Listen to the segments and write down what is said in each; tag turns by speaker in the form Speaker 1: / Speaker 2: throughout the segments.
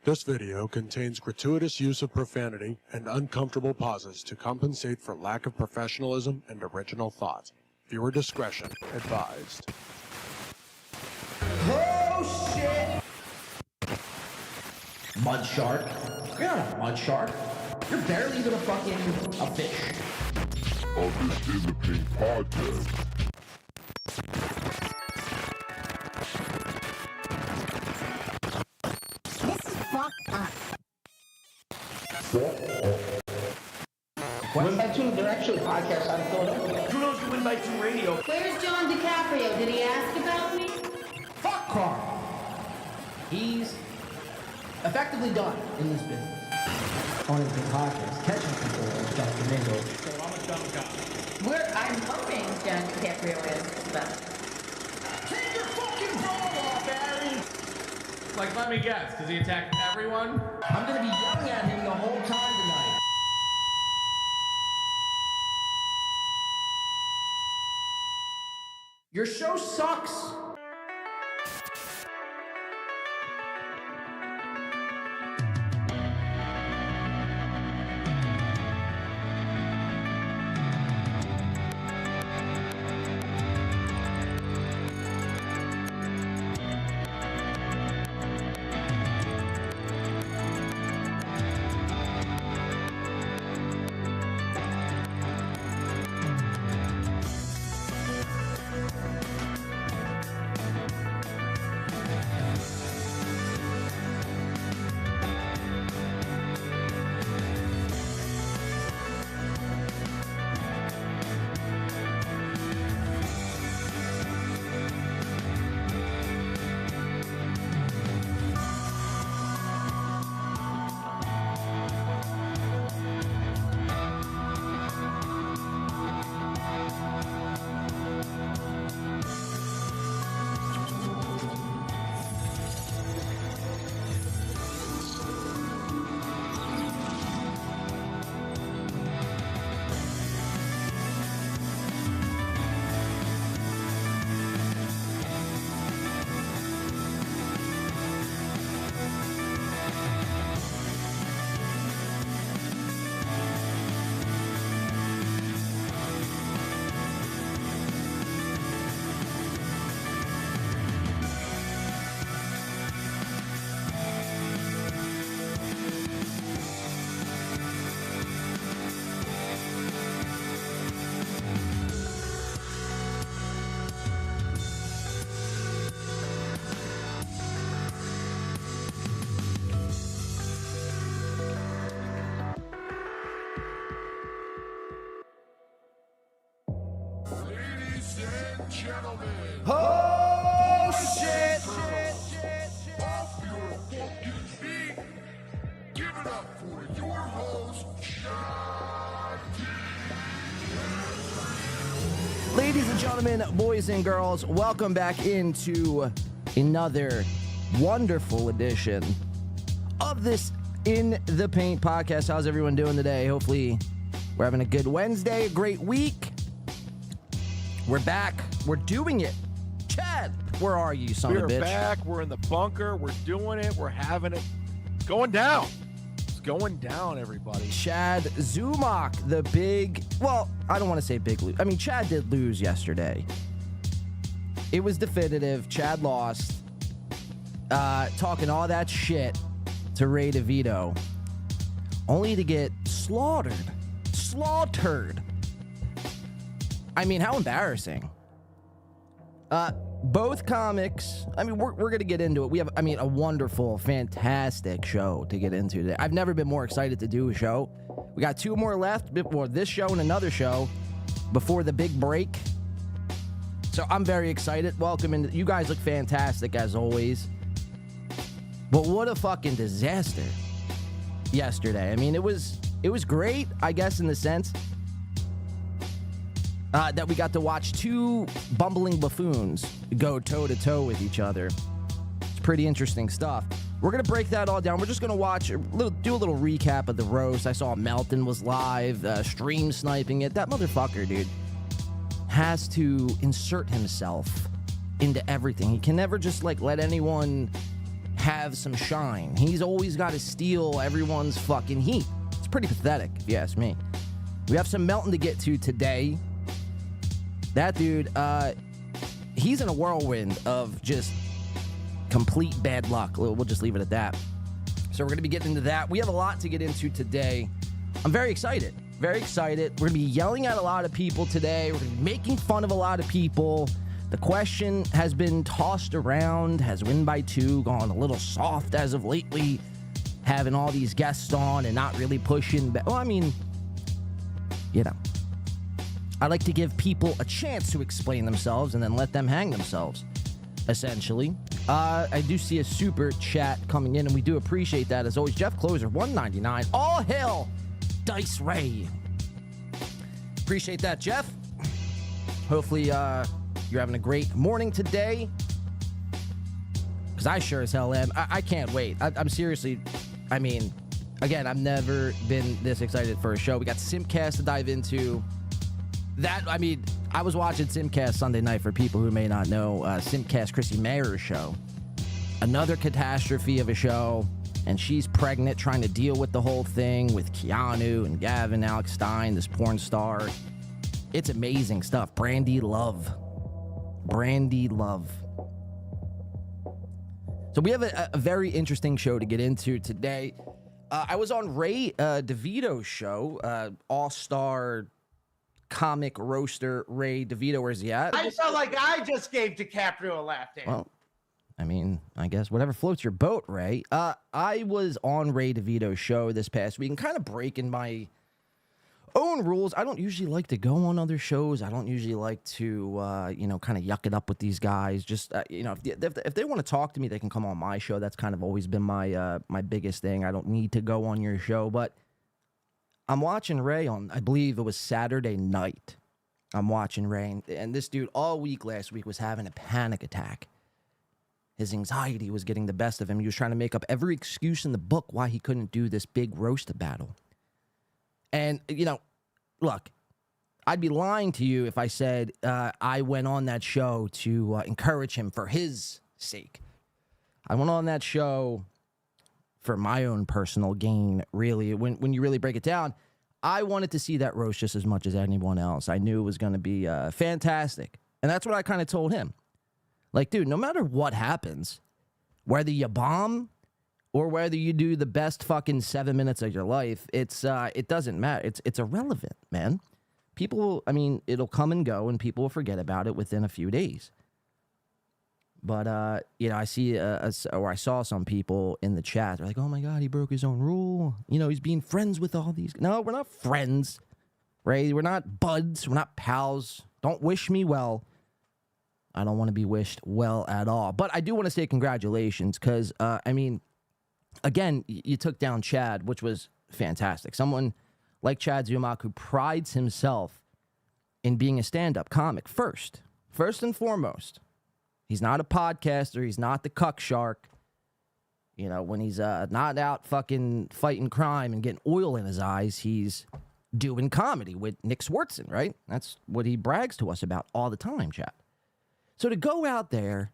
Speaker 1: This video contains gratuitous use of profanity and uncomfortable pauses to compensate for lack of professionalism and original thought. Viewer discretion advised.
Speaker 2: Oh shit! Mud shark? You're not a mud shark. You're barely even a fish.
Speaker 3: This is a Pink Podcast.
Speaker 2: Win by Two, they're actually podcasts out of Philadelphia.
Speaker 4: Who knows you Win by Two radio?
Speaker 5: Where's John DiCaprio? Did he ask about me?
Speaker 2: Fuck Carl. He's effectively done in this business. On his podcast, catching people is Dr. Mingo.
Speaker 4: So I'm a dumb guy.
Speaker 5: I'm hoping John DiCaprio is, but...
Speaker 2: Take your fucking bra off, Harry!
Speaker 4: Like, let me guess, because he attacked everyone?
Speaker 2: I'm gonna be yelling at him the whole time tonight. Your show sucks.
Speaker 3: Oh
Speaker 2: shit!
Speaker 3: Off your fucking feet! Give it up for your host, Chad.
Speaker 2: Ladies and gentlemen, boys and girls, welcome back into another wonderful edition of this In the Paint podcast. How's everyone doing today? Hopefully we're having a good Wednesday, a great week. We're back. We're doing it. Chad, where are you, son of a bitch?
Speaker 6: We're back. We're in the bunker. We're doing it. We're having it. It's going down. It's going down, everybody.
Speaker 2: Chad Zumock, the big... Well, I don't want to say big lose. I mean, Chad did lose yesterday. It was definitive. Chad lost. Talking all that shit to Ray Devito. Only to get slaughtered. Slaughtered. I mean, how embarrassing. Both comics, I mean, we're going to get into it. We have, a wonderful, fantastic show to get into today. I've never been more excited to do a show. We got two more left before this show and another show before the big break. So I'm very excited. Welcome in. You guys look fantastic as always. But what a fucking disaster yesterday. I mean, it was great, I guess, in the sense that we got to watch two bumbling buffoons go toe-to-toe with each other. It's pretty interesting stuff. We're going to break that all down. We're just going to do a little recap of the roast. I saw Melton was live, stream sniping it. That motherfucker, dude, has to insert himself into everything. He can never just, let anyone have some shine. He's always got to steal everyone's fucking heat. It's pretty pathetic, if you ask me. We have some Melton to get to today. That dude, he's in a whirlwind of just complete bad luck. We'll just leave it at that. So we're going to be getting into that. We have a lot to get into today. I'm very excited. Very excited. We're going to be yelling at a lot of people today. We're going to be making fun of a lot of people. The question has been tossed around. Has Win by 2 gone a little soft as of lately? Having all these guests on and not really pushing back. Well, I mean, you know, I like to give people a chance to explain themselves and then let them hang themselves, essentially. I do see a super chat coming in, and we do appreciate that. As always, Jeff Closer, $1.99. All hail Dice Ray. Appreciate that, Jeff. Hopefully, you're having a great morning today. Because I sure as hell am. I can't wait. I'm seriously, I mean, again, I've never been this excited for a show. We got Simcast to dive into. That, I mean, I was watching Simcast Sunday night for people who may not know. Simcast Chrissy Mayer's show. Another catastrophe of a show. And she's pregnant, trying to deal with the whole thing with Keanu and Gavin, Alex Stein, this porn star. It's amazing stuff. Brandy Love. Brandy Love. So we have a very interesting show to get into today. I was on Ray DeVito's show, all-star comic roaster Ray DeVito. Where's he at?
Speaker 7: I felt like I just gave DiCaprio a lap dance.
Speaker 2: Well, I mean, I guess whatever floats your boat, Ray. I was on Ray DeVito's show this past week and kind of breaking my own rules. I don't usually like to go on other shows. I don't usually like to, kind of yuck it up with these guys. Just, if they want to talk to me, they can come on my show. That's kind of always been my my biggest thing. I don't need to go on your show, but I'm watching Ray on, I believe it was Saturday night. I'm watching Ray, and this dude all week last week was having a panic attack. His anxiety was getting the best of him. He was trying to make up every excuse in the book why he couldn't do this big roast battle. And, look, I'd be lying to you if I said I went on that show to encourage him for his sake. I went on that show for my own personal gain, really. When you really break it down, I wanted to see that roast just as much as anyone else. I knew it was going to be fantastic. And that's what I kind of told him. Like, dude, no matter what happens, whether you bomb or whether you do the best fucking 7 minutes of your life, it doesn't matter. It's irrelevant, man. People, I mean, it'll come and go, and people will forget about it within a few days. But, I see, or I saw some people in the chat. They're like, oh, my God, he broke his own rule. He's being friends with all these. No, we're not friends, right? We're not buds. We're not pals. Don't wish me well. I don't want to be wished well at all. But I do want to say congratulations because, again, you took down Chad, which was fantastic. Someone like Chad Zumock who prides himself in being a stand-up comic first and foremost. He's not a podcaster. He's not the cuck shark. When he's not out fucking fighting crime and getting oil in his eyes, he's doing comedy with Nick Swartzen, right? That's what he brags to us about all the time, Chad. So to go out there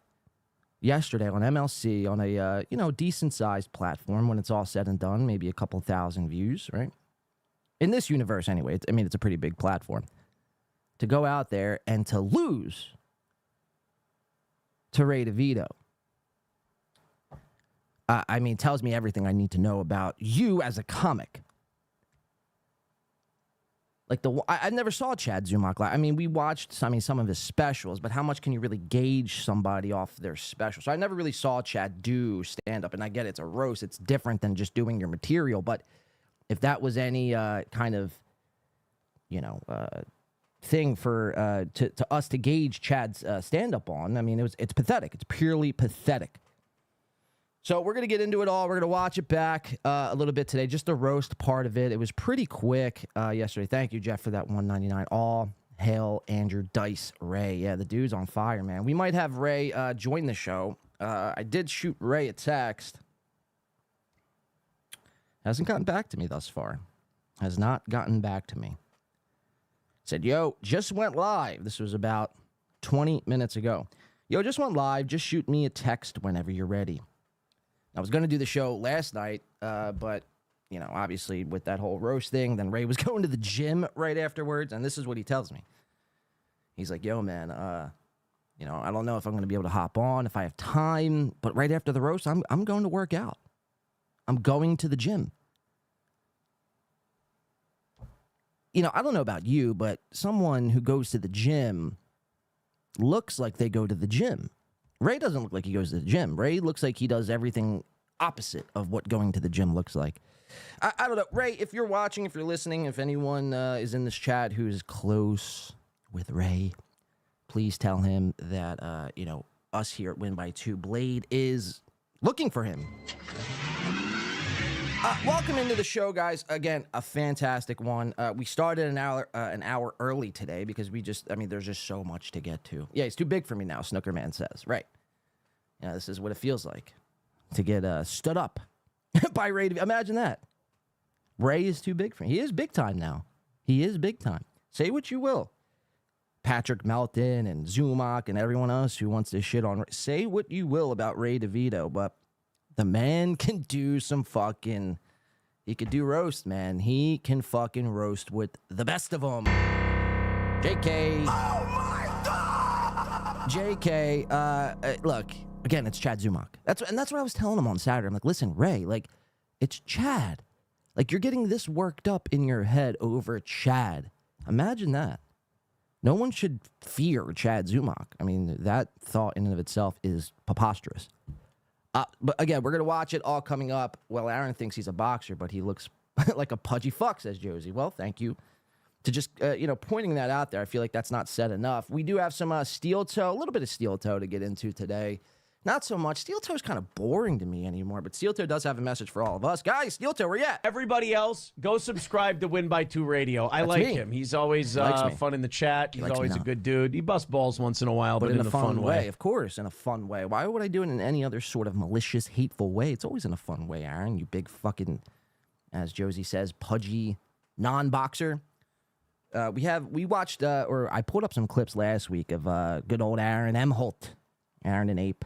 Speaker 2: yesterday on MLC on a, decent-sized platform when it's all said and done, maybe a couple thousand views, right? In this universe, anyway. It's a pretty big platform. To go out there and to lose to Ray DeVito, tells me everything I need to know about you as a comic. Like I never saw Chad Zumock live. We watched some of his specials, but how much can you really gauge somebody off their special? So I never really saw Chad do stand-up, and I get it's a roast. It's different than just doing your material, but if that was any kind of, thing for to us to gauge Chad's stand-up on, it's pathetic. It's purely pathetic. So we're going to get into it all. We're going to watch it back a little bit today, just the roast part of it. It was pretty quick yesterday. Thank you, Jeff, for that $1.99. All hail Andrew Dice Ray. Yeah, the dude's on fire, man. We might have Ray join the show. I did shoot Ray a text. Hasn't gotten back to me thus far. Has not gotten back to me. Said, yo, just went live. This was about 20 minutes ago. Yo, just went live. Just shoot me a text whenever you're ready. I was going to do the show last night, but, you know, obviously with that whole roast thing, then Ray was going to the gym right afterwards, and this is what he tells me. He's like, yo, man, you know, I don't know if I'm going to be able to hop on, if I have time, but right after the roast, I'm going to work out. I'm going to the gym. You know, I don't know about you, but someone who goes to the gym looks like they go to the gym. Ray doesn't look like he goes to the gym. Ray looks like he does everything opposite of what going to the gym looks like. I don't know. Ray, if you're watching, if you're listening, if anyone is in this chat who's close with Ray, please tell him that, you know, us here at Win by 2 Blade is looking for him. Welcome into the show, guys. Again, a fantastic one. We started an hour early today because there's just so much to get to. Yeah, he's too big for me now, Snookerman says. Right. Yeah, this is what it feels like to get stood up by Ray. Imagine that. Ray is too big for me. He is big time now. He is big time. Say what you will. Patrick Melton and Zumach and everyone else who wants to shit on. Say what you will about Ray Devito, but the man can do some fucking... He could do roast, man. He can fucking roast with the best of them. JK. Oh, my God! JK, look, again, it's Chad Zumach. That's what I was telling him on Saturday. I'm like, listen, Ray, like, it's Chad. Like, you're getting this worked up in your head over Chad. Imagine that. No one should fear Chad Zumach. I mean, that thought in and of itself is preposterous. But again, we're going to watch it all coming up. Well, Aaron thinks he's a boxer, but he looks like a pudgy fuck, says Josie. Well, thank you to just, pointing that out there. I feel like that's not said enough. We do have some SteelToe, a little bit of SteelToe to get into today. Not so much. SteelToe is kind of boring to me anymore, but SteelToe does have a message for all of us. Guys, SteelToe, where you at?
Speaker 7: Everybody else, go subscribe to Win by 2 Radio. I like him. He's always fun in the chat. He's always a good dude. He busts balls once in a while, but in a fun way.
Speaker 2: Of course, in a fun way. Why would I do it in any other sort of malicious, hateful way? It's always in a fun way, Aaron. You big fucking, as Josie says, pudgy non-boxer. We watched, or I pulled up some clips last week of good old Aaron M. Holt. Aaron and Ape.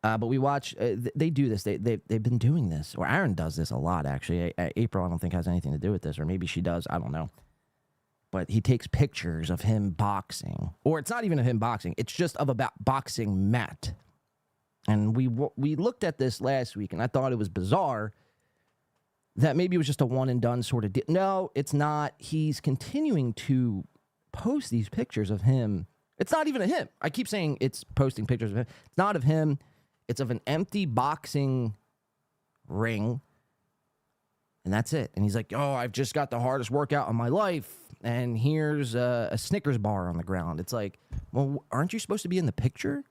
Speaker 2: But we watch, they do this. They've been doing this. Or Aaron does this a lot, actually. April, I don't think, has anything to do with this. Or maybe she does. I don't know. But he takes pictures of him boxing. Or it's not even of him boxing. It's just of a boxing mat. And we looked at this last week, and I thought it was bizarre that maybe it was just a one-and-done sort of deal. No, it's not. He's continuing to post these pictures of him. It's not even of him. I keep saying it's posting pictures of him. It's not of him. It's of an empty boxing ring, and that's it. And he's like, oh, I've just got the hardest workout of my life, and here's a Snickers bar on the ground. It's like, well, aren't you supposed to be in the picture?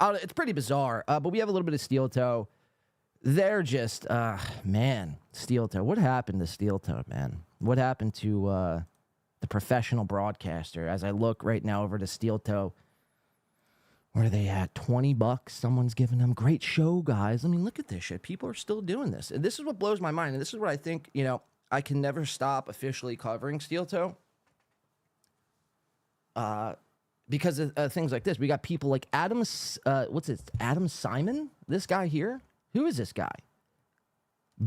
Speaker 2: It's pretty bizarre, but we have a little bit of SteelToe. They're just, man, SteelToe. What happened to SteelToe, man? What happened to the professional broadcaster? As I look right now over to SteelToe, where are they at? $20? Someone's giving them. Great show, guys. I mean, look at this shit. People are still doing this. And this is what blows my mind. And this is what I think, I can never stop officially covering SteelToe. Because of things like this. We got people like Adam Simon? This guy here? Who is this guy?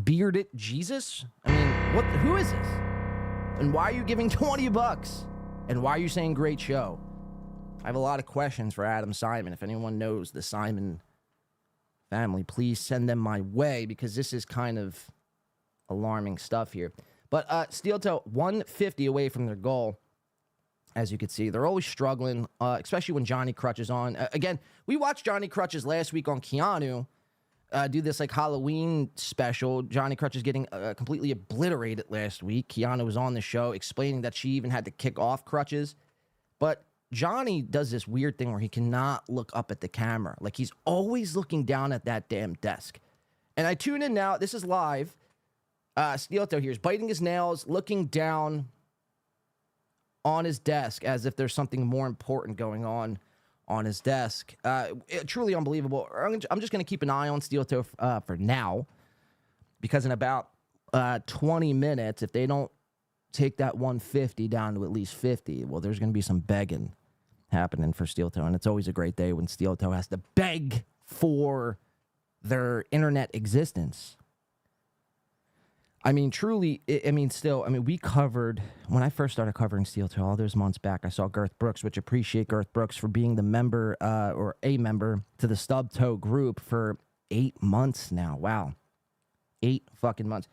Speaker 2: Bearded Jesus? I mean, who is this? And why are you giving $20? And why are you saying great show? I have a lot of questions for Adam Simon. If anyone knows the Simon family, please send them my way, because this is kind of alarming stuff here. But SteelToe, 150 away from their goal. As you can see, they're always struggling, especially when Johnny Crutch is on. Again, we watched Johnny Crutch's last week on Keanu do this like Halloween special. Johnny Crutch is getting completely obliterated last week. Keanu was on the show explaining that she even had to kick off Crutches. But Johnny does this weird thing where he cannot look up at the camera. Like, he's always looking down at that damn desk. And I tune in now. This is live. SteelToe here is biting his nails, looking down on his desk as if there's something more important going on his desk. Truly unbelievable. I'm just going to keep an eye on SteelToe for now, because in about 20 minutes, if they don't take that 150 down to at least 50, well, there's going to be some begging happening for SteelToe, and it's always a great day when SteelToe has to beg for their internet existence. I mean, truly, we covered, when I first started covering SteelToe all those months back, I saw Garth Brooks, which appreciate Garth Brooks for being the member, or a member to the SteelToe group for 8 months now. Wow. 8 fucking months.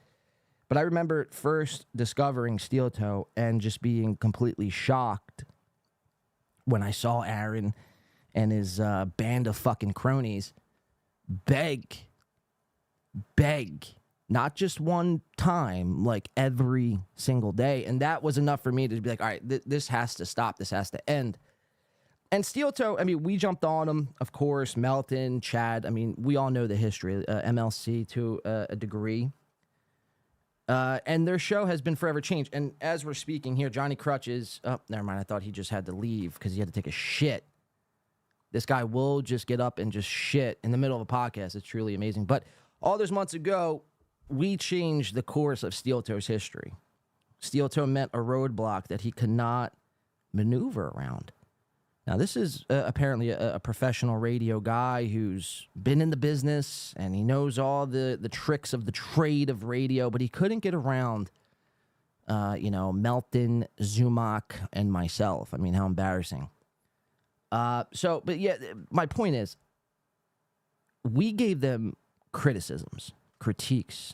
Speaker 2: But I remember first discovering SteelToe and just being completely shocked when I saw Aaron and his band of fucking cronies beg, not just one time, like every single day. And that was enough for me to be like, all right, this has to stop. This has to end. And SteelToe, I mean, we jumped on him, of course, Melton, Chad. I mean, we all know the history, MLC to a degree. And their show has been forever changed. And as we're speaking here, Johnny Crutches, oh, never mind. I thought he just had to leave because he had to take a shit. This guy will just get up and just shit in the middle of a podcast. It's truly amazing. But all those months ago, we changed the course of SteelToe's history. SteelToe met a roadblock that he could not maneuver around. Now, this is apparently a professional radio guy who's been in the business, and he knows all the tricks of the trade of radio, but he couldn't get around, Melton, Zumak, and myself. I mean, how embarrassing. But yeah, my point is, we gave them criticisms, critiques.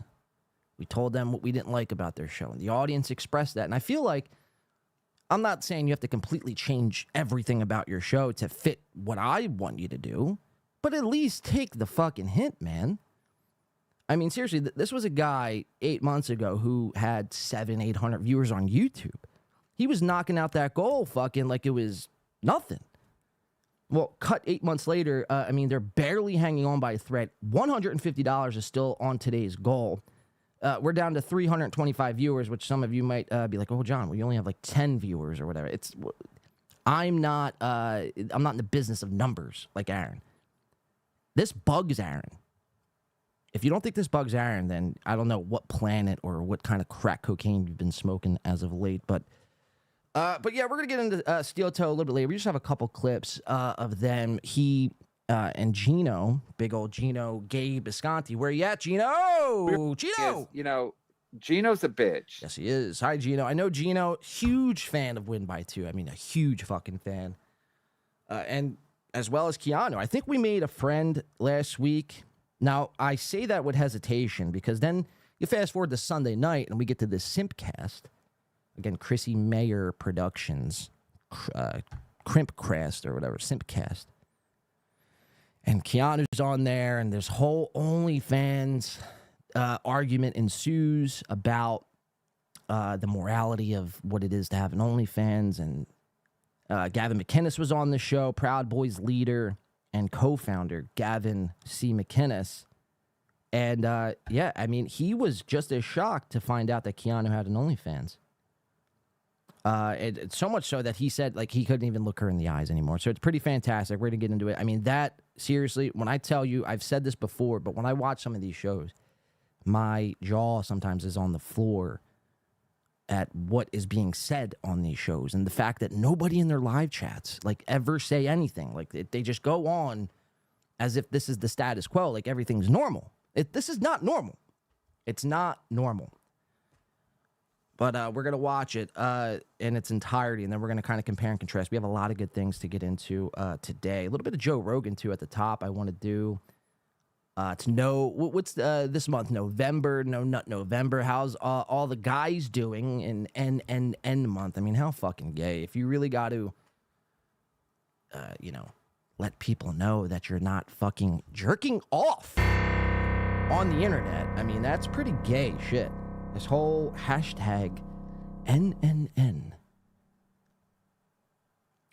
Speaker 2: We told them what we didn't like about their show, and the audience expressed that. And I feel like, I'm not saying you have to completely change everything about your show to fit what I want you to do, but at least take the fucking hint, man. I mean, seriously, this was a guy 8 months ago who had 700-800 viewers on YouTube. He was knocking out that goal fucking like it was nothing. Well, cut 8 months later, they're barely hanging on by a thread. $150 is still on today's goal. We're down to 325 viewers, which some of you might be like, "Oh, John, well, you only have like 10 viewers or whatever." I'm not in the business of numbers like Aaron. This bugs Aaron. If you don't think this bugs Aaron, then I don't know what planet or what kind of crack cocaine you've been smoking as of late. But yeah, we're gonna get into SteelToe a little bit later. We just have a couple clips of them. He and Gino, big old Gino, Gay Bisconte. Where you at, Gino? Gino!
Speaker 8: Gino's a bitch.
Speaker 2: Yes, he is. Hi, Gino. I know Gino, huge fan of Win by Two. I mean, a huge fucking fan. And as well as Keanu. I think we made a friend last week. Now, I say that with hesitation because then you fast forward to Sunday night and we get to this Simcast. Again, Chrissy Mayer Productions, Crimpcast or whatever, Simcast. And Keanu's on there, and this whole OnlyFans argument ensues about the morality of what it is to have an OnlyFans. And Gavin McInnes was on the show, Proud Boys leader and co-founder Gavin C. McInnes. And he was just as shocked to find out that Keanu had an OnlyFans. It's so much so that he said like he couldn't even look her in the eyes anymore. So it's pretty fantastic. We're gonna get into it. I mean, that seriously, when I tell you, I've said this before, but when I watch some of these shows, my jaw sometimes is on the floor at what is being said on these shows, and the fact that nobody in their live chats like ever say anything. Like they just go on as if this is the status quo, like everything's normal. This is not normal. It's not normal. But we're going to watch it in its entirety, and then we're going to kind of compare and contrast. We have a lot of good things to get into today. A little bit of Joe Rogan, too, at the top I want to do. What's this month? November. No, not November. How's all the guys doing in end month? I mean, how fucking gay. If you really got to, let people know that you're not fucking jerking off on the internet, I mean, that's pretty gay shit. This whole hashtag NNN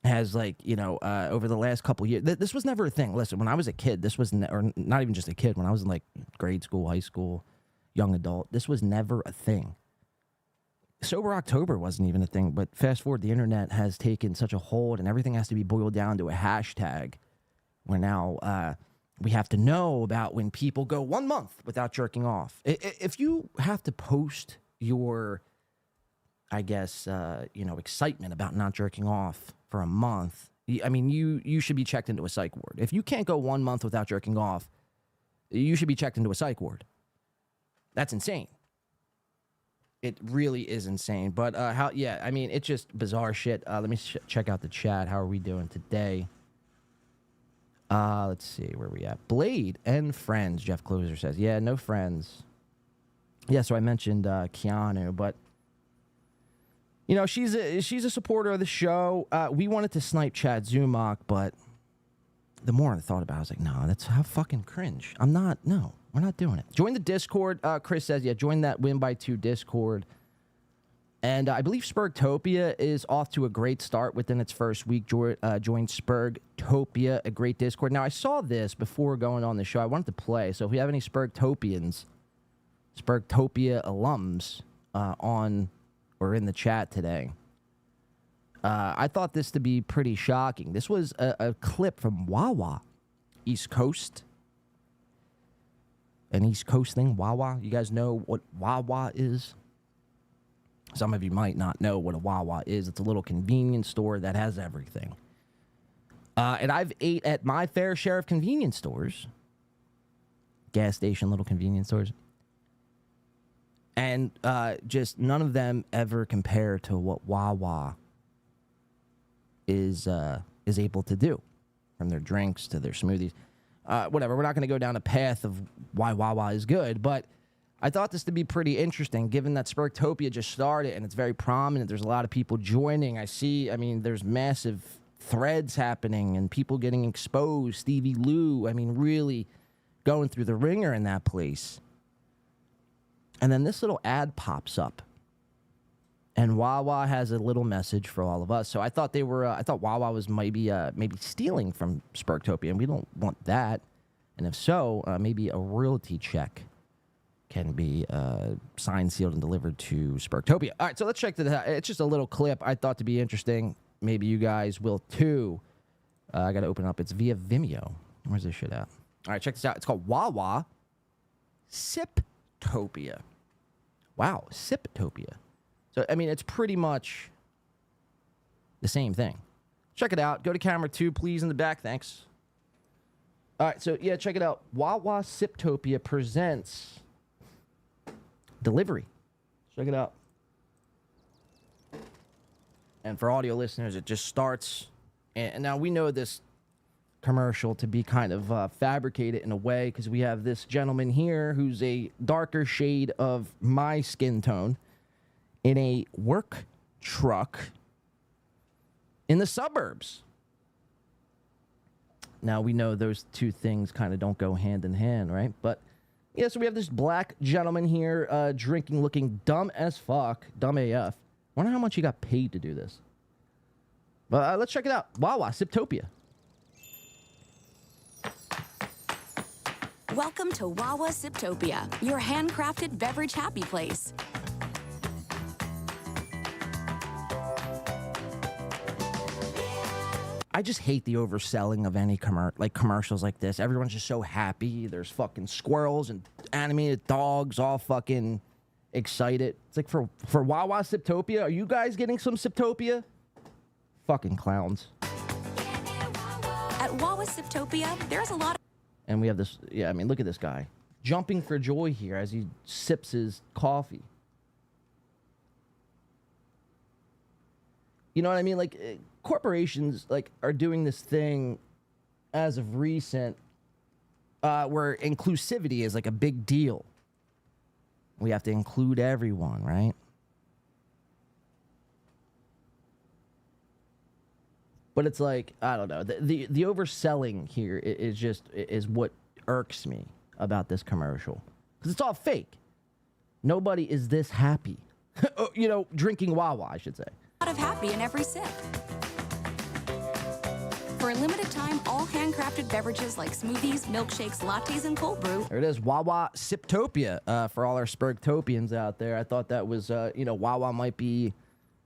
Speaker 2: has over the last couple years, this was never a thing. Listen, when I was a kid, this was, or not even just a kid, when I was in like grade school, high school, young adult, this was never a thing. Sober October wasn't even a thing, but fast forward, the internet has taken such a hold and everything has to be boiled down to a hashtag where now, we have to know about when people go 1 month without jerking off. If you have to post your, excitement about not jerking off for a month, I mean, you should be checked into a psych ward. If you can't go 1 month without jerking off, you should be checked into a psych ward. That's insane. It really is insane. But it's just bizarre shit. Let me check out the chat. How are we doing today? Let's see where we at. Blade and friends, Jeff Closer says. Yeah, no friends. Yeah, so I mentioned Keanu, but you know, she's a supporter of the show. We wanted to snipe Chad Zumach, but the more I thought about it, I was like, no, that's how fucking cringe. We're not doing it. Join the Discord. Chris says, yeah, join that Win by 2 Discord. And I believe Spurgtopia is off to a great start within its first week. Join Spurgtopia, a great Discord. Now, I saw this before going on the show. I wanted to play. So if we have any Spurgtopia alums on or in the chat today, I thought this to be pretty shocking. This was a clip from Wawa, East Coast. An East Coast thing, Wawa. You guys know what Wawa is? Some of you might not know what a Wawa is. It's a little convenience store that has everything. And I've ate at my fair share of convenience stores. Gas station, little convenience stores. And just none of them ever compare to what Wawa is able to do. From their drinks to their smoothies. Whatever, we're not going to go down a path of why Wawa is good, but I thought this to be pretty interesting, given that Spurgtopia just started and it's very prominent. There's a lot of people joining. There's massive threads happening and people getting exposed. Stevie Lou, really going through the ringer in that place. And then this little ad pops up. And Wawa has a little message for all of us. So I thought Wawa was maybe stealing from Spurgtopia, and we don't want that. And if so, maybe a royalty check can be signed, sealed, and delivered to Spurgtopia. All right, so let's check this out. It's just a little clip I thought to be interesting. Maybe you guys will too. I got to open it up. It's via Vimeo. Where's this shit at? All right, check this out. It's called Wawa Siptopia. Wow, Siptopia. So, it's pretty much the same thing. Check it out. Go to camera 2, please, in the back. Thanks. All right, so, yeah, check it out. Wawa Siptopia presents delivery. Check it out. And for audio listeners, it just starts. And now we know this commercial to be kind of fabricated in a way because we have this gentleman here who's a darker shade of my skin tone in a work truck in the suburbs. Now, we know those two things kind of don't go hand in hand, right? But, yeah, so we have this black gentleman here drinking, looking dumb as fuck, dumb AF. Wonder how much he got paid to do this. But let's check it out. Wawa, Siptopia.
Speaker 9: Welcome to Wawa Siptopia, your handcrafted beverage happy place.
Speaker 2: I just hate the overselling of any commercials like this. Everyone's just so happy. There's fucking squirrels and animated dogs all fucking excited. It's like for Wawa Siptopia, are you guys getting some Siptopia? Fucking clowns.
Speaker 9: At Wawa Siptopia, there's a lot of...
Speaker 2: And we have this, look at this guy. Jumping for joy here as he sips his coffee. You know what I mean? Corporations are doing this thing as of recent where inclusivity is a big deal. We have to include everyone, right? But it's I don't know. The overselling here is what irks me about this commercial. Because it's all fake. Nobody is this happy. Drinking Wawa, I should say.
Speaker 9: A lot of happy in every sip. For a limited time, all handcrafted beverages like smoothies, milkshakes, lattes, and cold brew.
Speaker 2: There it is, Wawa Siptopia. For all our Spurgtopians out there, I thought that was, Wawa might be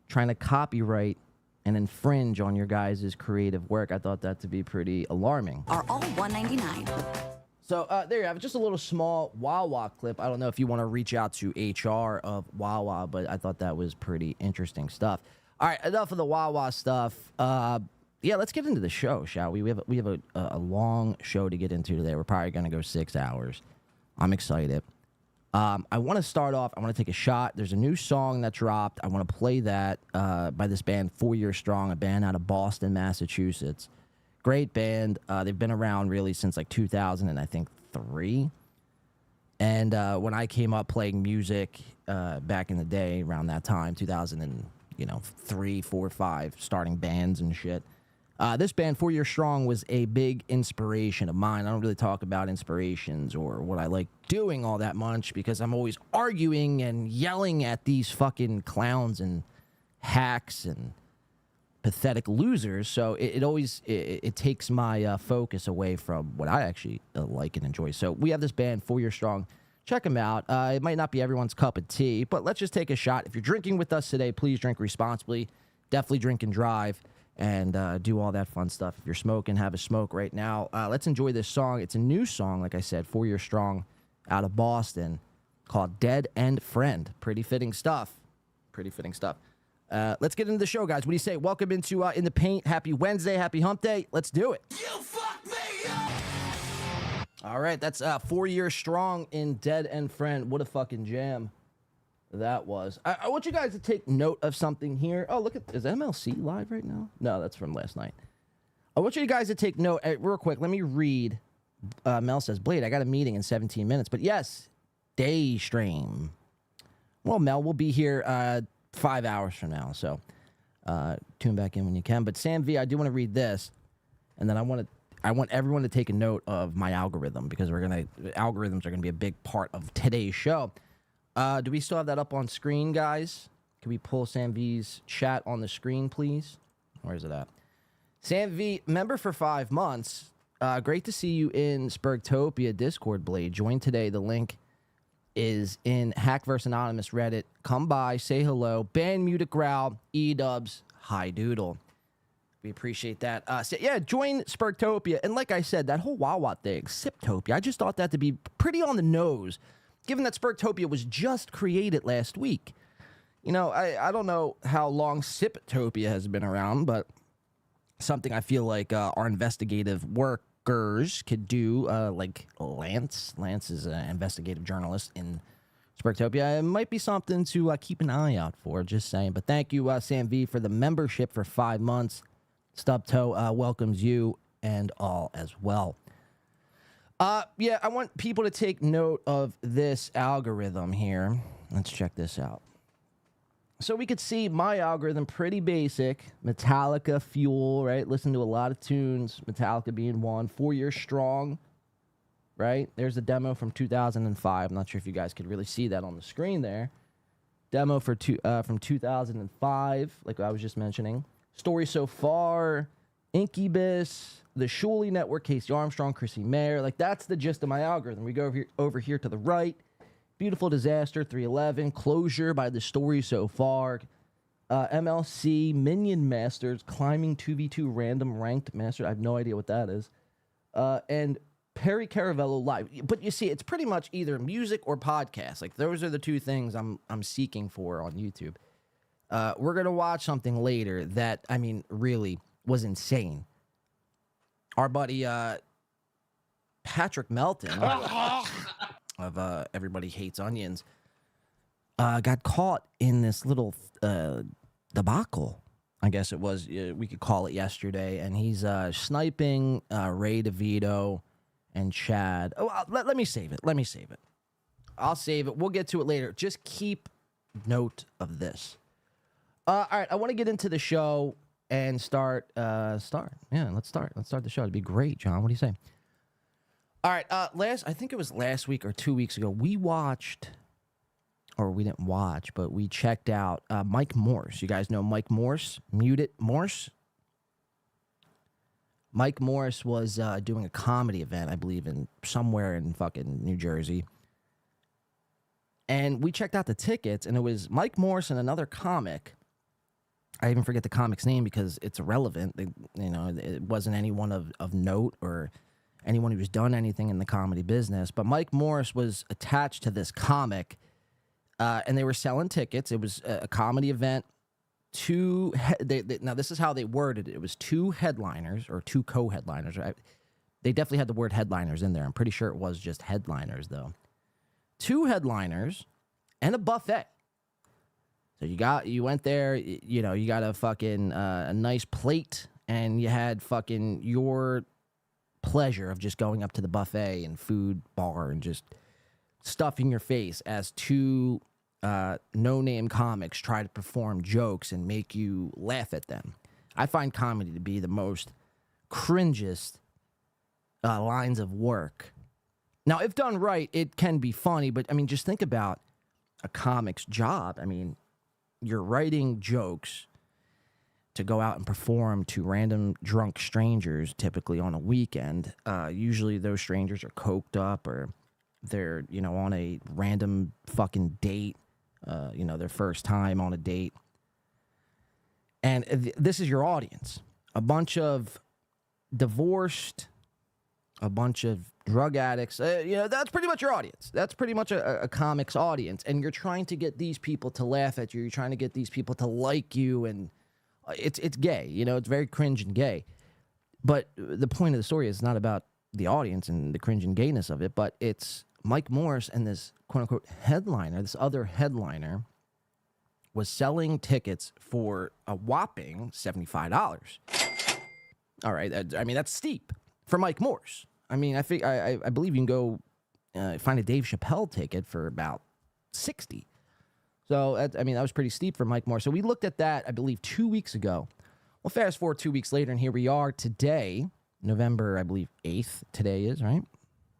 Speaker 2: trying to copyright and infringe on your guys' creative work. I thought that to be pretty alarming.
Speaker 9: Are all $1.99.
Speaker 2: So there you have it. Just a little small Wawa clip. I don't know if you want to reach out to HR of Wawa, but I thought that was pretty interesting stuff. All right, enough of the Wawa stuff. yeah, let's get into the show, shall we? We have a long show to get into today. We're probably going to go 6 hours. I'm excited. I want to start off. I want to take a shot. There's a new song that dropped. I want to play that by this band 4 Year Strong, a band out of Boston, Massachusetts. Great band. They've been around really since like 2003. And when I came up playing music back in the day, around that time, 2003, 4, 5, starting bands and shit. This band, 4 Year Strong, was a big inspiration of mine. I don't really talk about inspirations or what I like doing all that much because I'm always arguing and yelling at these fucking clowns and hacks and pathetic losers. So it always takes my focus away from what I actually like and enjoy. So we have this band, 4 Year Strong. Check them out. It might not be everyone's cup of tea, but let's just take a shot. If you're drinking with us today, please drink responsibly. Definitely drink and drive. And do all that fun stuff. If you're smoking, have a smoke right now. Let's enjoy this song. It's a new song, like I said, 4 Year Strong, out of Boston, called Dead End Friend. Pretty fitting stuff. Pretty fitting stuff. Let's get into the show, guys. What do you say? Welcome into In the Paint. Happy Wednesday. Happy Hump Day. Let's do it. You fuck me up. All right, that's 4 Year Strong in Dead End Friend. What a fucking jam that was. I want you guys to take note of something here. Oh, look at, is MLC live right now? No, that's from last night. I want you guys to take note, real quick. Let me read. Mel says, Blade, I got a meeting in 17 minutes. But yes, day stream. Well, Mel, we'll be here 5 hours from now. So tune back in when you can. But Sam V, I do want to read this. And then I want everyone to take a note of my algorithm because algorithms are going to be a big part of today's show. Do we still have that up on screen, guys? Can we pull Sam V's chat on the screen, please? Where is it at? Sam V, member for 5 months. Great to see you in Spurgtopia Discord, Blade. Join today. The link is in Hack vs. Anonymous Reddit. Come by, say hello. Ban Mutic Growl, E-dubs, hi doodle. We appreciate that. Join Spurgtopia. And like I said, that whole Wawa thing, Siptopia, I just thought that to be pretty on the nose, given that Spurgtopia was just created last week. You know, I don't know how long Siptopia has been around, but something I feel like our investigative workers could do, like Lance. Lance is an investigative journalist in Spurgtopia. It might be something to keep an eye out for, just saying. But thank you, Sam V, for the membership for 5 months. SteelToe welcomes you and all as well. I want people to take note of this algorithm here. Let's check this out. So we could see my algorithm, pretty basic. Metallica, Fuel, right? Listen to a lot of tunes, Metallica being one. 4 Year Strong, right? There's a demo from 2005. I'm not sure if you guys could really see that on the screen there. Demo from 2005, like I was just mentioning. Story So Far, Incubus, the Shuley Network, Casey Armstrong, Chrissy Mayer. Like, that's the gist of my algorithm. We go over here to the right. Beautiful Disaster, 311. Closure by The Story So Far. MLC, Minion Masters, Climbing 2v2 Random Ranked Master. I have no idea what that is. And Perry Caravello Live. But you see, it's pretty much either music or podcast. Like, those are the two things I'm seeking for on YouTube. We're going to watch something later that, I mean, really was insane. Our buddy Patrick Melton of Everybody Hates Onions got caught in this little debacle, I guess it was. We could call it yesterday, and he's sniping Ray DeVito and Chad. Oh, let me save it. I'll save it. We'll get to it later. Just keep note of this. All right, I want to get into the show and start. Yeah, let's start. Let's start the show. It'd be great, John. What do you say? All right, I think it was last week or 2 weeks ago, we watched, or we didn't watch, but we checked out Mike Morse. You guys know Mike Morse? Muted Morse? Mike Morse was doing a comedy event, I believe, somewhere in fucking New Jersey. And we checked out the tickets, and it was Mike Morse and another comic. I even forget the comic's name because it's irrelevant. It wasn't anyone of note or anyone who's done anything in the comedy business. But Mike Morse was attached to this comic, and they were selling tickets. It was a comedy event now this is how they worded it. It was 2 headliners or 2 co-headliners. Right? They definitely had the word headliners in there. I'm pretty sure it was just headliners, though. 2 headliners and a buffet. So you went there, you got a fucking a nice plate, and you had fucking your pleasure of just going up to the buffet and food bar and just stuffing your face as 2 no-name comics try to perform jokes and make you laugh at them. I find comedy to be the most cringest lines of work. Now, if done right, it can be funny, but, I mean, just think about a comic's job. I mean, you're writing jokes to go out and perform to random drunk strangers, typically on a weekend. Usually those strangers are coked up or they're, on a random fucking date, their first time on a date. And this is your audience. A bunch of divorced, a bunch of drug addicts. That's pretty much your audience. That's pretty much a comic's audience. And you're trying to get these people to laugh at you. You're trying to get these people to like you. And it's gay. It's very cringe and gay. But the point of the story is not about the audience and the cringe and gayness of it, but it's Mike Morse and this quote-unquote headliner, this other headliner, was selling tickets for a whopping $75. All right. I mean, that's steep for Mike Morse. I mean, I believe you can go find a Dave Chappelle ticket for about $60. So, that was pretty steep for Mike Morse. So we looked at that, I believe, 2 weeks ago. Well, fast forward 2 weeks later, and here we are today, November, I believe, 8th today is, right?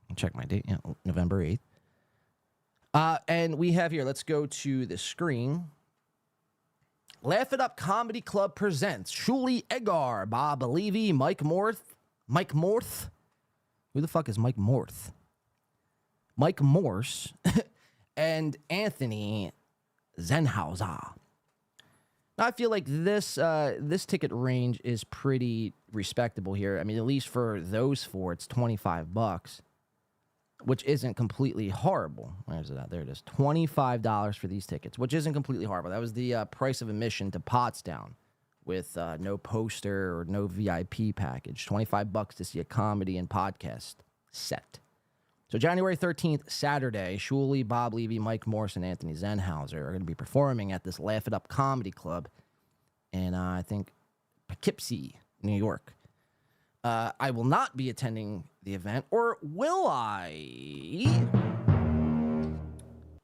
Speaker 2: I'll check my date. Yeah, November 8th. And we have here, let's go to the screen. Laugh It Up Comedy Club presents Shuli Egar, Bob Levy, Mike Morth. Who the fuck is Mike Morth? Mike Morse and Anthony Zenhauser. Now, I feel like this ticket range is pretty respectable here. I mean, at least for those 4, it's $25, which isn't completely horrible. Where's it at? There it is. $25 for these tickets, which isn't completely horrible. That was the price of admission to Pottstown with no poster or no VIP package. $25 to see a comedy and podcast set. So January 13th, Saturday, Shuli, Bob Levy, Mike Morse, and Anthony Zenhauser are going to be performing at this Laugh It Up Comedy Club in, I think, Poughkeepsie, New York. I will not be attending the event, or will I?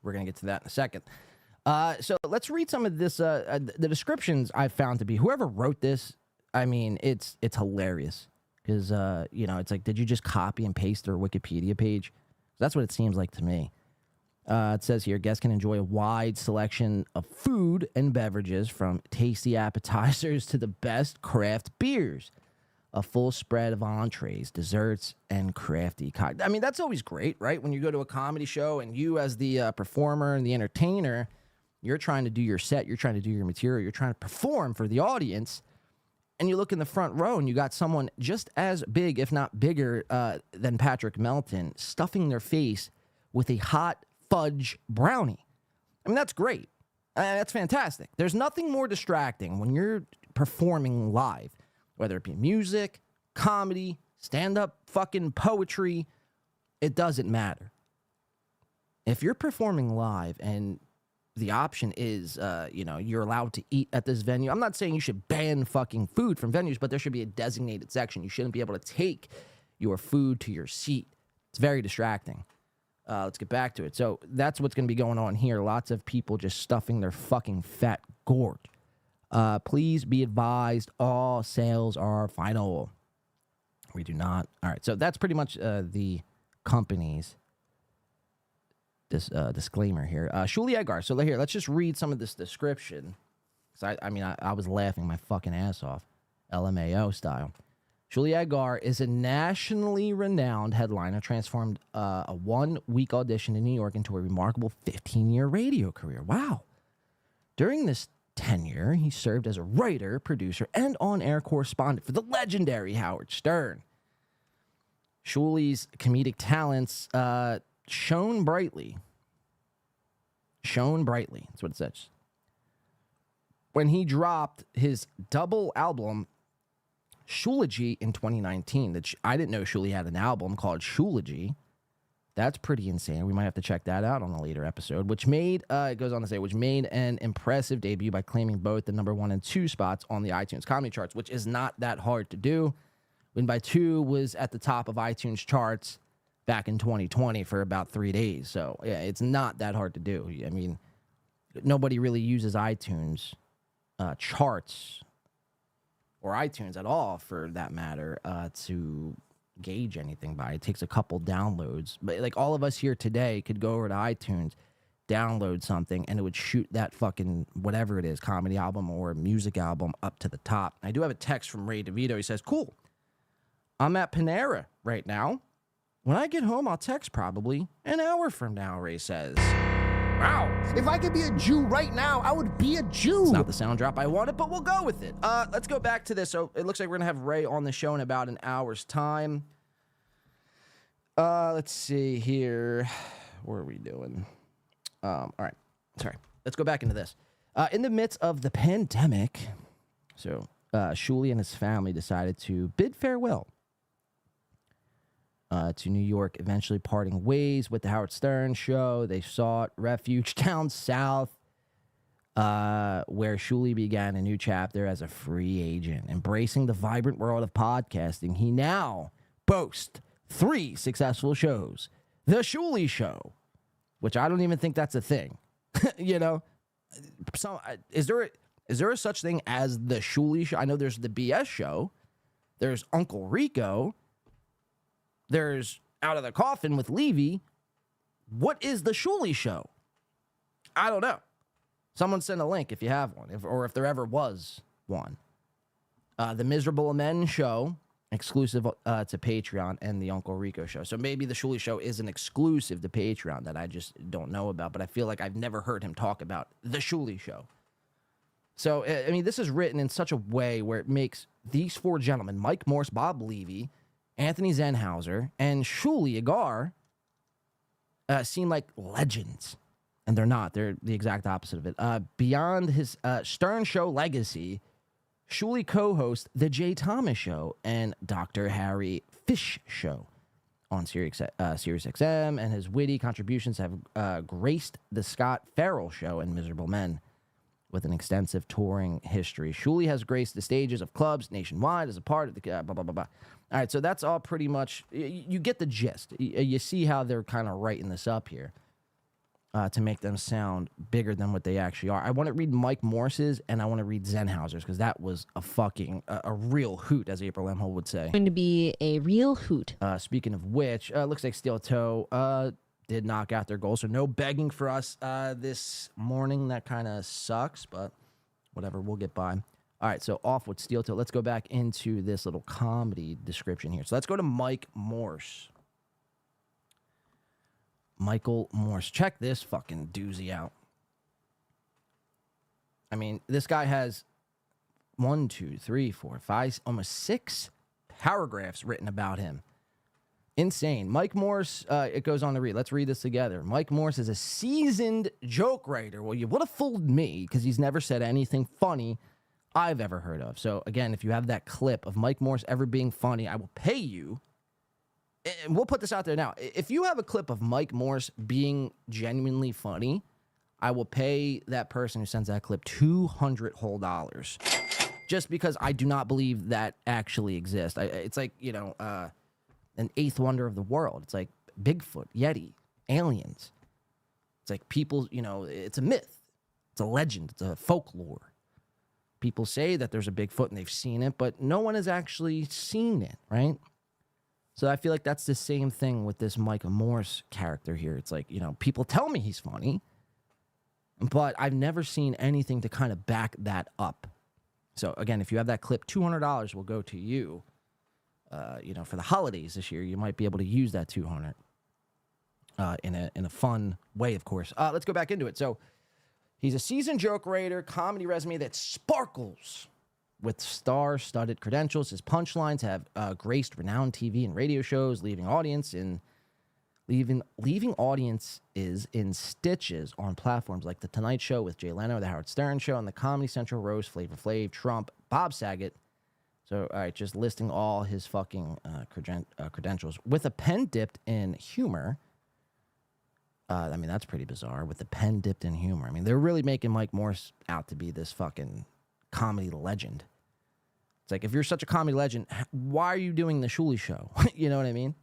Speaker 2: We're going to get to that in a second. So let's read some of this. The descriptions I've found to be, whoever wrote this, I mean, it's hilarious. Because, it's like, did you just copy and paste their Wikipedia page? That's what it seems like to me. It says here, guests can enjoy a wide selection of food and beverages, from tasty appetizers to the best craft beers. A full spread of entrees, desserts, and crafty cocktails. I mean, that's always great, right? When you go to a comedy show and you, as the performer and the entertainer, you're trying to do your set, you're trying to do your material, you're trying to perform for the audience, and you look in the front row and you got someone just as big, if not bigger, than Patrick Melton, stuffing their face with a hot fudge brownie. I mean, that's great. That's fantastic. There's nothing more distracting when you're performing live, whether it be music, comedy, stand-up fucking poetry. It doesn't matter. If you're performing live and the option is, you're allowed to eat at this venue. I'm not saying you should ban fucking food from venues, but there should be a designated section. You shouldn't be able to take your food to your seat. It's very distracting. Let's get back to it. So that's what's going to be going on here. Lots of people just stuffing their fucking fat gourd. Please be advised, all sales are final. We do not. All right, so that's pretty much the company's disclaimer here. Shuli Egar. So here, let's just read some of this description. So I was laughing my fucking ass off, LMAO style. Shuli Egar is a nationally renowned headliner, transformed a one-week audition in New York into a remarkable 15-year radio career. Wow. During this tenure, he served as a writer, producer, and on-air correspondent for the legendary Howard Stern. Shuli's comedic talents shone brightly. Shone brightly. That's what it says. when he dropped his double album, Shoology, in 2019. I didn't know Shuli had an album called Shoology. That's pretty insane. We might have to check that out on a later episode, which made, it goes on to say, which made an impressive debut by claiming both the number 1 and 2 spots on the iTunes comedy charts, which is not that hard to do. Win by 2 was at the top of iTunes charts back in 2020 for about 3 days. So, yeah, it's not that hard to do. I mean, nobody really uses iTunes charts or iTunes at all, for that matter, to gauge anything by. It takes a couple downloads, but like all of us here today could go over to iTunes, download something, and it would shoot that fucking whatever it is, comedy album or music album, up to the top. I do have a text from Ray DeVito. He says, cool, I'm at Panera right now. When I get home, I'll text probably an hour from now, Ray says. Wow.
Speaker 10: If I could be a Jew right now, I would be a Jew.
Speaker 2: It's not the sound drop I wanted, but we'll go with it. Let's go back to this. So it looks like we're going to have Ray on the show in about an hour's time. Let's see here. What are we doing? All right. Sorry. Let's go back into this. In the midst of the pandemic, so Shuli and his family decided to bid farewell to New York, eventually parting ways with the Howard Stern show. They sought refuge down south, where Shuli began a new chapter as a free agent. Embracing the vibrant world of podcasting, he now boasts 3 successful shows. The Shuli Show, which I don't even think that's a thing. You know, is there a such thing as the Shuli Show? I know there's the BS Show. There's Uncle Rico. There's Out of the Coffin with Levy. What is the Shuli Show? I don't know. Someone send a link if you have one, or if there ever was one. The Miserable Men Show, exclusive to Patreon, and the Uncle Rico Show. So maybe the Shuli Show is an exclusive to Patreon that I just don't know about, but I feel like I've never heard him talk about the Shuli Show. So, I mean, this is written in such a way where it makes these 4 gentlemen, Mike Morse, Bob Levy, Anthony Zenhauser, and Shuli Agar, seem like legends. And they're not. They're the exact opposite of it. Beyond his Stern Show legacy, Shuli co-hosts The Jay Thomas Show and Dr. Harry Fish Show on Sirius XM, and his witty contributions have graced The Scott Farrell Show and Miserable Men with an extensive touring history. Shuli has graced the stages of clubs nationwide as a part of the blah, blah, blah, blah. All right, so that's all pretty much, you get the gist. You see how they're kind of writing this up here to make them sound bigger than what they actually are. I want to read Mike Morse's, and I want to read Zenhauser's, because that was a fucking, a real hoot, as April Lemhole would say.
Speaker 11: Going to be a real hoot.
Speaker 2: Speaking of which, looks like SteelToe did knock out their goal, so no begging for us this morning. That kind of sucks, but whatever, we'll get by. All right, so off with SteelToe. Let's go back into this little comedy description here. So let's go to Mike Morse. Michael Morse. Check this fucking doozy out. I mean, this guy has 1, 2, 3, 4, 5, almost 6 paragraphs written about him. Insane. Mike Morse, it goes on to read. Let's read this together. Mike Morse is a seasoned joke writer. Well, you would have fooled me, because he's never said anything funny I've ever heard of. So, again, if you have that clip of Mike Morse ever being funny, I will pay you. And we'll put this out there now. If you have a clip of Mike Morse being genuinely funny, I will pay that person who sends that clip $200 whole. Just because I do not believe that actually exists. It's like, you know, an 8th wonder of the world. It's like Bigfoot, Yeti, aliens. It's like people, you know, it's a myth. It's a legend. It's a folklore. People say that there's a Bigfoot and they've seen it, but no one has actually seen it, right? So I feel like that's the same thing with this Mike Morse character here. It's like, you know, people tell me he's funny, but I've never seen anything to kind of back that up. So again, if you have that clip, $200 will go to you. You know, for the holidays this year, you might be able to use that $200 in a fun way, of course. Let's go back into it. So he's a seasoned joke writer, comedy resume that sparkles with star-studded credentials. His punchlines have graced renowned TV and radio shows, leaving audience in leaving audiences in stitches on platforms like The Tonight Show with Jay Leno, The Howard Stern Show, and the Comedy Central roast Flavor Flav, Trump, Bob Saget. So, all right, just listing all his fucking credentials. With a pen dipped in humor. I mean, that's pretty bizarre. With the pen dipped in humor. I mean, they're really making Mike Morse out to be this fucking comedy legend. It's like, if you're such a comedy legend, why are you doing the Shuley Show? You know what I mean?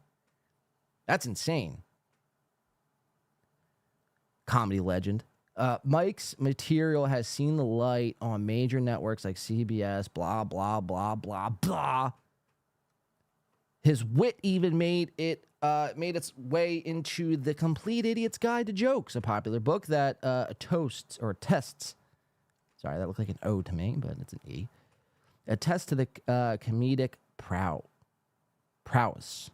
Speaker 2: That's insane. Comedy legend. Mike's material has seen the light on major networks like CBS, blah, blah, blah, blah, blah. His wit even made its way into The Complete Idiot's Guide to Jokes, a popular book that tests. Sorry, that looked like an O to me, but it's an E. Attests to the comedic prowess.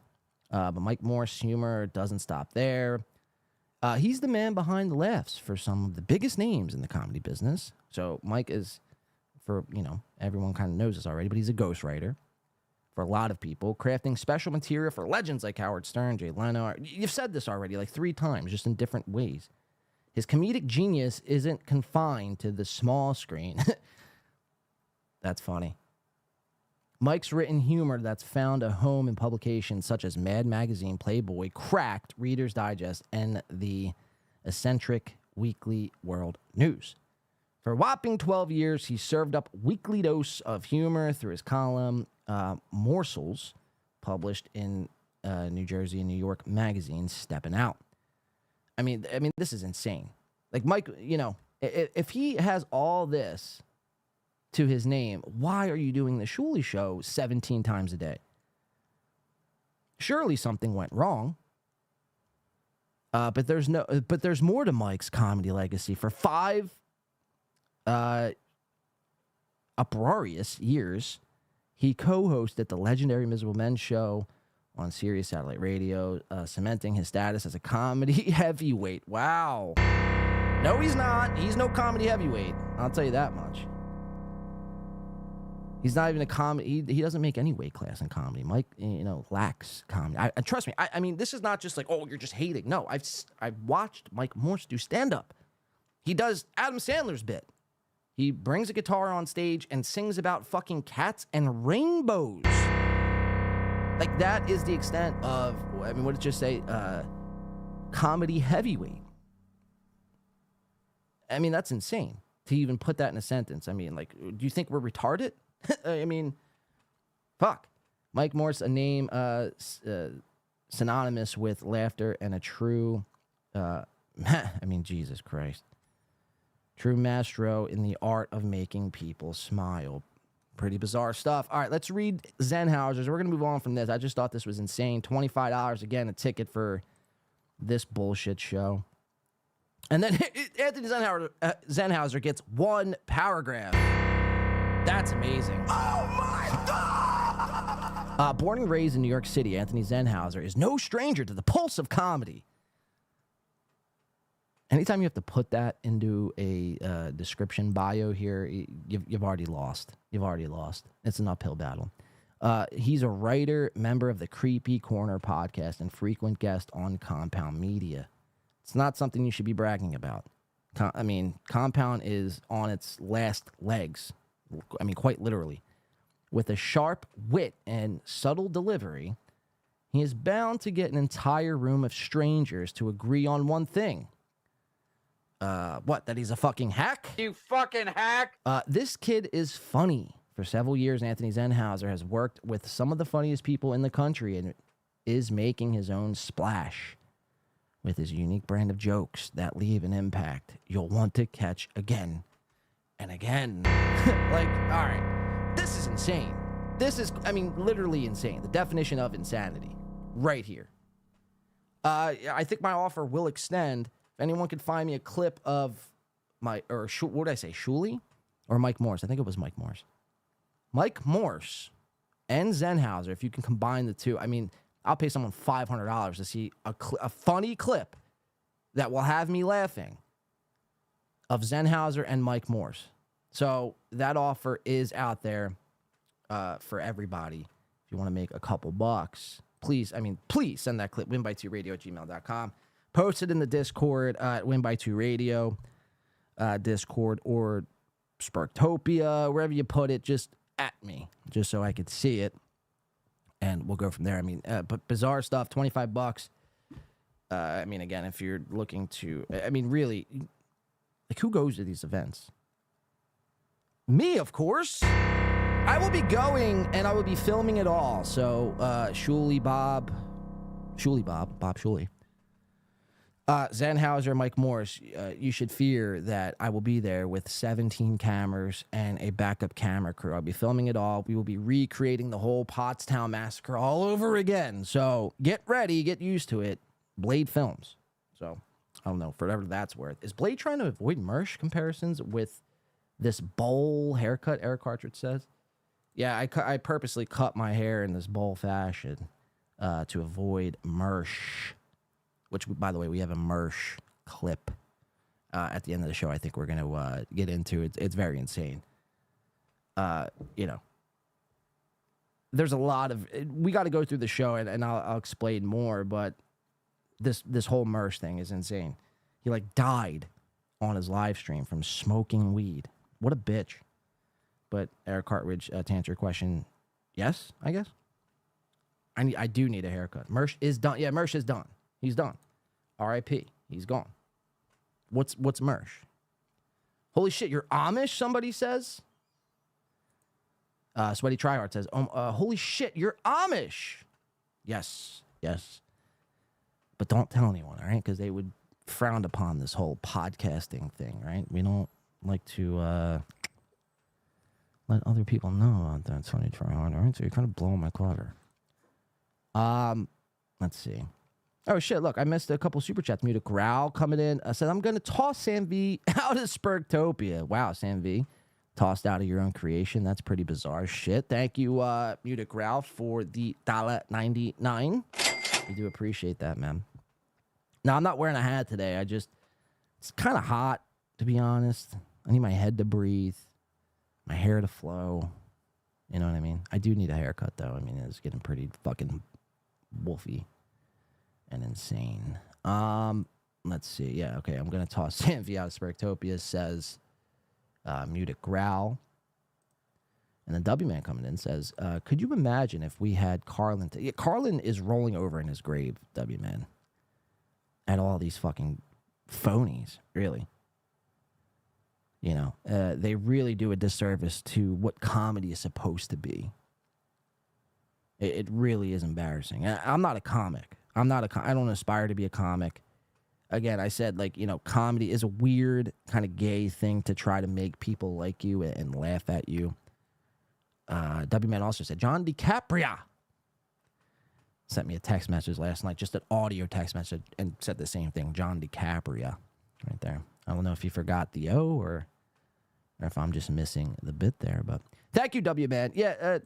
Speaker 2: But Mike Morse's humor doesn't stop there. He's the man behind the laughs for some of the biggest names in the comedy business. So Mike is, everyone kind of knows this already, but he's a ghostwriter for a lot of people, crafting special material for legends like Howard Stern, Jay Leno. You've said this already like 3 times, just in different ways. His comedic genius isn't confined to the small screen. That's funny. Mike's written humor that's found a home in publications such as Mad Magazine, Playboy, Cracked, Reader's Digest, and the eccentric Weekly World News. For a whopping 12 years, he served up weekly dose of humor through his column, Morsels, published in New Jersey and New York magazines, Steppin' Out. I mean, this is insane. Like, Mike, if he has all this to his name, why are you doing the Shuley Show 17 times a day? Surely something went wrong. But there's more to Mike's comedy legacy. For 5 uproarious years, he co-hosted the legendary Miserable Men Show on Sirius Satellite Radio, cementing his status as a comedy heavyweight. Wow. No, he's not. He's no comedy heavyweight. I'll tell you that much. He's not even a comedy. He doesn't make any weight class in comedy. Mike, lacks comedy. And trust me, I mean, this is not just like, oh, you're just hating. No, I've watched Mike Morse do stand-up. He does Adam Sandler's bit. He brings a guitar on stage and sings about fucking cats and rainbows. Like, that is the extent of, what did it just say? Comedy heavyweight. I mean, that's insane to even put that in a sentence. I mean, like, do you think we're retarded? I mean, fuck. Mike Morse, a name synonymous with laughter and a true, Jesus Christ. True maestro in the art of making people smile. Pretty bizarre stuff. All right, let's read Zenhauser's. We're going to move on from this. I just thought this was insane. $25, again, a ticket for this bullshit show. And then Anthony Zenhauser gets 1 paragraph. That's amazing. Oh, my God! Born and raised in New York City, Anthony Zenhauser is no stranger to the pulse of comedy. Anytime you have to put that into a description bio here, you've already lost. You've already lost. It's an uphill battle. He's a writer, member of the Creepy Corner podcast, and frequent guest on Compound Media. It's not something you should be bragging about. Compound is on its last legs. Quite literally. With a sharp wit and subtle delivery, he is bound to get an entire room of strangers to agree on one thing. That he's a fucking hack?
Speaker 8: You fucking hack!
Speaker 2: This kid is funny. For several years, Anthony Zenhauser has worked with some of the funniest people in the country and is making his own splash with his unique brand of jokes that leave an impact you'll want to catch again and again. All right, this is insane. This is, literally insane. The definition of insanity right here. I think my offer will extend. If anyone could find me a clip of what did I say, Shuley or Mike Morse? I think it was Mike Morse. Mike Morse and Zenhauser, if you can combine the two, I'll pay someone $500 to see a funny clip that will have me laughing of Zenhauser and Mike Morse. So that offer is out there for everybody. If you want to make a couple bucks, please send that clip, winby2radio@gmail.com. Post it in the Discord at winby2radio Discord or Sparktopia, wherever you put it, just at me, just so I could see it. And we'll go from there. I mean, but bizarre stuff, $25. I mean, again, if you're looking to, I mean, really, like, who goes to these events? Me, of course. I will be going, and I will be filming it all. So, Bob Shuley, Zenhauser, Mike Morris, you should fear that I will be there with 17 cameras and a backup camera crew. I'll be filming it all. We will be recreating the whole Pottstown massacre all over again. So get ready, get used to it. Blade Films. So I don't know, for whatever that's worth. Is Blade trying to avoid Mersh comparisons with this bowl haircut, Eric Cartridge says? Yeah, I purposely cut my hair in this bowl fashion to avoid Mersh. Which, by the way, we have a Mersh clip at the end of the show I think we're going to get into. It's very insane. You know, there's a lot of... We got to go through the show, and I'll explain more, but this whole Mersh thing is insane. He, like, died on his live stream from smoking weed. What a bitch. But, Eric Cartridge, to answer your question, yes, I guess. I do need a haircut. Mersh is done. Yeah, Mersh is done. He's done. R.I.P. He's gone. What's Mersh? Holy shit, you're Amish, somebody says? Sweaty Tryhard says, holy shit, you're Amish. Yes. But don't tell anyone, all right? Because they would frown upon this whole podcasting thing, right? We don't like to let other people know about that, Sweaty Tryhard, all right? So you're kind of blowing my clutter. Let's see. Oh, shit, look, I missed a couple super chats. Muted Growl coming in. Said, I'm going to toss Sam V out of Sparktopia. Wow, Sam V. Tossed out of your own creation. That's pretty bizarre shit. Thank you, Muted Growl, for the $1.99. We do appreciate that, man. Now, I'm not wearing a hat today. It's kind of hot, to be honest. I need my head to breathe, my hair to flow. You know what I mean? I do need a haircut, though. I mean, it's getting pretty fucking wolfy and insane. Let's see. Yeah, okay. I'm going to toss Sam V out of Sparktopia, says Muted Growl. And then W-Man coming in says, could you imagine if we had Carlin? Yeah, Carlin is rolling over in his grave, W-Man. At all these fucking phonies, really. You know, they really do a disservice to what comedy is supposed to be. It really is embarrassing. I'm not a comic. I don't aspire to be a comic. Again, I said, like, you know, comedy is a weird kind of gay thing to try to make people like you and laugh at you. W-Man also said, John DiCaprio sent me a text message last night, just an audio text message, and said the same thing, John DiCaprio, right there. I don't know if you forgot the O or if I'm just missing the bit there, but thank you, W-Man. Yeah,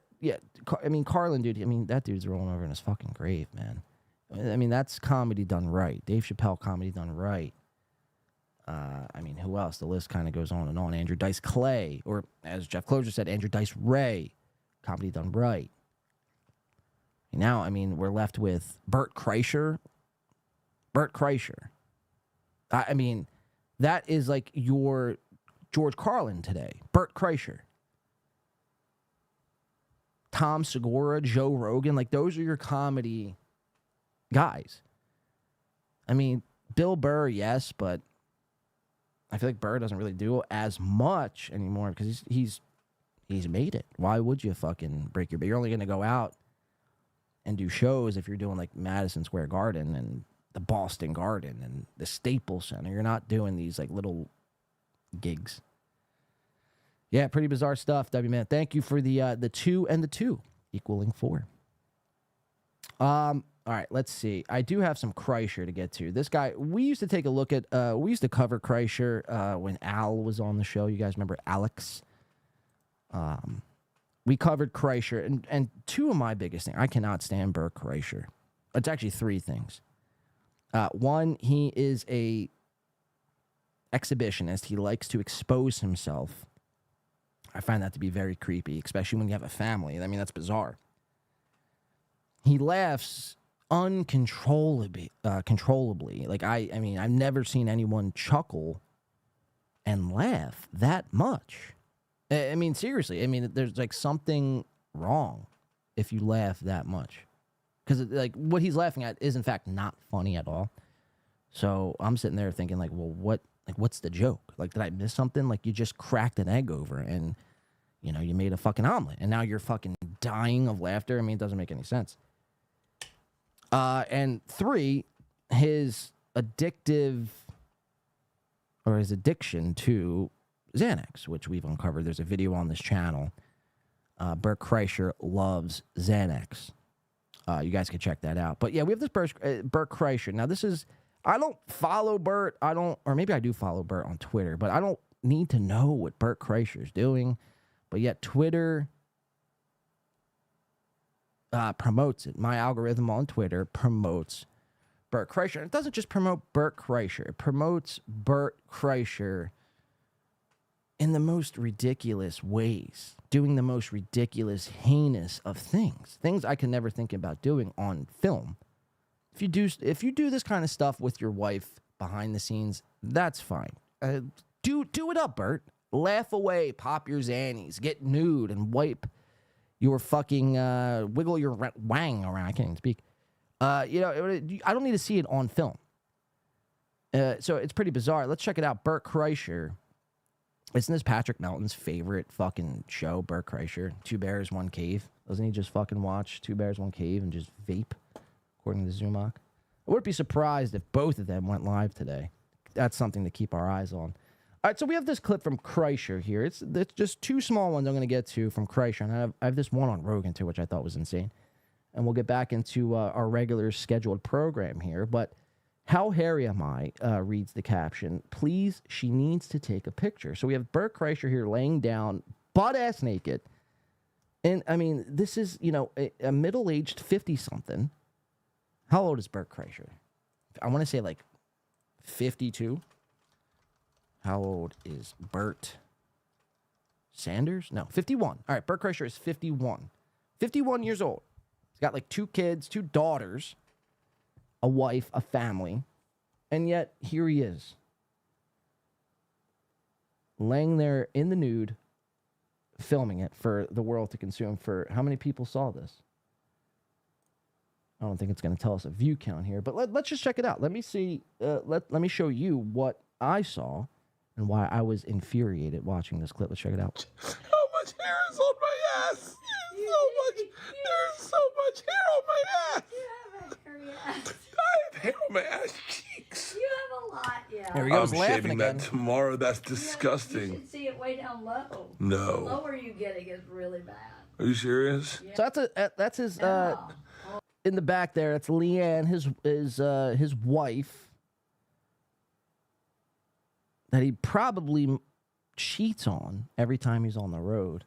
Speaker 2: I mean, Carlin, dude, I mean, that dude's rolling over in his fucking grave, man. I mean, that's comedy done right. Dave Chappelle comedy done right. I mean, who else? The list kind of goes on and on. Andrew Dice Clay, or as Jeff Closer said, Andrew Dice Ray, comedy done right. Now, I mean, we're left with Bert Kreischer. I mean, that is like your George Carlin today. Bert Kreischer. Tom Segura, Joe Rogan, like those are your comedy guys. I mean, Bill Burr, yes, but I feel like Burr doesn't really do as much anymore because he's made it. Why would you fucking break your... But you're only going to go out and do shows if you're doing like Madison Square Garden and the Boston Garden and the Staples Center. You're not doing these like little gigs. Yeah, pretty bizarre stuff, W-Man. Thank you for the 2 and the 2 equaling 4. All right, let's see. I do have some Kreischer to get to. This guy, we used to take a look at, we used to cover Kreischer when Al was on the show. You guys remember Alex? We covered Kreischer, and two of my biggest things, I cannot stand Bert Kreischer. It's actually 3 things. One, he is a exhibitionist. He likes to expose himself. I find that to be very creepy, especially when you have a family. I mean, that's bizarre. he laughs uncontrollably. Controllably. Like I mean, I've never seen anyone chuckle and laugh that much. I mean, seriously. I mean, there's like something wrong if you laugh that much, because like what he's laughing at is in fact not funny at all. So I'm sitting there thinking like, well, what's the joke? Like, did I miss something? Like, you just cracked an egg over and, you know, you made a fucking omelet and now you're fucking dying of laughter. I mean, it doesn't make any sense. And 3, his addiction to Xanax, which we've uncovered. There's a video on this channel. Bert Kreischer loves Xanax. You guys can check that out. But yeah, we have this Bert Kreischer. Now, this is, I don't follow Bert. Or maybe I do follow Bert on Twitter, but I don't need to know what Bert Kreischer is doing. But yet Twitter promotes it. My algorithm on Twitter promotes Bert Kreischer. And it doesn't just promote Bert Kreischer. It promotes Bert Kreischer in the most ridiculous ways, doing the most ridiculous, heinous of things I could never think about doing on film. If you do this kind of stuff with your wife behind the scenes, that's fine. Do it up, Bert. Laugh away, pop your zannies, get nude, and wipe your fucking wiggle your wang around. I can't even speak. You know, I don't need to see it on film. So it's pretty bizarre. Let's check it out. Bert Kreischer. Isn't this Patrick Melton's favorite fucking show, Bert Kreischer? 2 Bears, 1 Cave. Doesn't he just fucking watch 2 Bears, 1 Cave and just vape, according to Zumach? I wouldn't be surprised if both of them went live today. That's something to keep our eyes on. All right, so we have this clip from Kreischer here. It's just 2 small ones I'm going to get to from Kreischer. And I have this one on Rogan, too, which I thought was insane. And we'll get back into our regular scheduled program here. But how hairy am I, reads the caption. Please, she needs to take a picture. So we have Bert Kreischer here laying down, butt-ass naked. And, I mean, this is, you know, a middle-aged 50-something. How old is Bert Kreischer? I want to say, like, 52. How old is Bert Sanders? No, 51. All right, Bert Kreischer is 51. 51 years old. He's got, like, 2 kids, 2 daughters, a wife, a family, and yet here he is, laying there in the nude, filming it for the world to consume. For how many people saw this? I don't think it's going to tell us a view count here, but let's just check it out. Let me see. Let me show you what I saw and why I was infuriated watching this clip. Let's check it out.
Speaker 3: How much hair is on my ass? There's so much hair on my ass.
Speaker 5: You have a hairy ass.
Speaker 3: I have hair on my ass cheeks.
Speaker 5: You have a lot, yeah.
Speaker 2: There he goes,
Speaker 3: I'm
Speaker 2: laughing
Speaker 3: shaving
Speaker 2: again.
Speaker 3: that tomorrow. That's disgusting.
Speaker 5: You should see it way down low.
Speaker 3: No.
Speaker 5: The lower you get, it gets really bad.
Speaker 3: Are you serious?
Speaker 5: Yeah.
Speaker 2: So that's his
Speaker 5: No.
Speaker 2: in the back there. That's Leanne, his wife, that he probably cheats on every time he's on the road.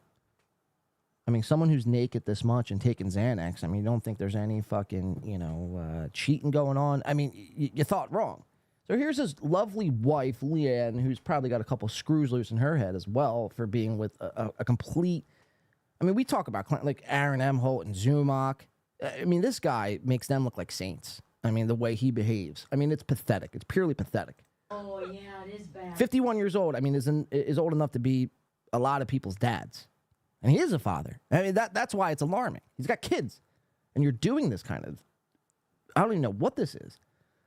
Speaker 2: I mean, someone who's naked this much and taking Xanax, I mean, you don't think there's any fucking, you know, cheating going on? I mean, you thought wrong. So here's his lovely wife, Leanne, who's probably got a couple screws loose in her head as well for being with a complete... I mean, we talk about, like, Aaron M. Holt and Zumach. I mean, this guy makes them look like saints. I mean, the way he behaves. I mean, it's pathetic. It's purely pathetic.
Speaker 5: Oh, yeah, it is bad.
Speaker 2: 51 years old, I mean, is old enough to be a lot of people's dads. And he is a father. I mean, that's why it's alarming. He's got kids. And you're doing this kind of... I don't even know what this is.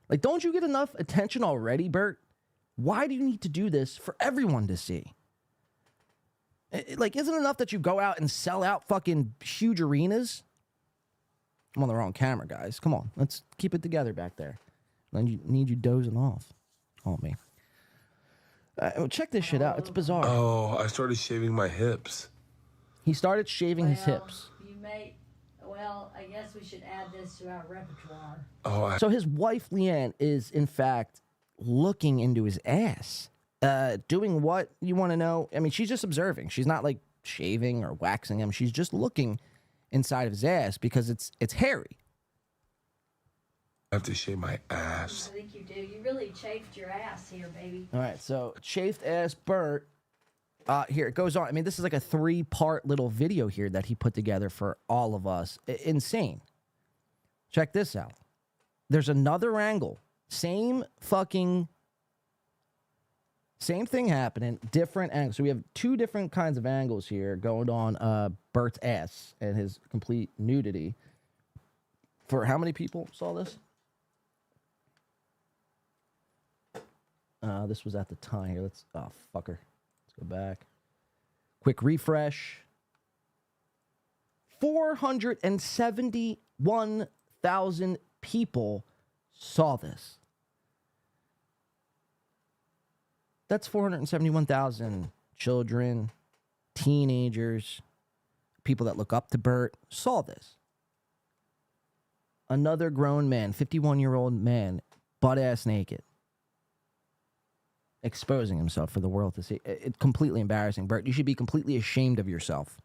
Speaker 2: Like, don't you get enough attention already, Bert? Why do you need to do this for everyone to see? Like, isn't it enough that you go out and sell out fucking huge arenas? I'm on the wrong camera, guys. Come on. Let's keep it together back there. I need you dozing off. Oh, me. Check this shit out. It's bizarre.
Speaker 3: Oh, I started shaving my hips.
Speaker 2: He started shaving his hips.
Speaker 5: You may... Well, I guess we should add this to our repertoire.
Speaker 3: Oh,
Speaker 2: So his wife, Leanne, is, in fact, looking into his ass. Doing what, you want to know? I mean, she's just observing. She's not, like, shaving or waxing him. She's just looking inside of his ass because it's hairy.
Speaker 3: I have to shave my ass.
Speaker 5: I think you do. You really chafed your ass here, baby.
Speaker 2: All right, so chafed ass Bert. Here, it goes on. I mean, this is like a 3-part little video here that he put together for all of us. Insane. Check this out. There's another angle. Same thing happening, different angles. So we have two different kinds of angles here going on Bert's ass and his complete nudity. For how many people saw this? This was at the time here. Oh, fucker. Let's go back. Quick refresh. 471,000 people saw this. That's 471,000 children, teenagers, people that look up to Bert saw this. Another grown man, 51-year-old man, butt-ass naked, exposing himself for the world to see. It's completely embarrassing. Bert, you should be completely ashamed of yourself.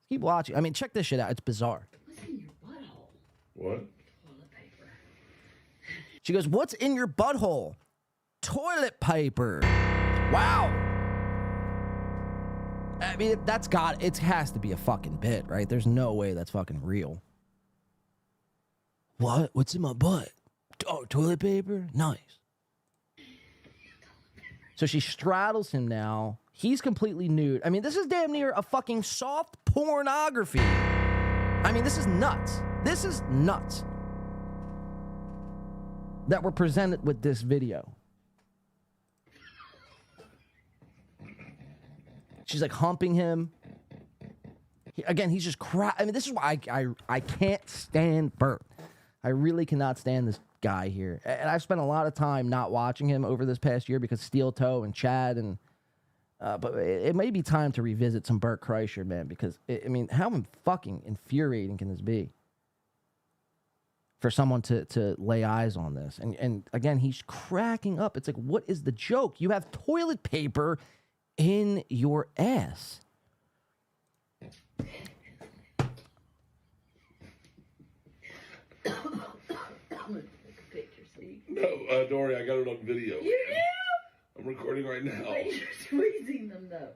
Speaker 2: Keep watching. I mean, check this shit out. It's bizarre.
Speaker 5: What's in your butthole?
Speaker 3: What?
Speaker 5: Toilet paper.
Speaker 2: She goes, what's in your butthole? Toilet paper. Wow. I mean, it has to be a fucking bit, right? There's no way that's fucking real. What? What's in my butt? Oh, toilet paper? Nice. So she straddles him now. He's completely nude. I mean, this is damn near a fucking soft pornography. I mean, this is nuts. This is nuts that we're presented with this video. She's like humping him. He's just crying. I mean, this is why I can't stand Bert. I really cannot stand this guy here. And I've spent a lot of time not watching him over this past year because SteelToe and Chad and but it may be time to revisit some Bert Kreischer, man, because I mean, how fucking infuriating can this be for someone to lay eyes on this? And again, he's cracking up. It's like, what is the joke? You have toilet paper in your ass.
Speaker 3: No, Dory, I got it on video.
Speaker 5: You do?
Speaker 3: I'm recording right now.
Speaker 5: Wait, you're squeezing them though.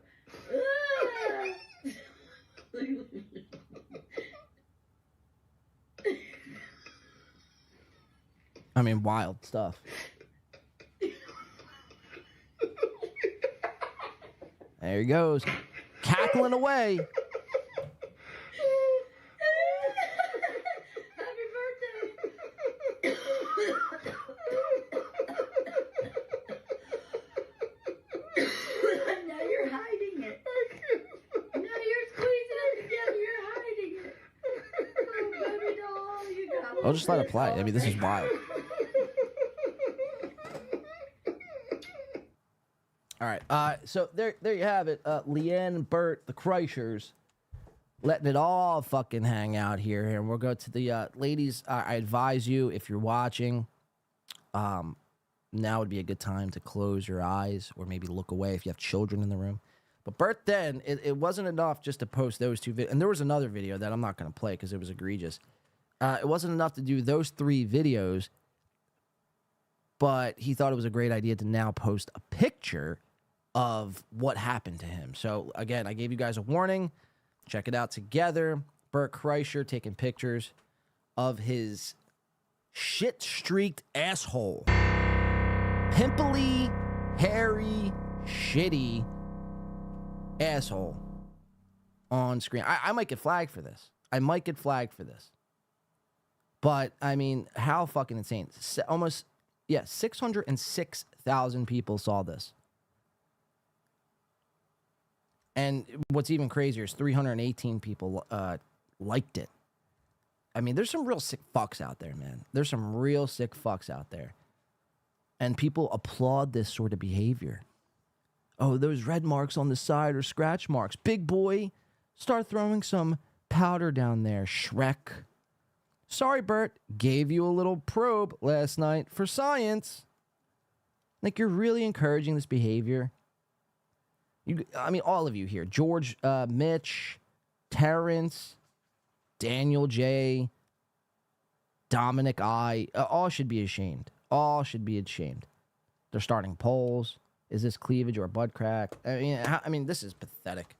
Speaker 2: I mean, wild stuff. There he goes, cackling away.
Speaker 5: Happy birthday. Now you're hiding it. Now you're squeezing it together. You're hiding it. Oh, baby doll, you got
Speaker 2: I'll just let it play. I mean, this is wild. All right, so there you have it. Leanne, Bert, the Kreischers, letting it all fucking hang out here. And we'll go to the ladies. I advise you, if you're watching, now would be a good time to close your eyes or maybe look away if you have children in the room. But Bert, then, it wasn't enough just to post those two videos. And there was another video that I'm not going to play because it was egregious. It wasn't enough to do those 3 videos, but he thought it was a great idea to now post a picture of what happened to him. So, again, I gave you guys a warning. Check it out together. Bert Kreischer taking pictures of his shit-streaked asshole. Pimply, hairy, shitty asshole on screen. I might get flagged for this. But, I mean, how fucking insane. 606,000 people saw this. And what's even crazier is 318 people liked it. I mean, there's some real sick fucks out there, man. There's some real sick fucks out there. And people applaud this sort of behavior. Oh, those red marks on the side are scratch marks. Big boy, start throwing some powder down there, Shrek. Sorry, Bert, gave you a little probe last night for science. Like, you're really encouraging this behavior. I mean, all of you here. George, Mitch, Terrence, Daniel J, Dominic I, all should be ashamed. All should be ashamed. They're starting polls. Is this cleavage or butt crack? I mean, this is pathetic.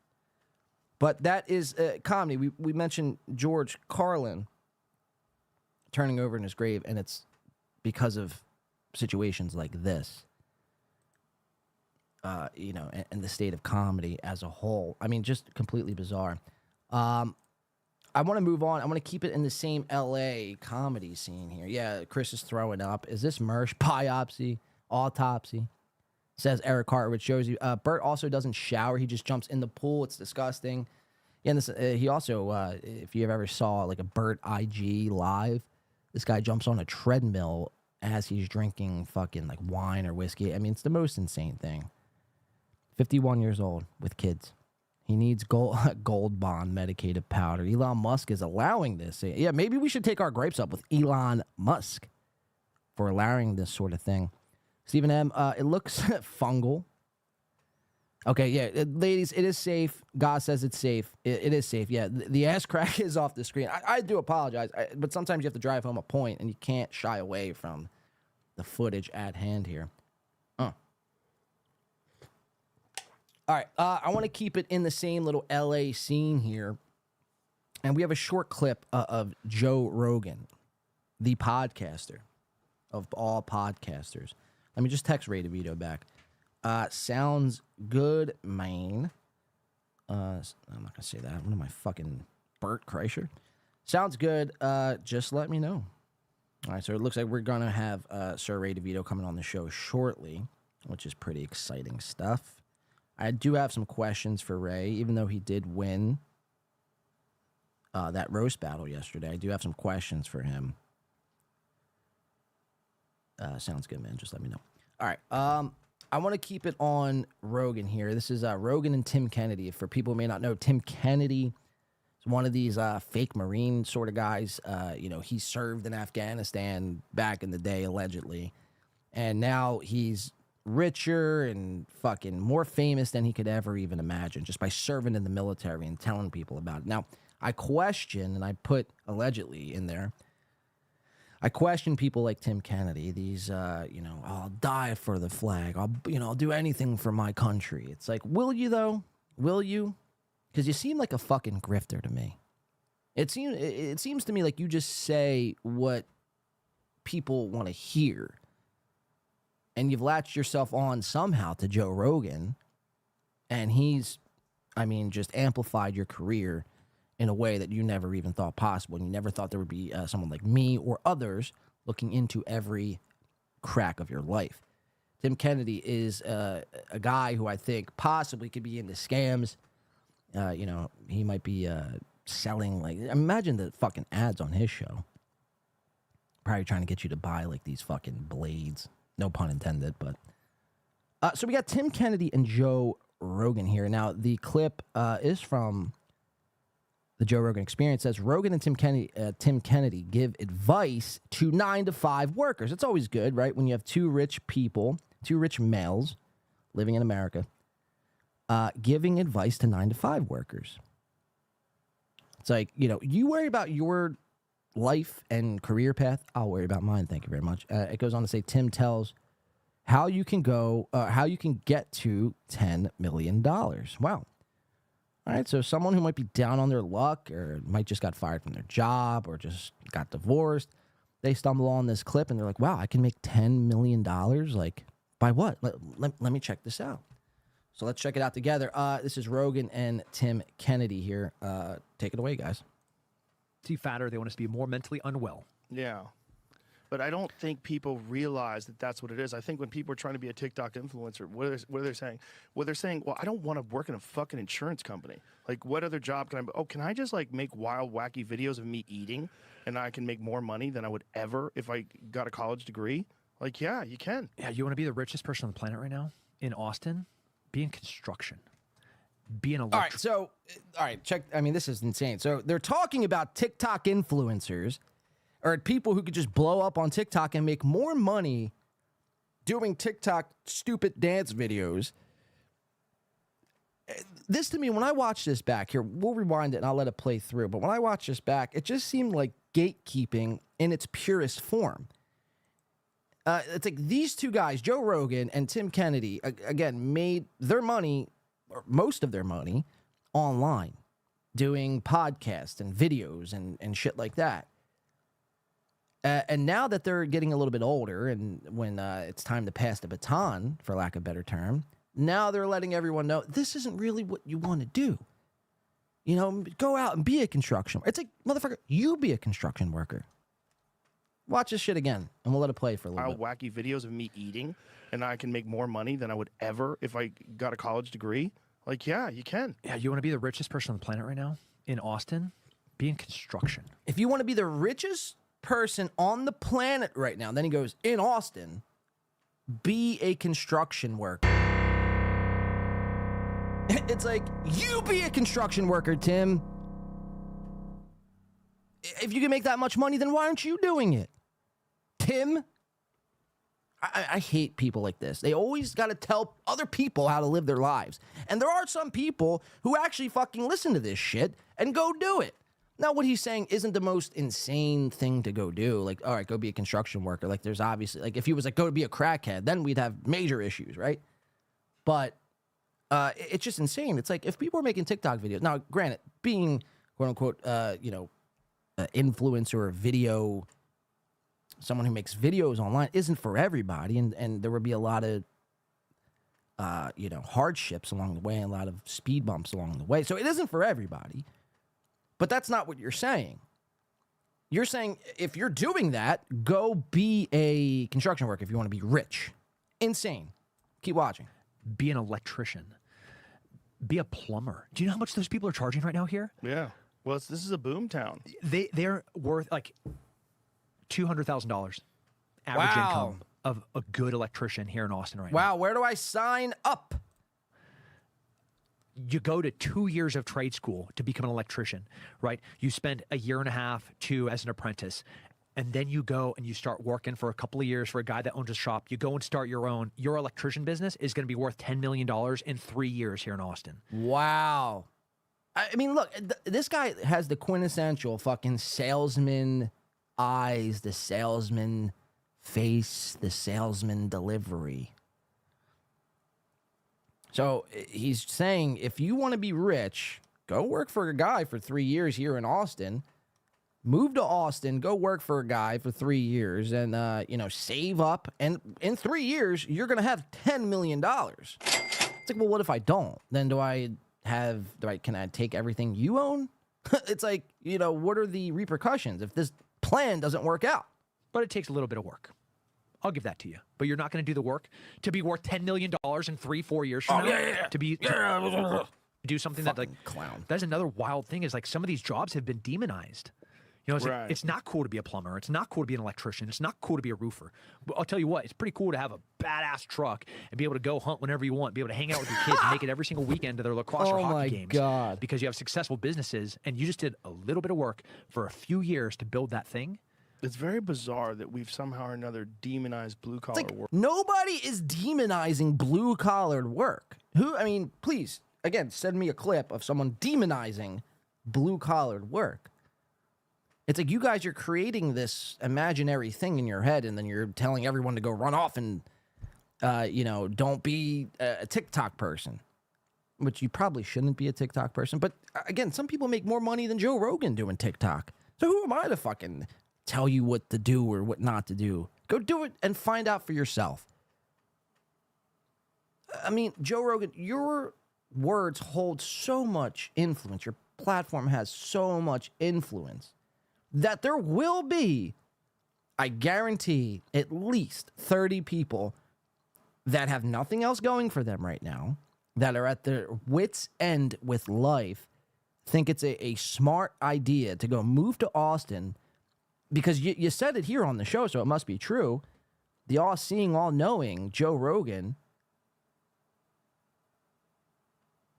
Speaker 2: But that is comedy. We mentioned George Carlin. turning over in his grave, and it's because of situations like this. You know, and the state of comedy as a whole. I mean, just completely bizarre. I want to move on. I want to keep it in the same LA comedy scene here. Yeah, Chris is throwing up. Is this Mersh biopsy? Autopsy? Says Eric Carter, which shows you. Bert also doesn't shower. He just jumps in the pool. It's disgusting. Yeah, and this, he also, if you ever saw like a Bert IG live, this guy jumps on a treadmill as he's drinking fucking like wine or whiskey. I mean, it's the most insane thing. 51 years old with kids. He needs gold bond medicated powder. Elon Musk is allowing this. Yeah, maybe we should take our gripes up with Elon Musk for allowing this sort of thing. Stephen M., it looks fungal. Okay, yeah, ladies, it is safe. God says it's safe. It is safe. Yeah, the ass crack is off the screen. I do apologize, but sometimes you have to drive home a point, and you can't shy away from the footage at hand here. All right, I want to keep it in the same little LA scene here. And we have a short clip of Joe Rogan, the podcaster of all podcasters. Let me just text Ray DeVito back. Sounds good, man. I'm not going to say that. What am I, fucking Bert Kreischer? Sounds good. Just let me know. All right, so it looks like we're going to have Sir Ray DeVito coming on the show shortly, which is pretty exciting stuff. I do have some questions for Ray, even though he did win that roast battle yesterday. I do have some questions for him. Sounds good, man. Just let me know. All right. I want to keep it on Rogan here. This is Rogan and Tim Kennedy. For people who may not know, Tim Kennedy is one of these fake Marine sort of guys. You know, he served in Afghanistan back in the day, allegedly. And now he's richer and fucking more famous than he could ever even imagine just by serving in the military and telling people about it. Now, I question, and I put allegedly in there, I question people like Tim Kennedy, these, you know, I'll die for the flag. I'll do anything for my country. It's like, will you though? Will you? Because you seem like a fucking grifter to me. It seems to me like you just say what people want to hear. And you've latched yourself on somehow to Joe Rogan, and he's, I mean, just amplified your career in a way that you never even thought possible. And you never thought there would be someone like me or others looking into every crack of your life. Tim Kennedy is a guy who I think possibly could be into scams. You know, he might be selling, like, imagine the fucking ads on his show. Probably trying to get you to buy, like, these fucking blades. No pun intended, but... so we got Tim Kennedy and Joe Rogan here. Now, the clip is from the Joe Rogan Experience. It says, Rogan and Tim Kennedy give advice to 9-to-5 workers. It's always good, right? When you have two rich people, two rich males living in America, giving advice to 9-to-5 workers. It's like, you know, you worry about your life and career path. I'll worry about mine. Thank you very much. It goes on to say, Tim tells how you can get to $10 million. Wow. All right. So someone who might be down on their luck or might just got fired from their job or just got divorced, they stumble on this clip and they're like, wow, I can make $10 million. Like, by what? Let me check this out. So let's check it out together. This is Rogan and Tim Kennedy here. Take it away, guys.
Speaker 12: Fatter, they want us to be more mentally unwell.
Speaker 13: Yeah. But I don't think people realize that that's what it is. I think when people are trying to be a TikTok influencer, what are they saying? Well, they're saying, well, I don't want to work in a fucking insurance company. Like, what other job can I... Oh, can I just, like, make wild, wacky videos of me eating and I can make more money than I would ever if I got a college degree? Like, yeah, you can.
Speaker 12: Yeah, you want to be the richest person on the planet right now? In Austin? Be in construction. Be an electric.
Speaker 2: All right, check. I mean, this is insane. So they're talking about TikTok influencers or people who could just blow up on TikTok and make more money doing TikTok stupid dance videos. This to me, when I watch this back here, we'll rewind it and I'll let it play through. But when I watch this back, it just seemed like gatekeeping in its purest form. It's like these two guys, Joe Rogan and Tim Kennedy, again, made their money, or most of their money, online, doing podcasts and videos and shit like that. And now that they're getting a little bit older, and when it's time to pass the baton, for lack of a better term, now they're letting everyone know this isn't really what you want to do. You know, go out and be a construction. It's like, motherfucker, you be a construction worker. Watch this shit again, and we'll let it play for a little bit.
Speaker 13: Wacky videos of me eating, and I can make more money than I would ever if I got a college degree. Like, yeah, you can.
Speaker 12: Yeah, you want to be the richest person on the planet right now in Austin? Be in construction.
Speaker 2: If you want to be the richest person on the planet right now, then he goes, in Austin, be a construction worker. It's like, you be a construction worker, Tim. If you can make that much money, then why aren't you doing it? Tim? I hate people like this. They always got to tell other people how to live their lives. And there are some people who actually fucking listen to this shit and go do it. Now, what he's saying isn't the most insane thing to go do. Like, all right, go be a construction worker. Like, there's obviously, like, if he was like, go be a crackhead, then we'd have major issues, right? But it's just insane. It's like, if people are making TikTok videos, now, granted, being, quote unquote, influencer or video, someone who makes videos online isn't for everybody. And there would be a lot of, hardships along the way and a lot of speed bumps along the way. So it isn't for everybody. But that's not what you're saying. You're saying if you're doing that, go be a construction worker if you want to be rich. Insane. Keep watching.
Speaker 12: Be an electrician. Be a plumber. Do you know how much those people are charging right now here?
Speaker 13: Yeah. Well, this is a boom town.
Speaker 12: They're worth like $200,000 average income of a good electrician here in Austin right now.
Speaker 2: Wow, where do I sign up?
Speaker 12: You go to 2 years of trade school to become an electrician, right? You spend a year and a half, 2 as an apprentice, and then you go and you start working for a couple of years for a guy that owns a shop. You go and start your own. Your electrician business is going to be worth $10 million in 3 years here in Austin.
Speaker 2: Wow. I mean, look, this guy has the quintessential fucking salesman eyes, the salesman face, the salesman delivery. So he's saying, if you want to be rich, go work for a guy for 3 years here in Austin. Move to Austin, go work for a guy for 3 years, and save up. And in 3 years, you're gonna have $10 million. It's like, well, what if I don't? Then can I take everything you own? It's like, what are the repercussions if this plan doesn't work out?
Speaker 12: But it takes a little bit of work. I'll give that to you. But you're not going to do the work to be worth $10 million in 3-4 years from now? To do something that, like,
Speaker 2: clown.
Speaker 12: That's another wild thing is, like, some of these jobs have been demonized. It's like, it's not cool to be a plumber. It's not cool to be an electrician. It's not cool to be a roofer. But I'll tell you what, it's pretty cool to have a badass truck and be able to go hunt whenever you want, be able to hang out with your kids and make it every single weekend to their lacrosse or hockey games.
Speaker 2: God.
Speaker 12: Because you have successful businesses and you just did a little bit of work for a few years to build that thing.
Speaker 13: It's very bizarre that we've somehow or another demonized blue-collar work.
Speaker 2: Nobody is demonizing blue-collar work. Please, again, send me a clip of someone demonizing blue-collar work. It's like you guys are creating this imaginary thing in your head, and then you're telling everyone to go run off and, don't be a TikTok person, which you probably shouldn't be a TikTok person. But again, some people make more money than Joe Rogan doing TikTok. So who am I to fucking tell you what to do or what not to do? Go do it and find out for yourself. I mean, Joe Rogan, your words hold so much influence. Your platform has so much influence that there will be, I guarantee, at least 30 people that have nothing else going for them right now, that are at their wits' end with life, think it's a smart idea to go move to Austin. Because you said it here on the show, so it must be true. The all-seeing, all-knowing Joe Rogan,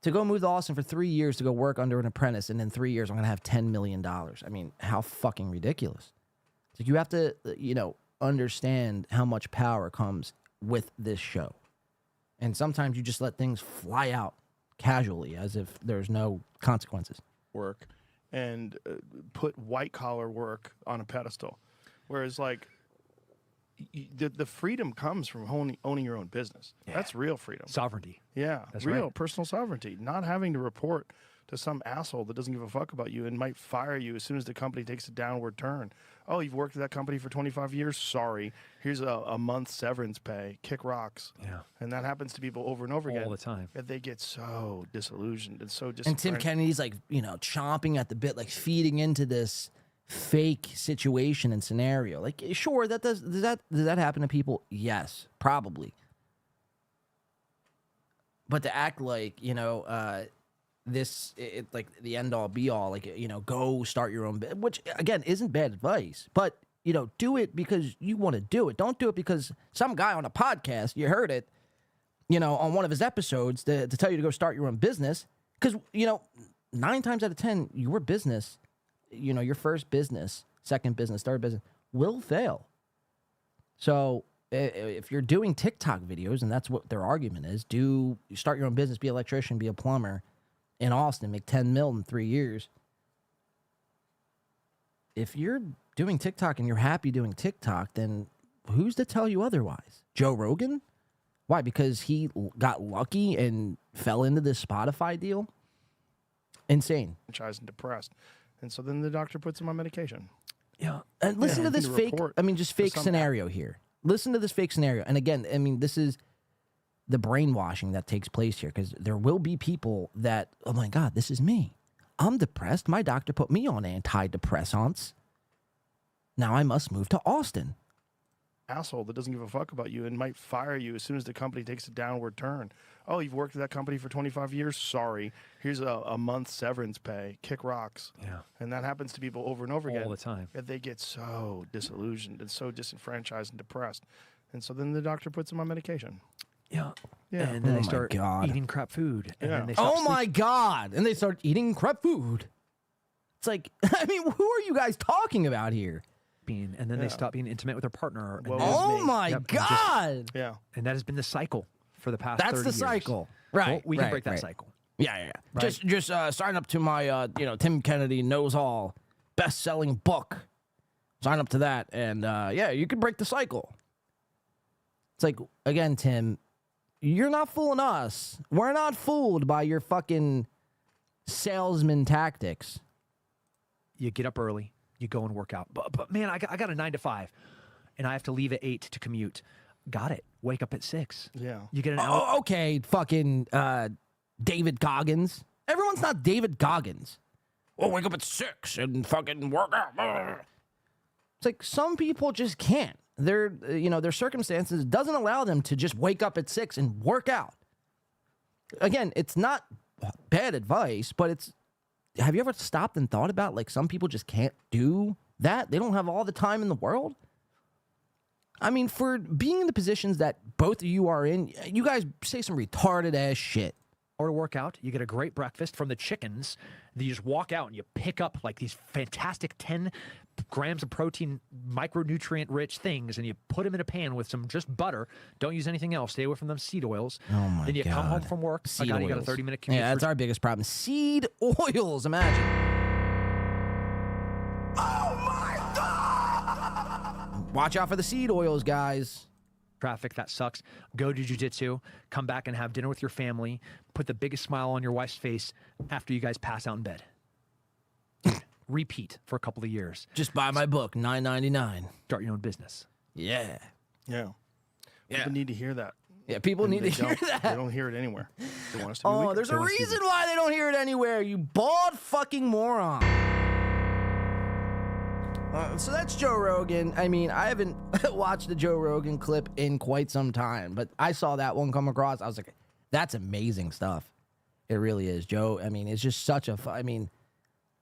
Speaker 2: to go move to Austin for 3 years to go work under an apprentice, and in 3 years I'm going to have $10 million. I mean, how fucking ridiculous. So you have to, understand how much power comes with this show. And sometimes you just let things fly out casually as if there's no consequences.
Speaker 13: Work. And put white-collar work on a pedestal. Whereas, like, the freedom comes from owning your own business. Yeah. That's real freedom.
Speaker 12: Sovereignty.
Speaker 13: Yeah,
Speaker 12: that's
Speaker 13: real
Speaker 12: right.
Speaker 13: Personal sovereignty. Not having to report to some asshole that doesn't give a fuck about you and might fire you as soon as the company takes a downward turn. Oh, you've worked at that company for 25 years? Sorry. Here's a month's severance pay. Kick rocks.
Speaker 12: Yeah.
Speaker 13: And that happens to people over and over again.
Speaker 12: All the time.
Speaker 13: And they get so disillusioned and so
Speaker 2: And
Speaker 13: disenfranchised.
Speaker 2: Tim Kennedy's like, chomping at the bit, like feeding into this fake situation and scenario. Like, sure, does that happen to people? Yes, probably. But to act like, this like the end all be all, like, go start your own business, which again isn't bad advice, but do it because you want to do it. Don't do it because some guy on a podcast, you heard it, on one of his episodes to tell you to go start your own business. Because 9 times out of 10, your business, your first business, second business, third business will fail. So if you're doing TikTok videos, and that's what their argument is, you start your own business, be an electrician, be a plumber in Austin, make 10 mil in 3 years. If you're doing TikTok and you're happy doing TikTok, then who's to tell you otherwise? Joe Rogan? Why? Because he got lucky and fell into this Spotify deal? Insane.
Speaker 13: And depressed. And so then the doctor puts him on medication.
Speaker 2: Yeah. And listen to this fake, fake scenario here. Listen to this fake scenario. And again, this is the brainwashing that takes place here, because there will be people that, oh my God, this is me. I'm depressed. My doctor put me on antidepressants. Now I must move to Austin.
Speaker 13: Asshole that doesn't give a fuck about you and might fire you as soon as the company takes a downward turn. Oh, you've worked at that company for 25 years? Sorry. Here's a month's severance pay. Kick rocks.
Speaker 12: Yeah.
Speaker 13: And that happens to people over and over again.
Speaker 12: All the time.
Speaker 13: And they get so disillusioned and so disenfranchised and depressed. And so then the doctor puts them on medication.
Speaker 12: Yeah.
Speaker 13: Yeah.
Speaker 12: And then
Speaker 2: Oh
Speaker 12: they
Speaker 2: my
Speaker 12: start
Speaker 2: God.
Speaker 12: eating crap food. And
Speaker 13: Yeah.
Speaker 12: then they stop
Speaker 2: Oh my God. And they start eating crap food. It's like, who are you guys talking about here?
Speaker 12: sleeping, and then they stop being intimate with their partner. And
Speaker 2: Oh my
Speaker 12: Yep,
Speaker 2: God!
Speaker 12: And that has been the cycle for the past.
Speaker 2: That's
Speaker 12: 30
Speaker 2: the
Speaker 12: years.
Speaker 2: cycle,
Speaker 12: Well,
Speaker 2: right?
Speaker 12: we can
Speaker 2: right,
Speaker 12: break that
Speaker 2: right.
Speaker 12: cycle.
Speaker 2: Yeah.
Speaker 12: Right?
Speaker 2: Just sign up to my Tim Kennedy Knows All best-selling book. Sign up to that, and you can break the cycle. It's like, again, Tim, you're not fooling us. We're not fooled by your fucking salesman tactics.
Speaker 12: You get up early, you go and work out. But man, I got a 9 to 5, and I have to leave at 8 to commute. Got it. Wake up at 6.
Speaker 13: Yeah.
Speaker 12: You get an hour.
Speaker 2: Oh, okay, fucking David Goggins. Everyone's not David Goggins. Well, wake up at 6 and fucking work out. It's like some people just can't. Their circumstances doesn't allow them to just wake up at 6 and work out. Again, it's not bad advice, but it's. Have you ever stopped and thought about, like, some people just can't do that? They don't have all the time in the world. I mean, for being in the positions that both of you are in, you guys say some retarded ass shit.
Speaker 12: Or to work out, you get a great breakfast from the chickens. Then you just walk out and you pick up like these fantastic 10 grams of protein, micronutrient-rich things, and you put them in a pan with some just butter. Don't use anything else. Stay away from them seed oils.
Speaker 2: Oh my
Speaker 12: Then you
Speaker 2: God.
Speaker 12: come home from work.
Speaker 2: Seed
Speaker 12: You got a
Speaker 2: oils.
Speaker 12: 30-minute commute.
Speaker 2: Yeah, that's our biggest problem. Seed oils, imagine.
Speaker 3: Oh my God!
Speaker 2: Watch out for the seed oils, guys.
Speaker 12: Traffic, that sucks. Go to jiu-jitsu, come back and have dinner with your family, put the biggest smile on your wife's face after you guys pass out in bed. Repeat for a couple of years.
Speaker 2: Just buy my book, $9.99.
Speaker 12: Start your own business.
Speaker 2: Yeah.
Speaker 13: Yeah. People need to hear that.
Speaker 2: Yeah, people
Speaker 13: And
Speaker 2: need to
Speaker 13: they
Speaker 2: hear
Speaker 13: don't-
Speaker 2: that.
Speaker 13: They don't hear it anywhere. They want us to be
Speaker 2: Oh,
Speaker 13: weaker.
Speaker 2: there's
Speaker 13: They
Speaker 2: a
Speaker 13: want us to be
Speaker 2: reason why they don't hear it anywhere, you bald fucking moron. So that's Joe Rogan. I mean, I haven't watched the Joe Rogan clip in quite some time, but I saw that one come across. I was like, that's amazing stuff. It really is, Joe. I mean, it's just such a. I mean,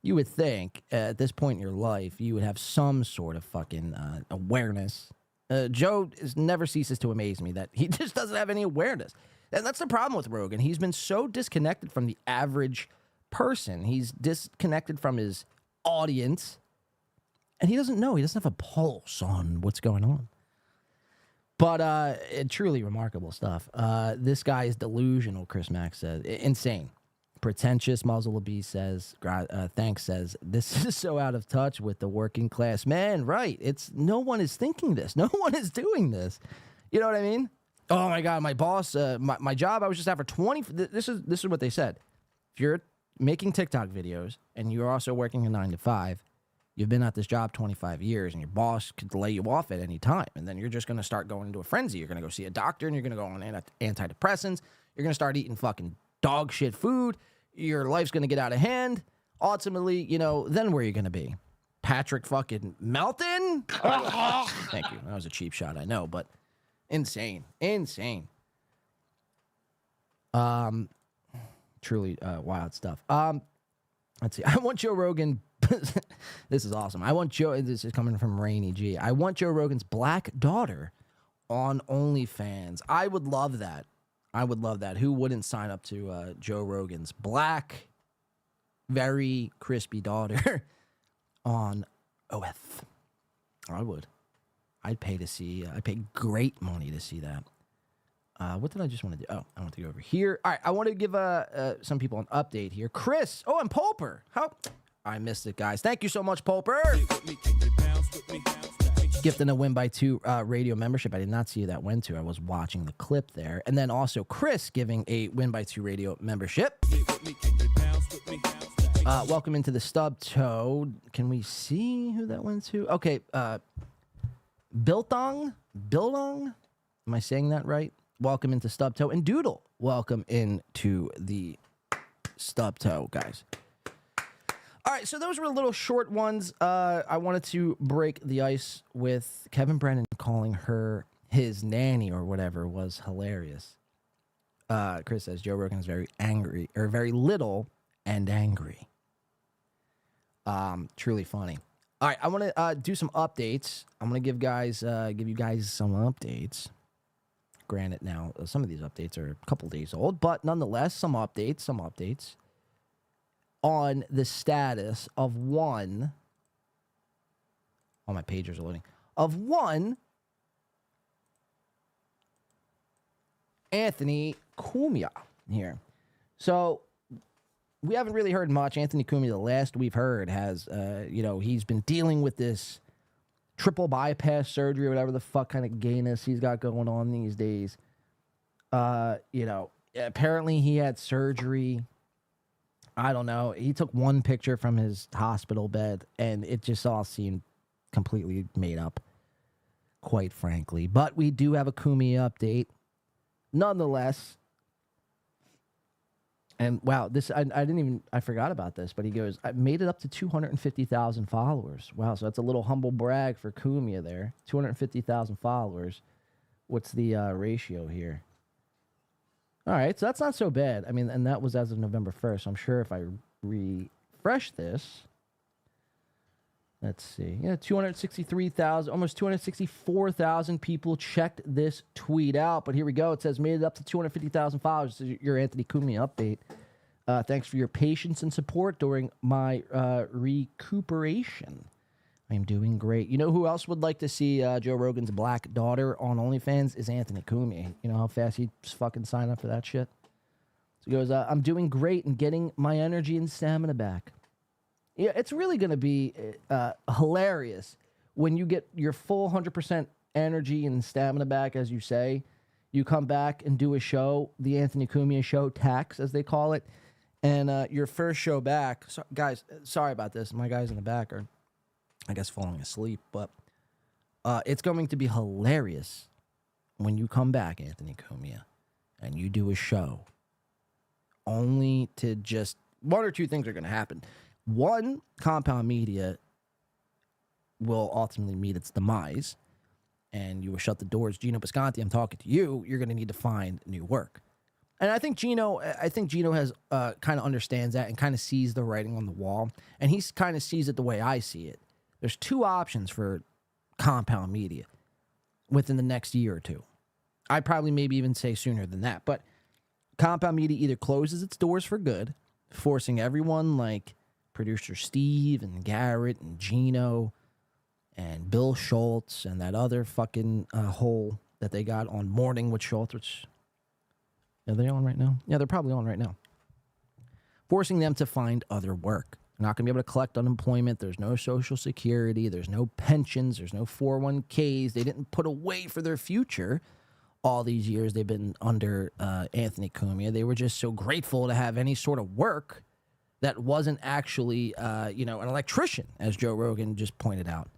Speaker 2: you would think at this point in your life you would have some sort of fucking awareness. Joe never ceases to amaze me that he just doesn't have any awareness. And that's the problem with Rogan. He's been so disconnected from the average person. He's disconnected from his audience. And he doesn't know. He doesn't have a pulse on what's going on. But truly remarkable stuff. This guy is delusional, Chris Mack says. Insane. Pretentious Muzzle of Beast says, thanks says, this is so out of touch with the working class man. Right. It's no one is thinking this. No one is doing this. You know what I mean? Oh my God, my boss, my job, I was just out for 20. This is what they said. If you're making TikTok videos and you're also working a 9 to 5, you've been at this job 25 years and your boss could lay you off at any time. And then you're just going to start going into a frenzy. You're going to go see a doctor and you're going to go on antidepressants. You're going to start eating fucking dog shit food. Your life's going to get out of hand. Ultimately, then where are you going to be? Patrick fucking Melton? Thank you. That was a cheap shot, I know, but insane. Truly wild stuff. Let's see. I want Joe Rogan. This is awesome. This is coming from Rainy G. I want Joe Rogan's black daughter on OnlyFans. I would love that. Who wouldn't sign up to Joe Rogan's black, very crispy daughter on OF? I would. I'd pay great money to see that. What did I just want to do? Oh, I want to go over here. All right, I want to give some people an update here. Chris. Oh, and Pulper. I missed it, guys. Thank you so much, Pulper. Gifting a Win by 2 radio membership. I did not see who that went to. I was watching the clip there. And then also Chris giving a Win by 2 radio membership. Welcome into the SteelToe. Can we see who that went to? Okay. Bildong? Am I saying that right? Welcome into SteelToe. And Doodle, welcome into the SteelToe, guys. All right, so those were little short ones. I wanted to break the ice with Kevin Brennan calling her his nanny or whatever was hilarious. Chris says Joe Rogan is very angry, or very little and angry. Truly funny. All right, I want to do some updates. I'm going to give you guys some updates. Granted, now some of these updates are a couple days old, but nonetheless, some updates on the status of one. All my pagers are loading. Of one Anthony Cumia here. So we haven't really heard much. Anthony Cumia, the last we've heard, has, he's been dealing with this triple bypass surgery or whatever the fuck kind of gayness he's got going on these days. Apparently he had surgery. I don't know. He took one picture from his hospital bed, and it just all seemed completely made up, quite frankly. But we do have a Cumia update, nonetheless. And wow, I forgot about this, but he goes, I made it up to 250,000 followers. Wow, so that's a little humble brag for Cumia there. 250,000 followers. What's the ratio here? All right, so that's not so bad. I mean, and that was as of November 1st. So I'm sure if I refresh this, let's see. Yeah, 263,000, almost 264,000 people checked this tweet out. But here we go. It says, made it up to 250,000 followers. This is your Anthony Cumia update. Thanks for your patience and support during my recuperation. I'm doing great. You know who else would like to see Joe Rogan's black daughter on OnlyFans is Anthony Cumia. You know how fast he'd sign up for that shit? So he goes, I'm doing great and getting my energy and stamina back. Yeah, it's really going to be hilarious when you get your full 100% energy and stamina back, as you say. You come back and do a show, the Anthony Cumia show, Tax, as they call it. And your first show back, guys, sorry about this. My guys in the back are, I guess, falling asleep. But it's going to be hilarious when you come back, Anthony Cumia, and you do a show. Only to just, one or two things are going to happen. One, Compound Media will ultimately meet its demise, and you will shut the doors. Gino Bisconte, I'm talking to you. You're going to need to find new work. And I think Gino has kind of understands that and kind of sees the writing on the wall, and he kind of sees it the way I see it. There's two options for Compound Media within the next year or two. I'd probably maybe even say sooner than that. But Compound Media either closes its doors for good, forcing everyone like producer Steve and Garrett and Gino and Bill Schultz and that other fucking hole that they got on Morning with Schultz, which, are they on right now? Yeah, they're probably on right now. Forcing them to find other work. They're not going to be able to collect unemployment. There's no Social Security. There's no pensions. There's no 401ks. They didn't put away for their future all these years they've been under Anthony Cumia. They were just so grateful to have any sort of work that wasn't actually, an electrician, as Joe Rogan just pointed out.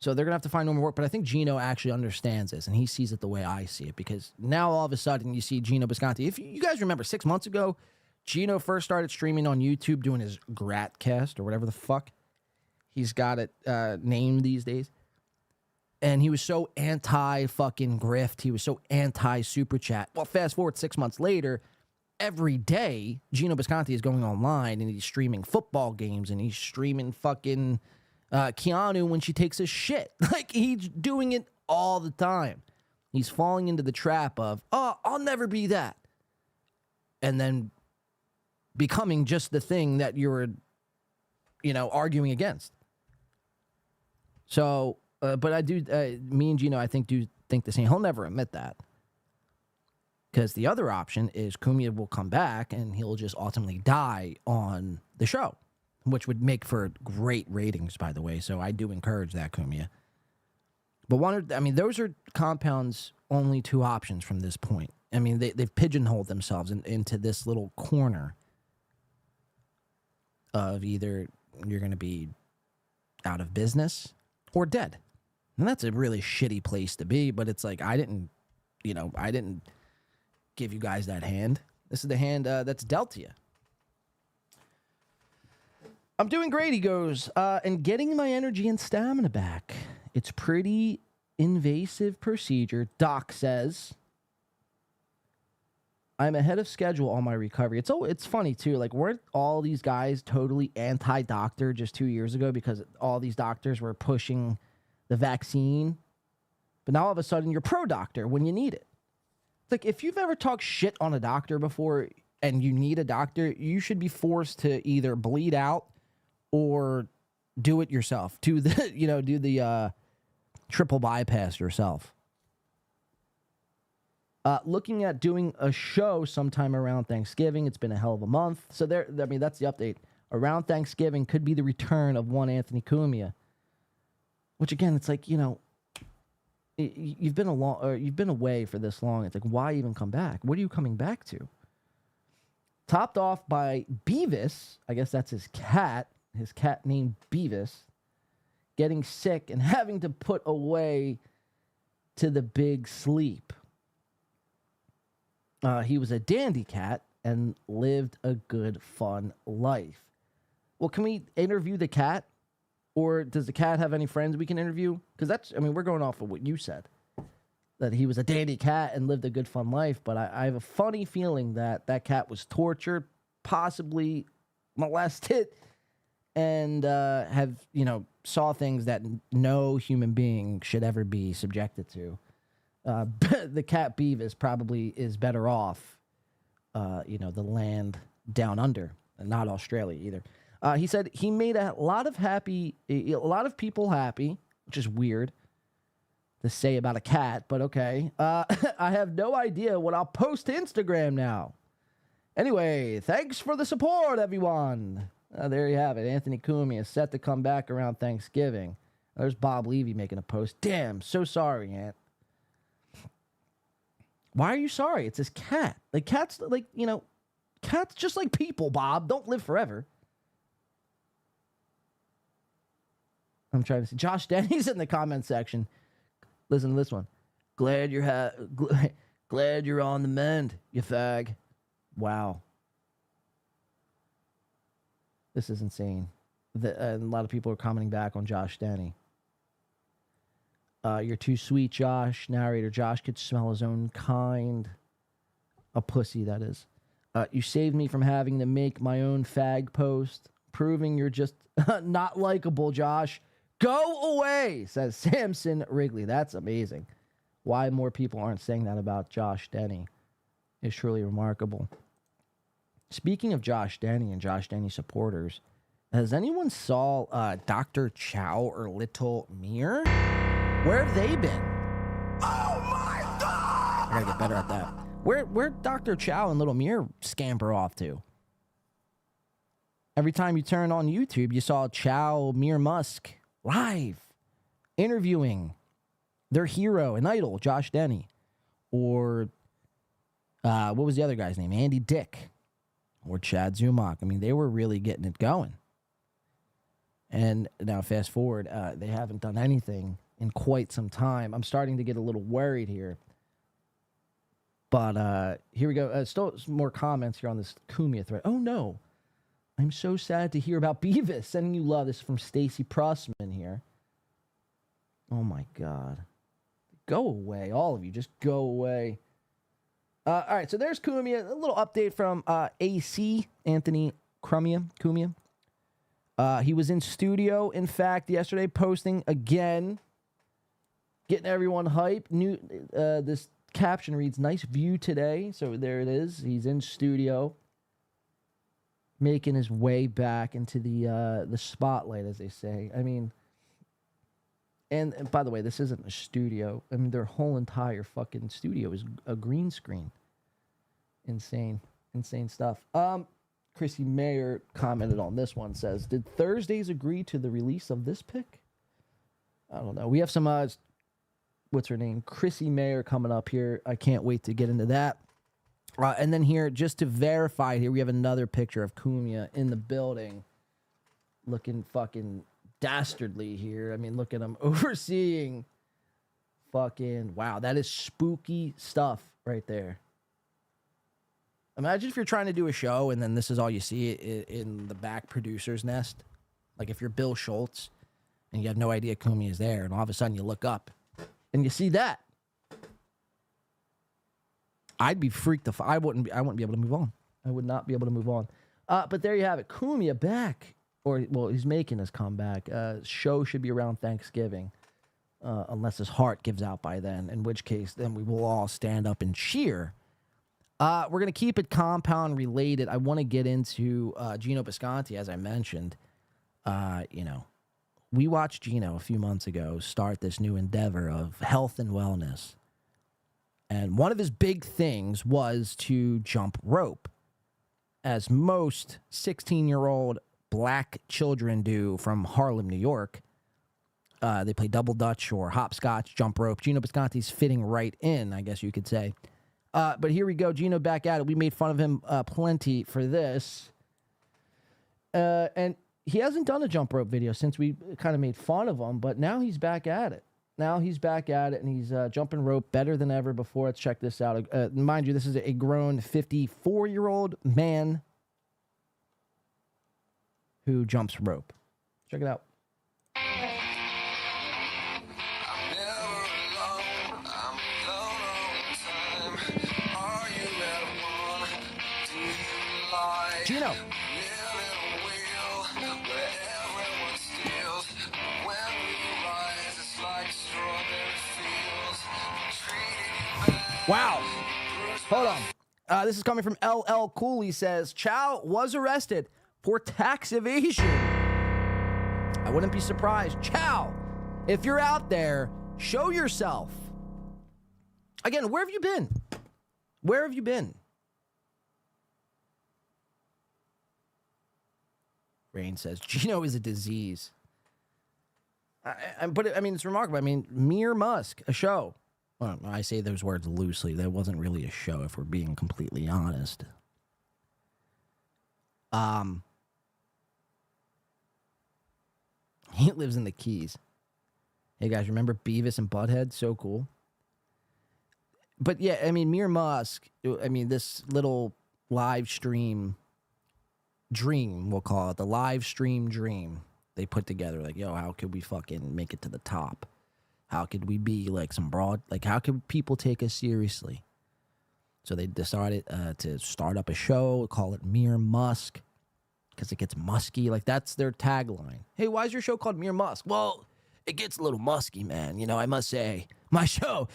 Speaker 2: So they're going to have to find more work, but I think Gino actually understands this, and he sees it the way I see it, because now all of a sudden you see Gino Bisconte. If you guys remember, 6 months ago, Gino first started streaming on YouTube doing his Gratcast, or whatever the fuck he's got it named these days. And he was so anti-fucking grift. He was so anti-super chat. Well, fast forward 6 months later, every day, Gino Bisconte is going online, and he's streaming football games, and he's streaming fucking... Keanu when she takes a shit. Like, he's doing it all the time. He's falling into the trap of, oh, I'll never be that. And then becoming just the thing that you're, arguing against. So, but I do, me and Gino, I think, do think the same. He'll never admit that. Because the other option is Cumia will come back and he'll just ultimately die on the show. Which would make for great ratings, by the way. So I do encourage that, Cumia. But those are Compound's only two options from this point. I mean, they've pigeonholed themselves into this little corner of either you're going to be out of business or dead. And that's a really shitty place to be. But it's like, I didn't give you guys that hand. This is the hand that's dealt to you. I'm doing great, he goes, and getting my energy and stamina back. It's pretty invasive procedure, Doc says. I'm ahead of schedule on my recovery. It's funny, too. Like, weren't all these guys totally anti-doctor just 2 years ago because all these doctors were pushing the vaccine? But now all of a sudden you're pro-doctor when you need it. It's like, if you've ever talked shit on a doctor before and you need a doctor, you should be forced to either bleed out or do it yourself. Do the triple bypass yourself. Looking at doing a show sometime around Thanksgiving. It's been a hell of a month. So that's the update. Around Thanksgiving could be the return of one Anthony Cumia. Which again, it's like, you've been away for this long. It's like, why even come back? What are you coming back to? Topped off by Beavis, I guess that's his cat named Beavis, getting sick and having to put away to the big sleep. He was a dandy cat and lived a good, fun life. Well, can we interview the cat? Or does the cat have any friends we can interview? Because we're going off of what you said. That he was a dandy cat and lived a good, fun life. But I have a funny feeling that cat was tortured, possibly molested, and saw things that no human being should ever be subjected to. The cat Beavis probably is better off, the land down under, and not Australia either. He said he made a lot of people happy, which is weird to say about a cat, but okay. I have no idea what I'll post to Instagram now. Anyway, thanks for the support, everyone. There you have it. Anthony Cumia is set to come back around Thanksgiving. There's Bob Levy making a post. Damn, so sorry, Ant. Why are you sorry? It's his cat. Like, cats just like people, Bob. Don't live forever. I'm trying to see. Josh Denny's in the comment section. Listen to this one. Glad you're on the mend, you fag. Wow. This is insane. A lot of people are commenting back on Josh Denny. You're too sweet, Josh. Narrator Josh could smell his own kind. A pussy, that is. You saved me from having to make my own fag post, proving you're just not likable, Josh. Go away, says Samson Wrigley. That's amazing. Why more people aren't saying that about Josh Denny is truly remarkable. Speaking of Josh Denny and Josh Denny supporters, has anyone saw Dr. Chow or Little Mir? Where have they been? Oh my God! I gotta get better at that. Where Dr. Chow and Little Mir scamper off to? Every time you turn on YouTube, you saw Chow Mir Musk live interviewing their hero and idol, Josh Denny. Or what was the other guy's name? Andy Dick. or Chad Zumach. I mean, they were really getting it going. And now fast forward, they haven't done anything in quite some time. I'm starting to get a little worried here. But here we go. Still some more comments here on this Cumia thread. Oh, no. I'm so sad to hear about Beavis. Sending you love. This is from Stacy Prussman here. Oh, my God. Go away, all of you. Just go away. All right, so there's Cumia. A little update from AC, Anthony Cumia. He was in studio, in fact, yesterday, posting again, getting everyone hype. This caption reads, "Nice view today." So there it is. He's in studio, making his way back into the spotlight, as they say. I mean, and by the way, this isn't a studio. I mean, their whole entire fucking studio is a green screen. Insane stuff. Chrissy Mayer commented on this one, says, "Did Thursdays agree to the release of this pick?" I don't know. We have some, what's her name? Chrissy Mayer coming up here. I can't wait to get into that. And then here, just to verify here, we have another picture of Cumia in the building. Looking fucking dastardly here. I mean, look at him overseeing fucking, wow, that is spooky stuff right there. Imagine if you're trying to do a show and then this is all you see in the back producer's nest. Like if you're Bill Schultz and you have no idea Cumia is there, and all of a sudden you look up and you see that. I'd be freaked the I wouldn't be able to move on. I would not be able to move on. But there you have it. Cumia back. Or, well, he's making his comeback. Show should be around Thanksgiving. Unless his heart gives out by then. In which case, then we will all stand up and cheer. We're going to keep it compound related. I want to get into Gino Bisconte, as I mentioned. We watched Gino a few months ago start this new endeavor of health and wellness. And one of his big things was to jump rope. As most 16-year-old black children do from Harlem, New York. They play double dutch or hopscotch, jump rope. Gino Bisconte's fitting right in, I guess you could say. But here we go. Gino back at it. We made fun of him plenty for this. And he hasn't done a jump rope video since we kind of made fun of him, but now he's back at it. And he's jumping rope better than ever before. Let's check this out. Mind you, this is a grown 54-year-old man who jumps rope. Check it out. Gino. Wow. Hold on. This is coming from LL Cool. He says, Chow was arrested for tax evasion. I wouldn't be surprised. Chow, if you're out there, show yourself. Again, where have you been? Where have you been? Rain says, Gino is a disease. But it's remarkable. I mean, Mere Musk, a show. Well, I say those words loosely. That wasn't really a show, if we're being completely honest. He lives in the Keys. Hey, guys, remember Beavis and Butthead? So cool. But, yeah, I mean, Mere Musk, this little live stream dream, we'll call it, the live stream dream they put together. Like, yo, how could we fucking make it to the top? How could we be like some broad, like how could people take us seriously? So they decided to start up a show, call it Mere Musk, because it gets musky. Like that's their tagline. Hey, why is your show called Mere Musk? Well, it gets a little musky, man. You know, I must say, my show,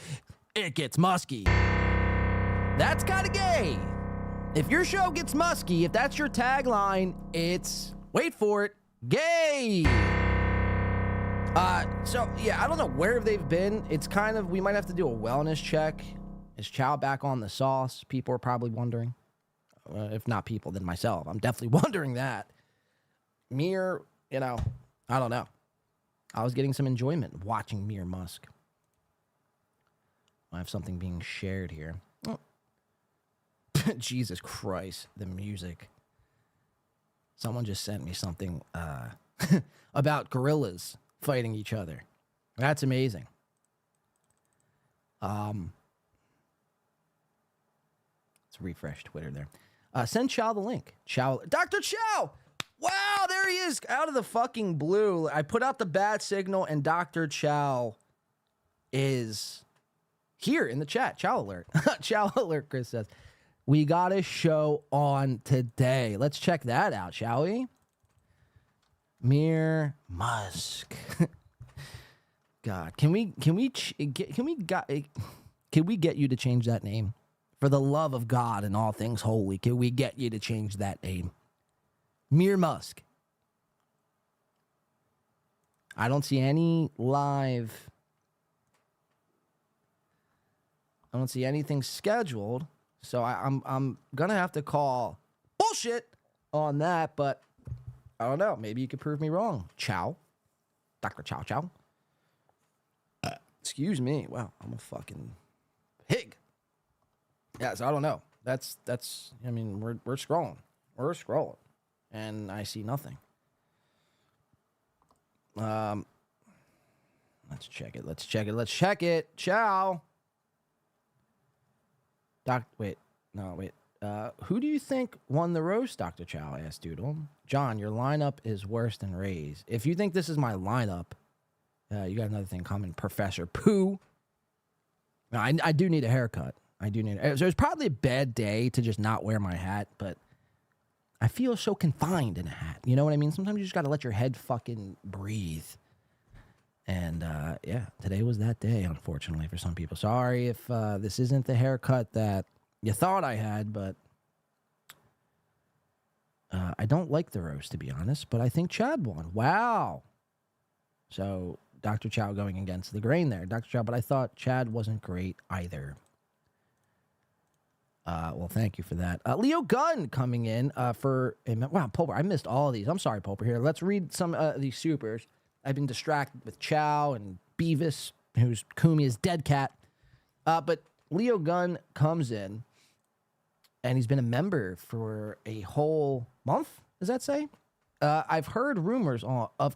Speaker 2: it gets musky. That's kind of gay. If your show gets musky, if that's your tagline, it's, wait for it, gay. So, yeah, I don't know where they've been. It's kind of, we might have to do a wellness check. Is Chow back on the sauce? People are probably wondering. If not people, then myself. I'm definitely wondering that. Mere, I don't know. I was getting some enjoyment watching Mere Musk. I have something being shared here. Oh. Jesus Christ, the music. Someone just sent me something about gorillas fighting each other. That's amazing. Let's refresh Twitter there. Send Chow the link. Chow, Dr. Chow! Wow, there he is, out of the fucking blue. I put out the bat signal, and Dr. Chow is here in the chat. Chow alert. Chow alert, Chris says. We got a show on today. Let's check that out, shall we? Mere Musk. God, can we get you to change that name? For the love of God and all things holy, can we get you to change that name? Mere Musk. I don't see any live. I don't see anything scheduled. So I'm gonna have to call bullshit on that, but I don't know. Maybe you could prove me wrong. Chow. Dr. Chow Chow. Excuse me. Wow, I'm a fucking pig. Yeah, so I don't know. That's I mean, we're scrolling. We're scrolling. And I see nothing. Let's check it. Let's check it. Chow. Wait. Who do you think won the roast, Dr. Chow? Asked Doodle. John, your lineup is worse than Ray's. If you think this is my lineup, you got another thing coming, Professor Pooh. No, I do need a haircut. So it's probably a bad day to just not wear my hat, but I feel so confined in a hat. You know what I mean? Sometimes you just got to let your head fucking breathe. And, yeah, today was that day, unfortunately, for some people. Sorry if this isn't the haircut that you thought I had, but I don't like the roast, to be honest, but I think Chad won. Wow. So, Dr. Chow going against the grain there. Dr. Chow, but I thought Chad wasn't great either. Well, thank you for that. Leo Gunn coming in for... Wow, Poper, I missed all of these. I'm sorry, Poper. Here, let's read some of these supers. I've been distracted with Chow and Beavis, who's Cumia's dead cat. But Leo Gunn comes in, and he's been a member for a whole month, does that say? I've heard rumors of a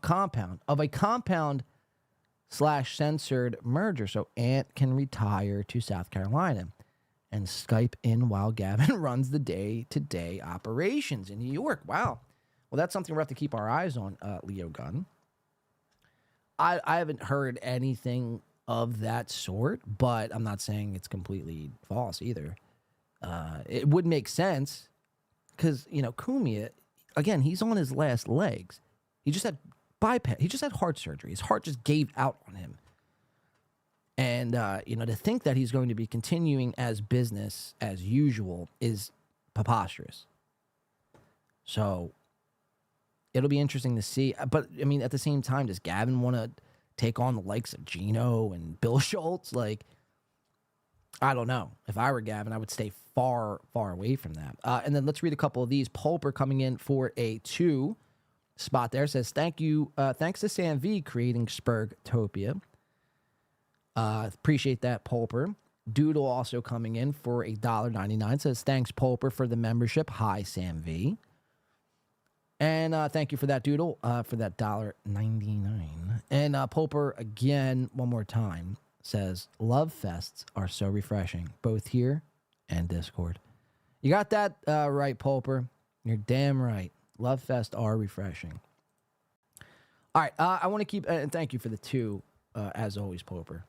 Speaker 2: compound/censored merger, so Ant can retire to South Carolina and Skype in while Gavin runs the day-to-day operations in New York. Wow. Well, that's something we have to keep our eyes on, Leo Gunn. I haven't heard anything of that sort, but I'm not saying it's completely false either. It would make sense because, Cumia, again, he's on his last legs. He just had bypass. He just had heart surgery. His heart just gave out on him. And, to think that he's going to be continuing as business as usual is preposterous. So it'll be interesting to see. But, I mean, at the same time, does Gavin want to take on the likes of Gino and Bill Schultz? Like, I don't know. If I were Gavin, I would stay far, far away from that. And then let's read a couple of these. Pulper coming in for a 2 spot there. Says, thanks to Sam V creating Spurgtopia. Appreciate that, Pulper. Doodle also coming in for $1.99. Says, thanks, Pulper, for the membership. Hi, Sam V. And thank you for that, Doodle, for that $1.99. And Pulper, again, one more time, says, love fests are so refreshing, both here and Discord. You got that right, Pulper. You're damn right. Love fest are refreshing. All right, I want to keep, and thank you for the 2, as always, Pulper.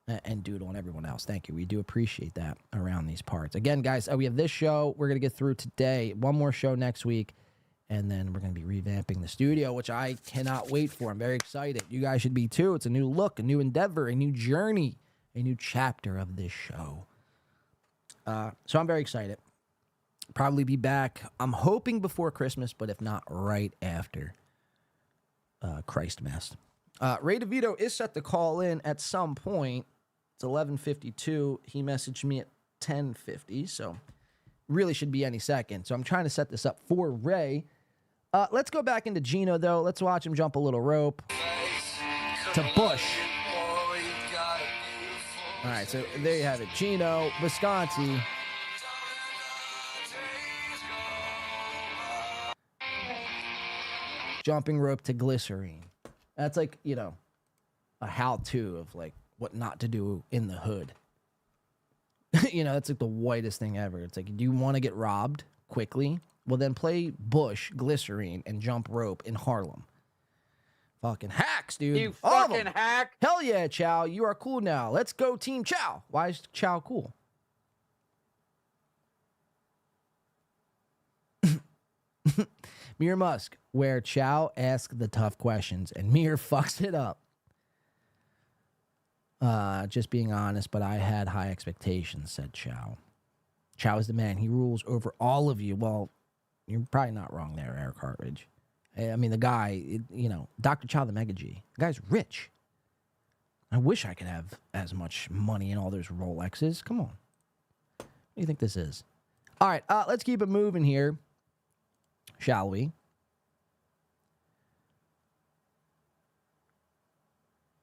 Speaker 2: And Doodle and everyone else. Thank you. We do appreciate that around these parts. Again, guys, we have this show we're going to get through today. One more show next week. And then we're going to be revamping the studio, which I cannot wait for. I'm very excited. You guys should be too. It's a new look, a new endeavor, a new journey, a new chapter of this show. So I'm very excited. Probably be back, I'm hoping before Christmas, but if not, right after Christmas. Ray Devito is set to call in at some point. It's 11:52. He messaged me at 10:50, so really should be any second. So I'm trying to set this up for Ray. Let's go back into Gino, though. Let's watch him jump a little rope to Bush. All right, so there you have it. Gino Bisconte. jumping rope to glycerine. That's like, you know, a how-to of like what not to do in the hood. You know, that's like the whitest thing ever. It's like, do you want to get robbed quickly? Well, then play Bush, glycerine, and jump rope in Harlem. Fucking hacks, dude.
Speaker 8: You fucking hack.
Speaker 2: Hell yeah, Chow. You are cool now. Let's go Team Chow. Why is Chow cool? Mir Musk, where Chow asks the tough questions and Mir fucks it up. Just being honest, but I had high expectations, said Chow. Chow is the man. He rules over all of you. Well, you're probably not wrong there, Eric Hartridge. I mean, the guy, you know, Dr. Chow the Mega G. The guy's rich. I wish I could have as much money in all those Rolexes. Come on. What do you think this is? All right, let's keep it moving here. Shall we?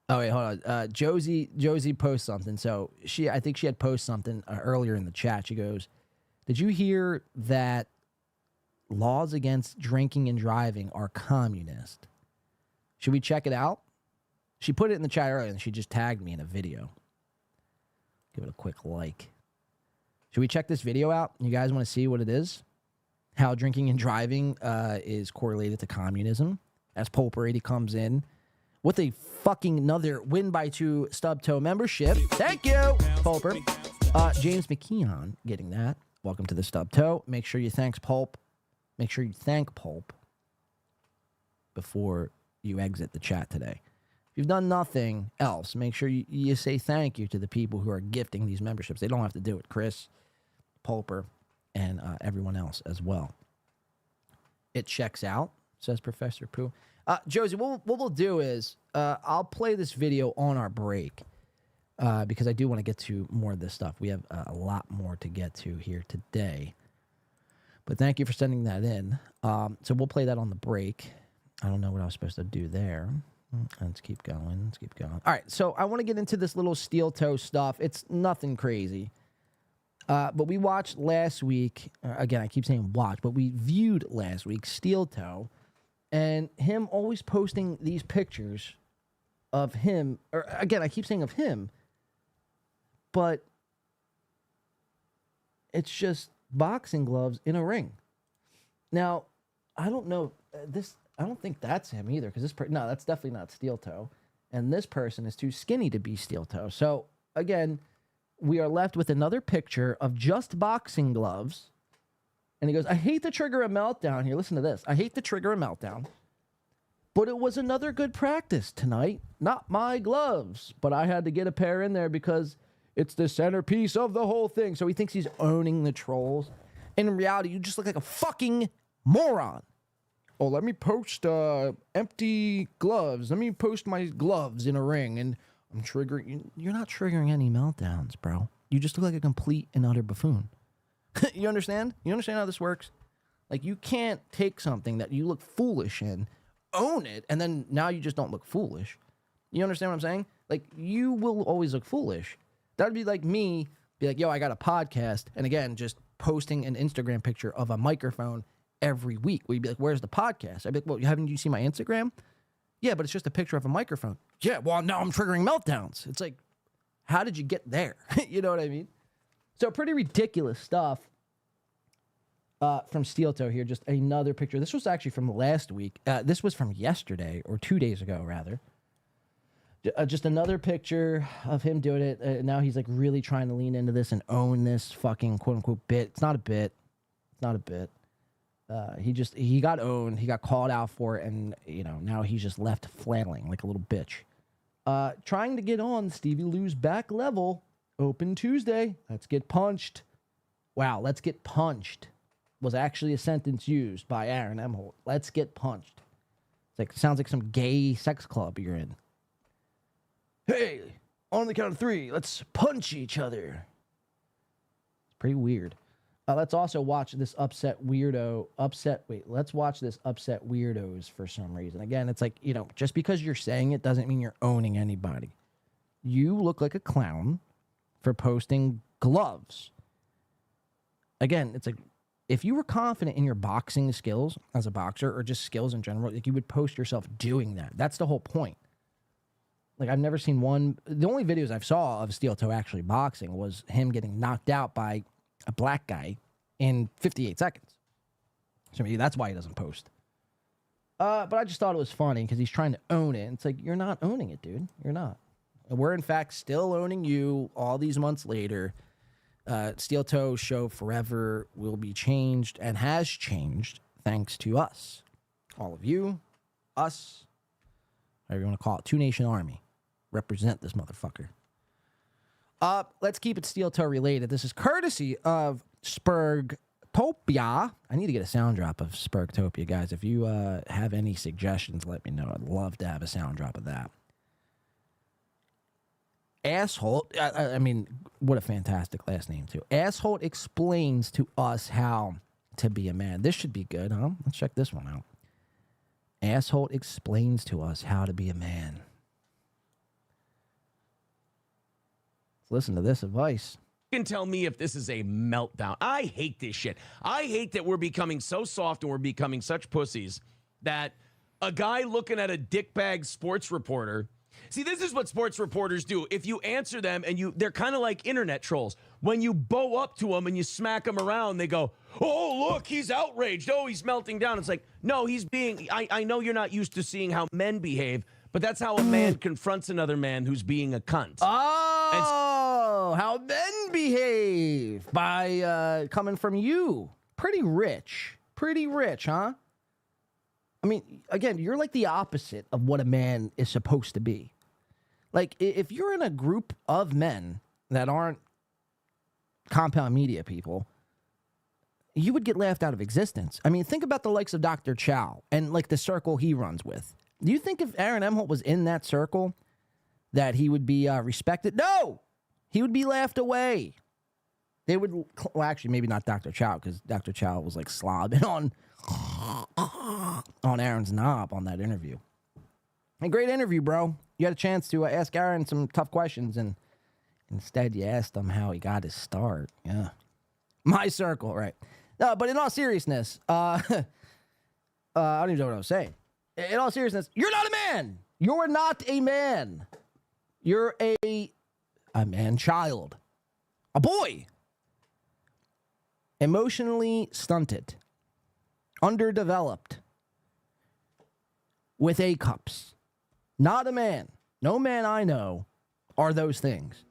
Speaker 2: Oh, wait, hold on. Josie posts something. So I think she had posted something earlier in the chat. She goes, did you hear that laws against drinking and driving are communist? Should we check it out? She put it in the chat earlier, and she just tagged me in a video. Give it a quick like. Should we check this video out? You guys want to see what it is? How drinking and driving is correlated to communism. As Pulper80 comes in with a fucking another Win by 2 SteelToe membership. Thank you, Pulper. James McKeon getting that. Welcome to the SteelToe. Make sure you thank Pulp. Make sure you thank Pulp before you exit the chat today. If you've done nothing else, make sure you say thank you to the people who are gifting these memberships. They don't have to do it. Chris, Pulper, and everyone else as well. It checks out, says Professor Pooh. Josie, what we'll do is I'll play this video on our break because I do want to get to more of this stuff. We have a lot more to get to here today. But thank you for sending that in. So we'll play that on the break. I don't know what I was supposed to do there. Let's keep going. Let's keep going. All right, so I want to get into this little SteelToe stuff. It's nothing crazy. But we watched last week. Again, I keep saying watch, but we viewed last week SteelToe. And him always posting these pictures of him. Or again, I keep saying of him. But it's just boxing gloves in a ring. Now, I don't know this. I don't think that's him either, because no, that's definitely not SteelToe, and this person is too skinny to be SteelToe. So again, we are left with another picture of just boxing gloves, and he goes, "I hate to trigger a meltdown here. Listen to this. I hate to trigger a meltdown, but it was another good practice tonight. Not my gloves, but I had to get a pair in there because it's the centerpiece of the whole thing." So he thinks he's owning the trolls. In reality, you just look like a fucking moron. Oh, let me post empty gloves. Let me post my gloves in a ring, and I'm triggering. You're not triggering any meltdowns, bro. You just look like a complete and utter buffoon. You understand? You understand how this works? Like, you can't take something that you look foolish in, own it, and then now you just don't look foolish. You understand what I'm saying? Like, you will always look foolish. That'd be like me, be like, yo, I got a podcast, and again, just posting an Instagram picture of a microphone every week. We'd be like, where's the podcast? I'd be like, well, haven't you seen my Instagram? Yeah, but it's just a picture of a microphone. Yeah, well, now I'm triggering meltdowns. It's like, how did you get there? You know what I mean? So pretty ridiculous stuff from SteelToe here. Just another picture. This was actually from last week. This was from yesterday, or 2 days ago, rather. Just another picture of him doing it. Now he's like really trying to lean into this and own this fucking quote-unquote bit. It's not a bit. It's not a bit. He got owned. He got called out for it, and you know now he's just left flailing like a little bitch. Trying to get on Stevie Lou's back level. Open Tuesday. Let's get punched. Wow, let's get punched was actually a sentence used by Aaron Emholt. Let's get punched. It's like sounds like some gay sex club you're in. Hey, on the count of 3, let's punch each other. It's pretty weird. Let's also watch this upset weirdo. Let's watch this upset weirdos for some reason. Again, it's like, you know, just because you're saying it doesn't mean you're owning anybody. You look like a clown for posting gloves. Again, it's like, if you were confident in your boxing skills as a boxer or just skills in general, like you would post yourself doing that. That's the whole point. Like I've never seen one. The only videos I've saw of SteelToe actually boxing was him getting knocked out by a black guy in 58 seconds. So maybe that's why he doesn't post. But I just thought it was funny because he's trying to own it. It's like, you're not owning it, dude. You're not. And we're, in fact, still owning you all these months later. SteelToe show forever will be changed and has changed thanks to us. All of you, us, whatever you want to call it. Two Nation Army. Represent this motherfucker. Let's keep it SteelToe related. This is courtesy of Spurgtopia. I need to get a sound drop of Spurgtopia, guys. If you have any suggestions, let me know. I'd love to have a sound drop of that. Asshole, I mean, what a fantastic last name, too. Asshole explains to us how to be a man. This should be good, huh? Let's check this one out. Asshole explains to us how to be a man. Let's listen to this advice.
Speaker 7: You can tell me if this is a meltdown. I hate this shit. I hate that we're becoming so soft and we're becoming such pussies that a guy looking at a dickbag sports reporter. See, this is what sports reporters do. If you answer them and they're kind of like internet trolls. When you bow up to them and you smack them around, they go, oh, look, he's outraged. Oh, he's melting down. It's like, no, he's being, I know you're not used to seeing how men behave, but that's how a man confronts another man who's being a cunt.
Speaker 2: Oh, how men behave by coming from you. Pretty rich, huh? I mean, again, you're like the opposite of what a man is supposed to be. Like, if you're in a group of men that aren't compound media people, you would get laughed out of existence. I mean, think about the likes of Dr. Chow and, like, the circle he runs with. Do you think if Aaron Emholt was in that circle that he would be respected? No! He would be laughed away. They would, well, actually, maybe not Dr. Chow, because Dr. Chow was, like, slobbing on Aaron's knob on that interview. A great interview, bro. You had a chance to ask Aaron some tough questions, and instead you asked him how he got his start. Yeah. My circle, right. No, but in all seriousness, I don't even know what I was saying. In all seriousness, you're not a man. You're not a man. You're a man-child. A boy. Emotionally stunted. Underdeveloped. With A cups. Not a man. No man I know are those things.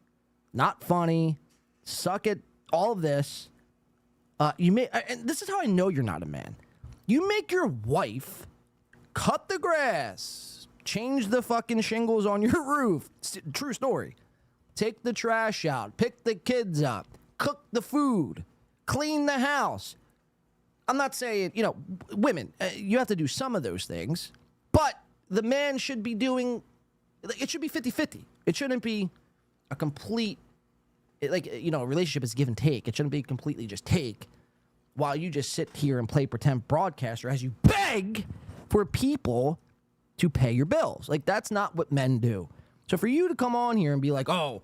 Speaker 2: Not funny. Suck at all of this. And this is how I know you're not a man. You make your wife cut the grass, change the fucking shingles on your roof. True story. Take the trash out, pick the kids up, cook the food, clean the house. I'm not saying, women, you have to do some of those things, but the man should be doing, it should be 50-50. It shouldn't be a complete, a relationship is give and take. It shouldn't be completely just take while you just sit here and play pretend broadcaster as you beg for people to pay your bills. Like, that's not what men do. So for you to come on here and be like, oh,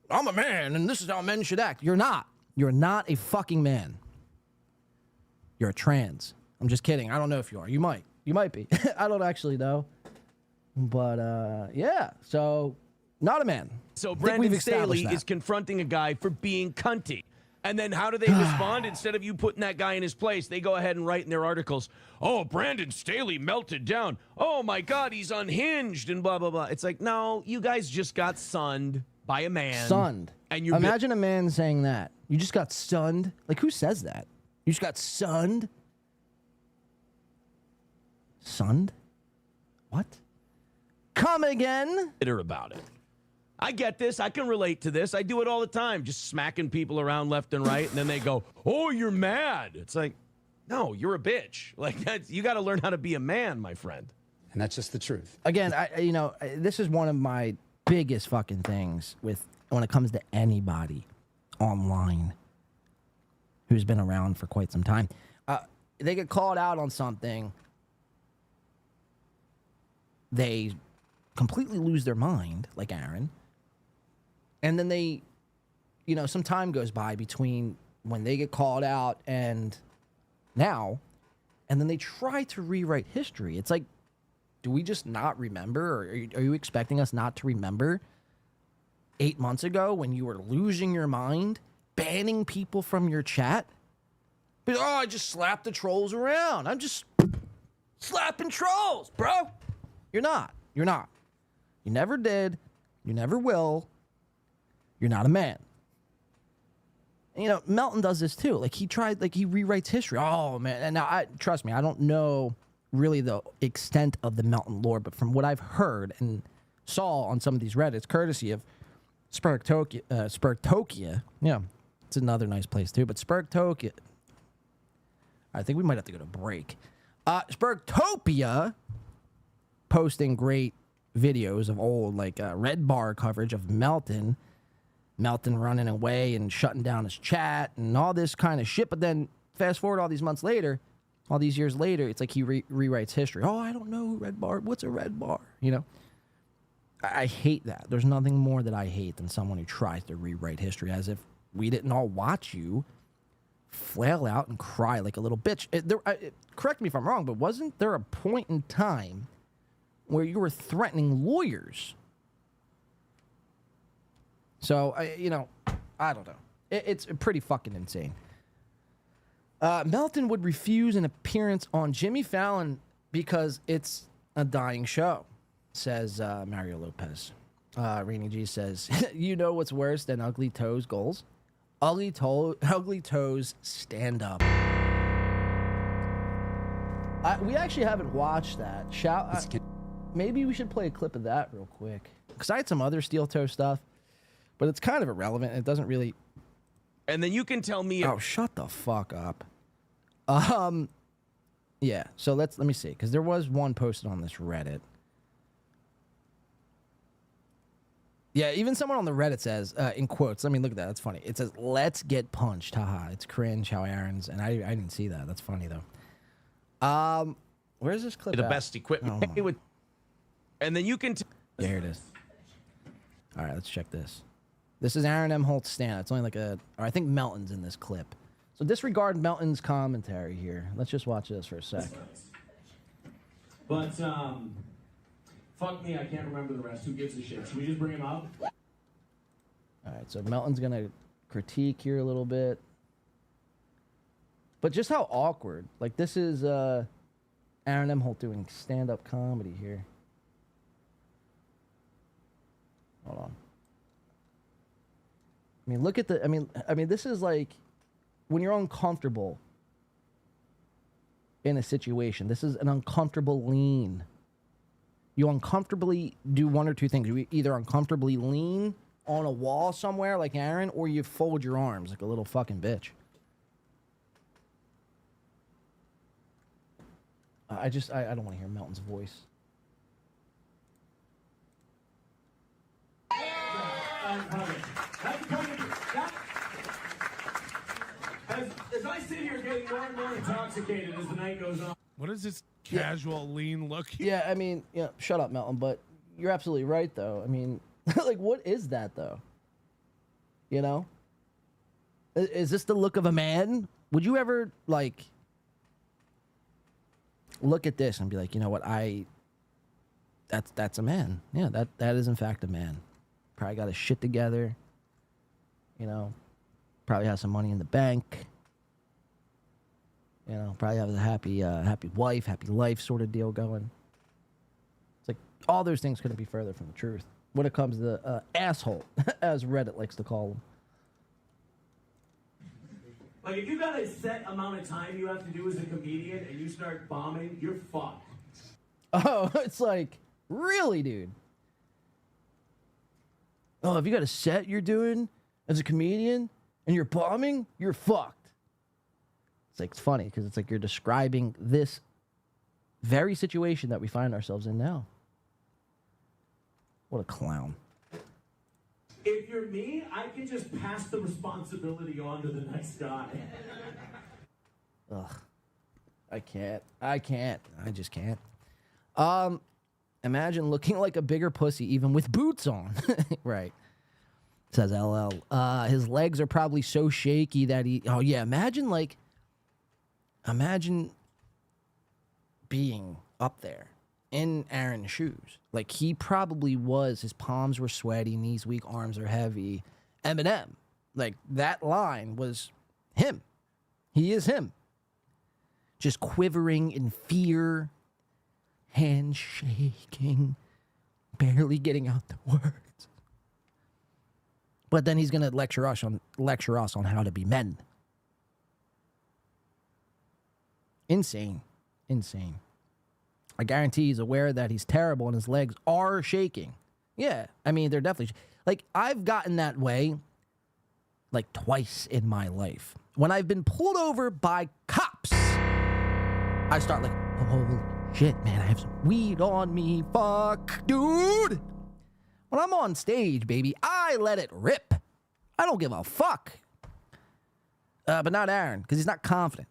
Speaker 2: I'm a man and this is how men should act. You're not. You're not a fucking man. You're a trans. I'm just kidding. I don't know if you are. You might. You might be. I don't actually know. But, yeah. So, not a man.
Speaker 7: So Brandon Staley is confronting a guy for being cunty. And then how do they respond? Instead of you putting that guy in his place, they go ahead and write in their articles, oh, Brandon Staley melted down. Oh, my God, he's unhinged and blah, blah, blah. It's like, no, you guys just got sunned by a man.
Speaker 2: Sunned.
Speaker 7: And you
Speaker 2: imagine a man saying that. You just got sunned. Like, who says that? You just got sunned? Sunned? What? Come again?
Speaker 7: Bitter about it. I get this. I can relate to this. I do it all the time, just smacking people around left and right, and then they go, oh, you're mad. It's like, no, you're a bitch. Like, you got to learn how to be a man, my friend.
Speaker 14: And that's just the truth.
Speaker 2: Again, this is one of my biggest fucking things when it comes to anybody online who's been around for quite some time. They get called out on something, they completely lose their mind, like Aaron, and then some time goes by between when they get called out and now, and then they try to rewrite history. It's like, do we just not remember? Or are you expecting us not to remember 8 months ago when you were losing your mind, banning people from your chat? But, oh, I just slapped the trolls around. I'm just slapping trolls, bro. You're not. You're not. You never did. You never will. You're not a man. And, you know, Melton does this too. Like, he rewrites history. Oh, man. And now, trust me, I don't know really the extent of the Melton lore, but from what I've heard and saw on some of these Reddits, courtesy of Spurgtokia. Yeah, it's another nice place too, but Spurgtokia. I think we might have to go to break. Spurgtopia posting great videos of old, like, Red Bar coverage of Melton running away and shutting down his chat and all this kind of shit. But then fast forward all these months later, all these years later, it's like he rewrites history. Oh, I don't know who Red Bar. What's a Red Bar? You know, I hate that. There's nothing more that I hate than someone who tries to rewrite history as if we didn't all watch you flail out and cry like a little bitch. Correct me if I'm wrong, but wasn't there a point in time where you were threatening lawyers? So, I don't know. It's pretty fucking insane. Melton would refuse an appearance on Jimmy Fallon because it's a dying show, says Mario Lopez. Rainy G says, you know what's worse than Ugly Toes goals? Ugly Toes stand up. We actually haven't watched that. Maybe we should play a clip of that real quick. Because I had some other SteelToe stuff, but it's kind of irrelevant. It doesn't really...
Speaker 7: And then you can tell me...
Speaker 2: Oh, shut the fuck up. Yeah, so let me see. Because there was one posted on this Reddit. Yeah, even someone on the Reddit says, in quotes, let me look at that. That's funny. It says, let's get punched. Haha, it's cringe how Aaron's... And I didn't see that. That's funny, though. Where's this clip
Speaker 7: The
Speaker 2: at?
Speaker 7: best equipment.
Speaker 2: Oh,
Speaker 7: and then you can...
Speaker 2: yeah, here it is. All right, let's check this. This is Aaron M. Holt's stand. It's only like or I think Melton's in this clip. So disregard Melton's commentary here. Let's just watch this for a sec.
Speaker 4: But, fuck me, I can't remember the rest. Who gives a shit? Should we just bring him up?
Speaker 2: All right, so Melton's going to critique here a little bit. But just how awkward. Like, this is Aaron M. Holt doing stand-up comedy here. Hold on. I mean, look at the... I mean, this is like... When you're uncomfortable in a situation, this is an uncomfortable lean. You uncomfortably do one or two things. You either uncomfortably lean on a wall somewhere like Aaron, or you fold your arms like a little fucking bitch. I don't want to hear Melton's voice.
Speaker 4: As I sit here getting more and more intoxicated as the night goes on.
Speaker 3: What is this casual lean look?
Speaker 2: Yeah, I mean, shut up, Melton, but you're absolutely right, though. I mean, like, what is that, though? You know? Is this the look of a man? Would you ever, like, look at this and be like, you know what, that's a man. Yeah, that is, in fact, a man. Probably got his shit together. You know? Probably has some money in the bank. You know, probably has a happy wife, happy life sort of deal going. It's like all those things couldn't be further from the truth when it comes to the asshole, as Reddit likes to call them.
Speaker 4: Like, if you got a set amount of time you have to do as a comedian and you start bombing, you're fucked.
Speaker 2: Oh, it's like, really, dude? Oh, if you got a set you're doing as a comedian and you're bombing, you're fucked. It's like, it's funny because it's like you're describing this very situation that we find ourselves in now. What a clown.
Speaker 4: If you're me, I can just pass the responsibility on to the next guy.
Speaker 2: Ugh. I can't. I just can't. Imagine looking like a bigger pussy even with boots on. Right. Says LL. His legs are probably so shaky that he... Oh, yeah. Imagine, like... Imagine being up there in Aaron's shoes. Like, he probably was. His palms were sweaty, knees weak, arms are heavy. Eminem. Like, that line was him. He is him. Just quivering in fear, hands shaking, barely getting out the words. But then he's going to lecture us on how to be men. Insane. Insane. I guarantee he's aware that he's terrible and his legs are shaking. Yeah, I mean, they're definitely... Like, I've gotten that way, like, twice in my life. When I've been pulled over by cops, I start like, oh, holy shit, man, I have some weed on me. Fuck, dude. When I'm on stage, baby, I let it rip. I don't give a fuck. But not Aaron, because he's not confident.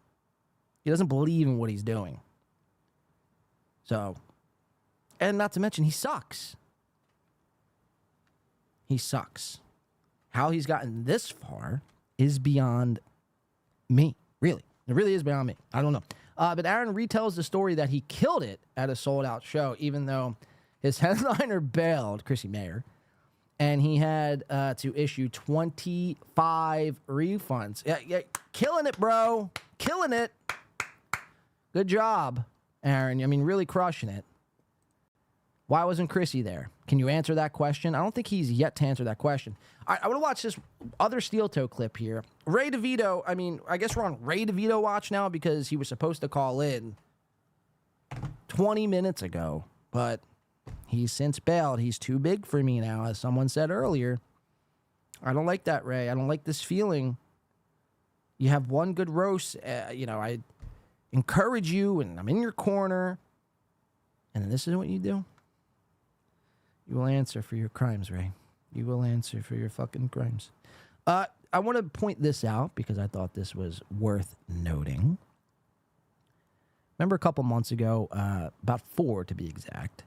Speaker 2: He doesn't believe in what he's doing. So, and not to mention, he sucks. He sucks. How he's gotten this far is beyond me, really. It really is beyond me. I don't know. But Aaron retells the story that he killed it at a sold-out show, even though his headliner bailed, Chrissy Mayer, and he had to issue 25 refunds. Yeah, killing it, bro. Killing it. Good job, Aaron. I mean, really crushing it. Why wasn't Chrissy there? Can you answer that question? I don't think he's yet to answer that question. All right, I want to watch this other SteelToe clip here. Ray DeVito, I mean, I guess we're on Ray DeVito watch now because he was supposed to call in 20 minutes ago, but he's since bailed. He's too big for me now, as someone said earlier. I don't like that, Ray. I don't like this feeling. You have one good roast. I encourage you, and I'm in your corner, and this is what you do? You will answer for your crimes, Ray. You will answer for your fucking crimes. I want to point this out because I thought this was worth noting. Remember a couple months ago, about 4 to be exact,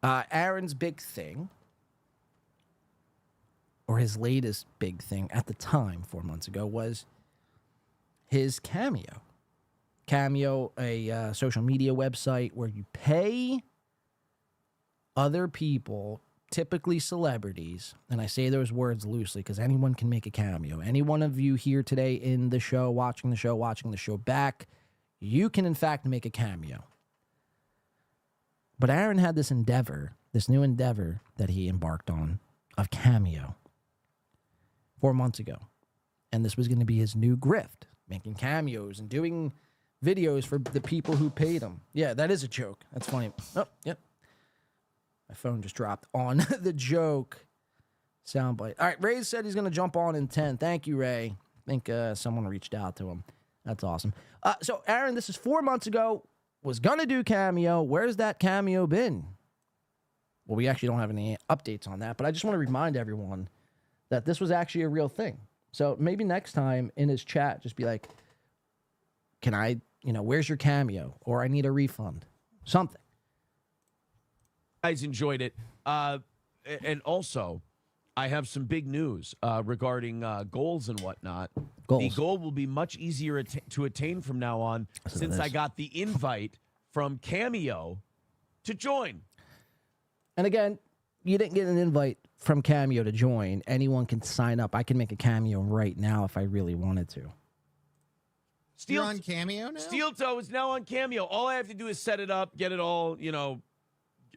Speaker 2: Aaron's big thing, or his latest big thing at the time, 4 months ago, was his Cameo. Cameo, a social media website where you pay other people, typically celebrities, and I say those words loosely because anyone can make a cameo. Any one of you here today in the show, watching the show back, you can in fact make a cameo. But Aaron had this new endeavor that he embarked on of Cameo 4 months ago. And this was going to be his new grift, making cameos and doing videos for the people who paid him. Yeah, that is a joke. That's funny. Oh, yep. My phone just dropped on the joke soundbite. All right, Ray said he's going to jump on in 10. Thank you, Ray. I think someone reached out to him. That's awesome. So, Aaron, this is 4 months ago. Was going to do Cameo. Where's that Cameo been? Well, we actually don't have any updates on that, but I just want to remind everyone that this was actually a real thing. So maybe next time in his chat, just be like, can I, where's your Cameo? Or I need a refund. Something.
Speaker 7: Guys enjoyed it. And also, I have some big news regarding goals and whatnot.
Speaker 2: Goals.
Speaker 7: The goal will be much easier to attain from now on since I got the invite from Cameo to join.
Speaker 2: And again, you didn't get an invite from Cameo to join. Anyone can sign up. I can make a Cameo right now if I really wanted to.
Speaker 10: You're on Cameo now?
Speaker 7: SteelToe is now on Cameo. All I have to do is set it up, get it all,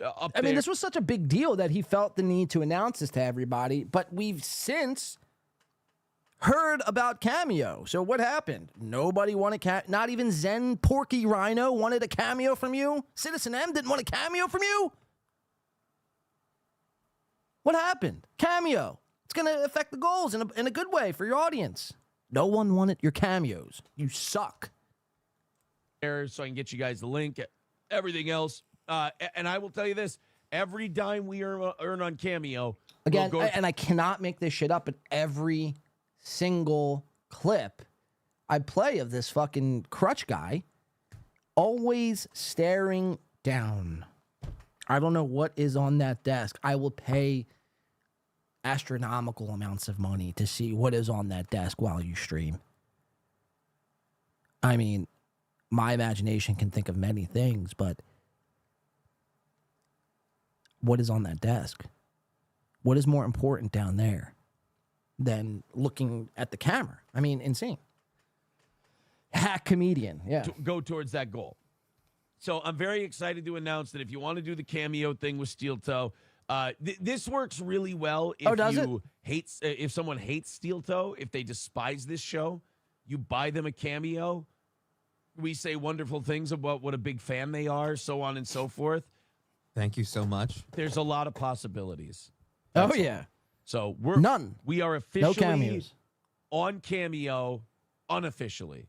Speaker 7: up
Speaker 2: I mean, this was such a big deal that he felt the need to announce this to everybody, but we've since heard about Cameo. So what happened? Nobody wanted not even Zen Porky Rhino wanted a Cameo from you? Citizen M didn't want a Cameo from you? What happened? Cameo. It's going to affect the goals in a good way for your audience. No one wanted your cameos. You suck.
Speaker 7: So I can get you guys the link, everything else. And I will tell you this, every dime we earn on Cameo.
Speaker 2: Again, and I cannot make this shit up, but every single clip I play of this fucking crutch guy always staring down. I don't know what is on that desk. I will pay astronomical amounts of money to see what is on that desk while you stream. I mean, my imagination can think of many things, but what is on that desk? What is more important down there than looking at the camera? I mean, insane. Hack comedian, yeah.
Speaker 7: To go towards that goal. So I'm very excited to announce that if you want to do the cameo thing with SteelToe, this works really well if if someone hates SteelToe, if they despise this show, you buy them a cameo. We say wonderful things about what a big fan they are, so on and so forth.
Speaker 14: Thank you so much.
Speaker 7: There's a lot of possibilities.
Speaker 2: Oh, yeah.
Speaker 7: So we are officially
Speaker 2: cameos.
Speaker 7: on Cameo unofficially,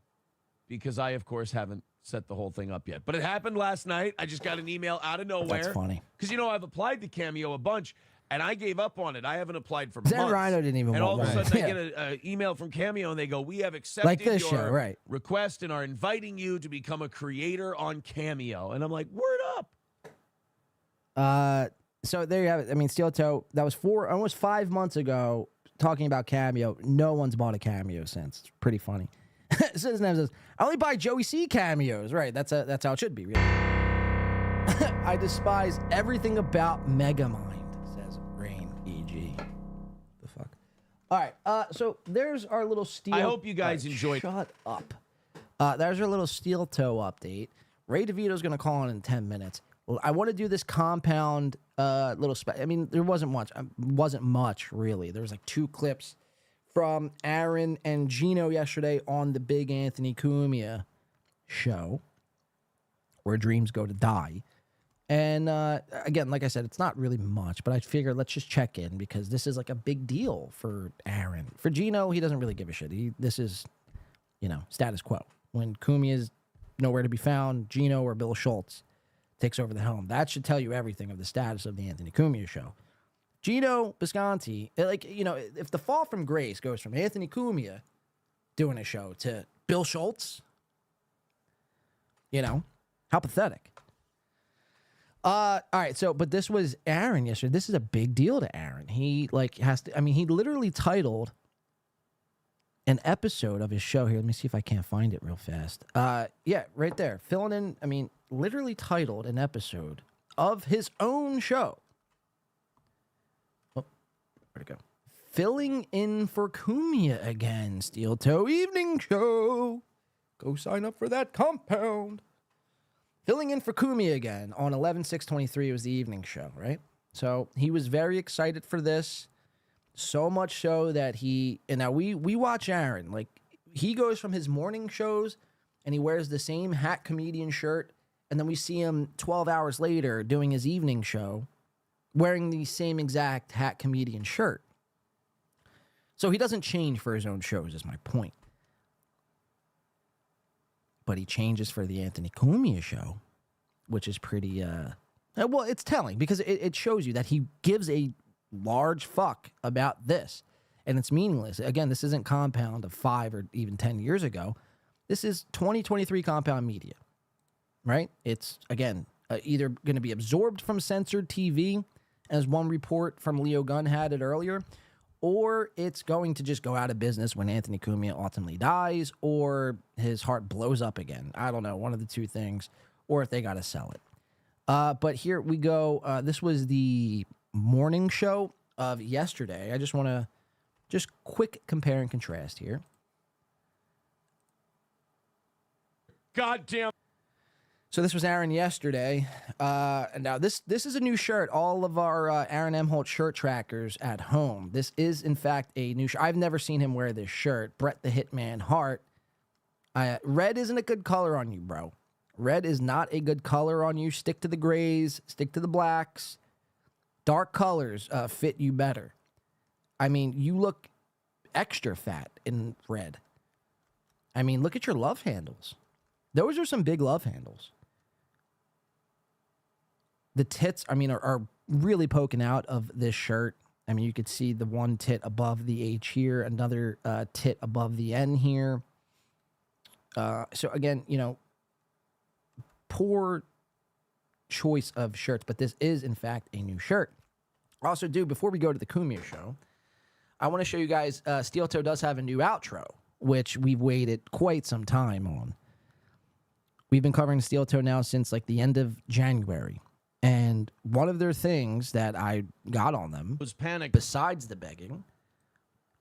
Speaker 7: because I, of course, haven't set the whole thing up yet. But it happened last night. I just got an email out of nowhere.
Speaker 2: That's funny.
Speaker 7: Because, I've applied to Cameo a bunch, and I gave up on it. I haven't applied for months.
Speaker 2: Rhino didn't even
Speaker 7: and
Speaker 2: want
Speaker 7: all of a
Speaker 2: one.
Speaker 7: sudden, I get an email from Cameo, and they go, we have accepted
Speaker 2: this
Speaker 7: your
Speaker 2: show, right.
Speaker 7: request and are inviting you to become a creator on Cameo. And I'm like, word up.
Speaker 2: So there you have it. I mean, SteelToe, that was almost 5 months ago, talking about Cameo. No one's bought a Cameo since. It's pretty funny. Citizen says, I only buy Joey C cameos. Right, that's how it should be, really. I despise everything about Megamind, says Rain EG. The fuck? All right, so there's our little Steel...
Speaker 7: I hope you guys enjoyed...
Speaker 2: Shut up. There's our little SteelToe update. Ray DeVito's going to call in 10 minutes. Well, I want to do this compound little... I mean, there wasn't much, really. There was like 2 clips from Aaron and Gino yesterday on the big Anthony Cumia show, where dreams go to die. And again, like I said, it's not really much, but I figured let's just check in because this is like a big deal for Aaron. For Gino, he doesn't really give a shit. This is, status quo. When Cumia is nowhere to be found, Gino or Bill Schultz takes over the helm. That should tell you everything of the status of the Anthony Cumia show. Gino Bisconte, if the fall from grace goes from Anthony Cumia doing a show to Bill Schultz, how pathetic. All right, but this was Aaron yesterday. This is a big deal to Aaron. He he literally titled an episode of his show here. Let me see if I can't find it real fast. Yeah, right there. Filling in, literally titled an episode of his own show. Oh, where'd it go? Filling in for Cumia again, SteelToe Evening Show. Go sign up for that compound. Filling in for Cumia again on 11/6/23 was the evening show, right? So he was very excited for this. So much so that now we watch Aaron. Like, he goes from his morning shows and he wears the same hat comedian shirt, and then we see him 12 hours later doing his evening show wearing the same exact hat comedian shirt. So he doesn't change for his own shows, is my point. But he changes for the Anthony Cumia show, which is pretty, well, it's telling because it shows you that he gives a large fuck about this, and it's meaningless. Again, this isn't Compound of 5 or even 10 years ago. This is 2023 Compound media, right? It's, again, either going to be absorbed from censored TV, as one report from Leo Gunn had it earlier, or it's going to just go out of business when Anthony Cumia ultimately dies, or his heart blows up again. I don't know, one of the two things, or if they got to sell it. But here we go. This was the morning show of yesterday. I just want to quick compare and contrast here.
Speaker 7: Goddamn.
Speaker 2: So this was Aaron yesterday. And now this is a new shirt. All of our Aaron Emholt shirt trackers at home. This is, in fact, a new shirt. I've never seen him wear this shirt. Bret the Hitman Hart. Red isn't a good color on you, bro. Red is not a good color on you. Stick to the grays. Stick to the blacks. Dark colors fit you better. I mean, you look extra fat in red. I mean, look at your love handles. Those are some big love handles. The tits, are really poking out of this shirt. I mean, you could see the one tit above the H here, another tit above the N here. So again, poor choice of shirts, but this is, in fact, a new shirt. Also, before we go to the Cumia show, I want to show you guys, SteelToe does have a new outro. which we've waited quite some time on. We've been covering SteelToe now since like the end of January. And one of their things that I got on them
Speaker 7: was panic.
Speaker 2: Besides the begging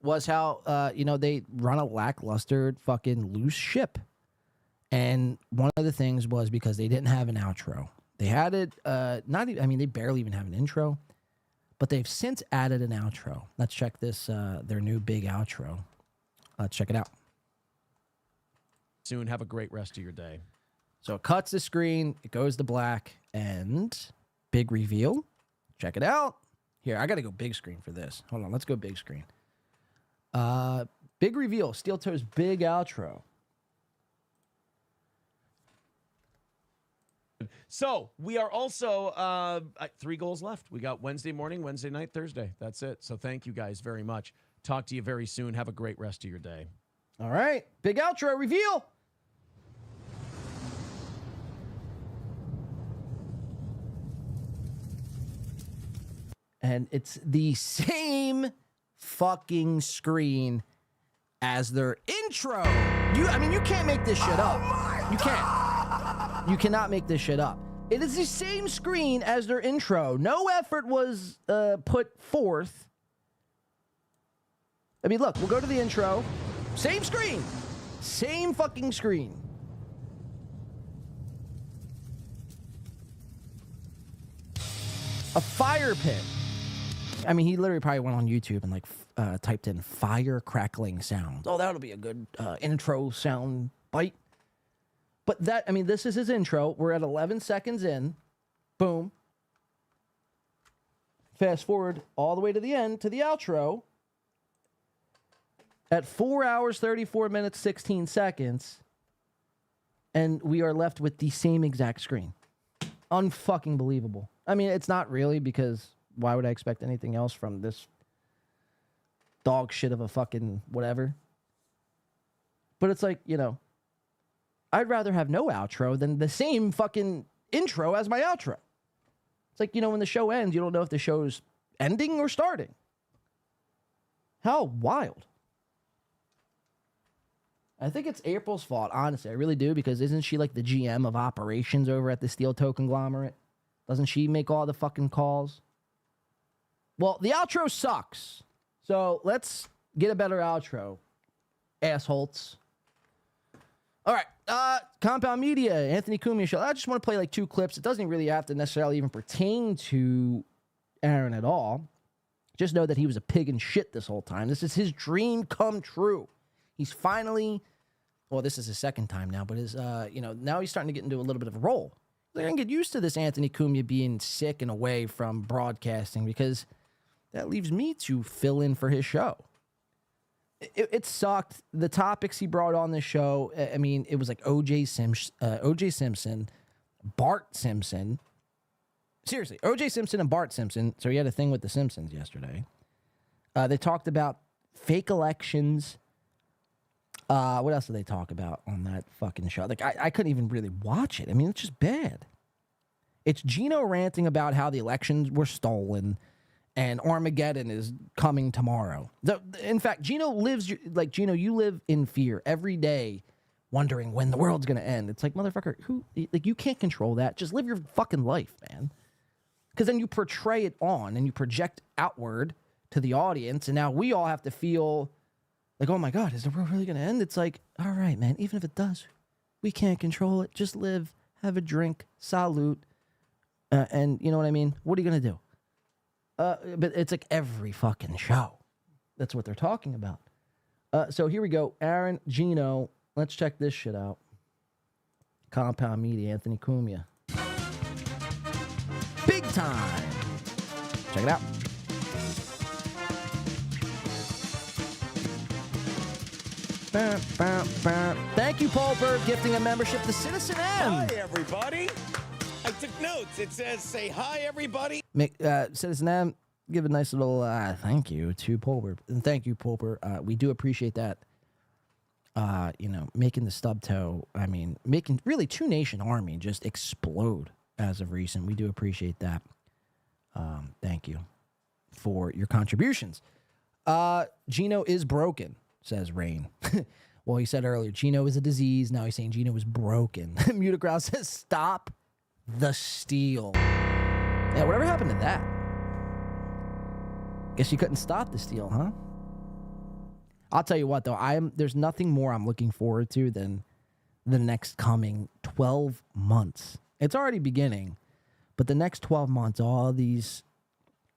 Speaker 2: was how, they run a lackluster fucking loose ship. And one of the things was because they didn't have an outro. They had it, they barely even have an intro, but they've since added an outro. Let's check this, their new big outro. Let's check it out.
Speaker 7: Soon, have a great rest of your day.
Speaker 2: So it cuts the screen, it goes to black, and big reveal. Check it out. Here, I got to go big screen for this. Hold on, let's go big screen. Big reveal, SteelToe's big outro.
Speaker 7: So we are also 3 goals left. We got Wednesday morning, Wednesday night, Thursday. That's it. So thank you guys very much. Talk to you very soon. Have a great rest of your day.
Speaker 2: All right. Big outro reveal. And it's the same fucking screen as their intro. You can't make this shit up. You can't. You cannot make this shit up. It is the same screen as their intro. No effort was put forth. I mean, look, we'll go to the intro. Same screen. Same fucking screen. A fire pit. I mean, he literally probably went on YouTube and typed in fire crackling sounds. Oh, that'll be a good intro sound bite. But this is his intro. We're at 11 seconds in. Boom. Fast forward all the way to the end, to the outro. At 4 hours, 34 minutes, 16 seconds. And we are left with the same exact screen. Unfucking believable. I mean, it's not really, because why would I expect anything else from this dog shit of a fucking whatever? But it's like, I'd rather have no outro than the same fucking intro as my outro. It's like, when the show ends, you don't know if the show's ending or starting. How wild. I think it's April's fault, honestly. I really do, because isn't she like the GM of operations over at the SteelToe conglomerate? Doesn't she make all the fucking calls? Well, the outro sucks. So let's get a better outro, assholes. All right, Compound Media, Anthony Cumia show. I just want to play like 2 clips. It doesn't really have to necessarily even pertain to Aaron at all. Just know that he was a pig in shit this whole time. This is his dream come true. He's finally, well, this is his second time now, but now he's starting to get into a little bit of a role. They're going to get used to this Anthony Cumia being sick and away from broadcasting, because that leaves me to fill in for his show. It sucked. The topics he brought on this show, I mean, it was like O.J. Simpson, Bart Simpson. Seriously, O.J. Simpson and Bart Simpson. So he had a thing with the Simpsons yesterday. They talked about fake elections. What else did they talk about on that fucking show? Like, I couldn't even really watch it. I mean, it's just bad. It's Gino ranting about how the elections were stolen and Armageddon is coming tomorrow. In fact, Gino you live in fear every day, wondering when the world's going to end. It's like, motherfucker, you can't control that. Just live your fucking life, man. Because then you portray it on and you project outward to the audience, and now we all have to feel like, oh my God, is the world really going to end? It's like, all right, man, even if it does, we can't control it. Just live, have a drink, salute, and you know what I mean? What are you going to do? But it's like every fucking show. That's what they're talking about. So here we go. Aaron, Gino, let's check this shit out. Compound Media, Anthony Cumia. Big time. Check it out. Thank you, Paul Bird, gifting a membership to Citizen M.
Speaker 15: Hi, everybody. I took notes. It says, say hi, everybody.
Speaker 2: Citizen M, give a nice little thank you to Pulver. And thank you, Pulver. We do appreciate that. Making the SteelToe, making really 2 Nation Army just explode as of recent. We do appreciate that. Thank you for your contributions. Gino is broken, says Rain. Well, he said earlier, Gino is a disease. Now he's saying Gino is broken. Mutacrow says, stop the steal. Yeah, whatever happened to that? Guess you couldn't stop the steal, huh? I'll tell you what, though. There's nothing more I'm looking forward to than the next coming 12 months. It's already beginning, but the next 12 months, all these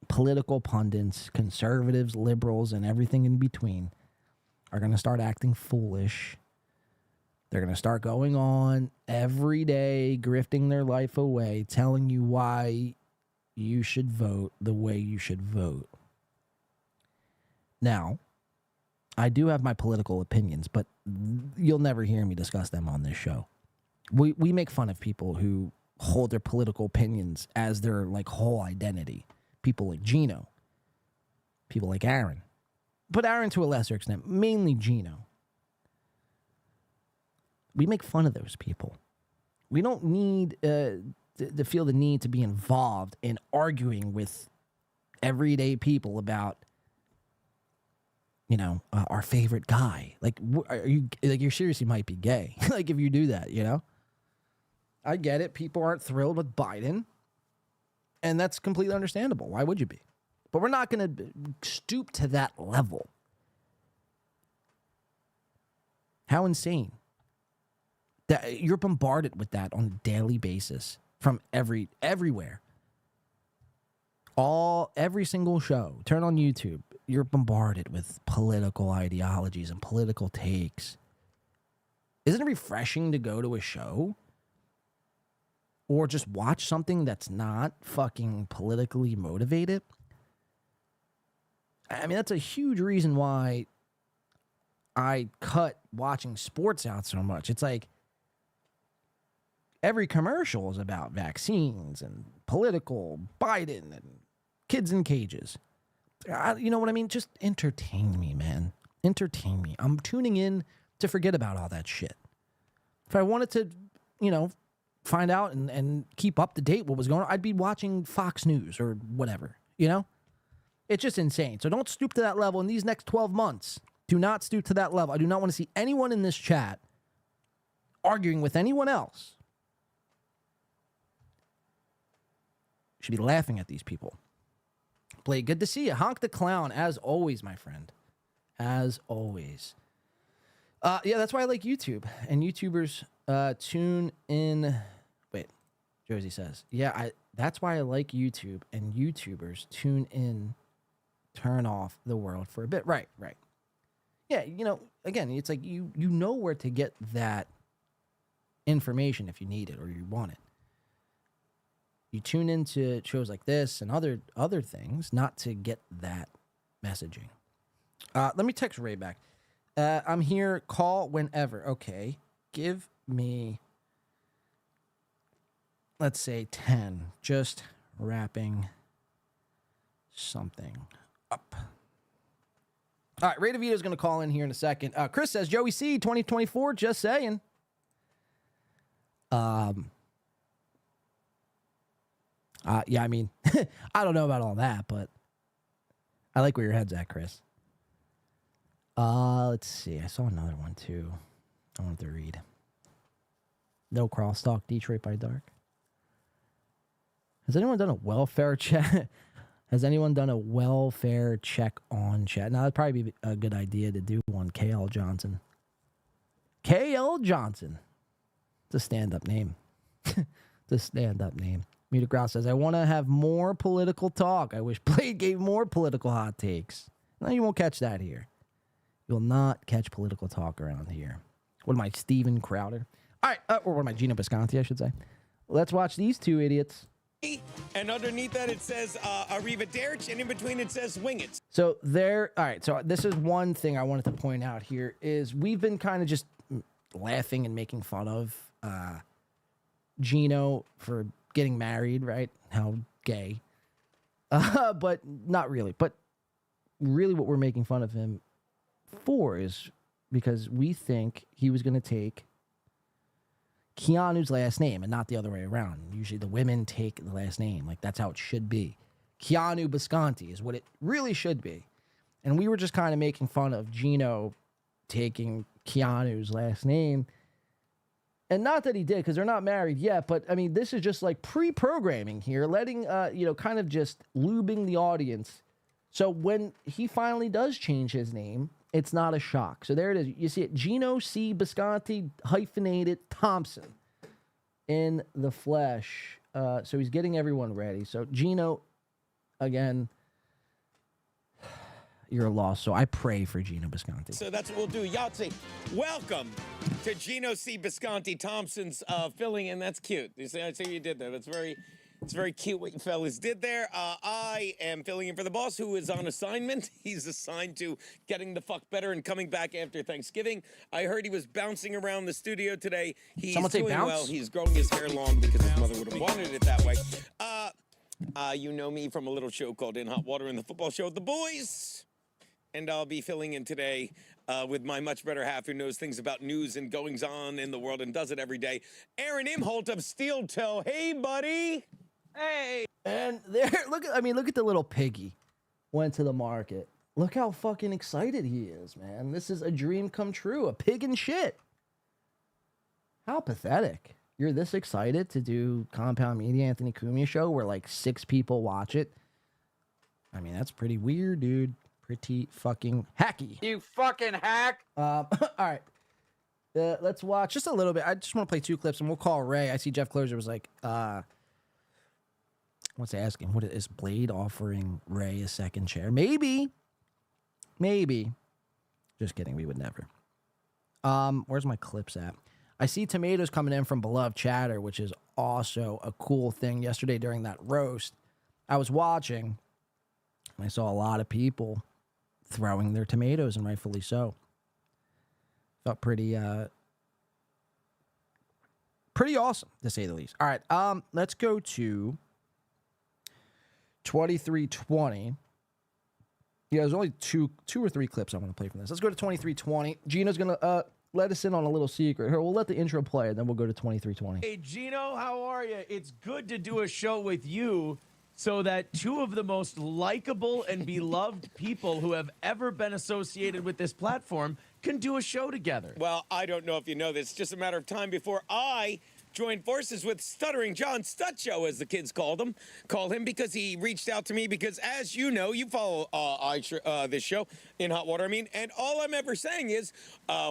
Speaker 2: political pundits, conservatives, liberals, and everything in between are going to start acting foolish. They're going to start going on every day, grifting their life away, telling you why you should vote the way you should vote. Now, I do have my political opinions, but you'll never hear me discuss them on this show. We make fun of people who hold their political opinions as their like whole identity. People like Gino. People like Aaron. But Aaron to a lesser extent, mainly Gino. We make fun of those people. We don't need to feel the need to be involved in arguing with everyday people about, our favorite guy. Like, are you like you seriously might be gay? Like, if you do that, I get it. People aren't thrilled with Biden, and that's completely understandable. Why would you be? But we're not going to stoop to that level. How insane. That you're bombarded with that on a daily basis from everywhere. Every single show. Turn on YouTube. You're bombarded with political ideologies and political takes. Isn't it refreshing to go to a show or just watch something that's not fucking politically motivated? I mean, that's a huge reason why I cut watching sports out so much. It's like every commercial is about vaccines and political Biden and kids in cages. You know what I mean? Just entertain me, man. Entertain me. I'm tuning in to forget about all that shit. If I wanted to, find out and keep up to date what was going on, I'd be watching Fox News or whatever, It's just insane. So don't stoop to that level in these next 12 months. Do not stoop to that level. I do not want to see anyone in this chat arguing with anyone else. You should be laughing at these people. Blade, good to see you. Honk the Clown, as always, my friend. As always. Yeah, that's why I like YouTube. And YouTubers tune in. Wait, Josie says. Yeah, that's why I like YouTube. And YouTubers tune in, turn off the world for a bit. Right. Yeah, again, it's like you know where to get that information if you need it or you want it. You tune into shows like this and other things, not to get that messaging. Let me text Ray back. I'm here. Call whenever. Okay. Give me, let's say 10. Just wrapping something up. All right. Ray DeVito's going to call in here in a second. Chris says, Joey C, 2024, just saying. Yeah, I mean, I don't know about all that, but I like where your head's at, Chris. Let's see. I saw another one, too. I wanted to read. No Crosstalk, Detroit by Dark. Has anyone done a welfare check? Has anyone done a welfare check on chat? Now, that'd probably be a good idea to do one. KL Johnson. KL Johnson. It's a stand-up name. It's a stand-up name. Muta Grouse says, I want to have more political talk. I wish Blade gave more political hot takes. No, you won't catch that here. You'll not catch political talk around here. What am I, Steven Crowder? All right, or what am I, Gino Bisconte, I should say. Let's watch these two idiots.
Speaker 15: And underneath that it says Arrivederci, and in between it says Wing It.
Speaker 2: So all right, so this is one thing I wanted to point out here is we've been kind of just laughing and making fun of Gino for getting married, right? How gay. But not really. But really what we're making fun of him for is because we think he was going to take Keanu's last name and not the other way around. Usually the women take the last name. Like, that's how it should be. Keanu Bisconte is what it really should be. And we were just kind of making fun of Gino taking Keanu's last name. And not that he did, because they're not married yet, but I mean, this is just like pre-programming here, letting, kind of just lubing the audience. So when he finally does change his name, it's not a shock. So there it is. You see it, Gino C. Bisconte, hyphenated Thompson, in the flesh. So he's getting everyone ready. So Gino, again, you're a loss. So I pray for Gino Bisconte.
Speaker 15: So that's what we'll do. Yahtzee, welcome to Gino C. Bisconte Thompson's filling in. That's cute. You see, I see what you did there. It's very cute what you fellas did there. I am filling in for the boss, who is on assignment. He's assigned to getting the fuck better and coming back after Thanksgiving. I heard he was bouncing around the studio today. He's doing well. He's growing his hair long because his mother would have wanted it that way. You know me from a little show called In Hot Water and the football show with the boys. And I'll be filling in today with my much better half, who knows things about news and goings on in the world and does it every day. Aaron Imholt of SteelToe. Hey, buddy. Hey.
Speaker 2: And there, look at the little piggy went to the market. Look how fucking excited he is, man. This is a dream come true. A pig in shit. How pathetic. You're this excited to do Compound Media Anthony Cumia show where like 6 people watch it. I mean, that's pretty weird, dude. Pretty fucking hacky.
Speaker 8: You fucking hack.
Speaker 2: All right. Let's watch just a little bit. I just want to play 2 clips and we'll call Ray. I see Jeff Closer was like, what's asking? What is Blade offering Ray a second chair? Maybe. Just kidding. We would never. Where's my clips at? I see tomatoes coming in from Beloved Chatter, which is also a cool thing. Yesterday during that roast, I was watching and I saw a lot of people throwing their tomatoes, and rightfully so. Felt pretty awesome, to say the least. All right, let's go to 2320. Yeah, there's only two or three clips I want to play from this. Let's go to 2320. Gino's gonna let us in on a little secret. Here, we'll let the intro play, and then we'll go to 2320.
Speaker 7: Hey, Gino, how are you? It's good to do a show with you, so that 2 of the most likable and beloved people who have ever been associated with this platform can do a show together.
Speaker 15: Well, I don't know if you know this. It's just a matter of time before I joined forces with Stuttering John Stutcho, as the kids call him, because he reached out to me because, as you know, you follow this show, In Hot Water, and all I'm ever saying is,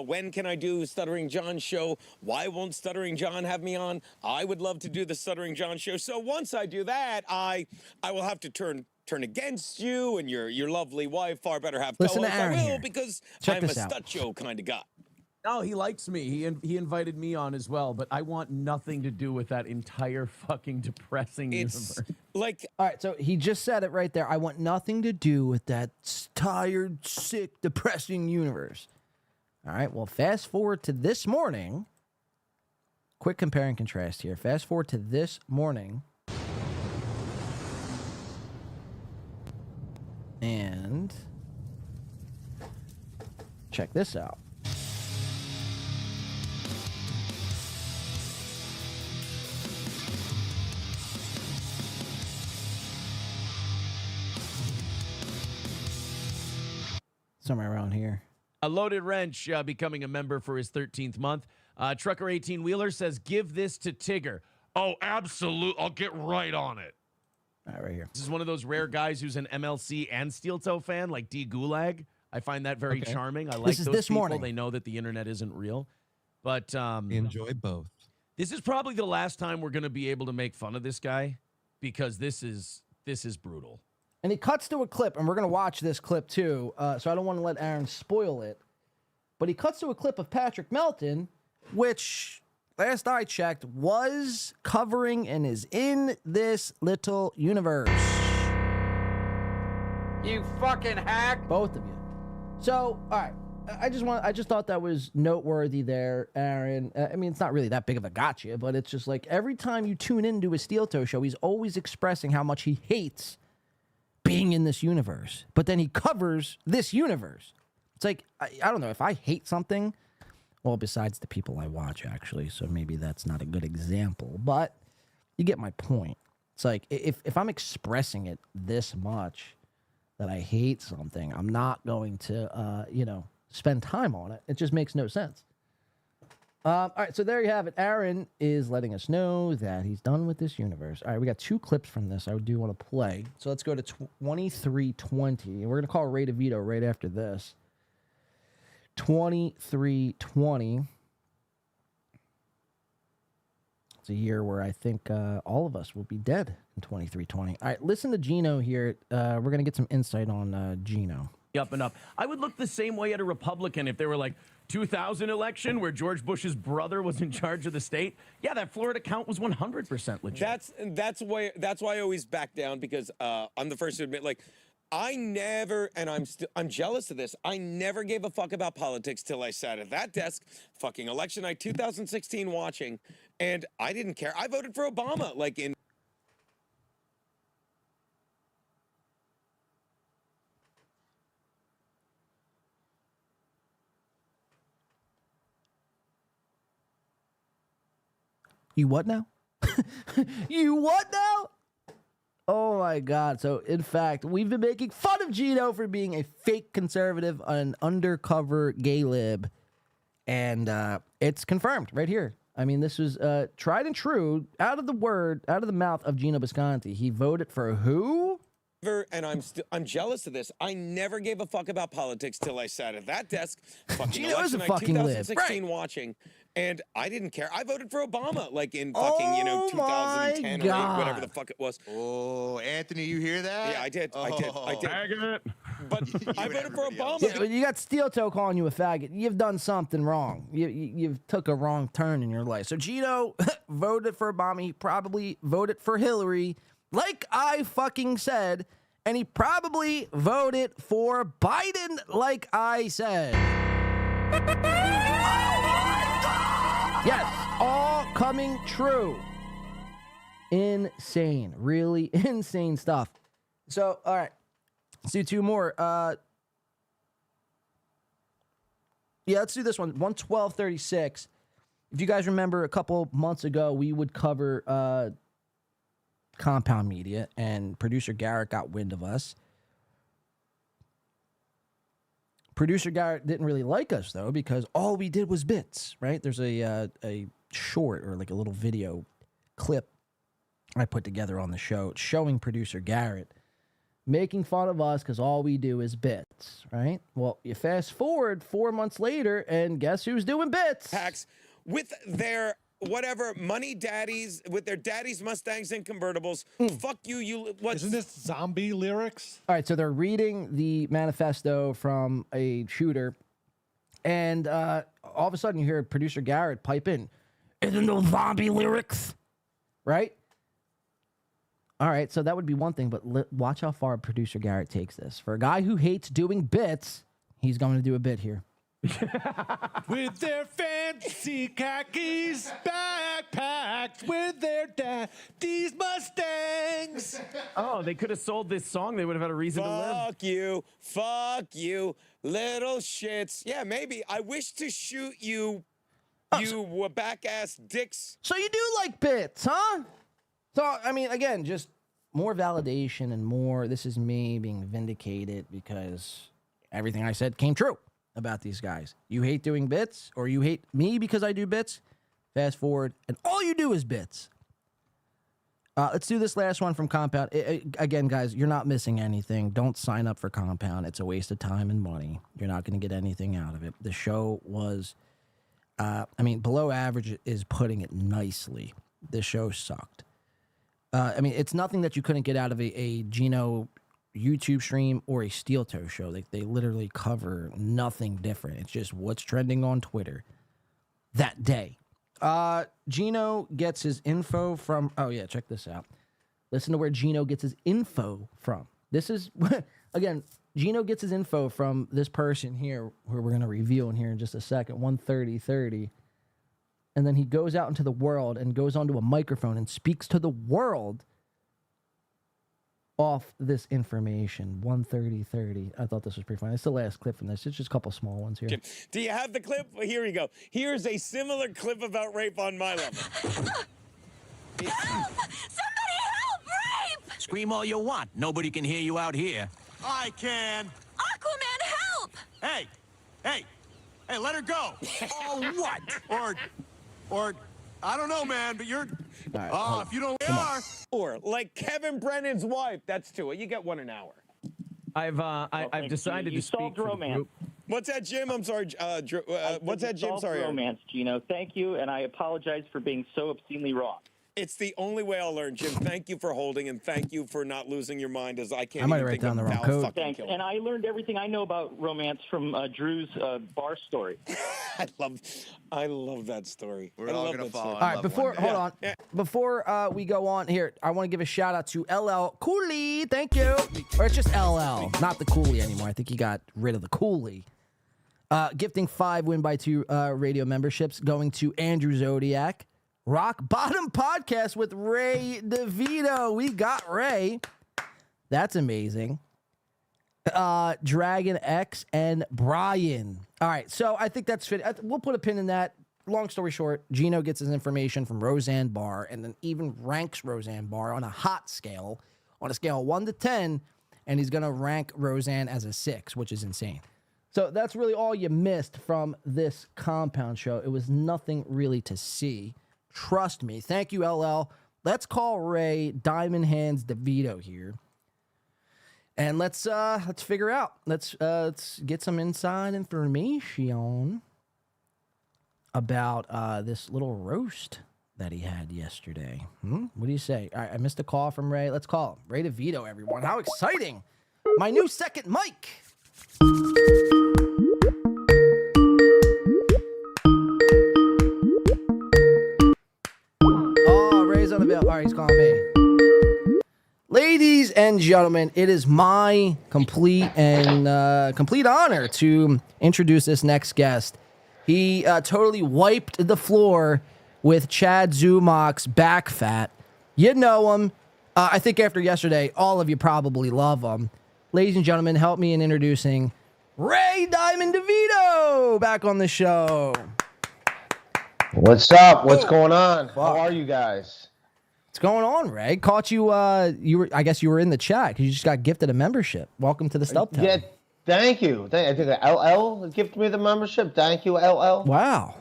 Speaker 15: when can I do Stuttering John's show? Why won't Stuttering John have me on? I would love to do the Stuttering John show. So once I do that, I will have to turn against you and your lovely wife, far better half.
Speaker 2: Listen to Aaron here.
Speaker 15: Because
Speaker 2: Check
Speaker 15: I'm a
Speaker 2: this out.
Speaker 15: Stutcho kind of guy.
Speaker 7: No, he likes me. He invited me on as well, but I want nothing to do with that entire fucking depressing universe.
Speaker 15: Like,
Speaker 2: all right, so he just said it right there. I want nothing to do with that tired, sick, depressing universe. All right, well, fast forward to this morning. Quick compare and contrast here. Fast forward to this morning. And check this out. Somewhere around here.
Speaker 7: A Loaded Wrench becoming a member for his 13th month. Trucker 18 Wheeler says, give this to Tigger. Oh, absolute. I'll get right on it.
Speaker 2: All right, right here.
Speaker 7: This is one of those rare guys who's an MLC and SteelToe fan, like D Gulag. I find that very charming. I like
Speaker 2: This is
Speaker 7: those
Speaker 2: this
Speaker 7: people.
Speaker 2: morning.
Speaker 7: They know that the internet isn't real. But
Speaker 14: enjoy both.
Speaker 7: This is probably the last time we're going to be able to make fun of this guy, because this is brutal.
Speaker 2: And he cuts to a clip, and we're going to watch this clip too, so I don't want to let Aaron spoil it. But he cuts to a clip of Patrick Melton, which, last I checked, was covering and is in this little universe.
Speaker 8: You fucking hack.
Speaker 2: Both of you. So, all right. I just thought that was noteworthy there, Aaron. I mean, it's not really that big of a gotcha, but it's just like every time you tune into a SteelToe show, he's always expressing how much he hates being in this universe, but then he covers this universe. It's like, I don't know, if I hate something, well, besides the people I watch, actually, so maybe that's not a good example, but you get my point. It's like, if I'm expressing it this much that I hate something, I'm not going to, spend time on it. It just makes no sense. All right, so there you have it. Aaron is letting us know that he's done with this universe. All right, we got 2 clips from this I do want to play. So let's go to 2320. We're going to call Ray Devito right after this. 2320. It's a year where I think all of us will be dead in 2320. All right, listen to Gino here. We're going to get some insight on Gino.
Speaker 7: Up and up. I would look the same way at a Republican if they were like 2000 election where George Bush's brother was in charge of the state. Yeah, that Florida count was 100% legit.
Speaker 15: That's why I always back down because I'm the first to admit, like, I never, and I'm jealous of this. I never gave a fuck about politics till I sat at that desk, fucking election night 2016 watching, and I didn't care. I voted for Obama, like in.
Speaker 2: You what now? You what now? Oh my God. So, in fact, we've been making fun of Gino for being a fake conservative, an undercover gay lib. And it's confirmed right here. I mean, this was tried and true, out of the mouth of Gino Bisconte. He voted for who?
Speaker 15: And I'm jealous of this. I never gave a fuck about politics till I sat at that desk, fucking
Speaker 2: Gino is a
Speaker 15: election night
Speaker 2: fucking lib.
Speaker 15: 2016 watching, and I didn't care. I voted for Obama, like in fucking 2010 or 8, whatever the fuck it was.
Speaker 16: Oh, Anthony, you hear that?
Speaker 15: Yeah, I did. I did.
Speaker 6: Faggot.
Speaker 15: But I voted for Obama.
Speaker 2: Yeah, you got SteelToe calling you a faggot. You've done something wrong. You've took a wrong turn in your life. So Gino voted for Obama. He probably voted for Hillary, like I fucking said. And he probably voted for Biden, like I said. Yes, all coming true. Insane. Really insane stuff. So, all right. Let's do 2 more. Yeah, let's do this one. 11236. If you guys remember, a couple months ago, we would cover Compound Media, and producer Garrett got wind of us. Producer Garrett didn't really like us, though, because all we did was bits, right? There's a short or like a little video clip I put together on the show showing producer Garrett making fun of us because all we do is bits, right? Well, you fast forward 4 months later, and guess who's doing bits?
Speaker 15: Packs with their whatever money daddies, with their daddies, Mustangs, and convertibles. Fuck you.
Speaker 1: Isn't this zombie lyrics?
Speaker 2: All right, so they're reading the manifesto from a shooter, and all of a sudden you hear producer Garrett pipe in, "Isn't those zombie lyrics?" Right? All right, so that would be one thing, but watch how far producer Garrett takes this. For a guy who hates doing bits, he's going to do a bit here.
Speaker 3: With their fancy khakis, backpacked with their daddy's Mustangs.
Speaker 7: Oh, they could have sold this song. They would have had a reason to live.
Speaker 15: Fuck you, little shits. Yeah, maybe. I wish to shoot you, you back-ass dicks.
Speaker 2: So you do like bits, huh? So, I mean, again, just more validation and more, this is me being vindicated because everything I said came true about these guys. You hate doing bits, or you hate me because I do bits. Fast forward, and all you do is bits. Let's do this last one from Compound. Again, guys, you're not missing anything. Don't sign up for Compound. It's a waste of time and money. You're not going to get anything out of it. The show was, below average is putting it nicely. The show sucked. It's nothing that you couldn't get out of a Gino YouTube stream or a SteelToe show. They literally cover nothing different. It's just what's trending on Twitter that day. Gino gets his info from, check this out. Listen to where Gino gets his info from. This is, again, Gino gets his info from this person here, who we're going to reveal in here in just a second, 13030. And then he goes out into the world and goes onto a microphone and speaks to the world off this information. 13030. I thought this was pretty funny. It's the last clip from this. It's just a couple small ones here.
Speaker 15: Do you have the clip? Here we go. Here's a similar clip about rape on my level.
Speaker 17: Help! Somebody help! Rape!
Speaker 18: Scream all you want. Nobody can hear you out here.
Speaker 16: I can.
Speaker 17: Aquaman, help!
Speaker 18: Hey, Hey, let her go. Or what? Or, I don't know, man, but you're, if you don't, we are.
Speaker 15: Or like Kevin Brennan's wife. That's two. You get 1 an hour.
Speaker 7: I've decided to speak for the group.
Speaker 15: What's that, Jim? I'm sorry. What's that, Jim? Sorry.
Speaker 19: Romance, Gino. Thank you, and I apologize for being so obscenely wrong.
Speaker 15: It's the only way I'll learn, Jim. Thank you for holding, and thank you for not losing your mind, as I can't.
Speaker 2: I might
Speaker 15: even
Speaker 2: write
Speaker 15: think
Speaker 2: down
Speaker 15: of
Speaker 2: the wrong
Speaker 15: Val
Speaker 2: code.
Speaker 15: fucking
Speaker 19: Thanks,
Speaker 15: Kilmer.
Speaker 19: and I learned everything I know about romance from Drew's bar story.
Speaker 15: I love that story.
Speaker 16: We're all gonna fall.
Speaker 2: All right, before we go on here, I want to give a shout out to LL Cooley. Thank you. Or it's just LL, not the Cooley anymore. I think he got rid of the Cooley. Gifting 5 Win by 2 radio memberships going to Andrew Zodiac. Rock Bottom Podcast with Ray Devito. We got Ray. That's amazing. Dragon X and Brian. All right, so I think that's fit. We'll put a pin in that. Long story short, Gino gets his information from Roseanne Barr and then even ranks Roseanne Barr on a hot scale, on a scale of 1 to 10, and he's going to rank Roseanne as a 6, which is insane. So that's really all you missed from this compound show. It was nothing really to see. Trust me. Thank you, LL. Let's call Ray Diamond Hands DeVito here. And let's figure out. Let's get some inside information about this little roast that he had yesterday. What do you say? All right, I missed a call from Ray. Let's call him. Ray DeVito, everyone. How exciting. My new second mic. Oh, Ray's on the bill. All right, he's calling me. Ladies and gentlemen, it is my complete honor to introduce this next guest. He totally wiped the floor with Chad Zumach's back fat. You know him. I think after yesterday, all of you probably love him. Ladies and gentlemen, help me in introducing Ray Diamond DeVito back on the show.
Speaker 20: What's up? What's going on? How are you guys?
Speaker 2: What's going on, Ray? Caught you. I guess you were in the chat because you just got gifted a membership. Welcome to the SteelToe.
Speaker 20: Yeah, thank you. I think LL gifted me the membership. Thank you, LL.
Speaker 2: Wow.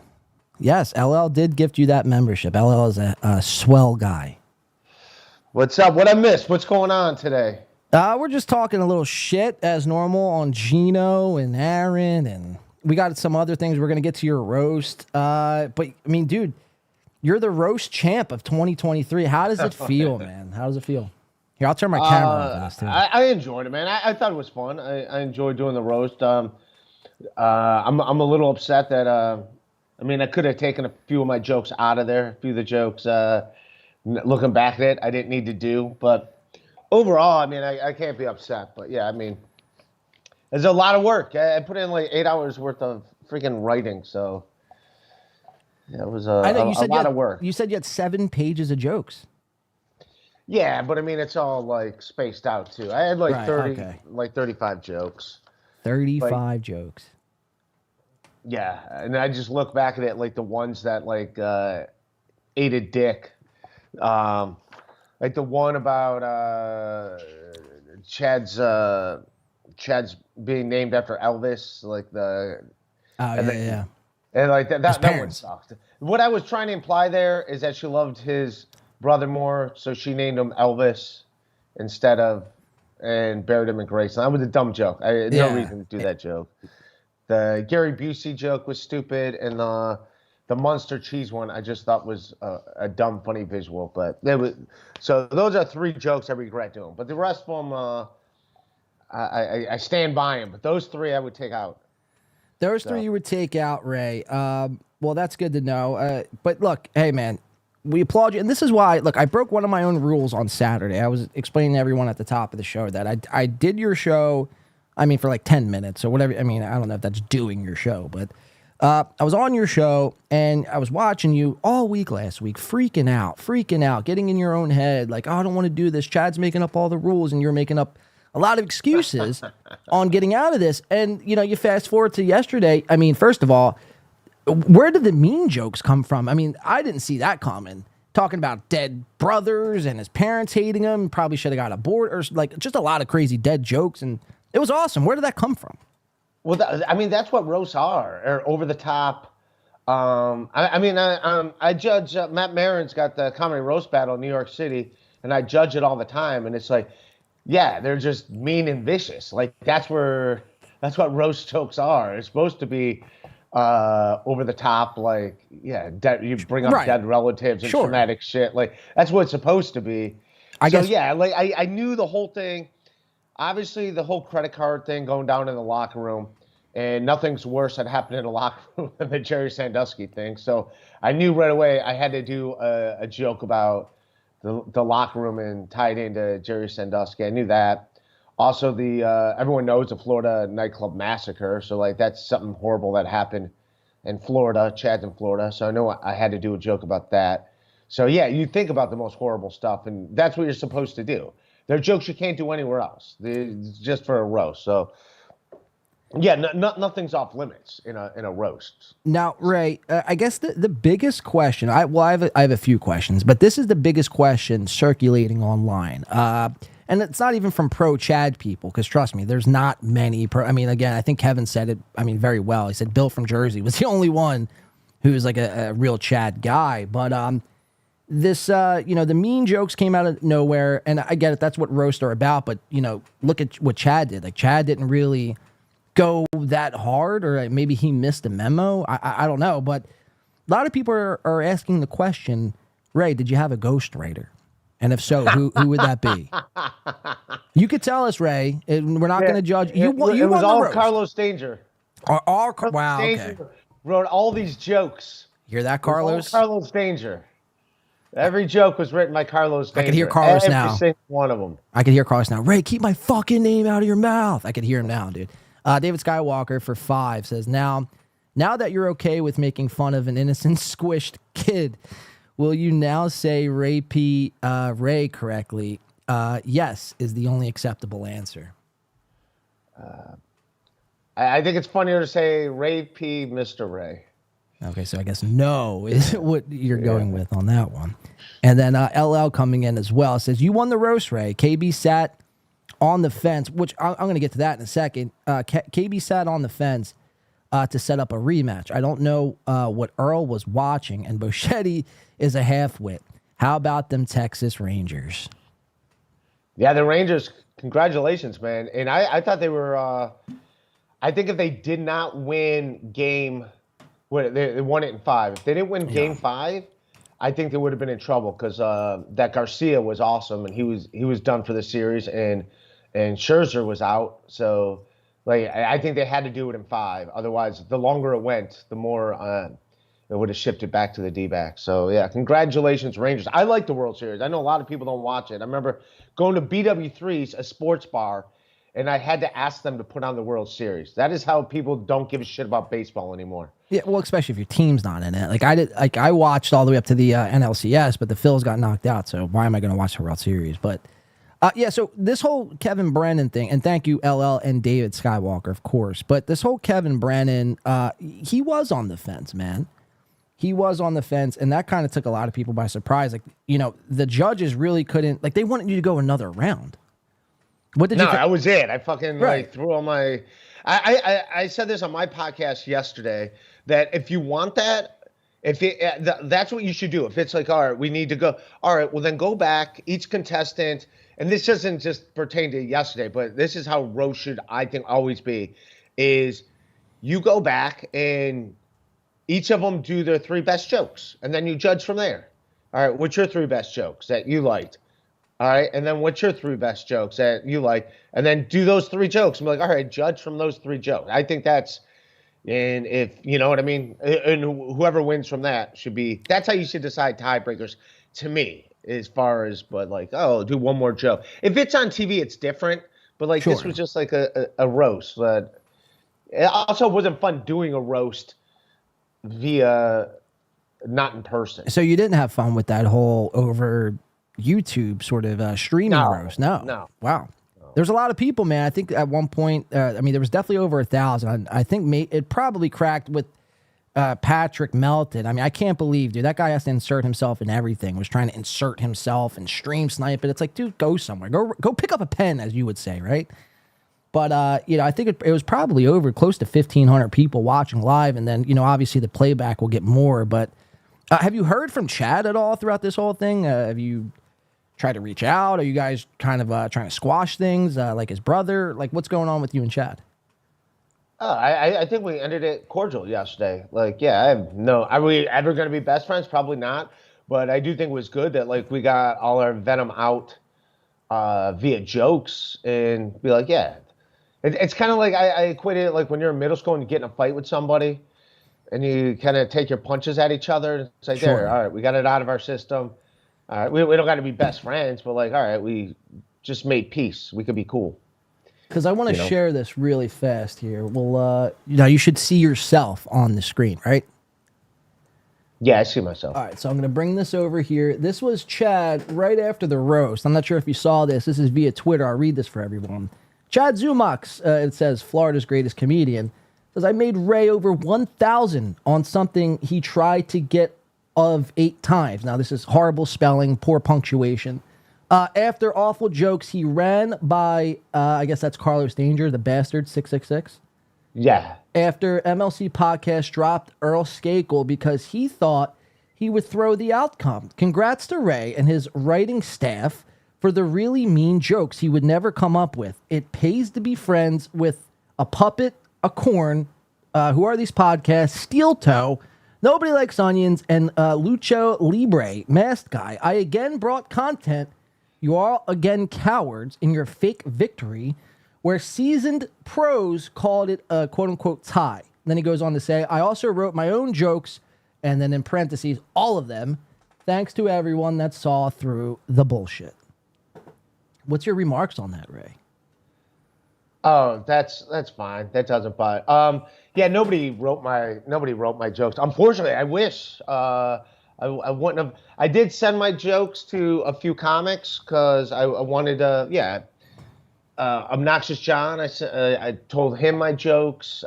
Speaker 2: Yes, LL did gift you that membership. LL is a swell guy.
Speaker 20: What's up? What I missed? What's going on today?
Speaker 2: We're just talking a little shit as normal on Gino and Aaron, and we got some other things. We're gonna get to your roast. But I mean, dude, you're the roast champ of 2023. How does it feel, man? How does it feel? Here, I'll turn my camera on for this too.
Speaker 20: I enjoyed it, man. I thought it was fun. I enjoyed doing the roast. I'm a little upset that I could have taken a few of my jokes out of there. A few of the jokes, looking back at it, I didn't need to do. But overall, I can't be upset. But yeah, there's a lot of work. I put in like 8 hours worth of freaking writing. So yeah, it was a lot of work.
Speaker 2: You said you had 7 pages of jokes.
Speaker 20: Yeah, but it's all like spaced out too. I had like 35 jokes.
Speaker 2: 35 jokes.
Speaker 20: Yeah, and I just look back at it like the ones that like ate a dick. Like the one about Chad's being named after Elvis, like the and like that one sucked. What I was trying to imply there is that she loved his brother more, so she named him Elvis instead of and buried him in Graceland. That was a dumb joke. I had no reason to do that joke. The Gary Busey joke was stupid, and the Munster cheese one I just thought was a dumb, funny visual. But so those are 3 jokes I regret doing. But the rest of them, I stand by them. But those 3 I would take out.
Speaker 2: Those 3 you would take out, Ray. Well, that's good to know. But look, hey, man, we applaud you. And this is why, look, I broke one of my own rules on Saturday. I was explaining to everyone at the top of the show that I did your show, for like 10 minutes or whatever. I don't know if that's doing your show, but I was on your show and I was watching you all week last week, freaking out, getting in your own head. Like, oh, I don't want to do this. Chad's making up all the rules and you're making up a lot of excuses on getting out of this. And, you fast forward to yesterday. First of all, where did the mean jokes come from? I didn't see that coming. Talking about dead brothers and his parents hating him. Probably should have got a board or like just a lot of crazy dead jokes. And it was awesome. Where did that come from?
Speaker 20: Well, I mean, that's what roasts are, or over the top. I judge Matt Maron's got the comedy roast battle in New York City, and I judge it all the time. And it's like, yeah, they're just mean and vicious. Like that's what roast jokes are. It's supposed to be over the top, like you bring up dead relatives and traumatic shit. Like that's what it's supposed to be. I knew the whole thing. Obviously, the whole credit card thing going down in the locker room, and nothing's worse that happened in the locker room than the Jerry Sandusky thing. So I knew right away I had to do a joke about the locker room and tie it into Jerry Sandusky. I knew that. Also, everyone knows the Florida nightclub massacre. So like that's something horrible that happened in Florida. Chad's in Florida, so I know I had to do a joke about that. So yeah, you think about the most horrible stuff, and that's what you're supposed to do. They're jokes you can't do anywhere else. It's just for a roast. So, yeah, nothing's off limits in a roast.
Speaker 2: Now, Ray, I guess the biggest question. I have a few questions, but this is the biggest question circulating online. And it's not even from pro Chad people, because trust me, there's not many pro. I mean, again, I think Kevin said it. I mean, very well. He said Bill from Jersey was the only one who was like a real Chad guy, but this, the mean jokes came out of nowhere, and I get it. That's what roasts are about. But look at what Chad did. Like Chad didn't really go that hard, or maybe he missed a memo. I don't know. But a lot of people are asking the question, Ray, did you have a ghostwriter? And if so, who would that be? You could tell us, Ray. We're not going to judge. It was
Speaker 20: all Carlos Danger.
Speaker 2: Wow.
Speaker 20: Danger wrote all these jokes.
Speaker 2: Hear that, Carlos?
Speaker 20: Carlos Danger. Every joke was written by Carlos Danger.
Speaker 2: I can hear Carlos now.
Speaker 20: Every single one of them.
Speaker 2: I can hear Carlos now. Ray, keep my fucking name out of your mouth. I could hear him now, dude. David Skywalker for 5 says, now that you're okay with making fun of an innocent squished kid, will you now say Ray correctly? Yes is the only acceptable answer.
Speaker 20: I think it's funnier to say Ray P. Mr. Ray.
Speaker 2: Okay, so I guess no is what you're going with on that one. And then LL coming in as well says, you won the roast, Ray. KB sat on the fence, which I'm going to get to that in a second. KB sat on the fence to set up a rematch. I don't know what Earl was watching, and Boschetti is a half-wit. How about them Texas Rangers?
Speaker 20: Yeah, the Rangers, congratulations, man. And I thought they were, I think if they did not win game, they won it in 5. If they didn't win game 5, I think they would have been in trouble, because that Garcia was awesome, and he was done for the series, and Scherzer was out. So like I think they had to do it in 5. Otherwise, the longer it went, the more it would have shifted back to the D-backs. So yeah, congratulations, Rangers. I like the World Series. I know a lot of people don't watch it. I remember going to BW3's, a sports bar, and I had to ask them to put on the World Series. That is how people don't give a shit about baseball anymore.
Speaker 2: Yeah, well, especially if your team's not in it. Like I did, like I watched all the way up to the NLCS, but the Phils got knocked out. So why am I going to watch the World Series? But yeah, so this whole Kevin Brennan thing, and thank you LL and David Skywalker, of course. But this whole Kevin Brennan, he was on the fence, man. He was on the fence, and that kind of took a lot of people by surprise. Like, the judges really couldn't, like, they wanted you to go another round. What did you? No,
Speaker 20: that was it. I fucking like threw all my. I said this on my podcast yesterday, that if you want that, that's what you should do. If it's like, all right, we need to go. All right, well then go back. Each contestant, and this doesn't just pertain to yesterday, but this is how roast should, I think, always be. Is you go back and each of them do their 3 best jokes, and then you judge from there. All right, what's your 3 best jokes that you liked? All right, and then what's your 3 best jokes that you like? And then do those 3 jokes. I'm like, all right, judge from those 3 jokes. I think that's, and if, you know what I mean? And whoever wins from that should be, that's how you should decide tiebreakers, to me, as far as, but like, oh, do one more joke. If it's on TV, it's different. But like, this was just like a roast. But it also wasn't fun doing a roast via not in person.
Speaker 2: So you didn't have fun with that whole over YouTube sort of streaming roast? No. Wow. There's a lot of people, man. I think at one point, there was definitely over 1,000. I think it probably cracked with Patrick Melton. I mean, I can't believe, dude, that guy has to insert himself in everything. Was trying to insert himself and stream snipe it. It's like, dude, go somewhere. Go pick up a pen, as you would say, right? But I think it was probably over close to 1,500 people watching live, and then obviously the playback will get more. But have you heard from Chad at all throughout this whole thing? Have you tried to reach out? Are you guys kind of trying to squash things like his brother? Like, what's going on with you and Chad?
Speaker 20: I think we ended it cordial yesterday. Like, yeah, are we ever going to be best friends? Probably not. But I do think it was good that like we got all our venom out via jokes and be like, yeah. It's kind of like I equated it like when you're in middle school and you get in a fight with somebody and you kind of take your punches at each other. It's like, there, all right, we got it out of our system. All right, we don't got to be best friends, but like, all right, we just made peace. We could be cool.
Speaker 2: Because I want to share this really fast here. Well, you should see yourself on the screen, right?
Speaker 20: Yeah, I see myself.
Speaker 2: All right, so I'm going to bring this over here. This was Chad right after the roast. I'm not sure if you saw this. This is via Twitter. I'll read this for everyone. Chad Zumox, it says, Florida's greatest comedian, says, I made Ray over 1,000 on something he tried to get of 8 times. Now, this is horrible spelling, poor punctuation. After awful jokes, he ran by, I guess that's Carlos Danger, the bastard, 666.
Speaker 20: Yeah.
Speaker 2: After MLC Podcast dropped Earl Skakel because he thought he would throw the outcome. Congrats to Ray and his writing staff for the really mean jokes he would never come up with. It pays to be friends with a puppet, a corn, who are these podcasts, SteelToe, Nobody Likes Onions, and Lucho Libre, Masked Guy. I again brought content. You are again cowards in your fake victory, where seasoned pros called it a quote-unquote tie. And then he goes on to say, I also wrote my own jokes, and then in parentheses, all of them, thanks to everyone that saw through the bullshit. What's your remarks on that, Ray?
Speaker 20: Oh, that's fine. That doesn't bother. Yeah, nobody wrote my jokes. Unfortunately, I wish I wouldn't have. I did send my jokes to a few comics because I wanted to. Yeah, Obnoxious John. I told him my jokes.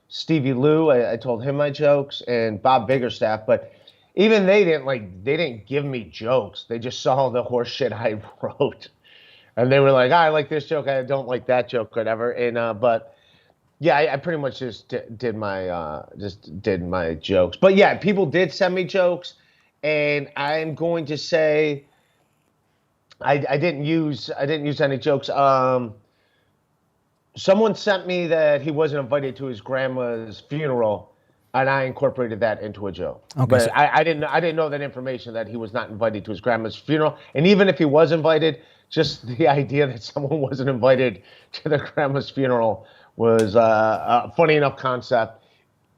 Speaker 20: Stevie Lou. I told him my jokes, and Bob Biggerstaff. But even they didn't give me jokes. They just saw the horse shit I wrote. And they were like, I like this joke, I don't like that joke, whatever. And but yeah, I pretty much just did my jokes. But yeah, people did send me jokes, and I'm going to say I didn't use any jokes. Someone sent me that he wasn't invited to his grandma's funeral, and I incorporated that into a joke.
Speaker 2: Okay,
Speaker 20: but
Speaker 2: so-
Speaker 20: I didn't know that information, that he was not invited to his grandma's funeral. And even if he was invited, just the idea that someone wasn't invited to their grandma's funeral was a funny enough concept,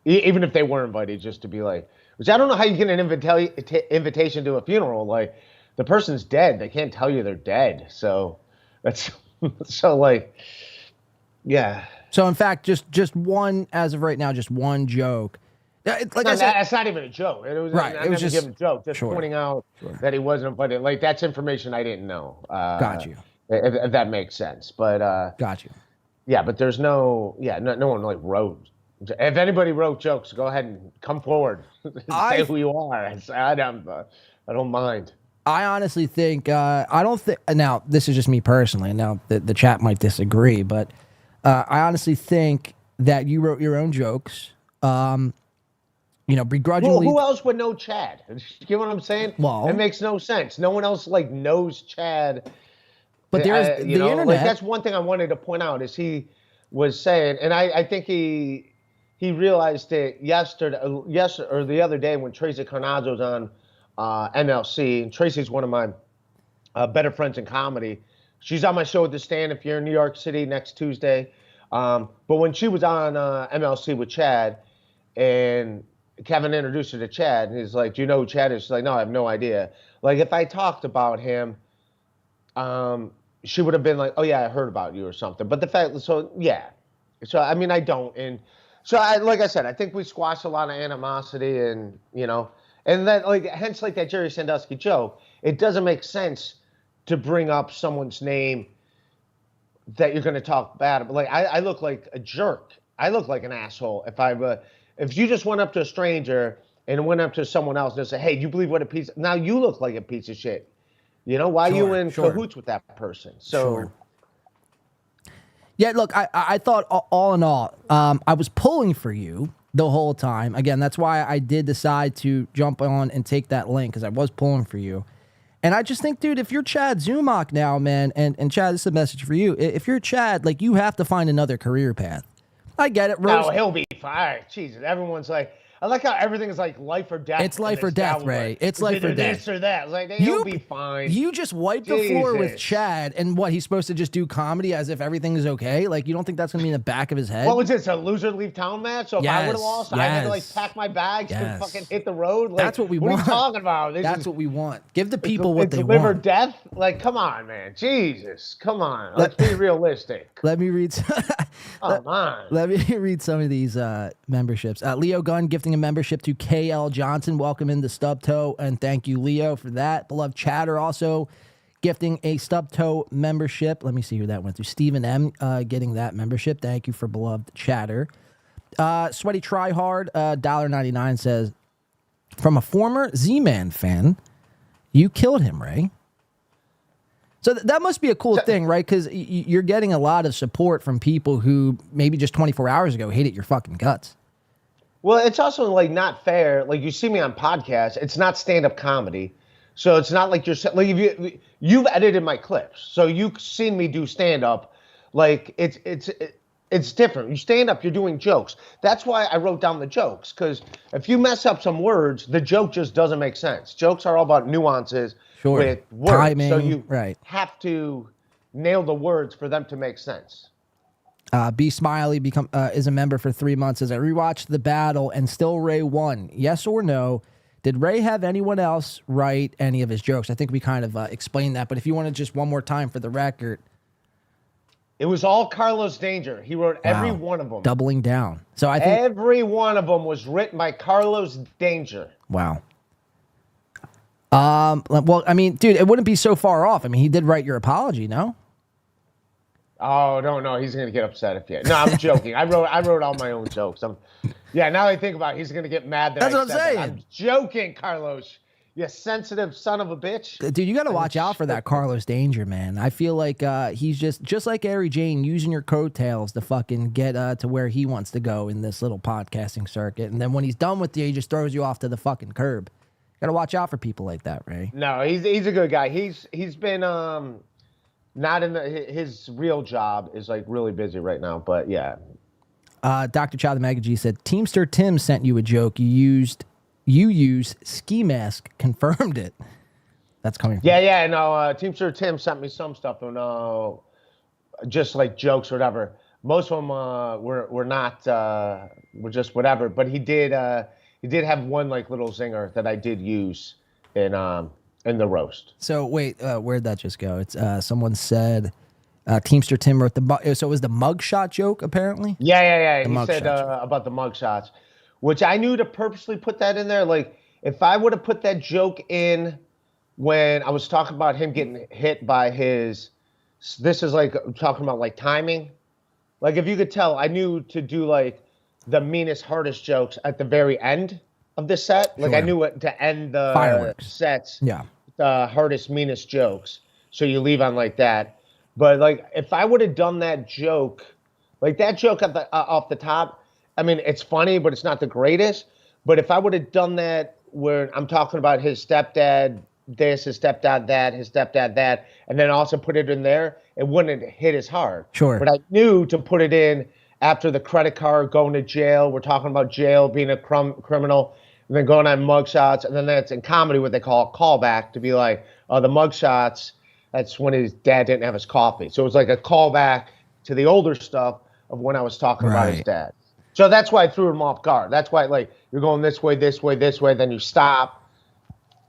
Speaker 20: even if they were invited, just to be like, which I don't know how you get an invitation to a funeral. Like, the person's dead. They can't tell you they're dead. So that's so like, yeah.
Speaker 2: So in fact, just one, as of right now, just one joke. Like I said,
Speaker 20: that's not even a joke. It was
Speaker 2: right.
Speaker 20: I
Speaker 2: It was
Speaker 20: never
Speaker 2: just
Speaker 20: give a joke, just
Speaker 2: sure.
Speaker 20: pointing out that he wasn't invited. Like, that's information I didn't know.
Speaker 2: Got you.
Speaker 20: If that makes sense. But
Speaker 2: got you.
Speaker 20: Yeah, but there's no one like wrote. If anybody wrote jokes, go ahead and come forward. Say who you are. I don't mind.
Speaker 2: I honestly think I don't think. Now, this is just me personally. Now, the chat might disagree, but I honestly think that you wrote your own jokes. Begrudgingly.
Speaker 20: Who else would know Chad? You get what I'm saying?
Speaker 2: Well,
Speaker 20: it makes no sense. No one else knows Chad.
Speaker 2: But there's the internet.
Speaker 20: Like, that's one thing I wanted to point out, is he was saying, and I think he realized it yesterday or the other day when Tracy Carnazzo was on MLC. And Tracy's one of my better friends in comedy. She's on my show at the Stand if you're in New York City next Tuesday. But when she was on MLC with Chad, and Kevin introduced her to Chad, and he's like, do you know who Chad is? She's like, no, I have no idea. Like, if I talked about him, she would have been like, oh yeah, I heard about you or something. But the fact, so yeah. So, I mean, I don't. And so, like I said, I think we squashed a lot of animosity, and, and that, hence that Jerry Sandusky joke, it doesn't make sense to bring up someone's name that you're going to talk bad about. Like, I look like a jerk. I look like an asshole if you just went up to a stranger and went up to someone else and said, hey, do you believe what a piece? Now you look like a piece of shit. Why are you in cahoots with that person? So,
Speaker 2: Yeah, look, I thought all in all, I was pulling for you the whole time. Again, that's why I did decide to jump on and take that link, because I was pulling for you. And I just think, dude, if you're Chad Zumach now, man, and Chad, this is a message for you. If you're Chad, like, you have to find another career path. I get it.
Speaker 20: No, he'll be fine. Jesus, everyone's like, I like how everything is like life or death.
Speaker 2: It's life or death, Ray. It's life or death.
Speaker 20: This or that. Like, he'll be fine.
Speaker 2: You just wiped the floor with Chad, and what, he's supposed to just do comedy as if everything is okay? Like, you don't think that's going to be in the back of his head?
Speaker 20: What was this, a loser leave town match? So if I would have lost, I had to like pack my bags and fucking hit the road? Like,
Speaker 2: that's what we want.
Speaker 20: What are you talking about?
Speaker 2: That's what we want. Give the people what they want.
Speaker 20: Live or death? Like, come on, man. Jesus, come on. Let's be realistic.
Speaker 2: Let me read.
Speaker 20: Come on.
Speaker 2: Let me read some of these memberships. Leo Gunn gifting a membership to KL Johnson. Welcome into SteelToe, and thank you, Leo, for that. Beloved Chatter also gifting a SteelToe membership. Let me see who that went to. Stephen M. Getting that membership. Thank you for beloved Chatter. Sweaty Tryhard, $1.99 says, from a former Z-Man fan, you killed him, Ray. So that must be a cool thing, right? Because you're getting a lot of support from people who maybe just 24 hours ago hated your fucking guts.
Speaker 20: Well, it's also like not fair. Like, you see me on podcasts, it's not stand-up comedy, so it's not like you're like, if you've edited my clips, so you've seen me do stand-up. Like, it's different. You stand up, you're doing jokes. That's why I wrote down the jokes, because if you mess up some words, the joke just doesn't make sense. Jokes are all about nuances with words,
Speaker 2: timing,
Speaker 20: so you have to nail the words for them to make sense.
Speaker 2: B Smiley is a member for 3 months. As I rewatched the battle and still Ray won. Yes or no? Did Ray have anyone else write any of his jokes? I think we kind of explained that, but if you want to just one more time for the record.
Speaker 20: It was all Carlos Danger. He wrote every one of them.
Speaker 2: Doubling down. So I think
Speaker 20: every one of them was written by Carlos Danger.
Speaker 2: Wow. Well, I mean, dude, it wouldn't be so far off. I mean, he did write your apology, no?
Speaker 20: Oh, no, he's gonna get upset if you. No, I'm joking. I wrote all my own jokes. Now that I think about it, he's gonna get mad that
Speaker 2: That's what I'm
Speaker 20: said that.
Speaker 2: saying.
Speaker 20: I'm joking, Carlos. You sensitive son of a bitch.
Speaker 2: Dude, you got to watch out for that Carlos Danger, man. I feel like he's just like Ari Jane, using your coattails to fucking get to where he wants to go in this little podcasting circuit. And then when he's done with you, he just throws you off to the fucking curb. Got to watch out for people like that, Ray.
Speaker 20: No, he's a good guy. He's been not in his real job is like really busy right now, but yeah.
Speaker 2: Dr. Chow the Maggie said Teamster Tim sent you a joke. You use ski mask, confirmed it. That's coming from
Speaker 20: no, Teamster Tim sent me some stuff and just like jokes or whatever. Most of them were not were just whatever, but he did have one like little zinger that I did use in the roast.
Speaker 2: So wait, where'd that just go? It's someone said Teamster Tim wrote so it was the mugshot joke apparently?
Speaker 20: Yeah. He said about the mugshots, which I knew to purposely put that in there. Like, if I would have put that joke in when I was talking about him getting hit by this is like talking about like timing. Like, if you could tell, I knew to do like the meanest, hardest jokes at the very end of the set. Like, I knew what to end the
Speaker 2: fireworks
Speaker 20: sets.
Speaker 2: Yeah.
Speaker 20: The hardest, meanest jokes. So you leave on like that. But like, if I would have done that joke, like that joke at off the top, I mean, it's funny, but it's not the greatest. But if I would have done that where I'm talking about his stepdad this, his stepdad that, his stepdad that, and then also put it in there, it wouldn't hit as hard.
Speaker 2: Sure.
Speaker 20: But I knew to put it in after the credit card, going to jail. We're talking about jail, being a criminal, and then going on mugshots. And then that's in comedy what they call a callback, to be like, the mugshots, that's when his dad didn't have his coffee. So it was like a callback to the older stuff of when I was talking about his dad. So that's why I threw him off guard. That's why, like, you're going this way, then you stop.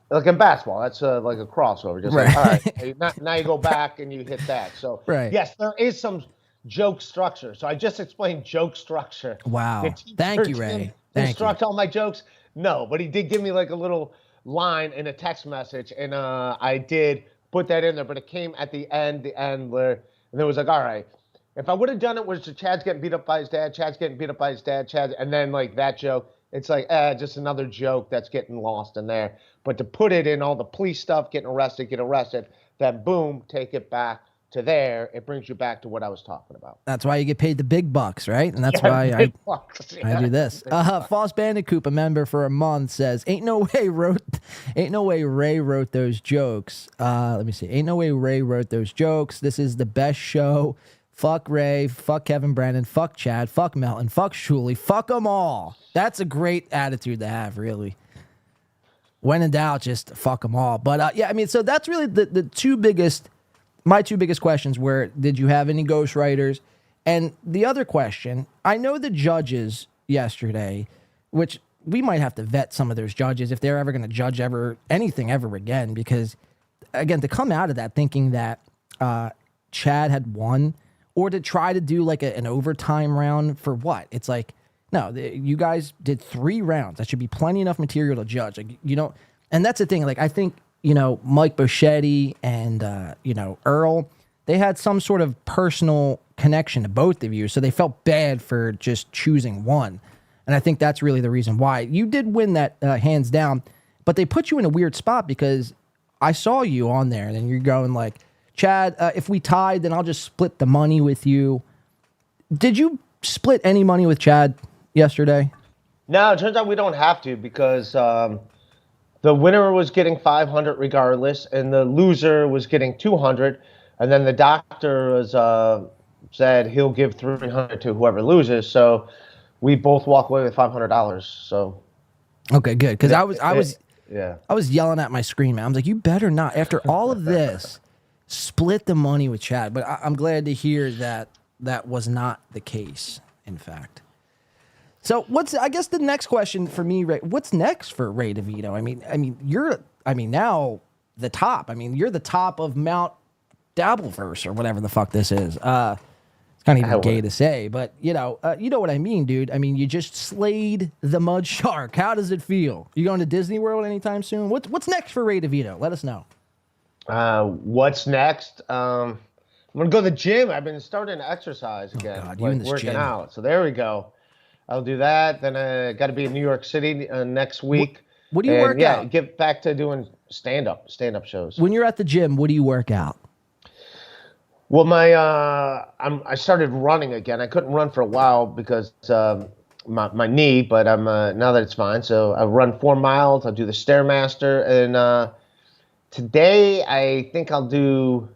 Speaker 20: Like in basketball, that's like a crossover. Just like, all right, now you go back and you hit that. So, yes, there is some joke structure. So I just explained joke structure.
Speaker 2: Wow. Thank you, Ray.
Speaker 20: Instruct all my jokes? No, but he did give me like a little line in a text message, and I did put that in there, but it came at the end where, and it was like, all right, if I would have done it was Chad's getting beat up by his dad, and then like that joke, it's like, just another joke that's getting lost in there. But to put it in all the police stuff, get arrested, then boom, take it back to there, it brings you back to what I was talking about.
Speaker 2: That's why you get paid the big bucks, right? And that's
Speaker 20: Yeah,
Speaker 2: why
Speaker 20: big bucks,
Speaker 2: I
Speaker 20: yeah.
Speaker 2: do this. False Bandicoot, a member for a month, says, "Ain't no way Ray wrote those jokes." Let me see. Ain't no way Ray wrote those jokes. This is the best show. Fuck Ray. Fuck Kevin Brennan. Fuck Chad. Fuck Melton. Fuck Shuley. Fuck them all. That's a great attitude to have, really. When in doubt, just fuck them all. But yeah, I mean, so that's really the two biggest. My two biggest questions were, did you have any ghostwriters? And the other question, I know the judges yesterday, which we might have to vet some of those judges if they're ever going to judge anything ever again, because, again, to come out of that thinking that Chad had won, or to try to do like an overtime round for what? It's like, no, you guys did 3 rounds. That should be plenty enough material to judge. Like, you know, and that's the thing. Like, I think, you know, Mike Boschetti and, you know, Earl, they had some sort of personal connection to both of you. So they felt bad for just choosing one. And I think that's really the reason why. You did win that hands down, but they put you in a weird spot because I saw you on there and then you're going like, Chad, if we tied, then I'll just split the money with you. Did you split any money with Chad yesterday?
Speaker 20: No, it turns out we don't have to because the winner was getting 500 regardless, and the loser was getting 200. And then the doctor was said he'll give 300 to whoever loses. So we both walk away with $500. So
Speaker 2: okay, good. Because I was yelling at my screen, man. I was like, you better not. After all of this, split the money with Chad. But I'm glad to hear that that was not the case. In fact. So I guess the next question for me, Ray, what's next for Ray DeVito? I mean, you're now the top. I mean, you're the top of Mount Dabbleverse or whatever the fuck this is. It's kind of even gay to say, but you know what I mean, dude. I mean, you just slayed the mud shark. How does it feel? You going to Disney World anytime soon? What's next for Ray DeVito? Let us know.
Speaker 20: What's next? I'm gonna go to the gym. I've been starting to exercise again,
Speaker 2: God, you in this
Speaker 20: working
Speaker 2: gym.
Speaker 20: out. So there we go. I'll do that. Then I got to be in New York City next week.
Speaker 2: What do you work out?
Speaker 20: Get back to doing stand-up shows.
Speaker 2: When you're at the gym, what do you work out?
Speaker 20: Well, I started running again. I couldn't run for a while because my knee, but I'm now that it's fine. So I run 4 miles. I'll do the Stairmaster, and today I think I'll do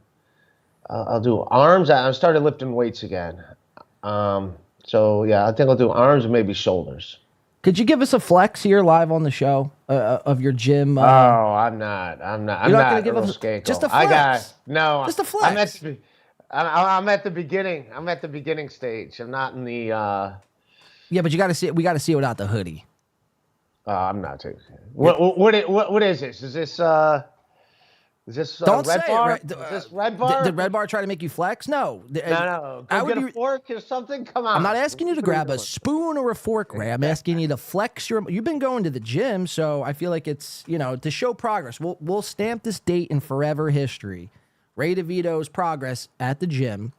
Speaker 20: arms. I started lifting weights again. So, yeah, I think I'll do arms and maybe shoulders.
Speaker 2: Could you give us a flex here live on the show of your gym?
Speaker 20: I'm not going to
Speaker 2: give us just a
Speaker 20: flex?
Speaker 2: Just a flex.
Speaker 20: I'm at the beginning. I'm at the beginning stage. I'm not in the...
Speaker 2: Yeah, but we got to see it without the hoodie.
Speaker 20: I'm not taking it. What is this? Is this... Is this
Speaker 2: Don't
Speaker 20: Red
Speaker 2: say
Speaker 20: Bar?
Speaker 2: it.
Speaker 20: Is this Red Bar?
Speaker 2: Did Red Bar try to make you flex? No.
Speaker 20: No. Go get a fork or something? Come on.
Speaker 2: I'm not asking you to grab a spoon or a fork, Ray. I'm asking you to flex your... You've been going to the gym, so I feel like it's, to show progress. We'll stamp this date in forever history. Ray DeVito's progress at the gym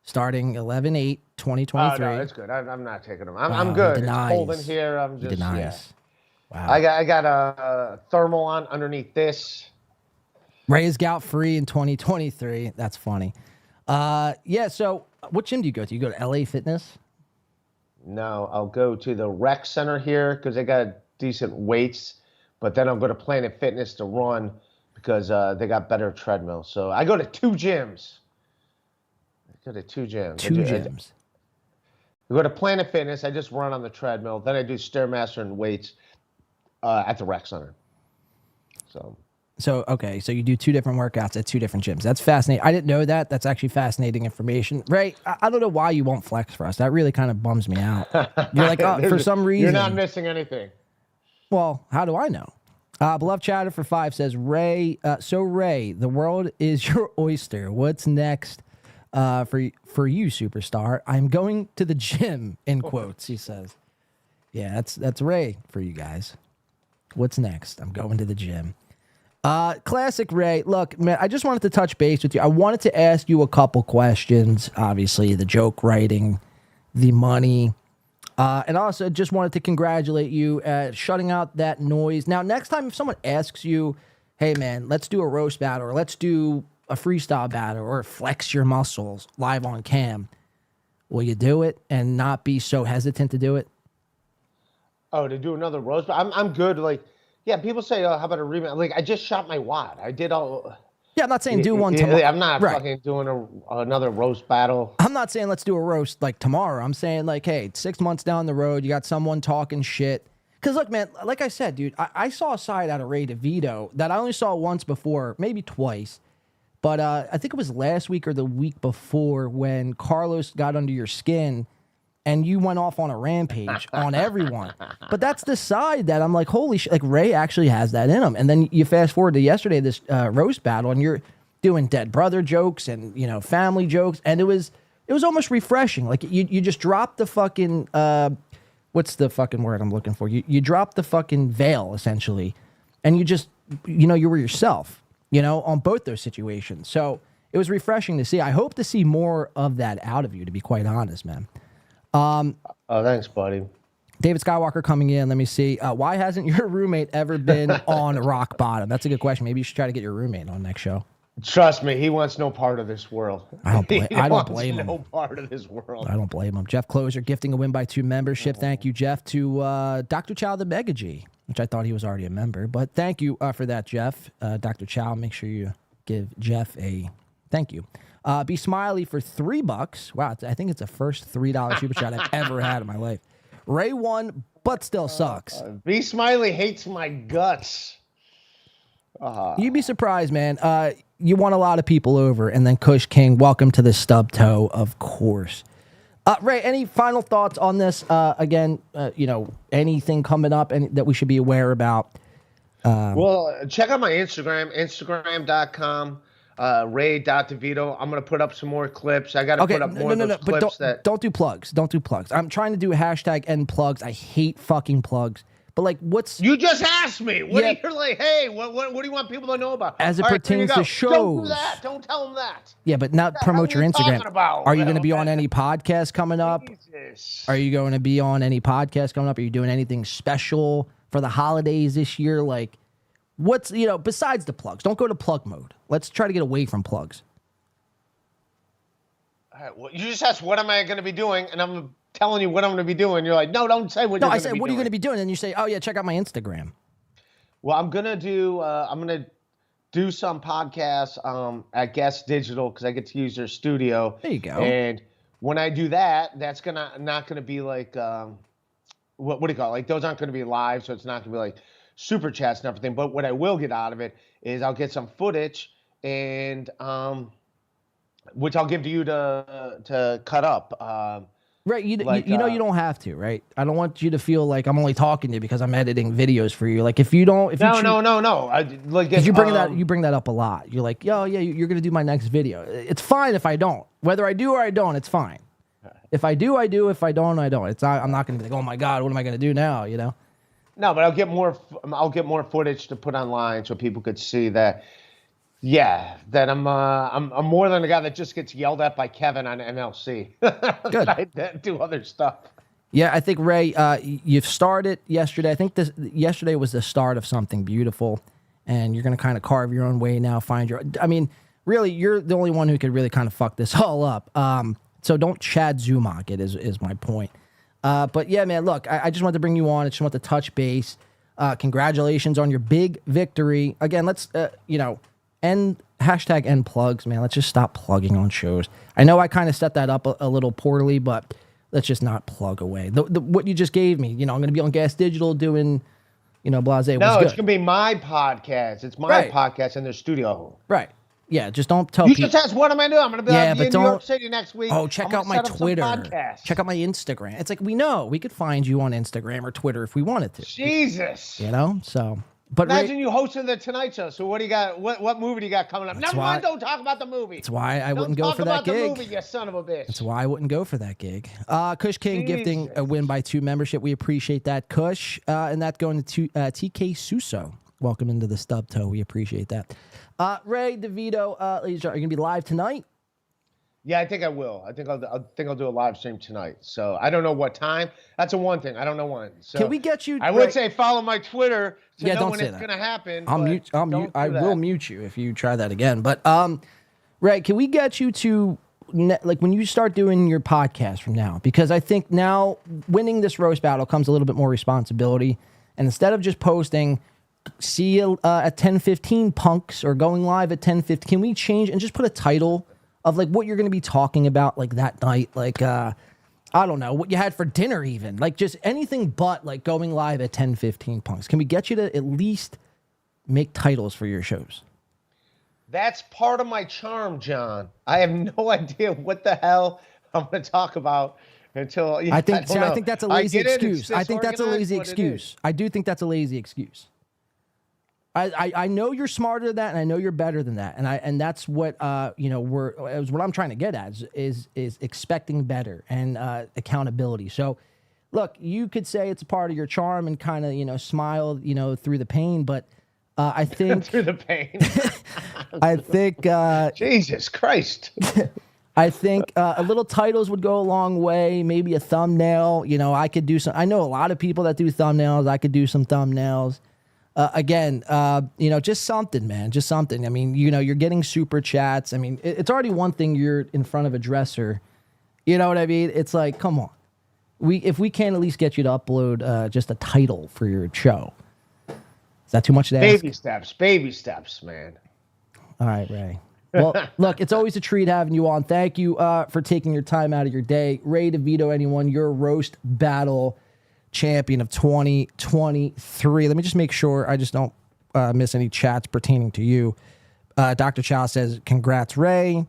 Speaker 2: starting 11/8/2023.
Speaker 20: Oh, no, it's good. I'm not taking them. I'm good. It's cold in here. I'm just... Yeah.
Speaker 2: Wow.
Speaker 20: I got a thermal on underneath this.
Speaker 2: Ray is gout free in 2023. That's funny. Yeah, so what gym do you go to? You go to LA Fitness?
Speaker 20: No, I'll go to the rec center here because they got decent weights, but then I'll go to Planet Fitness to run because they got better treadmills. So I go to 2 gyms. I go to Planet Fitness. I just run on the treadmill. Then I do Stairmaster and weights at the rec center.
Speaker 2: So, okay, so you do 2 different workouts at 2 different gyms. That's fascinating. I didn't know that. That's actually fascinating information. Ray, I don't know why you won't flex for us. That really kind of bums me out. You're like, for some reason.
Speaker 20: You're not missing anything.
Speaker 2: Well, how do I know? Beloved Chatter for 5 says, Ray, Ray, the world is your oyster. What's next for you, superstar? I'm going to the gym, in quotes, he says. Yeah, that's Ray for you guys. What's next? I'm going to the gym. Classic Ray. Look, man, I just wanted to touch base with you. I wanted to ask you a couple questions. Obviously, the joke writing, the money, and also just wanted to congratulate you at shutting out that noise. Now, next time if someone asks you, hey, man, let's do a roast battle or let's do a freestyle battle or flex your muscles live on cam, will you do it and not be so hesitant to do it?
Speaker 20: Oh, to do another roast? I'm good. Like, yeah, people say, oh, how about a rematch? Like, I just shot my wad. I did all.
Speaker 2: Yeah, I'm not saying do one tomorrow.
Speaker 20: I'm not fucking doing another roast battle.
Speaker 2: I'm not saying let's do a roast like tomorrow. I'm saying like, hey, 6 months down the road, you got someone talking shit. Because look, man, like I said, dude, I saw a side out of Ray Devito that I only saw once before, maybe twice. But I think it was last week or the week before when Carlos got under your skin and you went off on a rampage on everyone. But that's the side that I'm like, holy shit, like Ray actually has that in him. And then you fast forward to yesterday, this roast battle, and you're doing dead brother jokes and, you know, family jokes. And it was almost refreshing. Like you just dropped the fucking, what's the fucking word I'm looking for? You dropped the fucking veil, essentially. And you just, you know, you were yourself, you know, on both those situations. So it was refreshing to see. I hope to see more of that out of you, to be quite honest, man.
Speaker 20: Oh, thanks, buddy.
Speaker 2: David Skywalker coming in. Let me see. Why hasn't your roommate ever been on rock bottom? That's a good question. Maybe you should try to get your roommate on next show.
Speaker 20: Trust me, he wants no part of this world.
Speaker 2: I don't blame him.
Speaker 20: No part of this world.
Speaker 2: I don't blame him. Jeff Closer gifting a win by 2 membership. Thank you, Jeff, to Dr. Chow the Mega G, which I thought he was already a member. But thank you for that, Jeff. Dr. Chow, make sure you give Jeff a thank you. Be Smiley for $3. Wow, I think it's the first $3 super chat I've ever had in my life. Ray won, but still sucks.
Speaker 20: Be Smiley hates my guts.
Speaker 2: You'd be surprised, man. You won a lot of people over, and then Kush King, welcome to the SteelToe, of course. Ray, any final thoughts on this? Again, you know, anything coming up that we should be aware about?
Speaker 20: Well, check out my Instagram, instagram.com. Ray.Devito. I'm gonna put up some more clips. I gotta put up more of those clips.
Speaker 2: Don't do plugs. Don't do plugs. I'm trying to do a hashtag end plugs. I hate fucking plugs. But like, what's
Speaker 20: you just asked me? You're like, hey, what do you want people to know about?
Speaker 2: As it pertains to shows.
Speaker 20: Don't do that. Don't tell them that.
Speaker 2: Yeah, but not promote your Instagram. Are you going to be on any podcast coming up?
Speaker 20: Jesus.
Speaker 2: Are you going to be on any podcast coming up? Are you doing anything special for the holidays this year? Like, what's, you know, besides the plugs? Don't go to plug mode. Let's try to get away from plugs.
Speaker 20: All right, well, you just asked, what am I going to be doing? And I'm telling you what I'm going to be doing. You're like, no, don't say what you're going to be doing. No, I said,
Speaker 2: what are you going to be doing? And you say, oh, yeah, check out my Instagram.
Speaker 20: Well, I'm going to do some podcasts at Guest Digital because I get to use their studio.
Speaker 2: There you go.
Speaker 20: And when I do that, that's not going to be like, what do you call it? Like, those aren't going to be live, so it's not going to be like super chats and everything. But what I will get out of it is I'll get some footage and which I'll give to you to cut up.
Speaker 2: Right, you know you don't have to, right? I don't want you to feel like I'm only talking to you because I'm editing videos for you. Like if you don't,
Speaker 20: no.
Speaker 2: Because you bring that up a lot. You're like, yo, yeah, you're gonna do my next video. It's fine if I don't. Whether I do or I don't, it's fine. If I do, I do. If I don't, I don't. I'm not gonna be like, oh my god, what am I gonna do now? You know?
Speaker 20: No, but I'll get more footage to put online so people could see that. Yeah, that I'm more than a guy that just gets yelled at by Kevin on MLC.
Speaker 2: Good.
Speaker 20: I do other stuff.
Speaker 2: Yeah, I think Ray, you've started yesterday. I think yesterday was the start of something beautiful, and you're gonna kind of carve your own way now. I mean, really, you're the only one who could really kind of fuck this all up. So don't Chad Zumach it is my point. But yeah, man, look, I just wanted to bring you on. I just want to touch base. Congratulations on your big victory. Again, let's hashtag end plugs, man. Let's just stop plugging on shows. I know I kind of set that up a little poorly, but let's just not plug away. What you just gave me, I'm going to be on Gas Digital doing, blase.
Speaker 20: No, it's going to be my podcast. It's my podcast in their studio.
Speaker 2: Right. Yeah, just don't tell
Speaker 20: people. You just asked, what am I doing? I'm going to be in New York City next week.
Speaker 2: Oh, check out my Twitter. Check out my Instagram. It's like, we could find you on Instagram or Twitter if we wanted to.
Speaker 20: Jesus.
Speaker 2: So... But
Speaker 20: imagine you hosting the Tonight Show. So what do you got? What movie do you got coming up? Never mind. Don't talk about the movie.
Speaker 2: That's why I wouldn't go for that gig.
Speaker 20: Don't talk about the movie, you son of a bitch.
Speaker 2: That's why I wouldn't go for that gig. Kush King gifting a win by 2 membership. We appreciate that, Kush. And that going to TK Suso. Welcome into the SteelToe. We appreciate that. Ray Devito, are you going to be live tonight?
Speaker 20: Yeah, I think I will. I think I'll do a live stream tonight. So I don't know what time. That's the one thing. I don't know when. So
Speaker 2: Can we get you?
Speaker 20: I would say follow my Twitter to know
Speaker 2: don't
Speaker 20: when
Speaker 2: say
Speaker 20: it's
Speaker 2: that.
Speaker 20: going to happen.
Speaker 2: I'll
Speaker 20: but
Speaker 2: mute. I
Speaker 20: do
Speaker 2: will
Speaker 20: that.
Speaker 2: mute you if you try that again. But Ray, can we get you to like when you start doing your podcast from now? Because I think now winning this roast battle comes a little bit more responsibility. And instead of just posting, see you at 10:15 punks or going live at 10:15, can we change and just put a title of like what you're going to be talking about like that night? Like, I don't know, what you had for dinner even. Like just anything but like going live at 10:15 punks. Can we get you to at least make titles for your shows?
Speaker 20: That's part of my charm, John. I have no idea what the hell I'm going to talk about until
Speaker 2: I think that's a lazy excuse. I think that's a lazy
Speaker 20: but it
Speaker 2: excuse. I do think that's a lazy excuse. I know you're smarter than that, and I know you're better than that, and that's what what I'm trying to get at is expecting better and accountability. So, look, you could say it's a part of your charm and kind of smile through the pain, but I think
Speaker 20: through the pain.
Speaker 2: I think
Speaker 20: Jesus Christ.
Speaker 2: I think a little titles would go a long way. Maybe a thumbnail. I could do some. I know a lot of people that do thumbnails. I could do some thumbnails. Again, just something, man. Just something. I mean, you're getting super chats. I mean, it's already one thing you're in front of a dresser. You know what I mean? It's like, come on. If we can't at least get you to upload just a title for your show. Is that too much to ask?
Speaker 20: Baby steps, man.
Speaker 2: All right, Ray. Well, look, it's always a treat having you on. Thank you for taking your time out of your day. Ray Devito, anyone, your roast battle champion of 2023. Let me just make sure I just don't miss any chats pertaining to you. Dr. Chow says, congrats, Ray.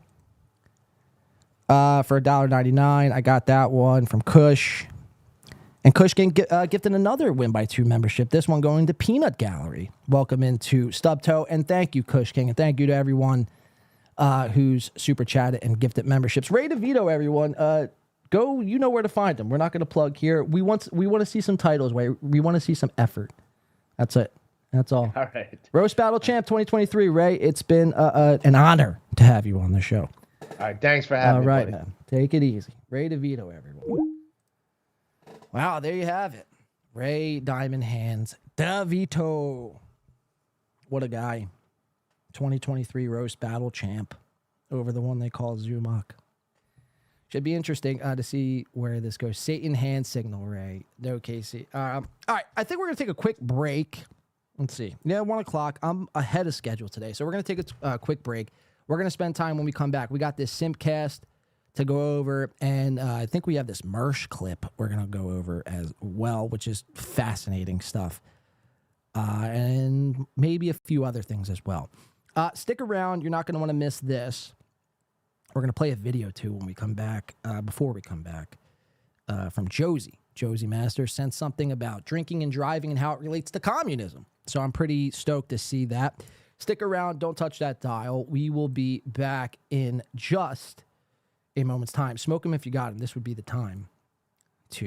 Speaker 2: For $1.99. I got that one from Kush. And Kush King gifted another Win by 2 membership. This one going to Peanut Gallery. Welcome into SteelToe. And thank you, Kush King. And thank you to everyone who's super chatted and gifted memberships. Ray DeVito, everyone. Go, you know where to find them. We're not going to plug here. We want to see some titles, Ray. We want to see some effort. That's it. That's all.
Speaker 20: All right.
Speaker 2: Roast Battle Champ 2023, Ray. It's been an honor to have you on the show.
Speaker 20: All right. Thanks for having me,
Speaker 2: All right,
Speaker 20: buddy.
Speaker 2: man. Take it easy. Ray DeVito, everyone. Wow, there you have it. Ray Diamond Hands DeVito. What a guy. 2023 Roast Battle Champ over the one they call Zumach. Should be interesting to see where this goes. Satan hand signal, Ray. No, Casey. All right, I think we're going to take a quick break. Let's see. Yeah, 1 o'clock. I'm ahead of schedule today, so we're going to take a quick break. We're going to spend time when we come back. We got this Simcast to go over, and I think we have this Mersh clip we're going to go over as well, which is fascinating stuff. And maybe a few other things as well. Stick around. You're not going to want to miss this. We're going to play a video, too, when we come back, before we come back, from Josie. Josie Masters sent something about drinking and driving and how it relates to communism. So I'm pretty stoked to see that. Stick around. Don't touch that dial. We will be back in just a moment's time. Smoke him if you got him. This would be the time to,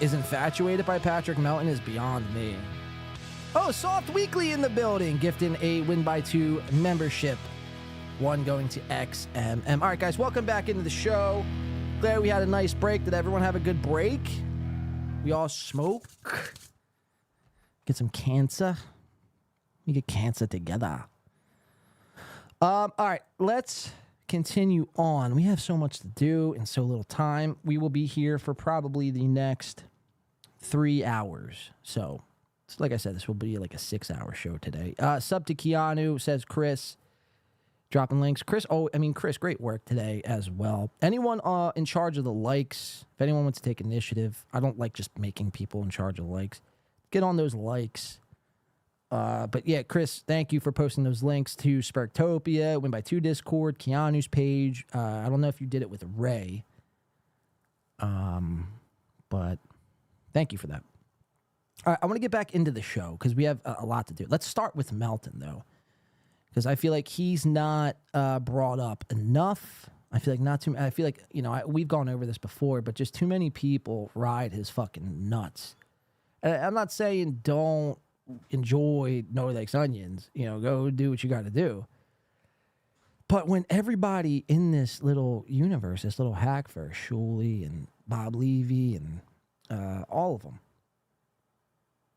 Speaker 2: is infatuated by Patrick Melton is beyond me. Oh, Soft Weekly in the building, gifting a Win by 2 membership. One going to XMM. All right, guys, welcome back into the show. Glad we had a nice break. Did everyone have a good break? We all smoke. Get some cancer. We get cancer together. All right, let's continue on. We have so much to do in so little time. We will be here for probably the next 3 hours. So, like I said, this will be like a 6-hour show today. Sub to Keanu, says Chris. Dropping links. Chris, great work today as well. Anyone in charge of the likes, if anyone wants to take initiative, I don't like just making people in charge of likes. Get on those likes. But yeah, Chris, thank you for posting those links to Sparktopia, Win by 2 Discord, Keanu's page. I don't know if you did it with Ray. But thank you for that. All right, I want to get back into the show because we have a lot to do. Let's start with Melton, though, because I feel like he's not brought up enough. I feel like we've gone over this before, but just too many people ride his fucking nuts. And I'm not saying don't enjoy No Likes Onions. Go do what you got to do. But when everybody in this little universe, this little hackverse, Shuley and Bob Levy and all of them,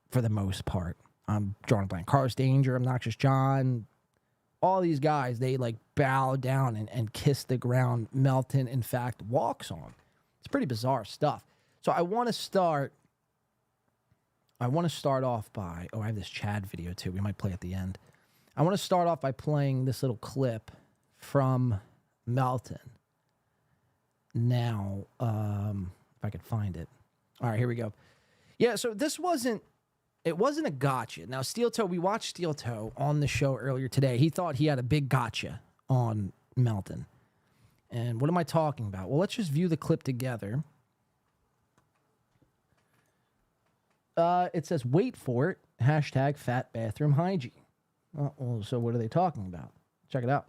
Speaker 2: for the most part, I'm drawing a blank. Carlos Danger, Obnoxious John, all these guys, they like bow down and kiss the ground Melton, in fact, walks on. It's pretty bizarre stuff. So I want to start off by, I have this Chad video too. We might play at the end. I want to start off by playing this little clip from Melton. Now, if I could find it. All right, here we go. Yeah, so it wasn't a gotcha. Now, SteelToe, we watched SteelToe on the show earlier today. He thought he had a big gotcha on Melton. And what am I talking about? Well, let's just view the clip together. It says, wait for it, hashtag fat bathroom hygiene. Well, so what are they talking about? Check it out.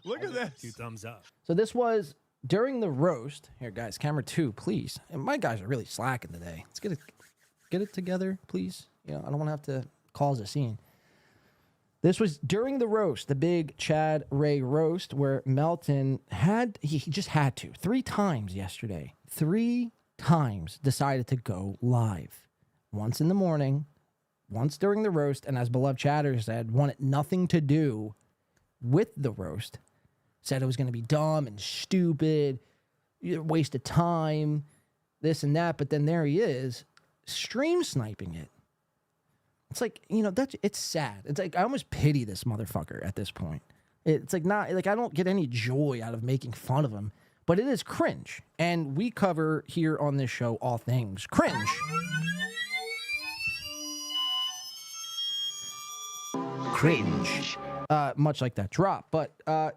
Speaker 6: Look at this.
Speaker 21: 2 thumbs up.
Speaker 2: So this was during the roast. Here, guys, camera 2, please. And my guys are really slacking today. Let's get it together, please. You know, I don't want to have to cause a scene. This was during the roast, the big Chad Ray roast, where Melton he just had to. 3 times yesterday. 3 times decided to go live. Once in the morning, once during the roast, and as beloved Chatter said, wanted nothing to do with the roast. Said it was going to be dumb and stupid, waste of time, this and that. But then there he is, stream sniping it. It's like, you know, it's sad. It's like I almost pity this motherfucker at this point. It's like I don't get any joy out of making fun of him, but it is cringe. And we cover here on this show all things cringe. Cringe. Much like that drop. But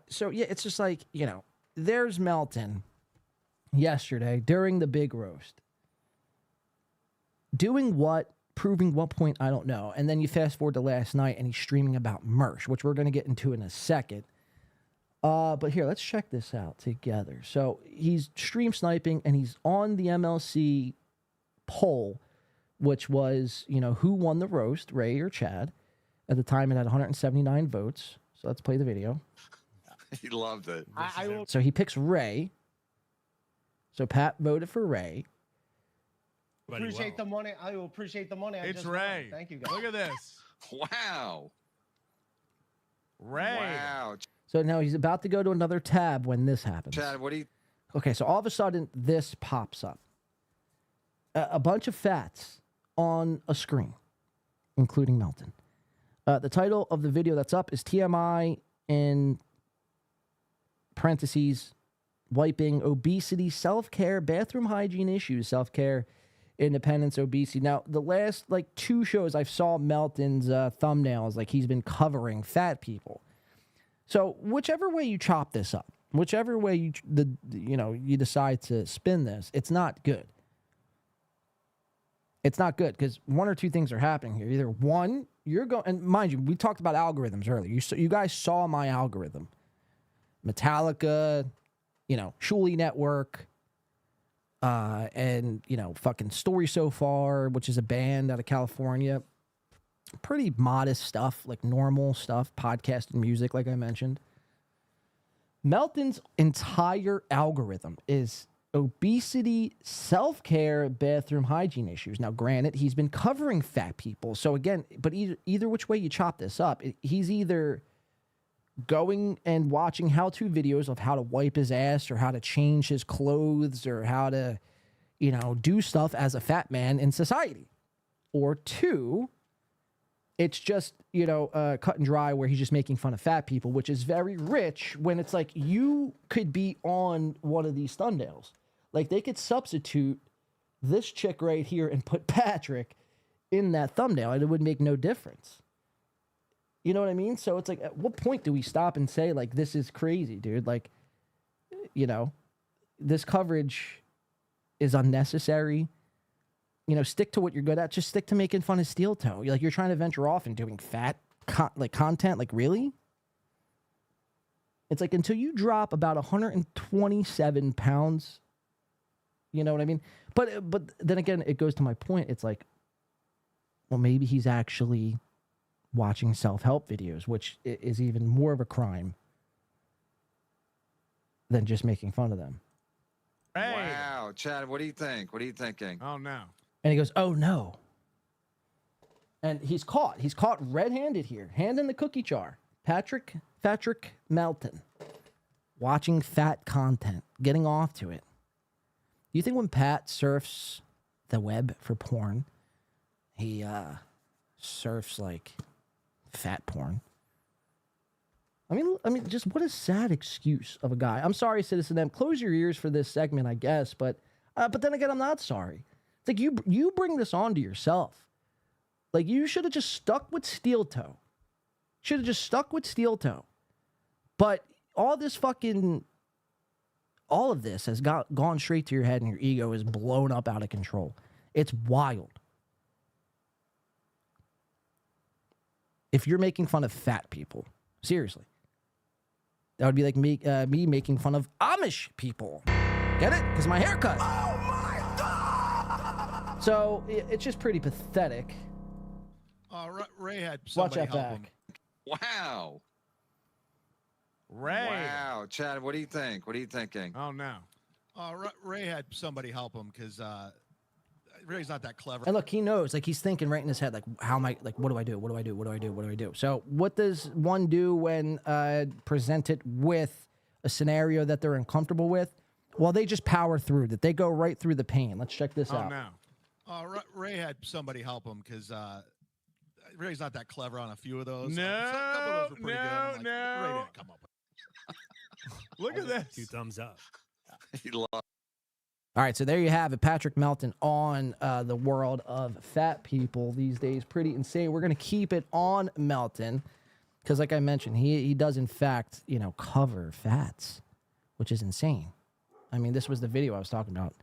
Speaker 2: so yeah, it's just like, you know, there's Melton yesterday during the big roast. Doing what? Proving what point? I don't know. And then you fast forward to last night and he's streaming about Mersh, which we're going to get into in a second. But here, let's check this out together. So he's stream sniping and he's on the MLC poll, which was, you know, who won the roast, Ray or Chad? At the time, it had 179 votes. So let's play the video.
Speaker 18: He loved it.
Speaker 2: So he picks Ray. So Pat voted for Ray.
Speaker 20: Appreciate the money. I will appreciate the money.
Speaker 6: It's Ray.
Speaker 20: Thank you, guys.
Speaker 6: Look at this.
Speaker 18: Wow.
Speaker 6: Ray.
Speaker 18: Wow.
Speaker 2: So now he's about to go to another tab when this happens.
Speaker 18: Chad, what do you...
Speaker 2: Okay, so all of a sudden, this pops up. A bunch of fats on a screen, including Melton. The title of the video that's up is TMI in parentheses, wiping obesity, self-care, bathroom hygiene issues, self-care, independence, obesity. Now, the last, 2 shows I've saw Melton's thumbnails, he's been covering fat people. So whichever way you chop this up, whichever way you decide to spin this, it's not good. It's not good because one or two things are happening here. Either one, you're going, and mind you, we talked about algorithms earlier. You guys saw my algorithm. Metallica, Shuli Network, and, fucking Story So Far, which is a band out of California. Pretty modest stuff, normal stuff, podcast and music, like I mentioned. Melton's entire algorithm is obesity, self-care, bathroom hygiene issues. Now, granted, he's been covering fat people. So again, but either which way you chop this up, he's either going and watching how-to videos of how to wipe his ass or how to change his clothes or how to, do stuff as a fat man in society. Or 2, it's just, cut and dry where he's just making fun of fat people, which is very rich when it's like you could be on one of these thumbnails. They could substitute this chick right here and put Patrick in that thumbnail, and it would make no difference. You know what I mean? So it's at what point do we stop and say, this is crazy, dude? This coverage is unnecessary. Stick to what you're good at. Just stick to making fun of SteelToe. You're trying to venture off and doing fat content. Really? It's until you drop about 127 pounds. You know what I mean? But then again, it goes to my point. It's well, maybe he's actually watching self-help videos, which is even more of a crime than just making fun of them.
Speaker 21: Wow, Chad, what do you think? What are you thinking?
Speaker 6: Oh no.
Speaker 2: And he goes, "Oh no." And he's caught. He's caught red-handed here. Hand in the cookie jar. Patrick Melton. Watching fat content. Getting off to it. Do you think when Pat surfs the web for porn, he surfs like fat porn? I mean, just what a sad excuse of a guy. I'm sorry, Citizen M. Close your ears for this segment, I guess. But then again, I'm not sorry. It's like you bring this on to yourself. Like, you should have just stuck with SteelToe. Should have just stuck with SteelToe. But all of this has gone straight to your head, and your ego is blown up out of control. It's wild. If you're making fun of fat people, seriously, that would be like me making fun of Amish people. Get it? Because my haircut. Oh my God! So it's just pretty pathetic.
Speaker 18: Ray had somebody
Speaker 2: Watch out
Speaker 18: help
Speaker 2: back.
Speaker 18: him.
Speaker 21: Wow.
Speaker 6: Ray.
Speaker 21: Wow, Chad, what do you think? What are you thinking?
Speaker 6: Oh no.
Speaker 18: Ray had somebody help him because Ray's not that clever.
Speaker 2: And look, he knows. Like, he's thinking right in his head, like, how am I? Like, what do I do? What do I do? What do I do? What do I do? So, what does one do when presented with a scenario that they're uncomfortable with? Well, they just power through that. They go right through the pain. Let's check this out.
Speaker 6: Oh no.
Speaker 18: Ray had somebody help him because Ray's not that clever on a few of those.
Speaker 6: No,
Speaker 18: a couple of those were pretty good. I'm like,
Speaker 6: no.
Speaker 18: Ray didn't come up with
Speaker 6: Look at this.
Speaker 22: 2 thumbs up.
Speaker 21: He lost.
Speaker 2: All right, so there you have it. Patrick Melton on the world of fat people these days. Pretty insane. We're going to keep it on Melton because, like I mentioned, he does, in fact, cover fats, which is insane. I mean, this was the video I was talking about.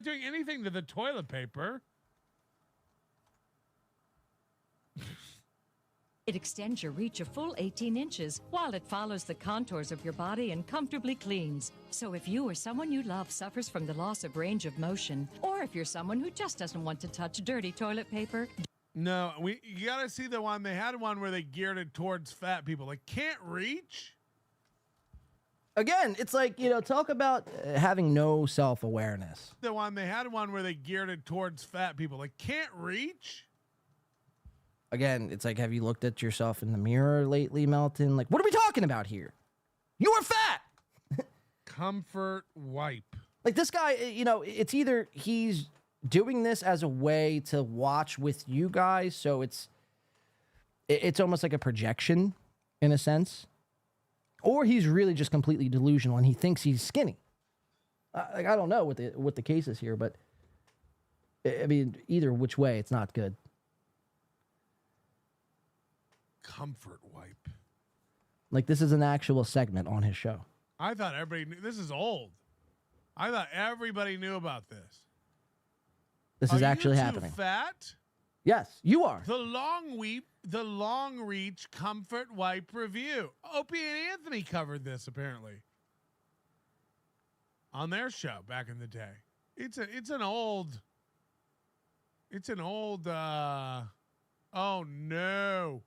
Speaker 6: Doing anything to the toilet paper.
Speaker 23: It extends your reach a full 18 inches while it follows the contours of your body and comfortably cleans. So if you or someone you love suffers from the loss of range of motion, or if you're someone who just doesn't want to touch dirty toilet paper...
Speaker 6: No, you gotta see the one. They had one where they geared it towards fat people. Like, can't reach?
Speaker 2: Again, it's like, talk about having no self-awareness.
Speaker 6: The one. They had one where they geared it towards fat people. Like, can't reach?
Speaker 2: Again, it's like, have you looked at yourself in the mirror lately, Melton? Like, what are we talking about here? You are fat!
Speaker 6: Comfort wipe.
Speaker 2: Like, this guy, it's either he's doing this as a way to watch with you guys, so it's almost like a projection, in a sense. Or he's really just completely delusional and he thinks he's skinny. I don't know what the case is here, but I mean, either which way, it's not good.
Speaker 6: Comfort wipe.
Speaker 2: Like, this is an actual segment on his show.
Speaker 6: I thought everybody knew. This is old. I thought everybody knew about this.
Speaker 2: This is actually happening.
Speaker 6: Fat?
Speaker 2: Yes, you are.
Speaker 6: The long reach comfort wipe review. Opie and Anthony covered this apparently on their show back in the day. It's an old. Oh no.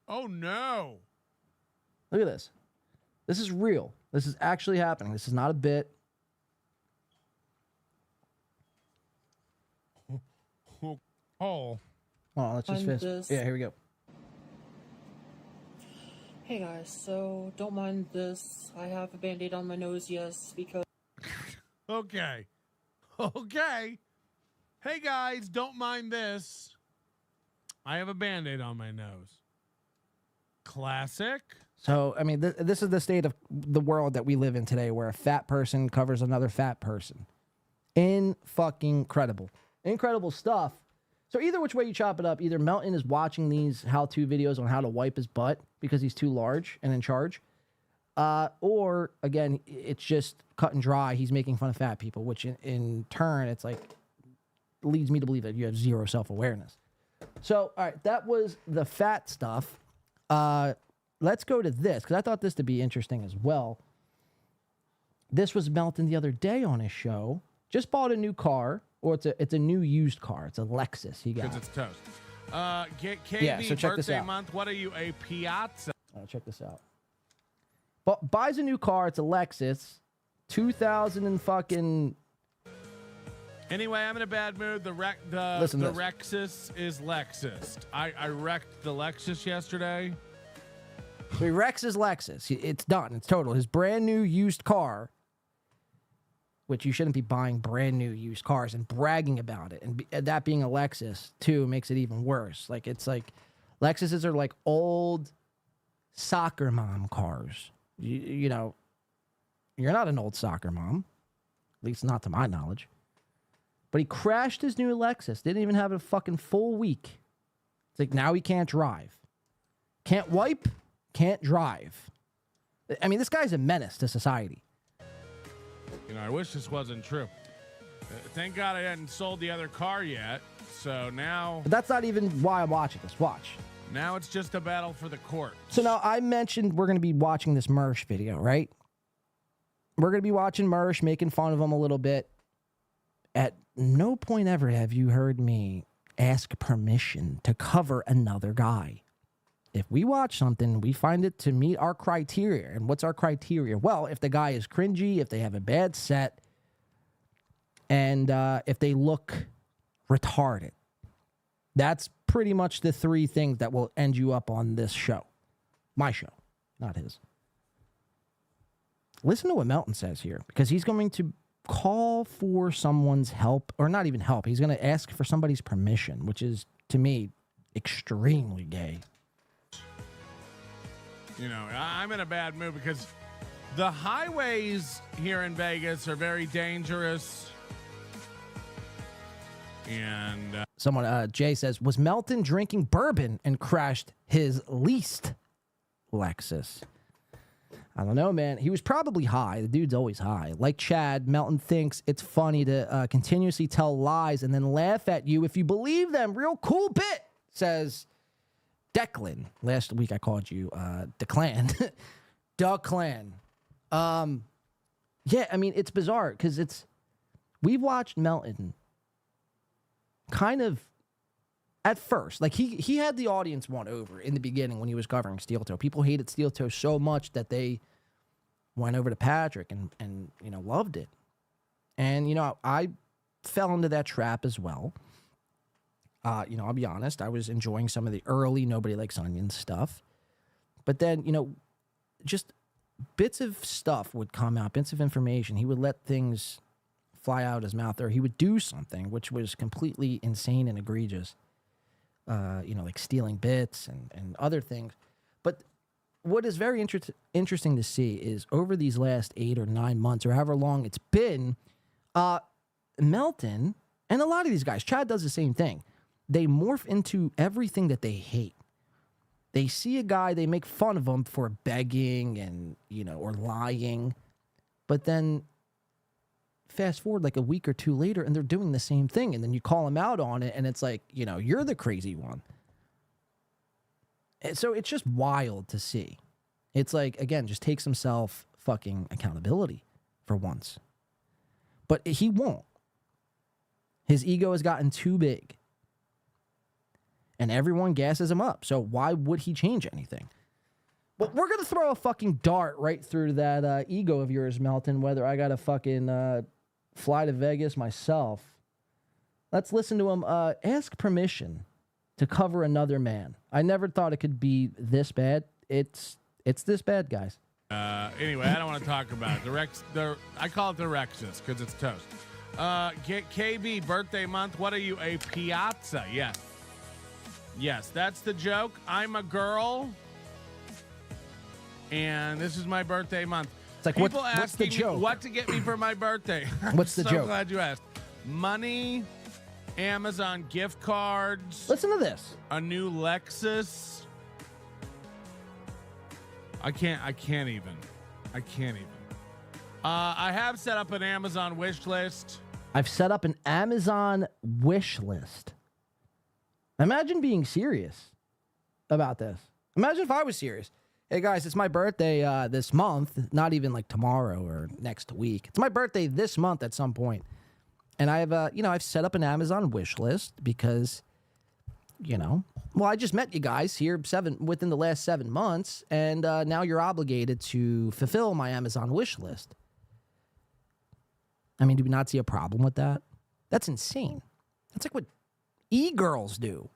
Speaker 6: Oh no.
Speaker 2: Look at this. This is real. This is actually happening. This is not a bit.
Speaker 6: Oh,
Speaker 2: let's just fist. Yeah, here we go.
Speaker 24: Hey guys, so don't mind this. I have a band-aid on my nose, yes, because...
Speaker 6: Okay. Hey guys, don't mind this. I have a band-aid on my nose. Classic.
Speaker 2: So, I mean, this is the state of the world that we live in today, where a fat person covers another fat person. Incredible stuff. So either which way you chop it up, either Melton is watching these how-to videos on how to wipe his butt because he's too large and in charge, or, again, it's just cut and dry. He's making fun of fat people, which in turn, it's like, leads me to believe that you have zero self-awareness. So, all right, that was the fat stuff. Let's go to this, because I thought this to be interesting as well. This was Melton the other day on his show. Just bought a new car, or it's a new used car. It's a Lexus he got.
Speaker 6: Because it's toast. KB,
Speaker 2: so check this
Speaker 6: birthday
Speaker 2: out.
Speaker 6: month. What are you, a Piazza?
Speaker 2: Check this out. But buys a new car. It's a Lexus, 2000 and fucking.
Speaker 6: Anyway, I'm in a bad mood. The Rexus is Lexus. I wrecked the Lexus yesterday.
Speaker 2: So he wrecks his Lexus. It's done. It's total. His brand new used car, which you shouldn't be buying brand new used cars and bragging about it. And that being a Lexus, too, makes it even worse. Like, it's like Lexuses are like old soccer mom cars. You know, you're not an old soccer mom, at least not to my knowledge. But he crashed his new Lexus. Didn't even have a fucking full week. It's like now he can't drive. Can't wipe, can't drive. I mean, this guy's a menace to society.
Speaker 6: You know, I wish this wasn't true. Thank God I hadn't sold the other car yet. So now...
Speaker 2: But that's not even why I'm watching this. Watch.
Speaker 6: Now it's just a battle for the court.
Speaker 2: So now I mentioned we're going to be watching this Mersh video, right? We're going to be watching Mersh, making fun of him a little bit. At no point ever have you heard me ask permission to cover another guy. If we watch something, we find it to meet our criteria. And what's our criteria? Well, if the guy is cringy, if they have a bad set, and if they look retarded. That's pretty much the three things that will end you up on this show. My show, not his. Listen to what Melton says here, because he's going to call for someone's help, or not even help. He's going to ask for somebody's permission, which is, to me, extremely gay.
Speaker 6: You know, I'm in a bad mood because the highways here in Vegas are very dangerous. And
Speaker 2: someone, Jay says, was Melton drinking bourbon and crashed his leased Lexus? I don't know, man. He was probably high. The dude's always high. Like Chad, Melton thinks it's funny to continuously tell lies and then laugh at you if you believe them. Real cool bit, says Declan. Last week I called you Declan. Declan. Yeah, I mean, it's bizarre because we've watched Melton kind of at first, like he had the audience won over in the beginning when he was covering SteelToe. People hated SteelToe so much that they went over to Patrick and you know, loved it. And, you know, I fell into that trap as well. You know, I'll be honest, I was enjoying some of the early Nobody Likes Onions stuff. But then, you know, just bits of stuff would come out, bits of information. He would let things fly out his mouth, or he would do something which was completely insane and egregious. You know, like stealing bits and other things. But what is very interesting to see is over these last 8 or 9 months, or however long it's been, Melton and a lot of these guys, Chad does the same thing. They morph into everything that they hate. They see a guy, they make fun of him for begging and, you know, or lying. But then fast forward like a week or two later and they're doing the same thing, and then you call them out on it and it's like, you know, you're the crazy one. And so it's just wild to see. It's like, again, just takes himself fucking accountability for once. But he won't. His ego has gotten too big. And everyone gasses him up. So why would he change anything? Well, we're going to throw a fucking dart right through that ego of yours, Melton, whether I got to fucking fly to Vegas myself. Let's listen to him ask permission to cover another man. I never thought it could be this bad. It's this bad, guys.
Speaker 6: Anyway, I don't want to talk about it. I call it the Rexus because it's toast. KB, birthday month. What are you, a Piazza? Yes. Yes, that's the joke. I'm a girl, and this is my birthday month.
Speaker 2: It's like,
Speaker 6: people
Speaker 2: what's the
Speaker 6: asking
Speaker 2: joke?
Speaker 6: me what to get me for my birthday.
Speaker 2: What's the
Speaker 6: so
Speaker 2: joke?
Speaker 6: Glad you asked. Money, Amazon gift cards.
Speaker 2: Listen to this.
Speaker 6: A new Lexus. I can't even. I have set up an Amazon wish list.
Speaker 2: I've set up an Amazon wish list. Imagine being serious about this. Imagine if I was serious. Hey, guys, it's my birthday this month. Not even like tomorrow or next week. It's my birthday this month at some point. And I have, I've set up an Amazon wish list because you know. Well, I just met you guys here within the last 7 months, and now you're obligated to fulfill my Amazon wish list. I mean, do we not see a problem with that? That's insane. That's like what e-girls do.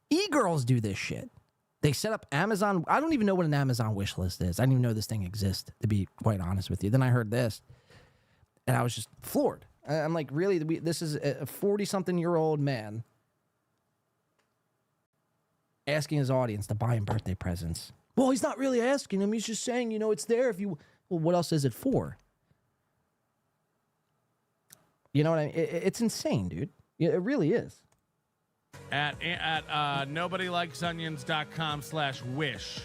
Speaker 2: E-girls do this shit. They set up Amazon. I don't even know what an Amazon wish list is. I didn't even know this thing exists, to be quite honest with you. Then I heard this, and I was just floored. I'm like, really? This is a 40-something-year-old man asking his audience to buy him birthday presents. Well, he's not really asking him. He's just saying, you know, it's there if you... Well, what else is it for? You know what I mean? It's insane, dude. It really is.
Speaker 6: At nobodylikesonions.com/wish.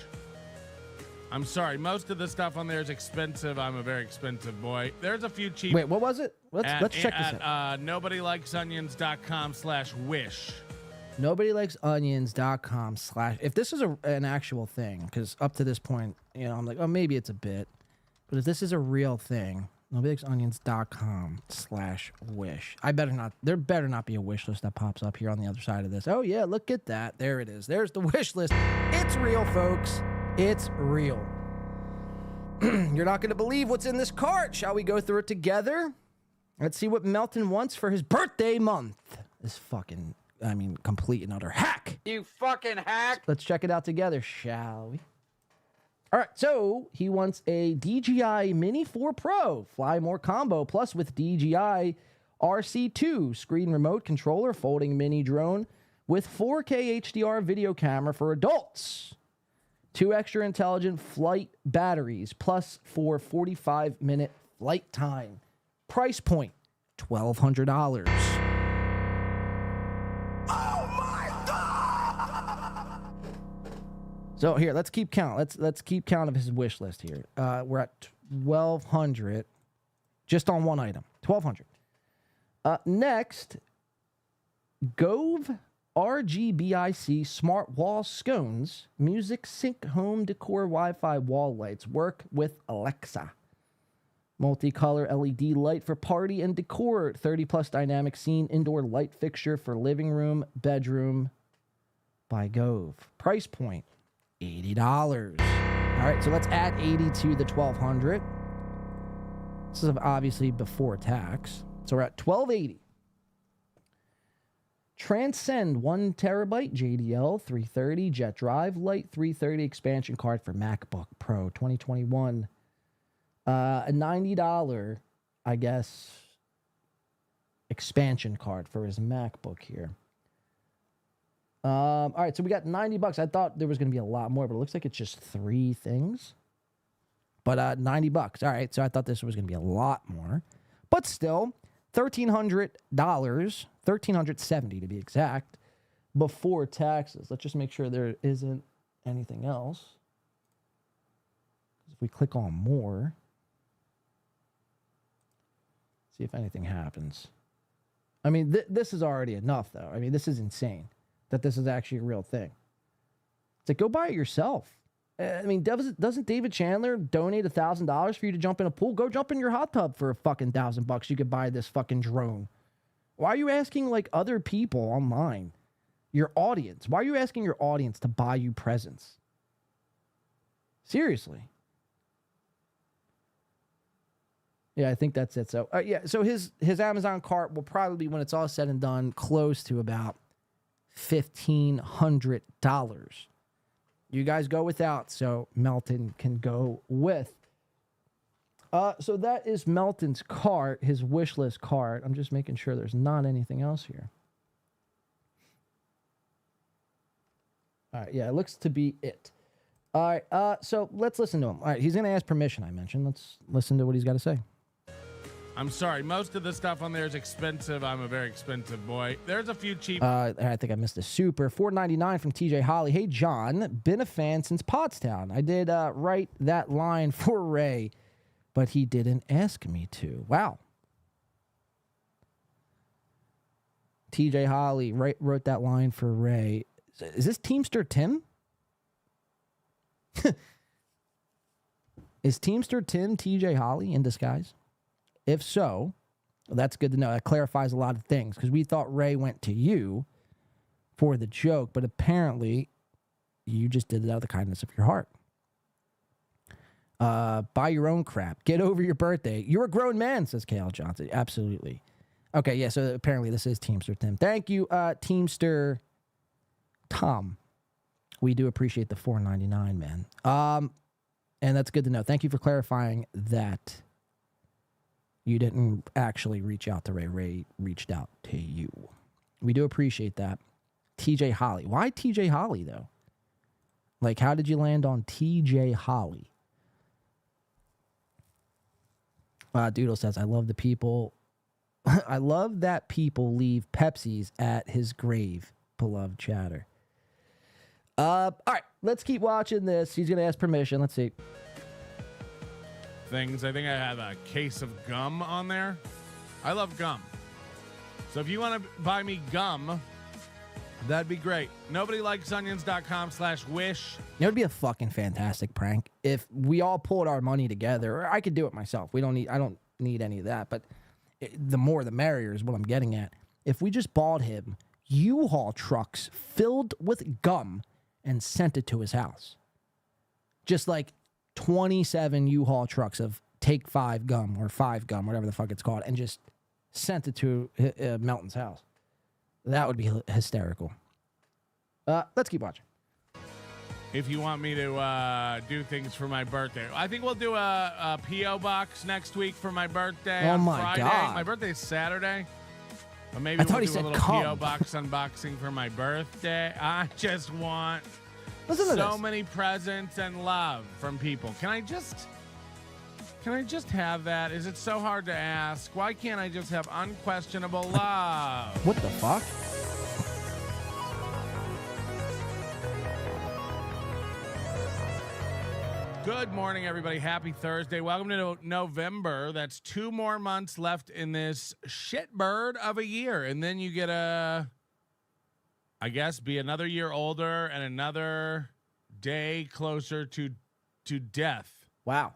Speaker 6: I'm sorry, most of the stuff on there is expensive. I'm a very expensive boy. There's a few cheap.
Speaker 2: Wait, what was it? Let's check this out.
Speaker 6: nobodylikesonions.com/wish.
Speaker 2: Nobodylikesonions.com/ if this is an actual thing, because up to this point, you know, I'm like, oh, maybe it's a bit, but if this is a real thing, nobodylikesonions.com/wish. There better not be a wish list that pops up here on the other side of this. Oh yeah, look at that. There it is. There's the wish list. It's real, folks. It's real. You're not going to believe what's in this cart. Shall we go through it together? Let's see what Melton wants for his birthday month. This fucking, complete and utter hack.
Speaker 8: You fucking hack.
Speaker 2: Let's check it out together, shall we? All right, so he wants a DJI Mini 4 Pro Fly More combo, plus with DJI RC2 screen remote controller, folding mini drone with 4K HDR video camera for adults. 2 extra intelligent flight batteries, plus for 45-minute flight time. Price point, $1,200. So here, let's keep count. Let's keep count of his wish list here. We're at 1,200, just on one item. 1,200. Next, Gove RGBIC smart wall scones, music sync home decor Wi-Fi wall lights, work with Alexa. Multicolor LED light for party and decor, 30+ dynamic scene indoor light fixture for living room, bedroom by Gove. Price point, $80. All right, so let's add 80 to the 1,200. This is obviously before tax. So we're at 1,280. Transcend 1 terabyte JDL 330 jet drive light 330 expansion card for MacBook Pro 2021. A $90, I guess, expansion card for his MacBook here. All right, so we got $90. I thought there was going to be a lot more, but it looks like it's just 3 things. But $90. All right, so I thought this was going to be a lot more. But still, $1,300, $1,370 to be exact, before taxes. Let's just make sure there isn't anything else. If we click on more, see if anything happens. I mean, this is already enough, though. I mean, this is insane that this is actually a real thing. It's like, go buy it yourself. I mean, doesn't David Chandler donate $1,000 for you to jump in a pool? Go jump in your hot tub for a fucking $1,000. You could buy this fucking drone. Why are you asking like other people online, your audience? Why are you asking your audience to buy you presents? Seriously. Yeah, I think that's it. So yeah, so his Amazon cart will probably, when it's all said and done, close to about $1,500. You guys go without, so Melton can go with. So that is Melton's cart, his wish list cart. I'm just making sure there's not anything else here. All right, yeah, it looks to be it. All right, so let's listen to him. All right, he's going to ask permission, I mentioned. Let's listen to what he's got to say.
Speaker 6: I'm sorry, most of the stuff on there is expensive. I'm a very expensive boy. There's a few cheap.
Speaker 2: I think I missed a super. $4.99 from TJ Holly. Hey, John, been a fan since Pottstown. I did write that line for Ray, but he didn't ask me to. Wow. TJ Holly wrote that line for Ray. Is this Teamster Tim? Is Teamster Tim TJ Holly in disguise? If so, well, that's good to know. That clarifies a lot of things, because we thought Ray went to you, for the joke, but apparently you just did it out of the kindness of your heart. Buy your own crap. Get over your birthday. You're a grown man, says KL Johnson. Absolutely. Okay, yeah, so apparently this is Teamster Tim. Thank you, Teamster Tom. We do appreciate the $4.99, man. And that's good to know. Thank you for clarifying that you didn't actually reach out to Ray. Ray reached out to you. We do appreciate that. TJ Holly. Why TJ Holly, though? Like, how did you land on TJ Holly? Doodle says, I love the people. I love that people leave Pepsis at his grave. Beloved chatter. All right, let's keep watching this. He's going to ask permission. Let's see.
Speaker 6: Things. I think I have a case of gum on there. I love gum. So if you want to buy me gum, that'd be great. NobodyLikesOnions.com/wish.
Speaker 2: It would be a fucking fantastic prank if we all pulled our money together. Or I could do it myself. I don't need any of that. But the more the merrier is what I'm getting at. If we just bought him U-Haul trucks filled with gum and sent it to his house. Just like 27 U-Haul trucks of Take 5 gum or 5 gum, whatever the fuck it's called, and just sent it to Melton's house. That would be hysterical. Let's keep watching.
Speaker 6: If you want me to do things for my birthday, I think we'll do a P.O. box next week for my birthday on Friday.
Speaker 2: God.
Speaker 6: My birthday's Saturday. But maybe
Speaker 2: I thought
Speaker 6: we'll
Speaker 2: he
Speaker 6: do
Speaker 2: said
Speaker 6: a little
Speaker 2: come.
Speaker 6: P.O. box unboxing for my birthday. I just want
Speaker 2: Listen to
Speaker 6: so
Speaker 2: this.
Speaker 6: many presents and love from people. Can I just have that? Is it so hard to ask? Why can't I just have unquestionable love?
Speaker 2: What the fuck?
Speaker 6: Good morning, everybody. Happy Thursday. Welcome to November. That's 2 more months left in this shitbird of a year. And then you get be another year older and another day closer to death.
Speaker 2: Wow.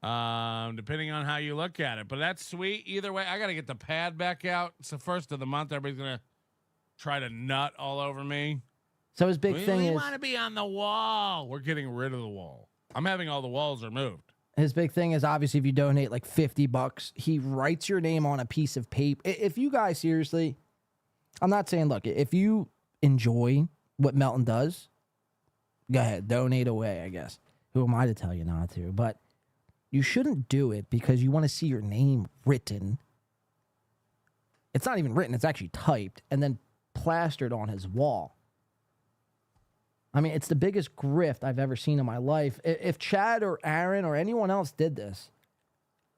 Speaker 6: Depending on how you look at it. But that's sweet. Either way, I got to get the pad back out. It's the first of the month. Everybody's going to try to nut all over me.
Speaker 2: So his big thing
Speaker 6: we
Speaker 2: is...
Speaker 6: want to be on the wall. We're getting rid of the wall. I'm having all the walls removed.
Speaker 2: His big thing is obviously if you donate like $50, he writes your name on a piece of paper. If you guys seriously, I'm not saying, look, if you enjoy what Melton does, go ahead, donate away, I guess. Who am I to tell you not to? But you shouldn't do it because you want to see your name written. It's not even written, it's actually typed and then plastered on his wall. I mean, it's the biggest grift I've ever seen in my life. If Chad or Aaron or anyone else did this,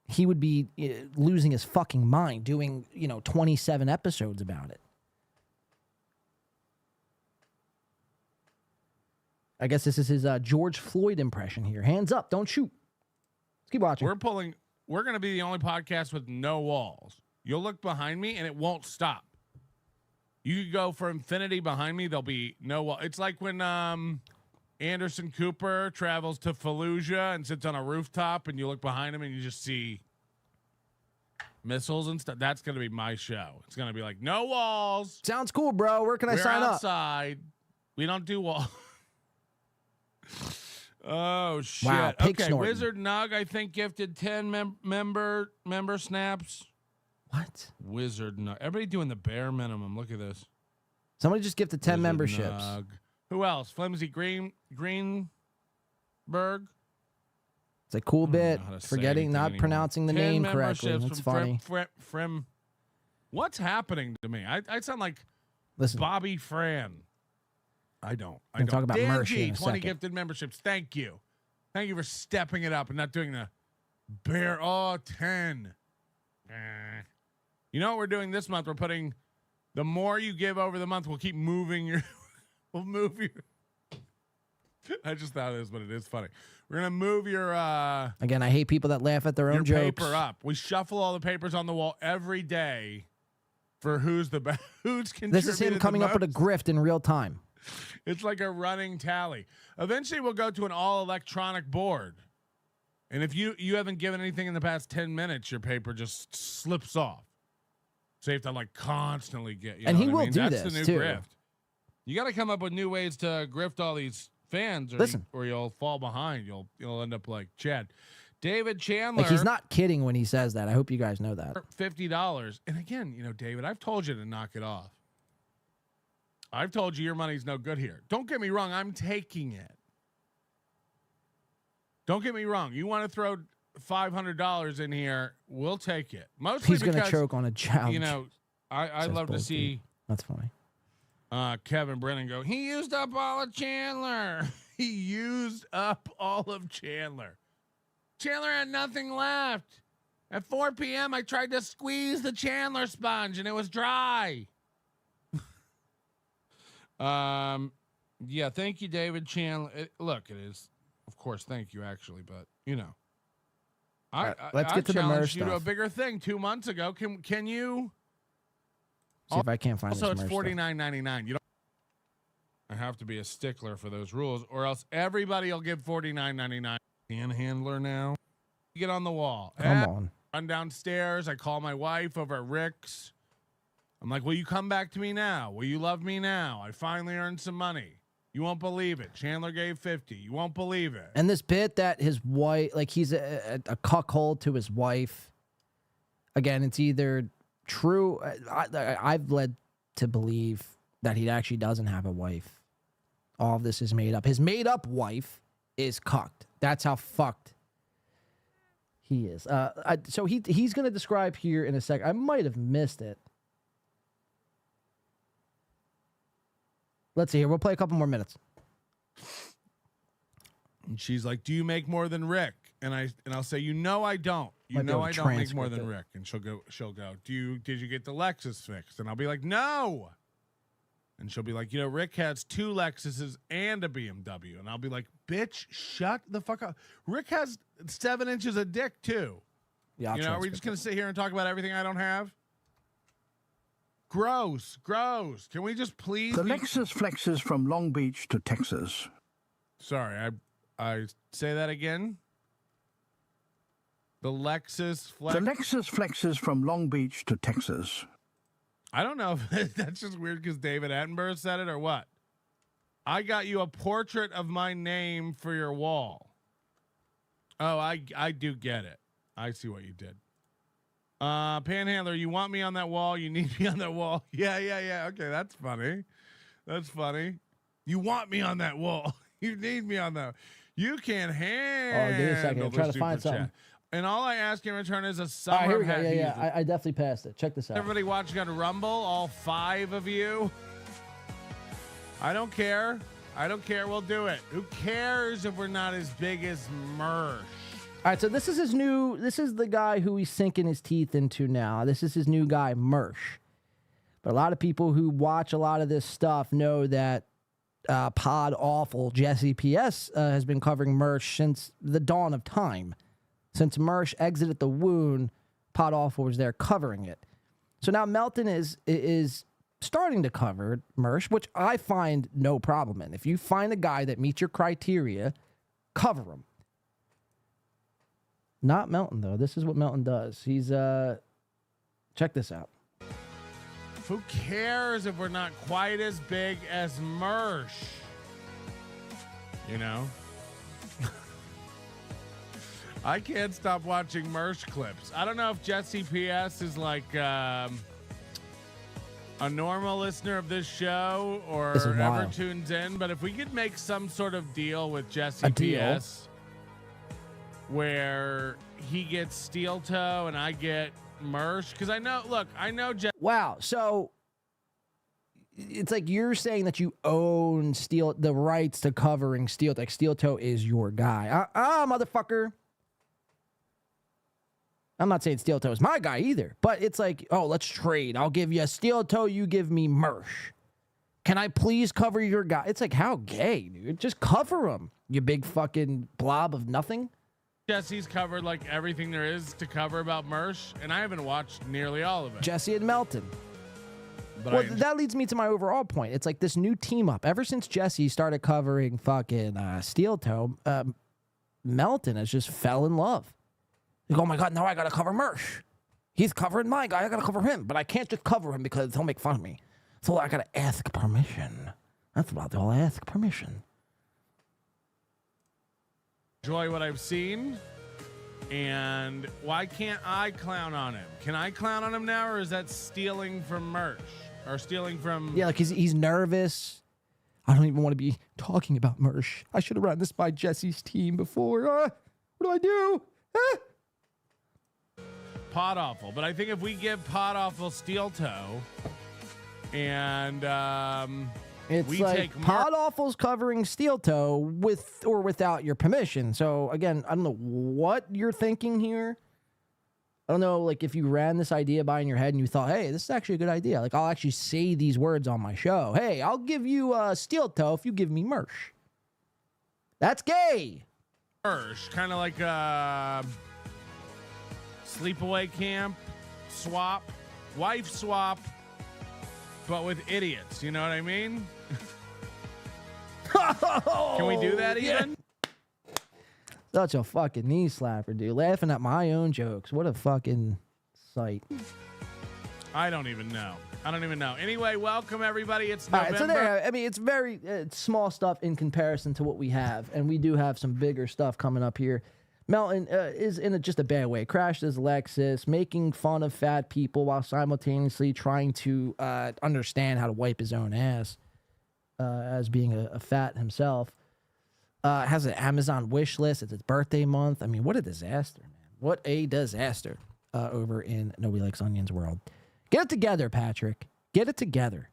Speaker 2: he would be losing his fucking mind doing, 27 episodes about it. I guess this is his George Floyd impression here. Hands up, don't shoot. Let's keep watching.
Speaker 6: We're going to be the only podcast with no walls. You'll look behind me and it won't stop. You could go for infinity behind me. There'll be no wall. It's like when Anderson Cooper travels to Fallujah and sits on a rooftop and you look behind him and you just see missiles and stuff. That's going to be my show. It's going to be like, no walls.
Speaker 2: Sounds cool, bro. Where can I sign up?
Speaker 6: Outside. We don't do walls. Oh, shit.
Speaker 2: Wow, pig
Speaker 6: okay,
Speaker 2: snorting.
Speaker 6: Wizard Nug, I think, gifted 10 member snaps.
Speaker 2: What?
Speaker 6: Wizard Nug. Everybody doing the bare minimum. Look at this.
Speaker 2: Somebody just gifted 10
Speaker 6: Wizard
Speaker 2: memberships.
Speaker 6: Nug. Who else? Flimsy Greenberg.
Speaker 2: It's a cool bit.
Speaker 6: Forgetting,
Speaker 2: not pronouncing the name correctly. That's funny.
Speaker 6: What's happening to me? I sound like Bobby Fran. I don't. I don't.
Speaker 2: Talk about
Speaker 6: Dan
Speaker 2: Mercy
Speaker 6: G,
Speaker 2: in a
Speaker 6: 20
Speaker 2: second.
Speaker 6: gifted memberships. Thank you. Thank you for stepping it up and not doing the bare. Oh, 10. You know what we're doing this month? We're putting the more you give over the month, we'll keep moving your. We'll move your. I just thought it is, but it is funny. We're gonna move your.
Speaker 2: Again, I hate people that laugh at their own jokes.
Speaker 6: Paper up. We shuffle all the papers on the wall every day for who's the best. Who's contributed.
Speaker 2: This is him coming up with a grift in real time.
Speaker 6: It's like a running tally. Eventually, we'll go to an all-electronic board. And if you haven't given anything in the past 10 minutes, your paper just slips off. So you have to like constantly get.
Speaker 2: And
Speaker 6: know
Speaker 2: he
Speaker 6: what I
Speaker 2: will
Speaker 6: mean?
Speaker 2: do
Speaker 6: That's
Speaker 2: this,
Speaker 6: the new
Speaker 2: too.
Speaker 6: grift. You got to come up with new ways to grift all these fans, or
Speaker 2: Listen.
Speaker 6: or you'll fall behind. You'll end up like Chad. David Chandler.
Speaker 2: Like, he's not kidding when he says that. I hope you guys know that.
Speaker 6: $50. And again, David, I've told you to knock it off. I've told you your money's no good here. Don't get me wrong. I'm taking it. Don't get me wrong. You want to throw $500 in here, we'll take it. Mostly
Speaker 2: He's going to
Speaker 6: because,
Speaker 2: choke on a challenge.
Speaker 6: I
Speaker 2: Says
Speaker 6: love to
Speaker 2: Bolty.
Speaker 6: see
Speaker 2: That's funny.
Speaker 6: Kevin Brennan go, he used up all of Chandler. He used up all of Chandler. Chandler had nothing left. At 4 p.m., I tried to squeeze the Chandler sponge, and it was dry. Yeah, thank you, David Chandler. Look, it is, of course, thank you, actually, but,
Speaker 2: Right, let's get to the merch
Speaker 6: challenged you to a
Speaker 2: stuff.
Speaker 6: bigger thing 2 months ago. Can you?
Speaker 2: See if I can't find
Speaker 6: Also,
Speaker 2: this
Speaker 6: it's
Speaker 2: merch stuff.
Speaker 6: $49.99. You don't. I have to be a stickler for those rules, or else everybody will give $49.99. Panhandler now. Get on the wall.
Speaker 2: Come on.
Speaker 6: Run downstairs. I call my wife over at Rick's. I'm like, will you come back to me now? Will you love me now? I finally earned some money. You won't believe it. Chandler gave 50. You won't believe it.
Speaker 2: And this bit that his wife, like he's a cuckold to his wife. Again, it's either true. I've led to believe that he actually doesn't have a wife. All of this is made up. His made up wife is cucked. That's how fucked he is. So he's going to describe here in a sec. I might have missed it. Let's see here. We'll play a couple more minutes.
Speaker 6: And she's like, "Do you make more than Rick?" And I'll say, I don't.
Speaker 2: Might be able
Speaker 6: I
Speaker 2: to
Speaker 6: don't make more
Speaker 2: transcript
Speaker 6: than
Speaker 2: it.
Speaker 6: Rick." And she'll go, "Did you get the Lexus fixed?" And I'll be like, "No." And she'll be like, "Rick has 2 Lexuses and a BMW." And I'll be like, "Bitch, shut the fuck up. Rick has 7 inches of dick too."
Speaker 2: Yeah, I'll
Speaker 6: are we just gonna sit here and talk about everything I don't have? Gross. Can we just please?
Speaker 5: The Lexus flexes from Long Beach to Texas.
Speaker 6: Sorry, I say that again. The Lexus flex.
Speaker 5: The Lexus flexes from Long Beach to Texas.
Speaker 6: I don't know if that's just weird because David Attenborough said it or what. I got you a portrait of my name for your wall. Oh, I do get it. I see what you did. Panhandler, you want me on that wall? You need me on that wall? Yeah. Okay, that's funny. You want me on that wall? You need me on that. You can handle.
Speaker 2: Oh, give me a second. I'm trying to find something.
Speaker 6: And all I ask in return is a
Speaker 2: All
Speaker 6: summer
Speaker 2: right, here we go.
Speaker 6: hat.
Speaker 2: Yeah. I definitely passed it. Check this out.
Speaker 6: Everybody watching on Rumble, all 5 of you. I don't care. We'll do it. Who cares if we're not as big as Mersh?
Speaker 2: All right, so this is the guy who he's sinking his teeth into now. This is his new guy, Mersh. But a lot of people who watch a lot of this stuff know that Pod Awful, Jesse PS, has been covering Mersh since the dawn of time. Since Mersh exited the wound, Pod Awful was there covering it. So now Melton is starting to cover Mersh, which I find no problem in. If you find a guy that meets your criteria, cover him. Not Melton, though. This is what Melton does. He's, check this out.
Speaker 6: Who cares if we're not quite as big as Mersh? I can't stop watching Mersh clips. I don't know if Jesse PS is like a normal listener of this show or
Speaker 2: This is
Speaker 6: ever
Speaker 2: wild.
Speaker 6: tunes in, but if we could make some sort of deal with Jesse
Speaker 2: A deal?
Speaker 6: PS where he gets SteelToe and I get Mersh, because I know Jesse.
Speaker 2: Wow. So it's like you're saying that you own the rights to covering SteelToe. Like SteelToe is your guy. Motherfucker. I'm not saying SteelToe is my guy either, but it's like, oh, let's trade. I'll give you a SteelToe, you give me Mersh. Can I please cover your guy? It's like, how gay, dude? Just cover him, you big fucking blob of nothing.
Speaker 6: Jesse's covered like everything there is to cover about Mersh, and I haven't watched nearly all of it.
Speaker 2: Jesse and Melton.
Speaker 6: But
Speaker 2: Well, that leads me to my overall point. It's like this new team up. Ever since Jesse started covering fucking Melton has just fell in love. Like, oh my God, now I got to cover Mersh. He's covering my guy. I gotta cover him, but I can't just cover him because he'll make fun of me. So I gotta ask permission. That's what I'll do. I'll ask permission.
Speaker 6: Enjoy what I've seen. And why can't I clown on him? Can I clown on him now, or is that stealing from merch? Or stealing from...
Speaker 2: Yeah, like he's nervous. I don't even want to be talking about merch. I should have run this by Jesse's team before. What do I do?
Speaker 6: Pod Awful. But I think if we give Pod Awful SteelToe and
Speaker 2: it's
Speaker 6: we
Speaker 2: like
Speaker 6: take
Speaker 2: Pod Awful's covering SteelToe with or without your permission. So again, I don't know what you're thinking here. I don't know, like if you ran this idea by in your head and you thought, hey, this is actually a good idea. Like I'll actually say these words on my show. Hey, I'll give you SteelToe if you give me merch. That's gay.
Speaker 6: Merch, kind of like a sleepaway camp swap, wife swap, but with idiots. You know what I mean? Can we do that even?
Speaker 2: Such a fucking knee slapper, dude. Laughing at my own jokes. What a fucking sight.
Speaker 6: I don't even know. Anyway, welcome everybody. It's
Speaker 2: All
Speaker 6: November.
Speaker 2: right, so there, I mean, it's very small stuff in comparison to what we have, and we do have some bigger stuff coming up here. Melton is in just a bad way. Crashed his Lexus, making fun of fat people while simultaneously trying to understand how to wipe his own ass as being a fat himself. Has an Amazon wish list. It's his birthday month. I mean, what a disaster, man. What a disaster over in Nobody Likes Onions world. Get it together, Patrick. Get it together.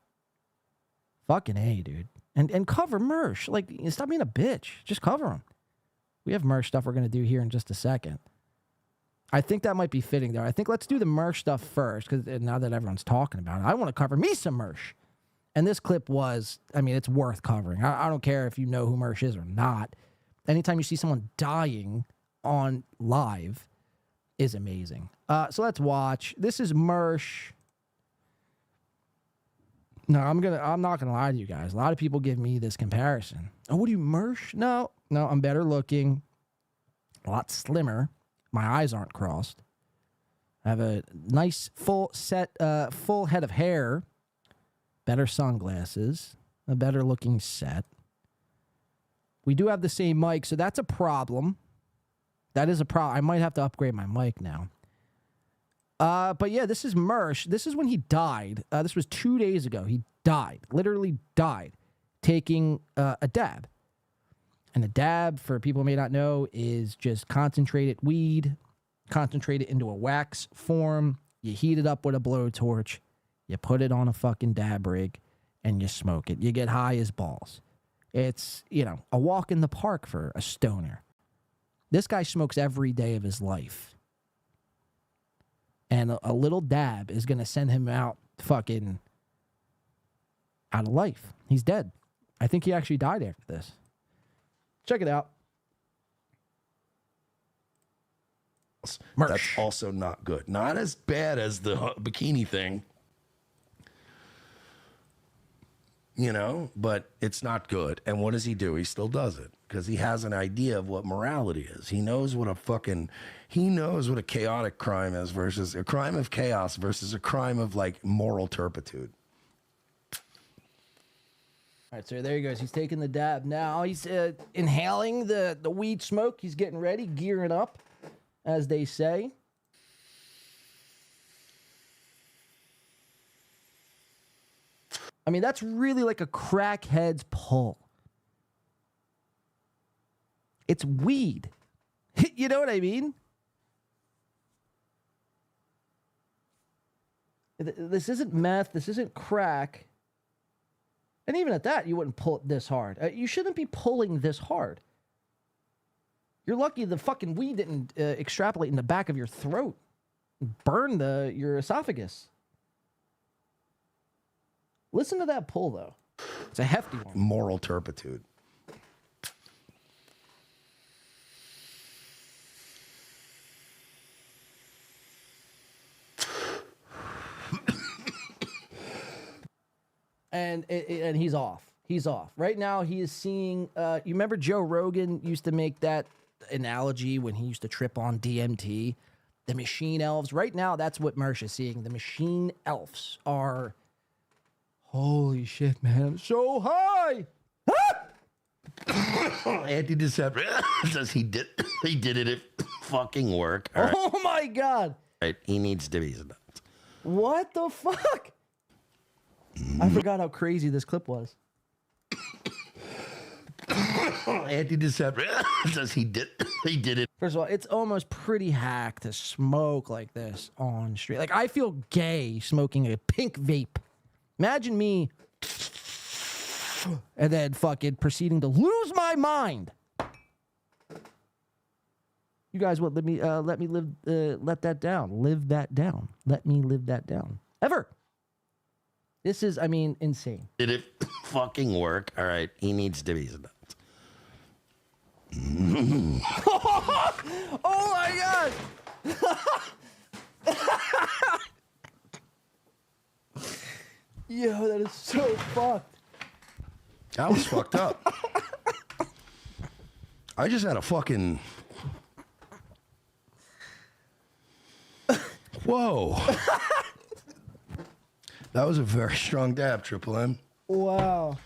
Speaker 2: Fucking A, dude. And cover merch. Like, stop being a bitch. Just cover them. We have merch stuff we're going to do here in just a second. I think that might be fitting there. I think let's do the merch stuff first, because now that everyone's talking about it, I want to cover me some merch. And this clip was, I mean, it's worth covering. I don't care if you know who merch is or not. Anytime you see someone dying on live is amazing. So let's watch. This is merch. No, I'm not gonna lie to you guys. A lot of people give me this comparison. Oh, what do you merch? No, I'm better looking, a lot slimmer. My eyes aren't crossed. I have a nice full head of hair, better sunglasses, a better looking set. We do have the same mic, so that's a problem. That is a problem. I might have to upgrade my mic now. But yeah, this is Mersh. This is when he died. This was 2 days ago. He died, literally died, taking a dab. And a dab, for people who may not know, is just concentrated weed, concentrated into a wax form. You heat it up with a blowtorch. You put it on a fucking dab rig, and you smoke it. You get high as balls. It's, a walk in the park for a stoner. This guy smokes every day of his life. And a little dab is going to send him out fucking out of life. He's dead. I think he actually died after this. Check it out.
Speaker 9: Merch. That's also not good. Not as bad as the bikini thing. But it's not good. And what does he do? He still does it because he has an idea of what morality is. He knows what a chaotic crime is versus a crime of chaos versus a crime of moral turpitude.
Speaker 2: All right, so there he goes. He's taking the dab now. He's inhaling the weed smoke. He's getting ready, gearing up, as they say. I mean, that's really like a crackhead's pull. It's weed. You know what I mean? This isn't meth. This isn't crack. And even at that, you wouldn't pull it this hard. You shouldn't be pulling this hard. You're lucky the fucking weed didn't extrapolate in the back of your throat and burn your esophagus. Listen to that pull, though. It's a hefty one.
Speaker 9: Moral turpitude.
Speaker 2: And he's off. He's off. Right now, he is seeing... you remember Joe Rogan used to make that analogy when he used to trip on DMT? The machine elves. Right now, that's what Mersh is seeing. The machine elves are... Holy shit, man. So high!
Speaker 9: Anti-deceptor says he did it at fucking work. All right.
Speaker 2: Oh my god.
Speaker 9: All right, he needs to be nuts.
Speaker 2: What the fuck? I forgot how crazy this clip was.
Speaker 9: Anti-deceptor says he did it.
Speaker 2: First of all, it's almost pretty hack to smoke like this on street. Like, I feel gay smoking a pink vape. Imagine me and then fucking proceeding to lose my mind. You guys would let me let that down. Live that down. Let me live that down. Ever. This is, I mean, insane.
Speaker 9: Did it fucking work? All right, he needs to be nuts.
Speaker 2: Oh my god! Yo, that is so fucked.
Speaker 9: That was fucked up. I just had a fucking... Whoa. That was a very strong dab, Triple M.
Speaker 2: Wow.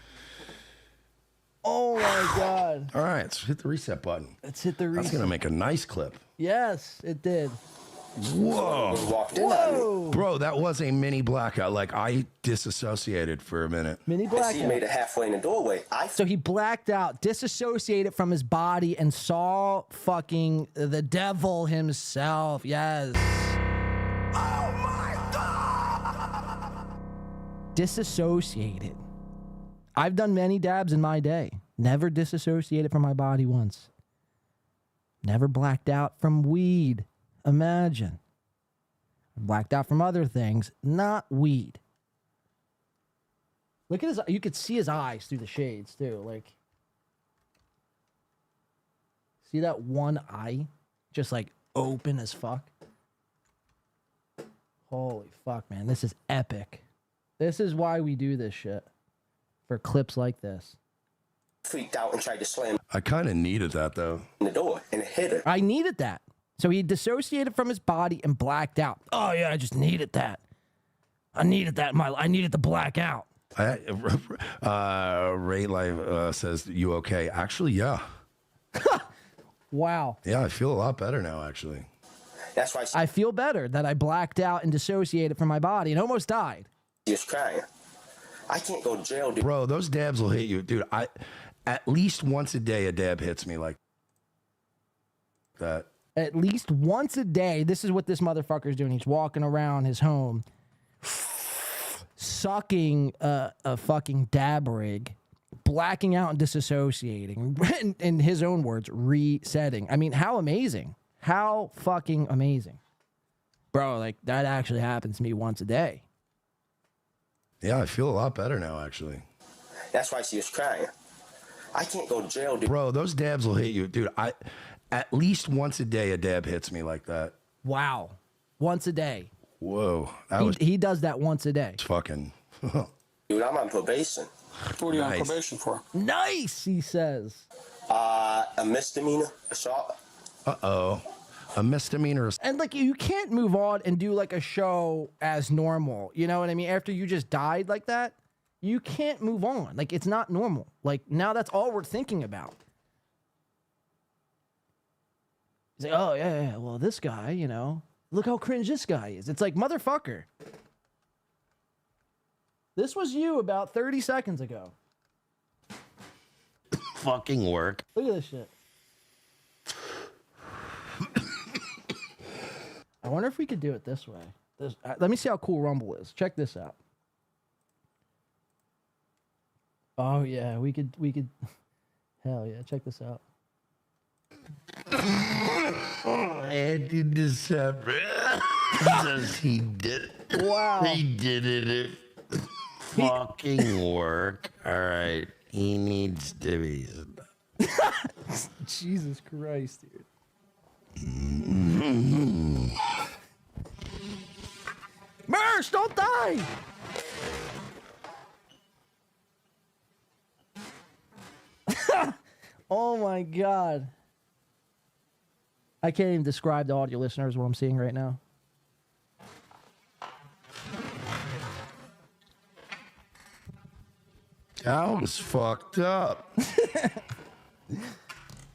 Speaker 2: Oh my god.
Speaker 9: All right, let's hit the reset button.
Speaker 2: Let's hit the reset.
Speaker 9: That's going to make a nice clip.
Speaker 2: Yes, it did.
Speaker 9: Whoa.
Speaker 2: Whoa.
Speaker 9: Bro, that was a mini blackout. Like, I disassociated for a minute.
Speaker 2: Mini blackout.
Speaker 11: He made it halfway in the doorway.
Speaker 2: So he blacked out, disassociated from his body, and saw fucking the devil himself. Yes.
Speaker 9: Oh my god!
Speaker 2: Disassociated. I've done many dabs in my day. Never disassociated from my body once. Never blacked out from weed. Imagine. Blacked out from other things, not weed. Look at his, you could see his eyes through the shades too. Like, see that one eye? Just like open as fuck. Holy fuck, man. This is epic. This is why we do this shit. For clips like this.
Speaker 11: Freaked out and tried to slam
Speaker 9: I kind of needed that, though.
Speaker 11: in the door and it hit her.
Speaker 2: I needed that. So he dissociated from his body and blacked out. Oh yeah, I just needed that. I needed that. I needed to black out.
Speaker 9: Ray Live says, you okay? Actually, yeah.
Speaker 2: Wow.
Speaker 9: Yeah, I feel a lot better now, actually.
Speaker 11: That's why
Speaker 2: I feel better that I blacked out and dissociated from my body and almost died.
Speaker 11: she was crying. I can't go to jail, dude.
Speaker 9: Bro, those dabs will hit you. Dude, at least once a day a dab hits me like that.
Speaker 2: At least once a day, this is what this motherfucker's doing. He's walking around his home, sucking a fucking dab rig, blacking out and disassociating. In his own words, resetting. I mean, how amazing. How fucking amazing. Bro, like, that actually happens to me once a day.
Speaker 9: Yeah, I feel a lot better now, actually.
Speaker 11: That's why she was crying. I can't go to jail, dude.
Speaker 9: Bro, those dabs will hit you. Dude, at least once a day a dab hits me like that.
Speaker 2: Wow. Once a day.
Speaker 9: Whoa.
Speaker 2: He does that once a day.
Speaker 9: It's fucking...
Speaker 11: Dude, I'm on probation.
Speaker 12: What are you on probation for?
Speaker 2: Nice, he says.
Speaker 11: A misdemeanor assault.
Speaker 9: Uh-oh. A misdemeanor.
Speaker 2: And like, you can't move on and do like a show as normal. You know what I mean? After you just died like that, you can't move on. Like, it's not normal. Like, now that's all we're thinking about. He's like, oh, yeah, well, this guy, you know, look how cringe this guy is. It's like, motherfucker. This was you about 30 seconds ago.
Speaker 9: Fucking work.
Speaker 2: Look at this shit. I wonder if we could do it this way. Let me see how cool Rumble is. Check this out. Oh yeah, we could. Hell yeah, check this out.
Speaker 9: Anti-deceptor says he did.
Speaker 2: Wow.
Speaker 9: He did it at fucking work. All right, he needs to be.
Speaker 2: Jesus Christ, dude. Mersh, don't die! Oh my god. I can't even describe to audio listeners what I'm seeing right now.
Speaker 9: That was fucked up.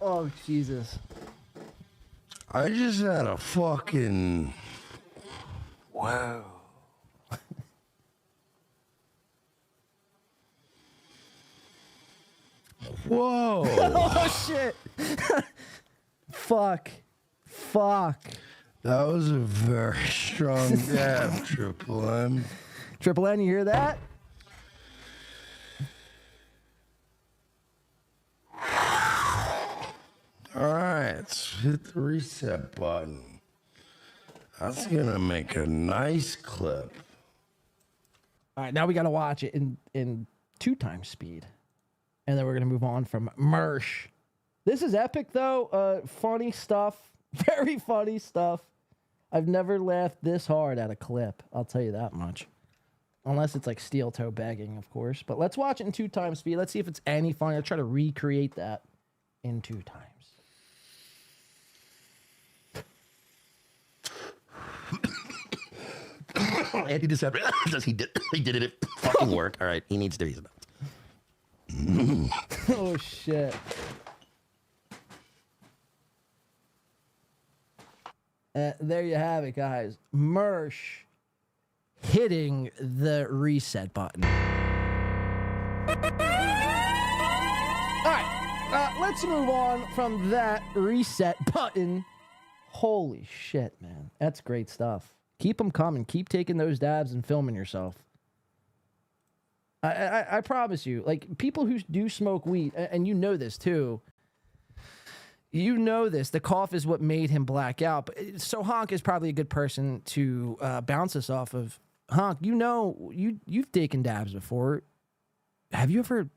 Speaker 2: Oh, Jesus.
Speaker 9: I just had a fucking... Wow. Whoa.
Speaker 2: Oh, shit. Fuck.
Speaker 9: That was a very strong dab, Triple M.
Speaker 2: Triple N, you hear that?
Speaker 9: All right, let's hit the reset button. That's gonna make a nice clip.
Speaker 2: All right, now we got to watch it in 2 times speed. And then we're going to move on from Mersh. This is epic, though. Funny stuff. Very funny stuff. I've never laughed this hard at a clip. I'll tell you that much. Unless it's like SteelToe begging, of course. But let's watch it in 2 times speed. Let's see if it's any funny. I'll try to recreate that in 2 times.
Speaker 9: Andy just said, he did it. It fucking work. All right, he needs to.
Speaker 2: Oh, shit. There you have it, guys. Mersh hitting the reset button. All right, let's move on from that reset button. Holy shit, man. That's great stuff. Keep them coming. Keep taking those dabs and filming yourself. I promise you, like, people who do smoke weed, and you know this too, you know this, the cough is what made him black out. But, so Honk is probably a good person to bounce us off of. Honk, you know, you've taken dabs before. Have you ever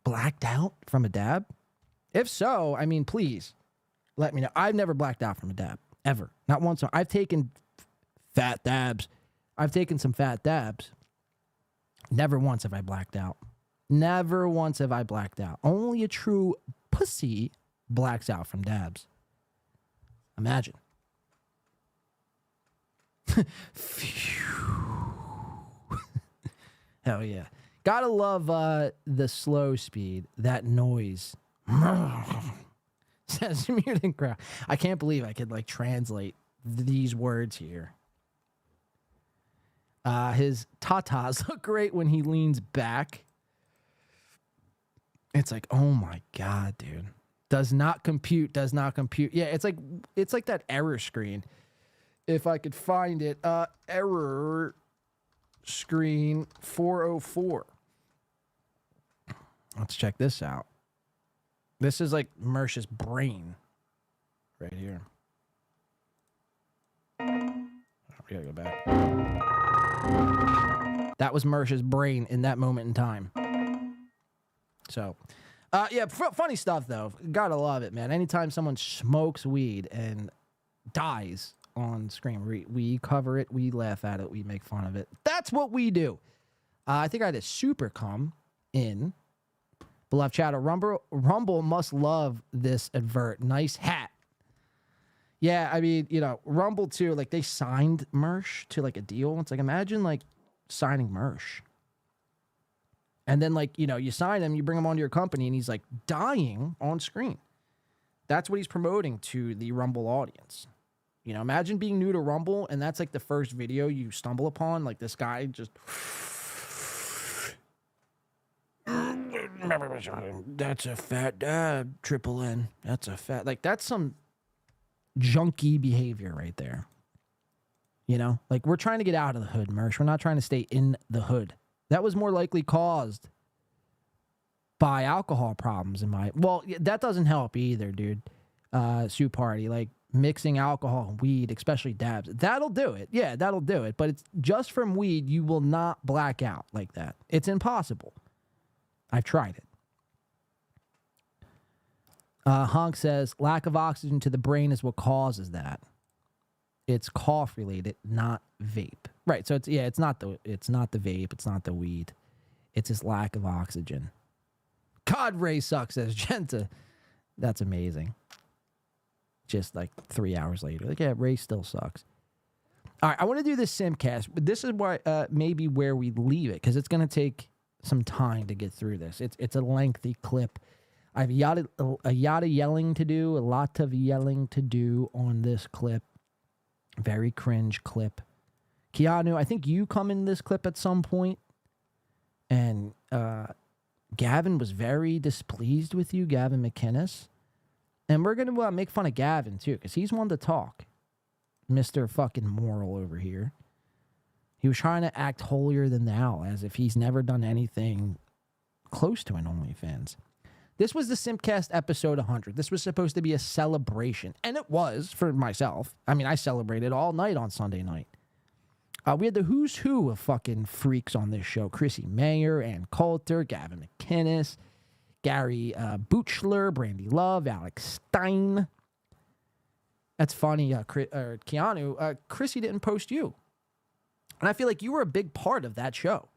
Speaker 2: blacked out from a dab? If so, I mean, please let me know. I've never blacked out from a dab, ever. Not once. I've taken fat dabs. I've taken some fat dabs. Never once have I blacked out. Never once have I blacked out. Only a true pussy blacks out from dabs. Imagine. Hell yeah. Gotta love the slow speed. That noise. Says mutant crowd. I can't believe I could like translate these words here. His tatas look great when he leans back. It's like, oh my God, dude. Does not compute. Yeah, it's like that error screen. If I could find it, error screen 404. Let's check this out. This is like Mersh's brain right here. We gotta go back. That was Mersh's brain in that moment in time. So, yeah, funny stuff though. Gotta love it, man. Anytime someone smokes weed and dies on screen, we cover it, we laugh at it, we make fun of it. That's what we do. I think I had a super come in. Beloved chatter, Rumble must love this advert. Nice hat. Yeah, I mean, you know, Rumble too, like they signed Mersh to like a deal. It's like, imagine like signing Mersh. And then like, you know, you sign him, you bring him onto your company and he's like dying on screen. That's what he's promoting to the Rumble audience. You know, imagine being new to Rumble and that's like the first video you stumble upon. Like this guy just... That's a fat dab, Triple N. That's a fat... Like, that's some junky behavior right there. You know? Like, we're trying to get out of the hood, Mersh. We're not trying to stay in the hood. That was more likely caused by alcohol problems in my... Well, that doesn't help either, dude. Soup Party. Like, mixing alcohol and weed, especially dabs. That'll do it. Yeah, that'll do it. But it's just from weed, you will not black out like that. It's impossible. I've tried it. Honk says, lack of oxygen to the brain is what causes that. It's cough related, not vape. Right. So it's not the vape, it's not the weed. It's his lack of oxygen. God, Ray sucks, says Genta. That's amazing. just like 3 hours later. Like, yeah, Ray still sucks. All right, I want to do this Simcast, but this is why maybe where we leave it, because it's going to take some time to get through this. It's a lengthy clip. I have a yada yelling to do, a lot of yelling to do on this clip. Very cringe clip. Keanu, I think you come in this clip at some point, and Gavin was very displeased with you, Gavin McInnes. And we're going to make fun of Gavin, too, because he's one to talk. Mr. fucking moral over here. He was trying to act holier than thou, as if he's never done anything close to an OnlyFans. This was the Simcast episode 100. This was supposed to be a celebration, and it was for myself. I mean, I celebrated all night on Sunday night. We had the who's who of fucking freaks on this show. Chrissy Mayer, Ann Coulter, Gavin McInnes, Gary Buchler, Brandy Love, Alex Stein. That's funny, Keanu. Chrissy didn't post you. And I feel like you were a big part of that show.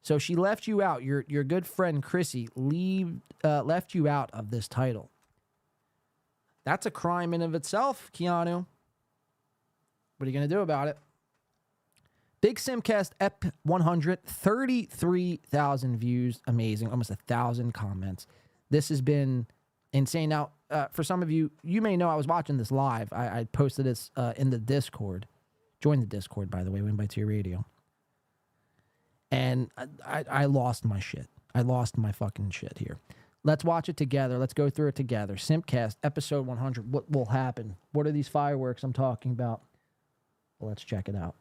Speaker 2: So she left you out. Your good friend Chrissy left you out of this title. That's a crime in of itself, Keanu. What are you going to do about it? Big Simcast Ep100, 33,000 views. Amazing. Almost 1,000 comments. This has been insane. Now, for some of you, you may know I was watching this live. I posted this in the Discord. Join the Discord, by the way, Win by Tier Radio. And I lost my shit. I lost my fucking shit here. Let's watch it together. Let's go through it together. Simcast, episode 100. What will happen? What are these fireworks I'm talking about? Well, let's check it out.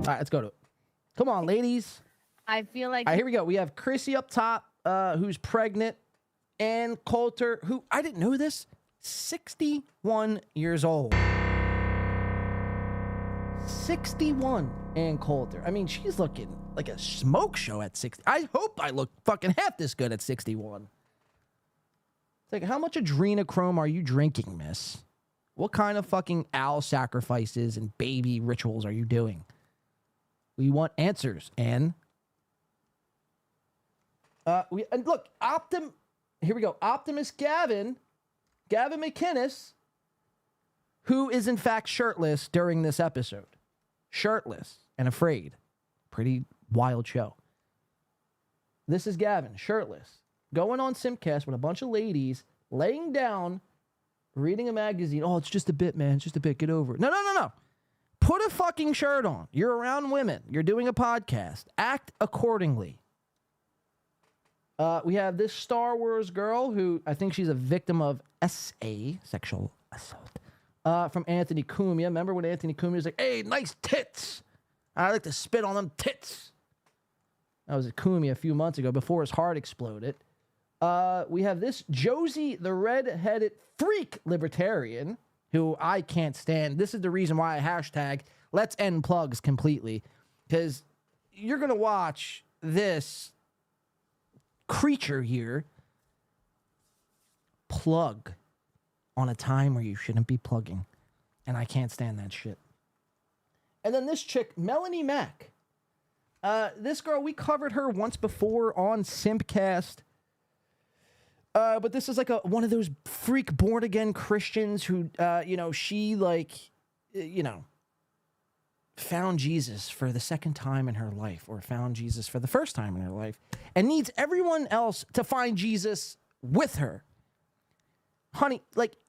Speaker 2: All right, let's go to it. Come on, ladies.
Speaker 4: I feel like...
Speaker 2: All right, here we go. We have Chrissy up top, who's pregnant, and Coulter, who, I didn't know this, 61 years old. 61, Ann Coulter. I mean, she's looking like a smoke show at 60. I hope I look fucking half this good at 61. It's like, how much adrenochrome are you drinking, miss? What kind of fucking owl sacrifices and baby rituals are you doing? We want answers, Ann. And look, here we go. Optimus Gavin McInnes, who is in fact shirtless during this episode. Shirtless and afraid. Pretty wild show. This is Gavin, shirtless, going on Simcast with a bunch of ladies, laying down, reading a magazine. Oh, it's just a bit, man. It's just a bit. Get over it. No. Put a fucking shirt on. You're around women. You're doing a podcast. Act accordingly. We have this Star Wars girl who I think she's a victim of SA, sexual assault, from Anthony Cumia. Remember when Anthony Cumia was like, hey, nice tits. I like to spit on them tits. That was at Cumia a few months ago before his heart exploded. We have this Josie, the red-headed freak libertarian, who I can't stand. This is the reason why I hashtag let's end plugs completely. Because you're going to watch this creature here plug on a time where you shouldn't be plugging. And I can't stand that shit. And then this chick, Melanie Mack. This girl, we covered her once before on Simcast. But this is like one of those freak born-again Christians who, she found Jesus for the second time in her life, or found Jesus for the first time in her life, and needs everyone else to find Jesus with her. Honey,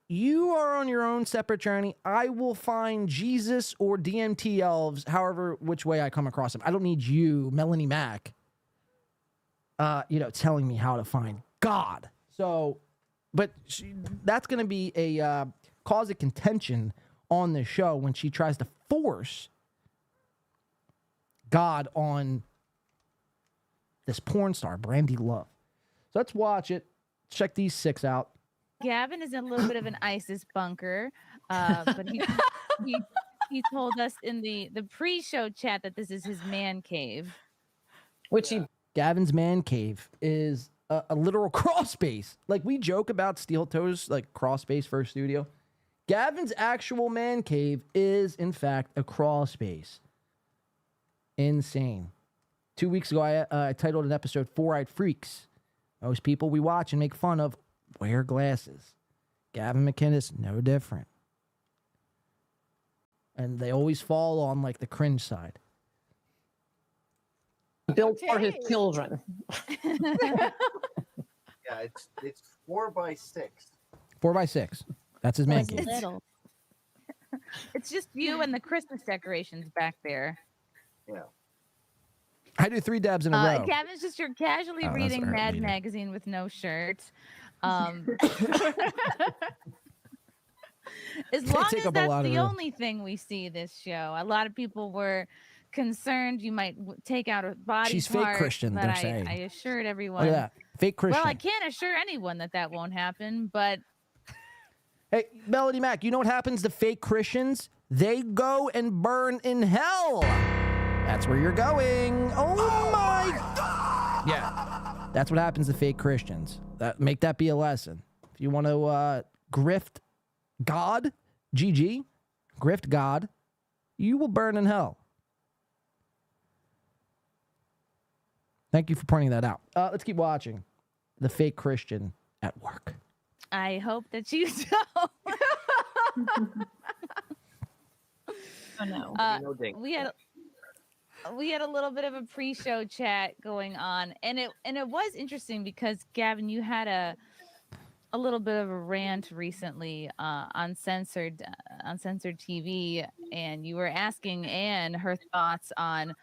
Speaker 2: you are on your own separate journey. I will find Jesus or DMT elves, however, which way I come across them. I don't need you, Melanie Mack, telling me how to find God. So, but that's going to be a cause of contention on the show when she tries to force God on this porn star, Brandy Love. So let's watch it. Check these 6 out.
Speaker 4: Gavin is in a little bit of an ISIS bunker, but he told us in the pre-show chat that this is his man cave.
Speaker 2: Gavin's man cave is a literal crawl space. Like, we joke about SteelToe's like crawl space for a studio. Gavin's actual man cave is, in fact, a crawl space. Insane. 2 weeks ago, I titled an episode 4-Eyed Freaks. Most people we watch and make fun of wear glasses. Gavin McInnes, no different. And they always fall on like the cringe side.
Speaker 10: Built for his children.
Speaker 13: Yeah, it's 4x6.
Speaker 2: 4x6. That's his man cave.
Speaker 4: Little. It's just you and the Christmas decorations back there.
Speaker 13: Yeah.
Speaker 2: I do 3 dabs in a row.
Speaker 4: Gavin's just you're casually
Speaker 2: Oh, that's
Speaker 4: reading
Speaker 2: our
Speaker 4: Mad
Speaker 2: meeting.
Speaker 4: Magazine with no shirt. As long
Speaker 2: take
Speaker 4: as
Speaker 2: up a lot
Speaker 4: that's
Speaker 2: of
Speaker 4: the
Speaker 2: room.
Speaker 4: only thing we see this show, a lot of people were concerned you might take out a body
Speaker 2: She's fake
Speaker 4: part,
Speaker 2: Christian,
Speaker 4: but
Speaker 2: they're
Speaker 4: I
Speaker 2: saying.
Speaker 4: assured everyone.
Speaker 2: Look at that. Fake Christian.
Speaker 4: Well, I can't assure anyone that won't happen, but
Speaker 2: Hey, Melody Mac, you know what happens to fake Christians? They go and burn in hell. That's where you're going. Oh my God. Yeah. That's what happens to fake Christians. Make that be a lesson. If you want to grift God, GG, grift God, you will burn in hell. Thank you for pointing that out. Let's keep watching. The fake Christian at work.
Speaker 4: I hope that you don't.
Speaker 10: Oh no.
Speaker 4: We had a little bit of a pre-show chat going on, and it was interesting because Gavin, you had a little bit of a rant recently on censored TV, and you were asking Anne her thoughts on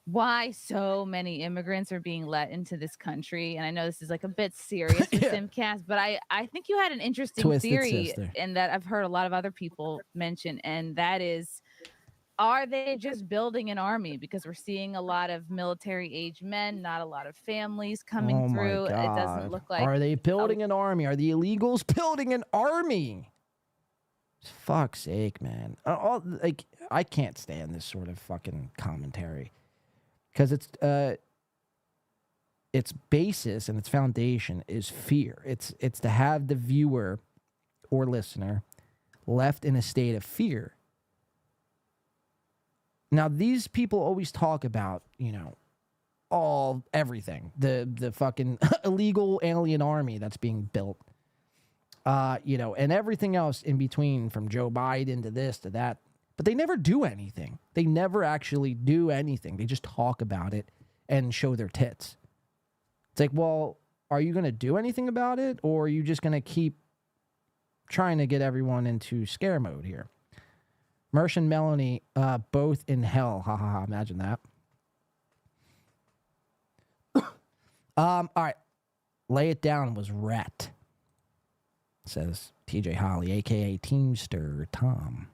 Speaker 4: why so many immigrants are being let into this country. And I know this is like a bit serious with Simcast, but I think you had an interesting
Speaker 2: Twisted
Speaker 4: theory,
Speaker 2: sister.
Speaker 4: and that I've heard a lot of other people mention, and that is, are they just building an army? Because we're seeing a lot of military-age men, not a lot of families coming
Speaker 2: Oh my
Speaker 4: through. It doesn't
Speaker 2: God.
Speaker 4: look like.
Speaker 2: Are they building an army? Are the illegals building an army? Fuck's sake, man. I can't stand this sort of fucking commentary. Because its basis and its foundation is fear. It's to have the viewer or listener left in a state of fear. Now, these people always talk about, everything. The fucking illegal alien army that's being built. And everything else in between, from Joe Biden to this to that. But they never do anything. They never actually do anything. They just talk about it and show their tits. It's like, well, are you going to do anything about it? Or are you just going to keep trying to get everyone into scare mode here? Mersh and Melanie, both in hell. Ha ha ha. Imagine that. All right. Lay It Down was Rat, says TJ Holly, a.k.a. Teamster Tom.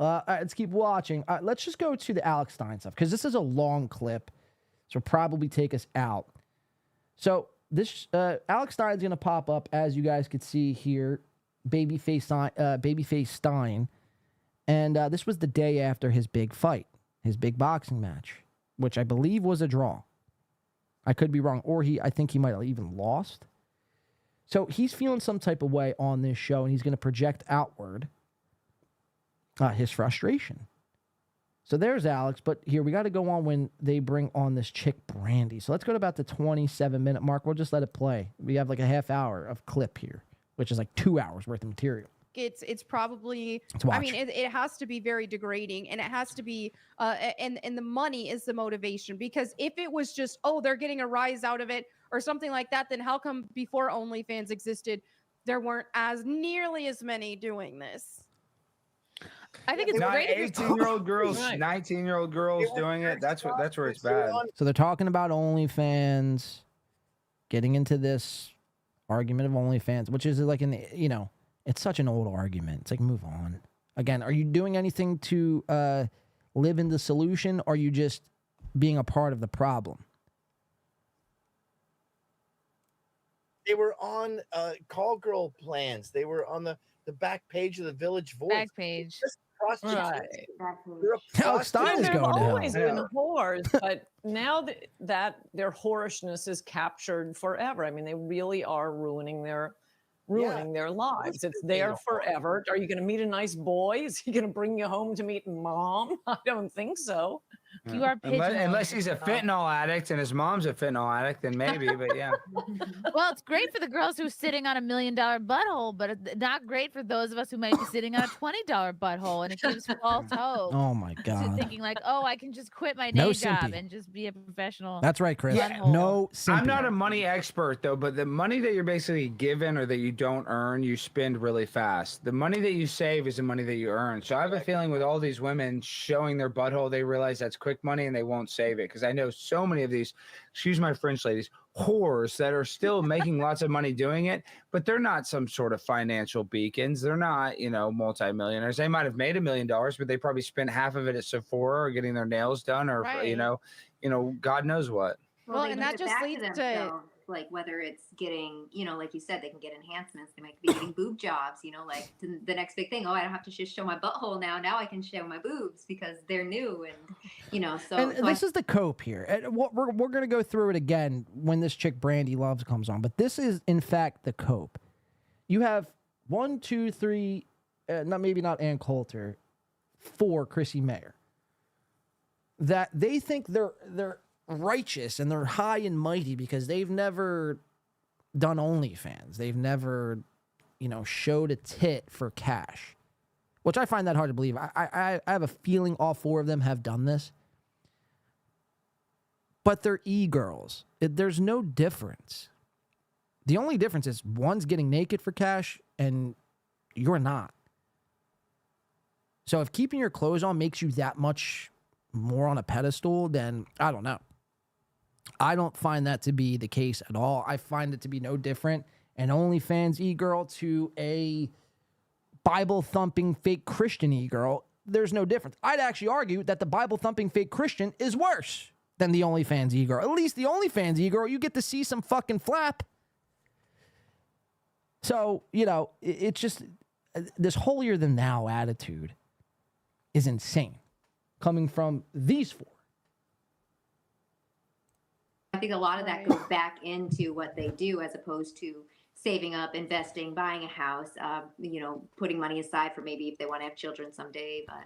Speaker 2: All right, let's keep watching. Let's just go to the Alex Stein stuff, because this is a long clip, so it'll probably take us out. So this Alex Stein's going to pop up, as you guys could see here, Babyface Stein. And this was the day after his big fight, his big boxing match, which I believe was a draw. I could be wrong, or I think he might have even lost. So he's feeling some type of way on this show, and he's going to project outward his frustration. So there's Alex, but here we got to go on when they bring on this chick Brandy. So let's go to about the 27-minute mark. We'll just let it play. We have like a half hour of clip here, which is like 2 hours worth of material.
Speaker 22: It's probably,
Speaker 2: watch.
Speaker 22: I mean, it has to be very degrading, and it has to be, and the money is the motivation, because if it was just, oh, they're getting a rise out of it or something like that, then how come before OnlyFans existed, there weren't as nearly as many doing this?
Speaker 4: I think it's
Speaker 25: Not
Speaker 4: great. if you're-
Speaker 25: 18-year-old girls, 19-year-old girls doing it. That's where it's bad.
Speaker 2: So they're talking about OnlyFans, getting into this argument of OnlyFans, which is like it's such an old argument. It's like, move on. Again, are you doing anything to live in the solution, or are you just being a part of the problem?
Speaker 13: They were on call girl plans. They were on the back page of the Village Voice.
Speaker 4: Back page.
Speaker 13: Just prostitutes.
Speaker 10: Right.
Speaker 13: You're a prostitute.
Speaker 10: They've always been whores, but now that their whorishness is captured forever. I mean, they really are ruining their lives. It's there forever. Are you going to meet a nice boy? Is he going to bring you home to meet mom? I don't think so.
Speaker 4: You are
Speaker 25: unless he's a fentanyl addict and his mom's a fentanyl addict, then maybe. But yeah.
Speaker 4: Well, it's great for the girls who's sitting on $1 million butthole, but it's not great for those of us who might be sitting on a $20 butthole, and it gives false hope.
Speaker 2: Oh my God.
Speaker 4: Thinking like, oh, I can just quit my
Speaker 2: No
Speaker 4: day job
Speaker 2: simpy.
Speaker 4: and just be a professional.
Speaker 2: That's right, Chris.
Speaker 4: butthole.
Speaker 2: No simpy.
Speaker 25: I'm not a money expert though, but the money that you're basically given or that you don't earn, you spend really fast. The money that you save is the money that you earn. So I have a feeling with all these women showing their butthole, they realize that's quick money and they won't save it. Because I know so many of these, excuse my French, ladies, whores that are still making lots of money doing it, but they're not some sort of financial beacons. They're not, multimillionaires. They might have made $1 million, but they probably spent half of it at Sephora or getting their nails done, or God knows what.
Speaker 22: Well,
Speaker 1: they
Speaker 22: and
Speaker 1: give
Speaker 22: that
Speaker 1: it
Speaker 22: just
Speaker 1: back
Speaker 22: leads to
Speaker 1: themselves, like whether it's getting, like you said, they can get enhancements. They might be getting boob jobs, like the next big thing. Oh, I don't have to just show my butthole now. Now I can show my boobs because they're new, and so.
Speaker 2: And this is the cope here. And we're going to go through it again when this chick Brandy Love comes on. But this is, in fact, the cope. You have 1, 2, 3, maybe not Ann Coulter, 4 Chrissy Mayer. That they think they're righteous and they're high and mighty because they've never done OnlyFans. They've never, showed a tit for cash, which I find that hard to believe. I have a feeling all 4 of them have done this. But they're e-girls. There's no difference. The only difference is one's getting naked for cash and you're not. So if keeping your clothes on makes you that much more on a pedestal, then I don't know. I don't find that to be the case at all. I find it to be no different an OnlyFans e-girl to a Bible-thumping fake Christian e-girl. There's no difference. I'd actually argue that the Bible-thumping fake Christian is worse than the OnlyFans e-girl. At least the OnlyFans e-girl, you get to see some fucking flap. So, it's just this holier-than-thou attitude is insane coming from these 4.
Speaker 1: I think a lot of that goes back into what they do as opposed to saving up, investing, buying a house, putting money aside for maybe if they want to have children someday. But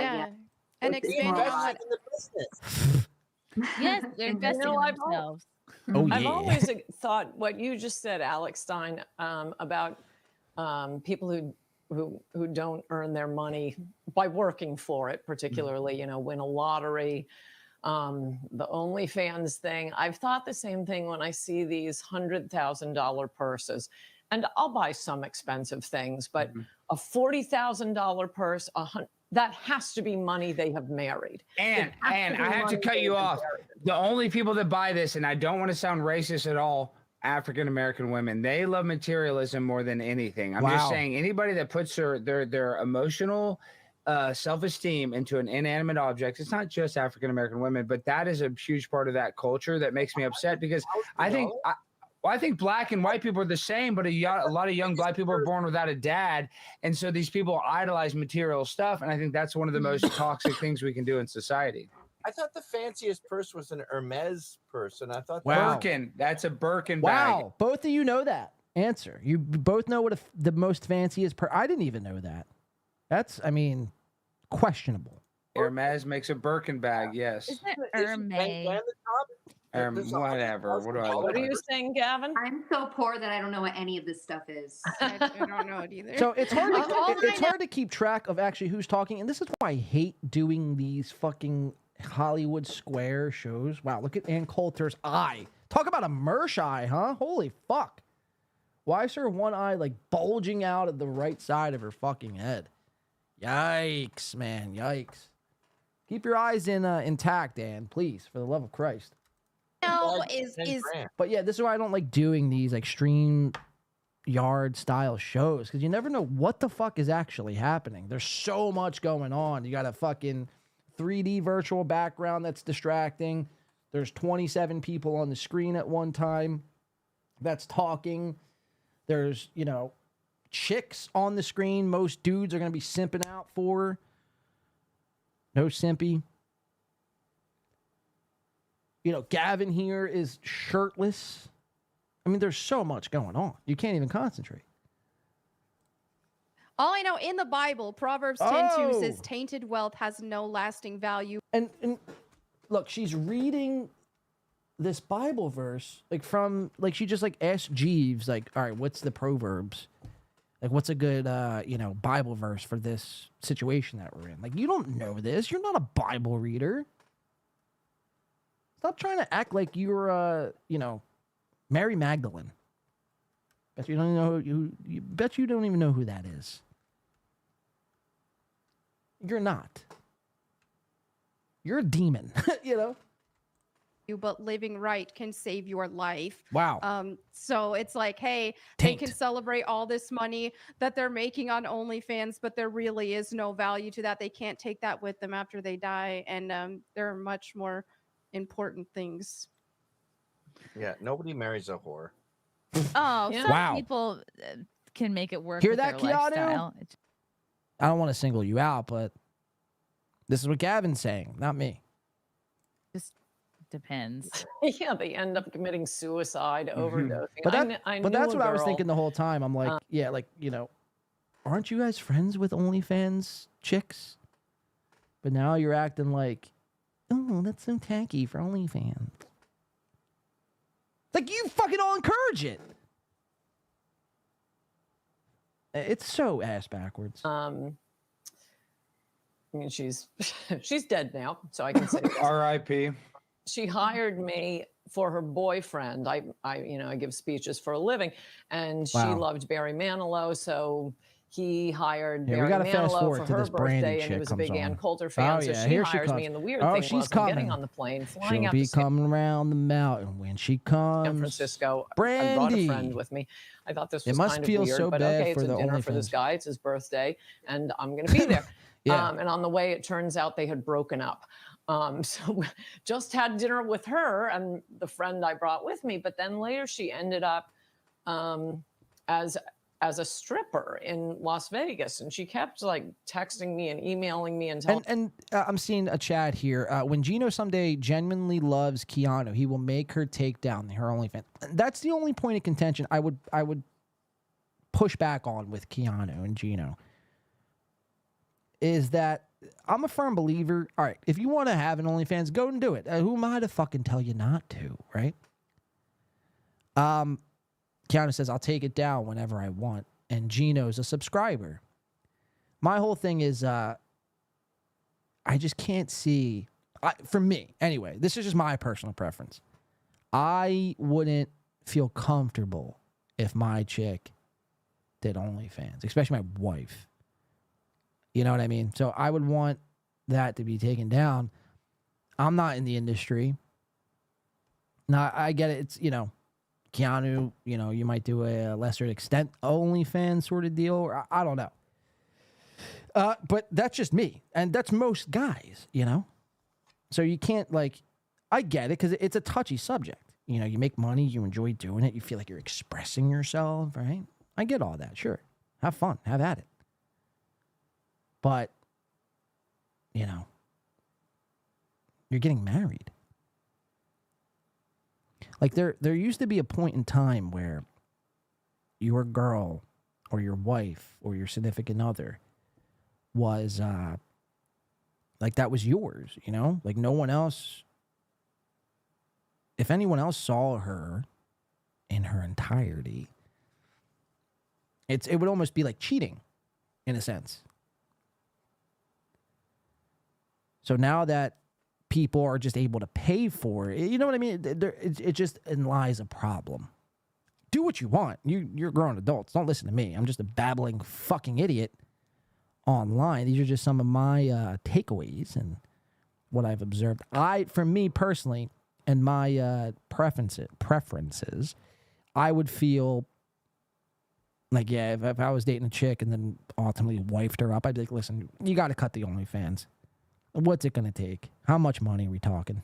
Speaker 1: yeah.
Speaker 22: And expanding on
Speaker 13: in the business.
Speaker 4: Yes, they're investing in themselves.
Speaker 10: I've always thought what you just said, Alex Stein, about people who don't earn their money by working for it, particularly, win a lottery. The OnlyFans thing. I've thought the same thing when I see these $100,000 purses, and I'll buy some expensive things, but a $40,000 purse, that has to be money they have married.
Speaker 25: And I have to cut you off. The only people that buy this, and I don't want to sound racist at all, African American women, they love materialism more than anything. I'm just saying, anybody that puts their emotional self-esteem into an inanimate object, it's not just African American women, but that is a huge part of that culture that makes me upset because I think black and white people are the same, but a lot of young black people are born without a dad, and so these people idolize material stuff, and I think that's one of the most toxic things we can do in society.
Speaker 13: I thought the fanciest purse was an Hermes purse, and I thought
Speaker 25: Birkin. That's a Birkin bag.
Speaker 2: Wow, both of you know that answer. You both know what the most fanciest purse. I didn't even know that. That's, questionable.
Speaker 25: Hermes makes a Birkin bag, yes.
Speaker 4: Isn't it Hermes?
Speaker 25: Whatever.
Speaker 10: What are you saying, Gavin?
Speaker 1: I'm so poor that I don't know what any of this stuff is.
Speaker 22: I don't know it either.
Speaker 2: So it's hard to keep track of actually who's talking, and this is why I hate doing these fucking Hollywood Square shows. Wow, look at Ann Coulter's eye. Talk about a Mersh eye, huh? Holy fuck. Why is her one eye bulging out of the right side of her fucking head? Yikes, man. Yikes. Keep your eyes intact, Ann, please, for the love of Christ.
Speaker 22: No,
Speaker 2: But yeah, this is why I don't like doing these stream yard style shows, because you never know what the fuck is actually happening. There's so much going on. You got a fucking 3D virtual background that's distracting. There's 27 people on the screen at one time. that's talking. There's, you know, chicks on the screen. Most dudes are going to be simping out for. No simpy. You know, Gavin here is shirtless. I mean, there's so much going on. You can't even concentrate.
Speaker 22: All I know, in the Bible, Proverbs 10:2 says, tainted wealth has no lasting value.
Speaker 2: And look, she's reading this Bible verse, like from, like she just like asked Jeeves, like, all right, what's the Proverbs? Like, what's a good, you know, Bible verse for this situation that we're in? Like, you don't know this. You're not a Bible reader. Stop trying to act like you're, you know, Mary Magdalene. Bet you don't know bet you don't even know who that is. You're not. You're a demon, you know?
Speaker 22: But living right can save your life.
Speaker 2: Wow.
Speaker 22: So it's like, hey, they can celebrate all this money that they're making on OnlyFans, but there really is no value to that. They can't take that with them after they die. And there are much more important things.
Speaker 13: Yeah, nobody marries a whore.
Speaker 4: Oh, some people can make it work.
Speaker 2: Hear
Speaker 4: with
Speaker 2: that,
Speaker 4: their
Speaker 2: Keanu?
Speaker 4: lifestyle.
Speaker 2: I don't want to single you out, but this is what Gavin's saying, not me.
Speaker 4: Just depends.
Speaker 10: Yeah, they end up committing suicide, overdosing.
Speaker 2: But,
Speaker 10: I
Speaker 2: but
Speaker 10: knew
Speaker 2: that's
Speaker 10: a
Speaker 2: what I was
Speaker 10: girl-
Speaker 2: thinking the whole time. I'm like, yeah, like, you know, aren't you guys friends with OnlyFans chicks? But now you're acting like, oh, that's so tacky for OnlyFans. Like, you fucking all encourage it. It's so ass backwards.
Speaker 10: I mean, she's dead now, so I can say this.
Speaker 25: R.I.P.
Speaker 10: She hired me for her boyfriend. I give speeches for a living, and she
Speaker 2: Wow.
Speaker 10: loved Barry Manilow, so he hired
Speaker 2: Yeah, we
Speaker 10: Barry
Speaker 2: gotta fast
Speaker 10: Manilow
Speaker 2: forward
Speaker 10: for
Speaker 2: to
Speaker 10: her
Speaker 2: this Brandy
Speaker 10: birthday, and he
Speaker 2: chick
Speaker 10: was a big
Speaker 2: comes
Speaker 10: Ann
Speaker 2: on.
Speaker 10: Coulter fan,
Speaker 2: Oh,
Speaker 10: so
Speaker 2: yeah,
Speaker 10: she
Speaker 2: here she
Speaker 10: hires me,
Speaker 2: comes.
Speaker 10: and the weird
Speaker 2: Oh,
Speaker 10: thing
Speaker 2: she's
Speaker 10: was I'm getting
Speaker 2: coming.
Speaker 10: on the plane, flying
Speaker 2: She'll
Speaker 10: out
Speaker 2: be
Speaker 10: to San
Speaker 2: coming around the mountain when she comes.
Speaker 10: Francisco.
Speaker 2: Brandy.
Speaker 10: I brought a friend with me. I thought this
Speaker 2: It
Speaker 10: was
Speaker 2: must
Speaker 10: kind of
Speaker 2: feel
Speaker 10: weird,
Speaker 2: so
Speaker 10: but
Speaker 2: bad
Speaker 10: okay,
Speaker 2: for
Speaker 10: it's a
Speaker 2: the
Speaker 10: dinner for this
Speaker 2: OnlyFans.
Speaker 10: guy. It's his birthday, and I'm going to be there.
Speaker 2: Yeah.
Speaker 10: And on the way, it turns out they had broken up. So just had dinner with her and the friend I brought with me. But then later she ended up as a stripper in Las Vegas, and she kept like texting me and emailing me and telling.
Speaker 2: And I'm seeing a chat here. When Gino someday genuinely loves Keanu, he will make her take down her OnlyFans. That's the only point of contention I would push back on with Keanu and Gino. Is that I'm a firm believer. All right, if you want to have an OnlyFans, go and do it. Who am I to fucking tell you not to, right? Keanu says, I'll take it down whenever I want. And Gino's a subscriber. My whole thing is, I just can't see, for me, anyway, this is just my personal preference. I wouldn't feel comfortable if my chick did OnlyFans, especially my wife. You know what I mean? So I would want that to be taken down. I'm not in the industry. Now, I get it. It's, you know, Keanu, you know, you might do a lesser extent OnlyFans sort of deal, or I don't know. But that's just me, and that's most guys, you know? So you can't, like, I get it, because it's a touchy subject. You know, you make money, you enjoy doing it, you feel like you're expressing yourself, right? I get all that, sure. Have fun, have at it. But, you know, you're getting married. Like, there used to be a point in time where your girl or your wife or your significant other was, like, that was yours, you know? Like, no one else, if anyone else saw her in her entirety, it would almost be like cheating, in a sense. So now that people are just able to pay for it, you know what I mean? It just lies a problem. Do what you want. You're grown adults. Don't listen to me. I'm just a babbling fucking idiot online. These are just some of my takeaways and what I've observed. For me personally, and my preferences, I would feel like, yeah, if I was dating a chick and then ultimately wifed her up, I'd be like, listen, you got to cut the OnlyFans. What's it going to take? How much money are we talking?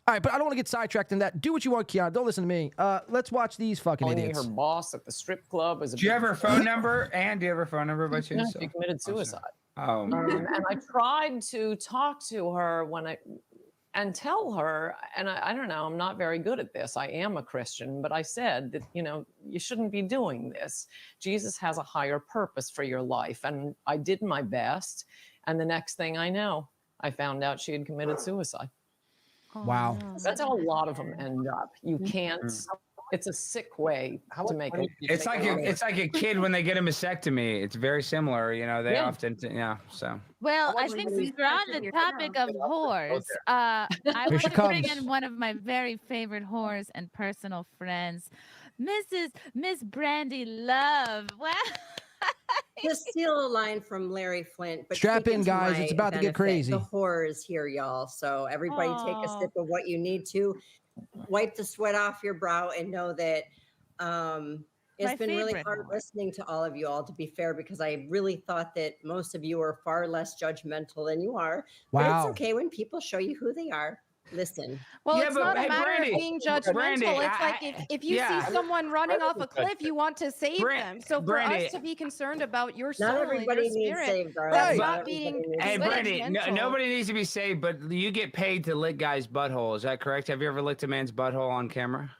Speaker 2: All right, but I don't want to get sidetracked in that. Do what you want, Keon. Don't listen to me. Let's watch these fucking
Speaker 10: Calling
Speaker 2: idiots.
Speaker 10: her boss at the strip club was a
Speaker 25: Do you
Speaker 10: big
Speaker 25: have her phone number? And do you have her phone number by
Speaker 10: Yeah,
Speaker 25: chance?
Speaker 10: she committed suicide.
Speaker 25: Oh,
Speaker 10: And I tried to talk to her and tell her, and I don't know, I'm not very good at this. I am a Christian, but I said that, you shouldn't be doing this. Jesus has a higher purpose for your life. And I did my best. And the next thing I know, I found out she had committed suicide.
Speaker 2: Wow.
Speaker 10: That's how a lot of them end up. You can't, it's a sick way to make it.
Speaker 25: It's like a kid when they get a mastectomy. It's very similar, they
Speaker 10: Yeah.
Speaker 25: often, so.
Speaker 4: Well, I think since we're on the topic of whores, I
Speaker 2: Here
Speaker 4: want
Speaker 2: she
Speaker 4: to bring
Speaker 2: comes.
Speaker 4: in one of my very favorite whores and personal friends, Miss Brandy Love. Wow.
Speaker 3: Just steal a line from Larry Flint. But
Speaker 2: Strap in,
Speaker 3: speaking to
Speaker 2: guys.
Speaker 3: my
Speaker 2: It's about to get
Speaker 3: benefit,
Speaker 2: crazy.
Speaker 3: The horror is here, y'all. So everybody take a sip of what you need to. Wipe the sweat off your brow and know that it's
Speaker 4: My
Speaker 3: been really
Speaker 4: favorite
Speaker 3: hard
Speaker 4: horror.
Speaker 3: listening to all of you all, to be fair, because I really thought that most of you are far less judgmental than you are. But
Speaker 2: Wow.
Speaker 3: it's okay when people show you who they are. Listen.
Speaker 22: Well,
Speaker 25: Yeah,
Speaker 22: it's
Speaker 25: but
Speaker 22: not a
Speaker 25: hey,
Speaker 22: matter
Speaker 25: Brandy,
Speaker 22: of being judgmental.
Speaker 25: Brandy,
Speaker 22: It's like if you see someone running off a cliff, you want to save them. So for
Speaker 25: Brandy,
Speaker 22: us to be concerned about your
Speaker 3: Not
Speaker 22: soul and
Speaker 3: everybody
Speaker 22: your
Speaker 3: needs
Speaker 22: spirit,
Speaker 3: saved, darling.
Speaker 22: that's
Speaker 3: Not
Speaker 22: not
Speaker 3: everybody
Speaker 22: being
Speaker 3: needs
Speaker 25: Hey,
Speaker 3: saved.
Speaker 25: Brandy,
Speaker 22: judgmental.
Speaker 25: nobody needs to be saved, but you get paid to lick guys' butthole. Is that correct? Have you ever licked a man's butthole on camera?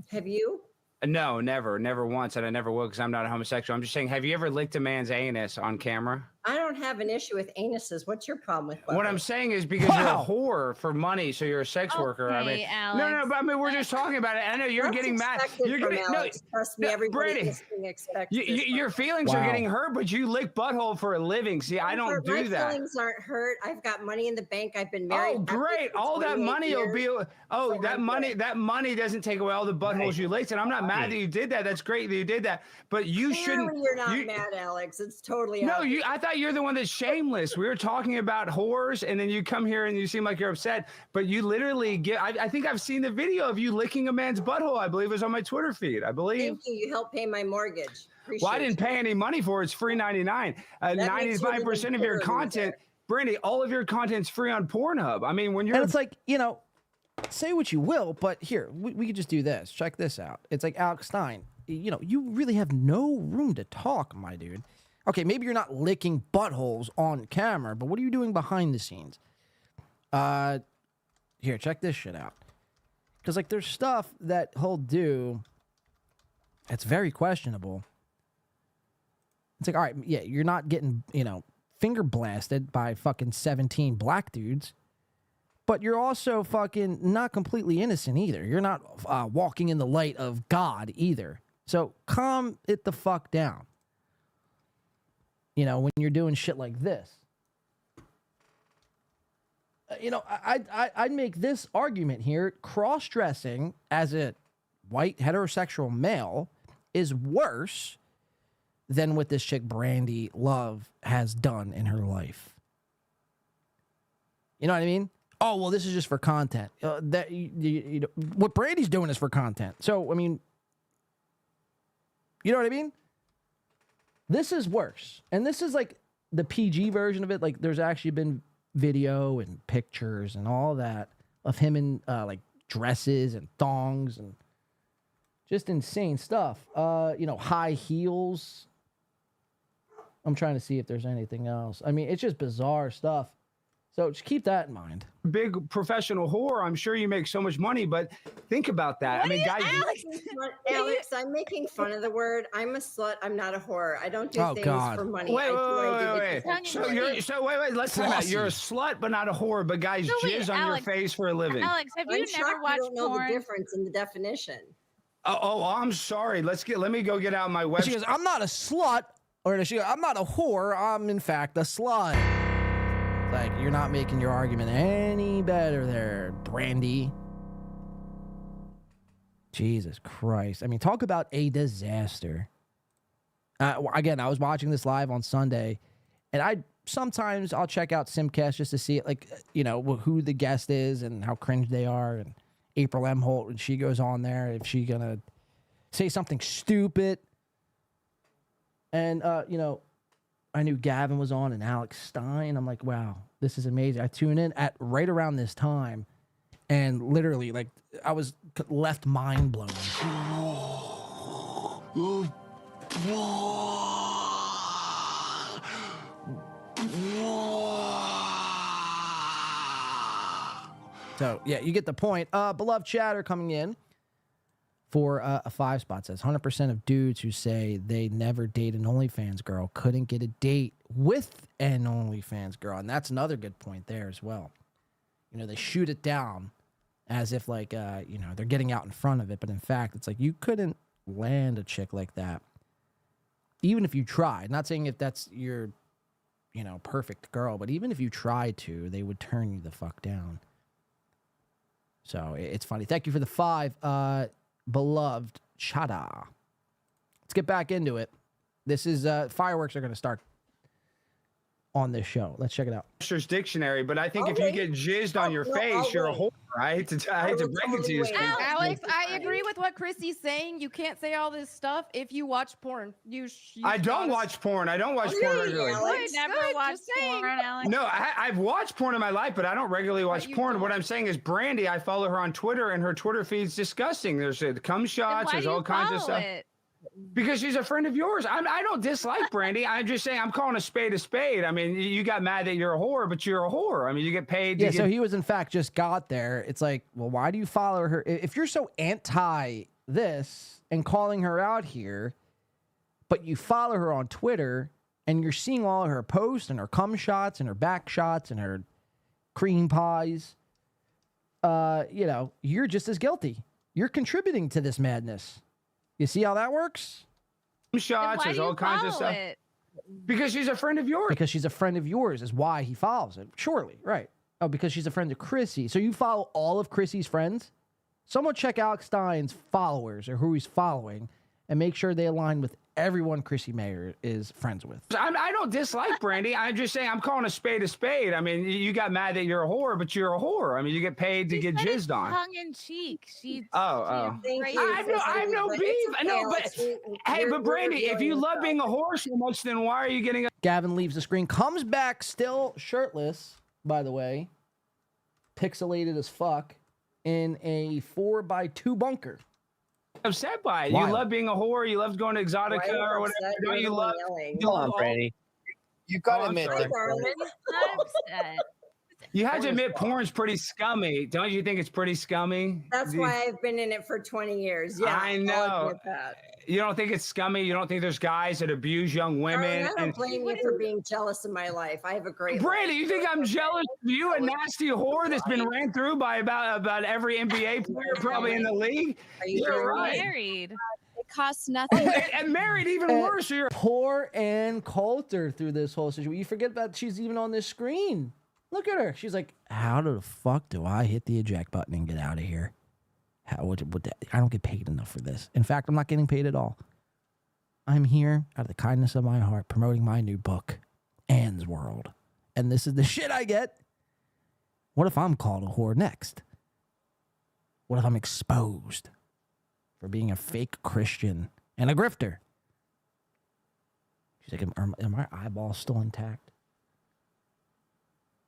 Speaker 3: Have you?
Speaker 25: No, never once, and I never will because I'm not a homosexual. I'm just saying, have you ever licked a man's anus on camera?
Speaker 3: I don't have an issue with anuses. What's your problem with
Speaker 25: What I'm
Speaker 3: buttholes?
Speaker 25: saying is because you're a whore for money, so you're a sex worker. I mean,
Speaker 4: Okay,
Speaker 25: no,
Speaker 4: Alex.
Speaker 25: but I mean, we're just talking about it. I know you're
Speaker 3: That's
Speaker 25: getting mad.
Speaker 3: expected
Speaker 25: You're
Speaker 3: from
Speaker 25: getting
Speaker 3: Alex. Trust me,
Speaker 25: no,
Speaker 3: everybody
Speaker 25: Brandy,
Speaker 3: listening expects this
Speaker 25: your
Speaker 3: from
Speaker 25: feelings are
Speaker 2: Wow.
Speaker 25: getting hurt, but you lick butthole for a living. See, I don't
Speaker 3: My
Speaker 25: do that.
Speaker 3: feelings aren't hurt. I've got money in the bank. I've been married.
Speaker 25: Oh,
Speaker 3: happily
Speaker 25: great!
Speaker 3: for
Speaker 25: All that
Speaker 3: 28
Speaker 25: money will be.
Speaker 3: years.
Speaker 25: Oh,
Speaker 3: So
Speaker 25: that
Speaker 3: I'm
Speaker 25: money.
Speaker 3: good.
Speaker 25: That money doesn't take away all the buttholes you licked, and I'm not mad that you did that. That's great that you did that, but you shouldn't.
Speaker 3: Clearly you're not
Speaker 25: you-
Speaker 3: mad, Alex. It's totally
Speaker 25: No,
Speaker 3: obvious.
Speaker 25: I thought you're the one that's shameless. We were talking about whores, and then you come here and you seem like you're upset, but you literally get. I think I've seen the video of you licking a man's butthole. I believe it was on my Twitter feed. I believe.
Speaker 3: Thank you. You helped pay my mortgage. Appreciate
Speaker 25: Well, I didn't
Speaker 3: you.
Speaker 25: pay any money for it. It's free 99.
Speaker 3: That makes you
Speaker 25: 95% of your
Speaker 3: even
Speaker 25: content, Brandy, all of your content's free on Pornhub. I mean, when you're
Speaker 2: And it's like, say what you will, but here, we could just do this. Check this out. It's like Alex Stein. You really have no room to talk, my dude. Okay, maybe you're not licking buttholes on camera, but what are you doing behind the scenes? Here, check this shit out. Because, like, there's stuff that he'll do that's very questionable. It's like, all right, yeah, you're not getting, finger blasted by fucking 17 black dudes. But you're also fucking not completely innocent either. You're not walking in the light of God either. So calm it the fuck down. When you're doing shit like this. I'd make this argument here. Cross-dressing as a white heterosexual male is worse than what this chick Brandy Love has done in her life. You know what I mean? Oh, well, this is just for content. What Brandy's doing is for content. So, I mean, you know what I mean? This is worse. And this is like the PG version of it. Like, there's actually been video and pictures and all that of him in like dresses and thongs and just insane stuff. High heels. I'm trying to see if there's anything else. I mean, it's just bizarre stuff. So just keep that in mind.
Speaker 25: big professional whore. I'm sure you make so much money, but think about that. I mean, guys.
Speaker 3: Alex, I'm making fun of the word. I'm a slut. I'm not a whore. I don't do things for money.
Speaker 25: Wait,
Speaker 3: I
Speaker 25: wait. Let's talk about. You're a slut, but not a whore. But guys jizz on
Speaker 3: Alex,
Speaker 25: your face for a living.
Speaker 3: Alex,
Speaker 4: have you never watched
Speaker 3: don't know
Speaker 4: porn?
Speaker 3: the difference in the definition.
Speaker 25: Oh, I'm sorry. Let me go get out my website.
Speaker 2: She goes, I'm not a slut, or she goes, I'm not a whore. I'm in fact a slut. Like, you're not making your argument any better there, Brandy. Jesus Christ. I mean, talk about a disaster. Again, I was watching this live on Sunday, and sometimes I'll check out Simcast just to see it, like, who the guest is and how cringe they are. And April M. Holt, when she goes on there, if she gonna say something stupid. And, I knew Gavin was on and Alex Stein. I'm like, wow, this is amazing. I tune in at right around this time. And literally, like, I was left mind blown. So, yeah, you get the point. Beloved chatter coming in for a 5 spot says 100% of dudes who say they never date an OnlyFans girl couldn't get a date with an OnlyFans girl. And that's another good point there as well. You know, they shoot it down as if like, you know, they're getting out in front of it. But in fact, it's like you couldn't land a chick like that, even if you tried. Not saying if that's your, you know, perfect girl, but even if you tried to, they would turn you the fuck down. So it's funny. Thank you for the 5, beloved Chada. Let's get back into it. This is fireworks are going to start on this show. Let's check it out.
Speaker 25: Webster's dictionary, but I think if you get jizzed on your face, you're a whore. I hate to break it to you.
Speaker 22: Alex, I agree with what Chrissy's saying. You can't say all this stuff if you watch porn.
Speaker 25: I don't watch porn. I don't watch porn regularly.
Speaker 22: Alex,
Speaker 4: never watched porn, Alex.
Speaker 25: No, I've watched porn in my life, but I don't regularly watch porn. What I'm saying is Brandy, I follow her on Twitter, and her Twitter feed's disgusting. There's cum shots. There's all kinds of stuff. Because she's a friend of yours. I don't dislike Brandy. I'm just saying I'm calling a spade a spade. I mean, you got mad that you're a whore, but you're a whore. I mean, you get paid.
Speaker 2: Yeah, so he was, in fact, just got there. It's like, well, why do you follow her? If you're so anti this and calling her out here, but you follow her on Twitter and you're seeing all of her posts and her cum shots and her back shots and her cream pies, you know, you're just as guilty. You're contributing to this madness. You see how that works?
Speaker 25: Shots, there's all kinds of stuff. Because she's a friend of yours.
Speaker 2: Because she's a friend of yours is why he follows it. Surely, right. Oh, because she's a friend of Chrissy. So you follow all of Chrissy's friends? Someone check Alex Stein's followers or who he's following and make sure they align with everyone Chrissy Mayer is friends with.
Speaker 25: I don't dislike Brandy. I'm just saying I'm calling a spade a spade. I mean, you got mad that you're a whore, but you're a whore. I mean, you get paid to get jizzed on.
Speaker 4: Tongue in cheek.
Speaker 25: I have no beef. No, but hey, but Brandy, if you love being a whore so much, then why are you getting?
Speaker 2: Gavin leaves the screen, comes back still shirtless, by the way, pixelated as fuck, in a 4x2 bunker.
Speaker 25: Upset by it.
Speaker 2: Wild.
Speaker 25: You love being a whore. You love going to Exotica or whatever. Don't you love?
Speaker 13: Come on, Brandy. You gotta admit that.
Speaker 25: You had to admit porn's pretty scummy. Don't you think it's pretty scummy?
Speaker 3: That's why I've been in it for 20 years. Yeah,
Speaker 25: I know. You don't think it's scummy? You don't think there's guys that abuse young women?
Speaker 3: I don't blame you for being jealous of my life. I have a great
Speaker 25: Brandy,
Speaker 3: life.
Speaker 25: you think I'm jealous of you, a nasty whore that's been ran through by about every NBA player probably in the league? You're right.
Speaker 4: Married.
Speaker 7: It costs nothing.
Speaker 25: And married, even worse. You're
Speaker 2: poor Ann Coulter through this whole situation. You forget that she's even on this screen. Look at her. She's like, how the fuck do I hit the eject button and get out of here? I don't get paid enough for this. In fact, I'm not getting paid at all. I'm here out of the kindness of my heart promoting my new book, Ann's World. And this is the shit I get. What if I'm called a whore next? What if I'm exposed for being a fake Christian and a grifter? She's like, are my eyeballs still intact?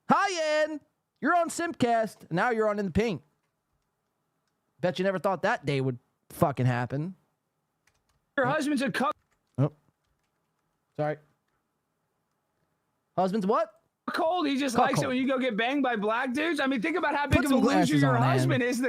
Speaker 2: Hi, Ann. You're on Simcast. Now you're on In the Pink. Bet you never thought that day would fucking happen.
Speaker 25: Your husband's a cuck.
Speaker 2: Oh. Sorry. Husband's what?
Speaker 25: Cold. He just likes it when you go get banged by black dudes. I mean, think about how big of a loser your husband is.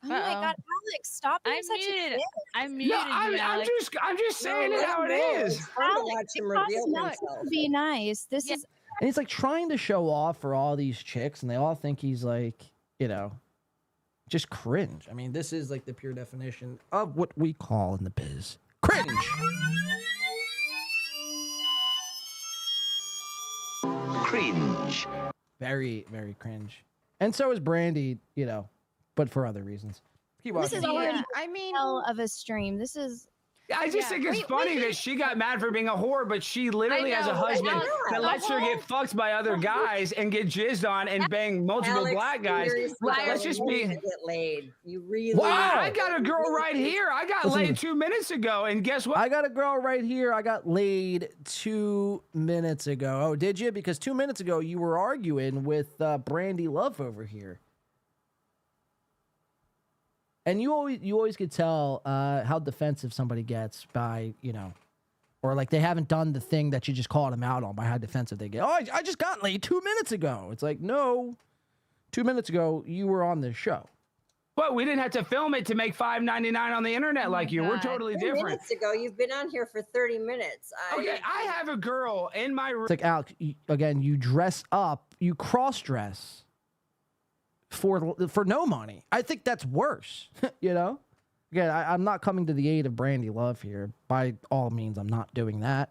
Speaker 7: Oh my God, Alex, stop being such a kid.
Speaker 4: I muted you, Alex.
Speaker 25: I'm just saying it how it is.
Speaker 7: Alex, it costs nothing to be nice. This is.
Speaker 2: And he's like trying to show off for all these chicks, and they all think he's like, you know, just cringe. I mean, this is like the pure definition of what we call in the biz cringe. Cringe. Very, very cringe. And so is Brandy, you know, but for other reasons. Keep watching.
Speaker 7: This is already hell of a stream. This is.
Speaker 25: I just think it's funny that she got mad for being a whore, but she literally has a husband that lets her get fucked by other guys and get jizzed on and bang multiple black guys. Let's just be.
Speaker 3: Get laid. You really.
Speaker 25: Wow! I got a girl right here. I got laid 2 minutes ago, and guess what?
Speaker 2: I got a girl right here. I got laid 2 minutes ago. Oh, did you? Because 2 minutes ago you were arguing with Brandy Love over here. And you always could tell how defensive somebody gets by, or like they haven't done the thing that you just called them out on by how defensive they get. Oh, I just got laid 2 minutes ago. It's like, no, 2 minutes ago you were on this show.
Speaker 25: But we didn't have to film it to make $5.99 on the internet like you. We're totally
Speaker 3: 2
Speaker 25: different.
Speaker 3: minutes ago, you've been on here for 30 minutes.
Speaker 25: Okay, I have a girl in my room.
Speaker 2: It's like, Alex, again, you dress up, you cross-dress for no money. I think that's worse, Again, I'm not coming to the aid of Brandy Love here. By all means, I'm not doing that.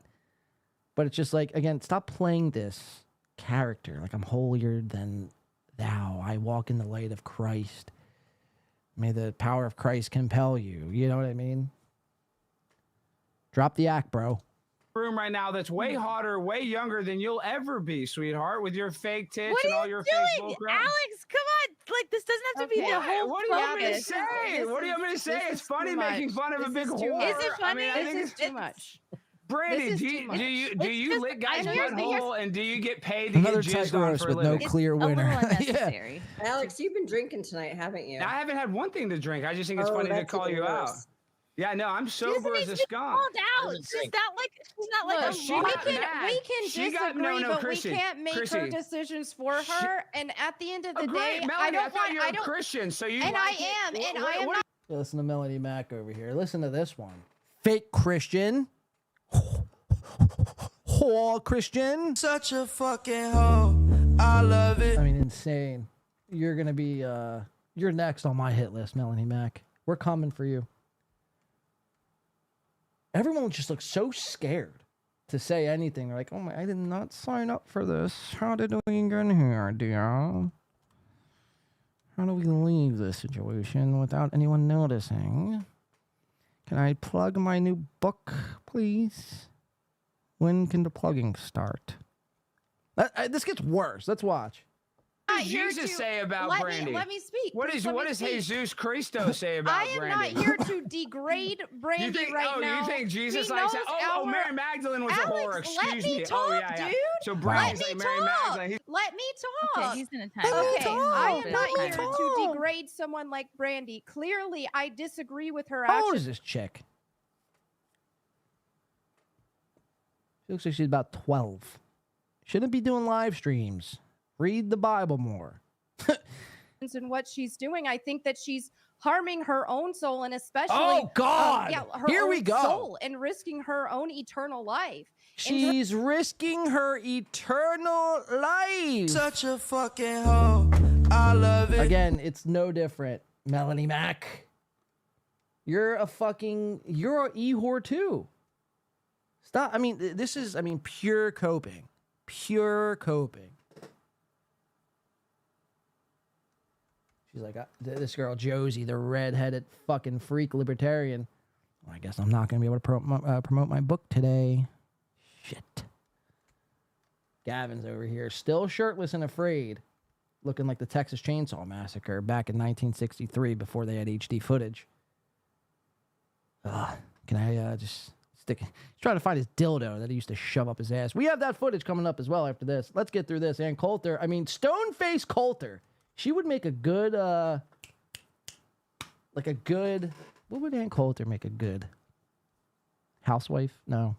Speaker 2: But it's just like, again, stop playing this character. Like, I'm holier than thou. I walk in the light of Christ. May the power of Christ compel you. You know what I mean? Drop the act, bro.
Speaker 25: Room right now that's way hotter, way younger than you'll ever be, sweetheart, with your fake tits
Speaker 4: What
Speaker 25: and
Speaker 4: are
Speaker 25: all
Speaker 4: you
Speaker 25: your
Speaker 4: doing,
Speaker 25: fake bullcrap.
Speaker 4: Alex? Come on, like this doesn't have to be the whole.
Speaker 25: What do you want me to say? What do you want me to say? It's funny making fun of a big whore.
Speaker 4: Is it funny?
Speaker 25: I think
Speaker 4: This is too much.
Speaker 25: Brandy,
Speaker 4: This is
Speaker 25: do
Speaker 4: too much.
Speaker 25: you
Speaker 4: It's
Speaker 25: lick
Speaker 4: just-
Speaker 25: guys'
Speaker 4: here's-
Speaker 25: butthole and do you get paid to
Speaker 2: Another
Speaker 25: get
Speaker 2: tech
Speaker 25: jizzed on
Speaker 2: roast
Speaker 25: for a
Speaker 2: with no
Speaker 25: living?
Speaker 2: clear winner.
Speaker 4: Unnecessary.
Speaker 3: Alex, you've been drinking tonight, haven't you?
Speaker 25: I haven't had one thing to drink. I just think it's
Speaker 3: Oh,
Speaker 25: funny to
Speaker 3: that's
Speaker 25: call
Speaker 3: even
Speaker 25: you out.
Speaker 3: worse.
Speaker 25: Yeah, no, I'm sober as a skunk.
Speaker 4: Called out. She's not like
Speaker 25: She
Speaker 4: a
Speaker 25: got
Speaker 4: woman.
Speaker 25: mad.
Speaker 22: We can
Speaker 25: She
Speaker 22: disagree,
Speaker 25: got- no,
Speaker 22: but
Speaker 25: Chrissy,
Speaker 22: we can't make her
Speaker 25: Chrissy.
Speaker 22: decisions for her. And at the end of the day,
Speaker 25: Melanie,
Speaker 22: I don't
Speaker 25: thought
Speaker 22: want.
Speaker 25: you were
Speaker 22: I don't.
Speaker 25: a Christian, so you.
Speaker 22: And
Speaker 25: like
Speaker 22: I
Speaker 25: it.
Speaker 22: am, and
Speaker 25: What-
Speaker 22: I am
Speaker 25: what-
Speaker 22: not.
Speaker 2: Listen to Melanie Mack over here. Listen to this one. Fake Christian. Whore Christian.
Speaker 14: Such a fucking hoe. I love it.
Speaker 2: I mean, insane. You're going to be, you're next on my hit list, Melanie Mack. We're coming for you. Everyone just looks so scared to say anything. They're like, oh my, I did not sign up for this. How did we get in here, dear? How do we leave this situation without anyone noticing? Can I plug my new book, please? When can the plugging start? This gets worse. Let's watch.
Speaker 25: What does Jesus say about Brandy?
Speaker 22: Let me speak.
Speaker 25: What
Speaker 22: Please
Speaker 25: does
Speaker 22: let me speak.
Speaker 25: Jesus Christo say about
Speaker 22: I am
Speaker 25: Brandy?
Speaker 22: not here to degrade Brandy
Speaker 25: You think,
Speaker 22: right now.
Speaker 25: you think Jesus
Speaker 22: He
Speaker 25: likes that?
Speaker 22: knows
Speaker 25: Oh,
Speaker 22: our-
Speaker 25: Mary Magdalene was a whore.
Speaker 22: Alex,
Speaker 25: Excuse
Speaker 22: let me
Speaker 25: me.
Speaker 22: talk,
Speaker 25: Oh, yeah.
Speaker 22: dude.
Speaker 25: So
Speaker 22: Let
Speaker 25: Brandy's
Speaker 22: me
Speaker 25: like Mary
Speaker 22: talk.
Speaker 25: Magdalene.
Speaker 22: Let me talk.
Speaker 4: Okay, he's gonna time it.
Speaker 22: Okay, I am not
Speaker 2: Let me
Speaker 22: here
Speaker 2: talk.
Speaker 22: to degrade someone like Brandy. Clearly, I disagree with her
Speaker 2: How old
Speaker 22: actions.
Speaker 2: is this chick? She looks like she's about 12. Shouldn't be doing live streams. Read the Bible more.
Speaker 22: And what she's doing, I think that she's harming her own soul, and especially
Speaker 2: Oh, God.
Speaker 22: her
Speaker 2: Here we
Speaker 22: own
Speaker 2: go.
Speaker 22: soul, and risking her own eternal life.
Speaker 2: She's risking her eternal life.
Speaker 14: Such a fucking hoe. I love it.
Speaker 2: Again, it's no different. Melanie Mack. You're a e-whore too. Stop. I mean, this is, pure coping. Pure coping. She's like, this girl, Josie, the redheaded fucking freak libertarian. Well, I guess I'm not going to be able to promote my book today. Shit. Gavin's over here, still shirtless and afraid, looking like the Texas Chainsaw Massacre back in 1963 before they had HD footage. Can I just stick? He's trying to find his dildo that he used to shove up his ass. We have that footage coming up as well after this. Let's get through this. And Coulter, Stoneface Coulter. She would make a good, what would Ann Coulter make a good? Housewife? No.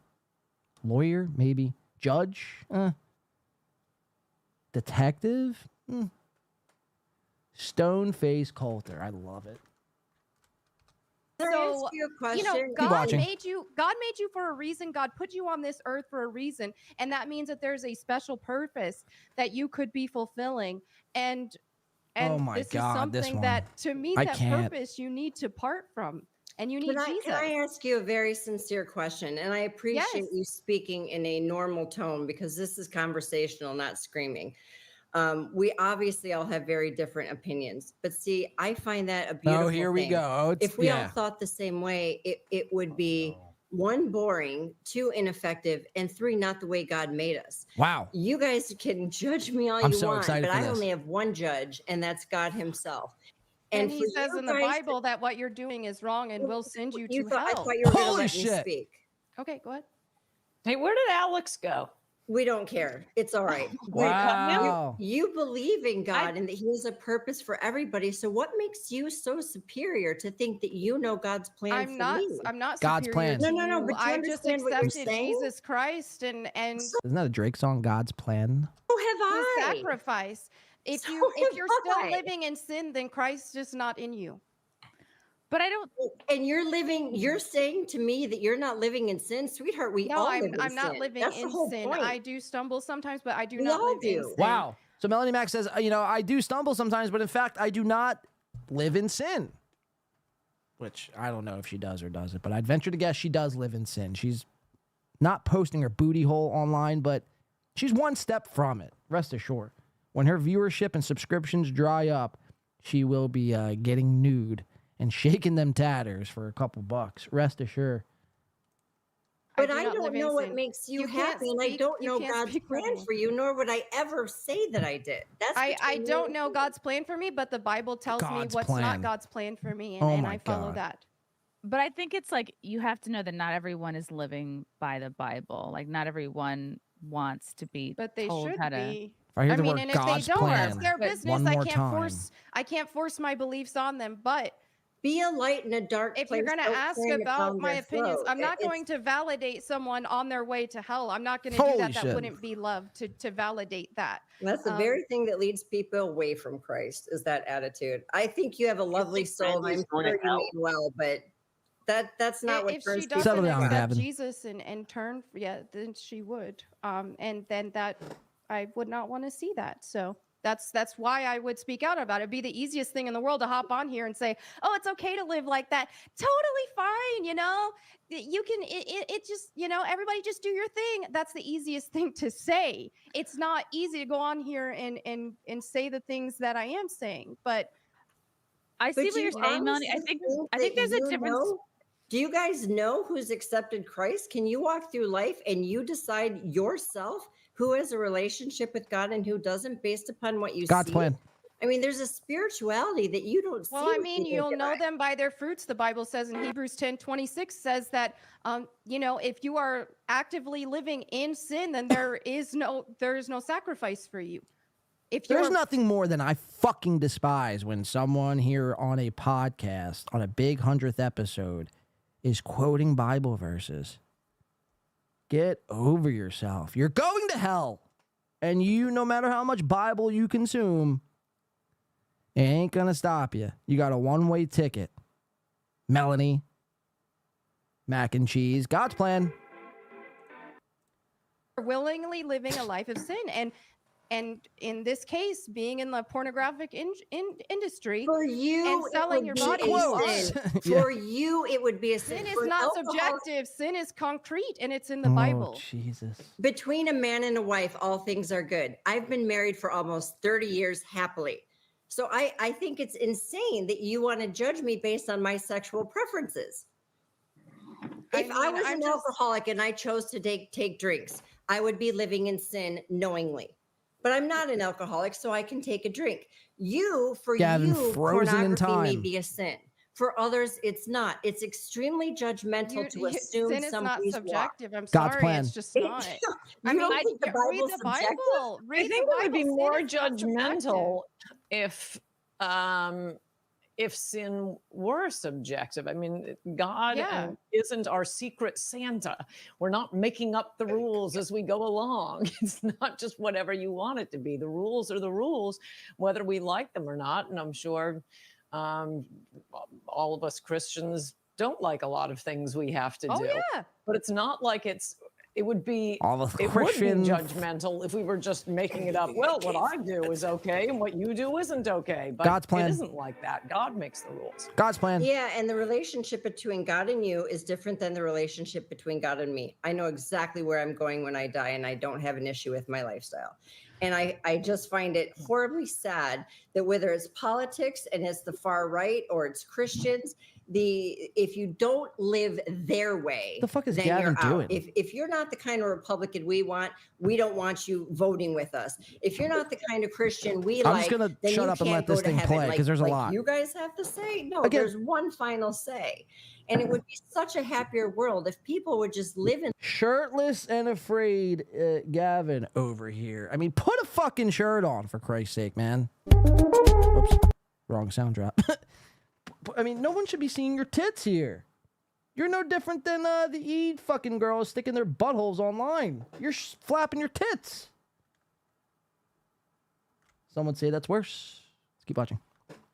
Speaker 2: Lawyer? Maybe. Judge? Detective? Stoneface Coulter. I love it.
Speaker 3: Can I ask you a question?
Speaker 22: God made you for a reason. God put you on this earth for a reason, and that means that there's a special purpose that you could be fulfilling. And
Speaker 2: oh my
Speaker 22: this
Speaker 2: God,
Speaker 22: is
Speaker 2: this
Speaker 22: something
Speaker 2: one.
Speaker 22: that to meet
Speaker 2: I
Speaker 22: that
Speaker 2: can't.
Speaker 22: purpose you need to part from, and you need Jesus.
Speaker 3: Can I ask you a very sincere question? And I appreciate
Speaker 22: Yes.
Speaker 3: you speaking in a normal tone, because this is conversational, not screaming. We obviously all have very different opinions, but see, I find that a beautiful
Speaker 2: here we
Speaker 3: thing.
Speaker 2: go.
Speaker 3: If we all thought the same way, it would be 1, boring, 2, ineffective, and 3, not the way God made us.
Speaker 2: Wow.
Speaker 3: You guys can judge me all
Speaker 2: I'm
Speaker 3: you
Speaker 2: so
Speaker 3: want,
Speaker 2: excited
Speaker 3: but
Speaker 2: for
Speaker 3: I
Speaker 2: this.
Speaker 3: only have one judge, and that's God himself.
Speaker 22: And
Speaker 3: for
Speaker 22: he says
Speaker 3: you
Speaker 22: in the
Speaker 3: guys to-
Speaker 22: Bible that what you're doing is wrong and will send you to
Speaker 3: I
Speaker 22: hell.
Speaker 3: thought you were going to
Speaker 2: Holy
Speaker 3: let me
Speaker 2: shit.
Speaker 3: speak.
Speaker 22: Okay, go ahead.
Speaker 10: Hey, where did Alex go?
Speaker 3: We don't care. It's all right.
Speaker 2: Wow.
Speaker 3: You believe in God and that he has a purpose for everybody. So what makes you so superior to think that you know God's plan
Speaker 22: I'm not
Speaker 2: God's
Speaker 22: superior
Speaker 2: plan.
Speaker 22: to
Speaker 3: No,
Speaker 22: you.
Speaker 3: but you
Speaker 22: I just
Speaker 3: understand what you're
Speaker 22: accepted
Speaker 3: saying?
Speaker 22: Jesus Christ and
Speaker 2: Isn't that a Drake song, God's Plan?
Speaker 3: So have
Speaker 22: his
Speaker 3: I.
Speaker 22: sacrifice. If
Speaker 3: So
Speaker 22: you're
Speaker 3: have
Speaker 22: still
Speaker 3: I.
Speaker 22: living in sin, then Christ is not in you.
Speaker 4: But I don't.
Speaker 3: And you're saying to me that you're not living in sin, sweetheart. We all live in
Speaker 22: I'm not
Speaker 3: sin.
Speaker 22: living
Speaker 3: That's the
Speaker 22: in
Speaker 3: whole
Speaker 22: sin.
Speaker 3: point.
Speaker 22: I do stumble sometimes, but I do
Speaker 3: We
Speaker 22: not
Speaker 3: all
Speaker 22: live in
Speaker 3: do.
Speaker 22: sin.
Speaker 2: Wow. So Melanie Mac says, I do stumble sometimes, but in fact, I do not live in sin. Which I don't know if she does or doesn't, but I'd venture to guess she does live in sin. She's not posting her booty hole online, but she's one step from it. Rest assured. When her viewership and subscriptions dry up, she will be getting nude and shaking them tatters for a couple bucks. Rest assured.
Speaker 3: But I don't know what makes you happy, and I don't know God's plan for you, nor would I ever say that I did.
Speaker 22: I don't know God's plan for me, but the Bible tells me
Speaker 2: God's
Speaker 22: what's
Speaker 2: plan.
Speaker 22: not God's plan for me,
Speaker 2: Oh
Speaker 22: and
Speaker 2: my
Speaker 22: I follow
Speaker 2: God.
Speaker 22: that.
Speaker 4: But I think it's like you have to know that not everyone is living by the Bible. Like not everyone wants to be
Speaker 22: But they
Speaker 4: told
Speaker 22: should
Speaker 4: how to.
Speaker 22: be.
Speaker 2: If I hear the
Speaker 22: mean,
Speaker 2: word
Speaker 22: and
Speaker 2: God's
Speaker 22: if they don't,
Speaker 2: plan
Speaker 22: it's their business.
Speaker 2: one more time.
Speaker 22: I can't force my beliefs on them. But
Speaker 3: be a light in a dark
Speaker 22: if
Speaker 3: place.
Speaker 22: you're going to
Speaker 3: Don't
Speaker 22: ask
Speaker 3: cram it
Speaker 22: about
Speaker 3: down
Speaker 22: my
Speaker 3: their
Speaker 22: opinions,
Speaker 3: throat.
Speaker 22: I'm not
Speaker 3: It's-
Speaker 22: going to validate someone on their way to hell. I'm not going to do
Speaker 3: Holy
Speaker 22: that. That
Speaker 3: shit.
Speaker 22: wouldn't be love to validate that.
Speaker 3: That's the very thing that leads people away from Christ is that attitude. I think you have a lovely soul. And I'm sure you mean well, but that's not what
Speaker 22: if
Speaker 3: turns
Speaker 22: she
Speaker 3: people
Speaker 22: doesn't
Speaker 2: Settle down,
Speaker 22: accept
Speaker 2: Gavin.
Speaker 22: Jesus and turn, then she would. And then that I would not want to see that. So that's why I would speak out about it. It'd be the easiest thing in the world to hop on here and say, "Oh, it's okay to live like that." Totally fine, You can. It just, everybody just do your thing. That's the easiest thing to say. It's not easy to go on here and say the things that I am saying, but.
Speaker 4: I see what you're saying, Melanie. I think there's a difference.
Speaker 3: Do you guys know who's accepted Christ? Can you walk through life and you decide yourself who has a relationship with God and who doesn't based upon what you
Speaker 2: God's
Speaker 3: see?
Speaker 2: plan.
Speaker 3: I mean, there's a spirituality that you don't see.
Speaker 22: Well, I
Speaker 3: with
Speaker 22: mean,
Speaker 3: the
Speaker 22: you'll
Speaker 3: naked
Speaker 22: know
Speaker 3: eye.
Speaker 22: them by their fruits. The Bible says in Hebrews 10:26 says that, if you are actively living in sin, then there is no sacrifice for you. If
Speaker 2: There's
Speaker 22: you're
Speaker 2: nothing more than I fucking despise when someone here on a podcast, on a big 100th episode, is quoting Bible verses. Get over yourself. You're going to hell. And no matter how much Bible you consume, it ain't going to stop you. You got a one-way ticket. Melanie, mac and cheese, God's plan.
Speaker 22: willingly living a life of sin, and in this case, being in the pornographic industry
Speaker 3: For you,
Speaker 22: and selling your
Speaker 3: it would
Speaker 22: body,
Speaker 3: be
Speaker 22: you
Speaker 3: a
Speaker 22: are.
Speaker 3: sin. For you, it would be a sin.
Speaker 22: Sin
Speaker 3: For
Speaker 22: is
Speaker 3: an
Speaker 22: not
Speaker 3: alcoholic-
Speaker 22: subjective. Sin is concrete, and it's in the Bible.
Speaker 2: Jesus.
Speaker 3: Between a man and a wife, all things are good. I've been married for almost 30 years happily. So I think it's insane that you want to judge me based on my sexual preferences. If I was an alcoholic and I chose to take drinks, I would be living in sin knowingly. But I'm not an alcoholic, so I can take a drink.
Speaker 2: Gavin,
Speaker 3: You,
Speaker 2: frozen in
Speaker 3: pornography may
Speaker 2: time.
Speaker 3: be a sin. For others, it's not. It's extremely judgmental to assume
Speaker 22: sin is not
Speaker 3: somebody's
Speaker 22: subjective. I'm
Speaker 2: God's
Speaker 22: sorry,
Speaker 2: plan.
Speaker 22: it's just not.
Speaker 3: You don't think the
Speaker 22: read
Speaker 3: Bible's
Speaker 22: the
Speaker 3: subjective?
Speaker 22: Bible. Read
Speaker 10: I think
Speaker 22: the
Speaker 10: it would be
Speaker 22: Bible. Sin
Speaker 10: more
Speaker 22: is not
Speaker 10: judgmental if sin were subjective. I mean, God
Speaker 22: Yeah.
Speaker 10: isn't our secret Santa. We're not making up the rules as we go along. It's not just whatever you want it to be. The rules are the rules, whether we like them or not. And I'm sure all of us Christians don't like a lot of things we have to
Speaker 22: Oh,
Speaker 10: do.
Speaker 22: yeah.
Speaker 10: But it's not like it would be
Speaker 2: All of
Speaker 10: it
Speaker 2: Christian-
Speaker 10: would be judgmental if we were just making it up. Well, what I do is okay and what you do isn't okay. But
Speaker 2: God's plan.
Speaker 10: it isn't like that. God makes the rules.
Speaker 2: God's plan.
Speaker 3: Yeah, and the relationship between God and you is different than the relationship between God and me. I know exactly where I'm going when I die, and I don't have an issue with my lifestyle. And I just find it horribly sad that whether it's politics and it's the far right or it's Christians, if you don't live their way,
Speaker 2: the fuck is
Speaker 3: then
Speaker 2: Gavin
Speaker 3: you're out.
Speaker 2: doing?
Speaker 3: If you're not the kind of Republican we want, we don't want you voting with us. If you're not the kind of Christian we
Speaker 2: I'm
Speaker 3: like,
Speaker 2: just gonna
Speaker 3: then
Speaker 2: shut
Speaker 3: you
Speaker 2: up and
Speaker 3: can't
Speaker 2: let
Speaker 3: go
Speaker 2: this
Speaker 3: to
Speaker 2: thing
Speaker 3: heaven.
Speaker 2: play, 'cause there's a lot.
Speaker 3: You guys have to say no.
Speaker 2: Again-
Speaker 3: There's one final say, and it would be such a happier world if people would just live in
Speaker 2: Shirtless and afraid, Gavin over here. I mean, put a fucking shirt on, for Christ's sake, man. Oops, wrong sound drop. I mean, no one should be seeing your tits here. You're no different than the E fucking girls sticking their buttholes online. You're flapping your tits. Some would say that's worse. Let's keep watching.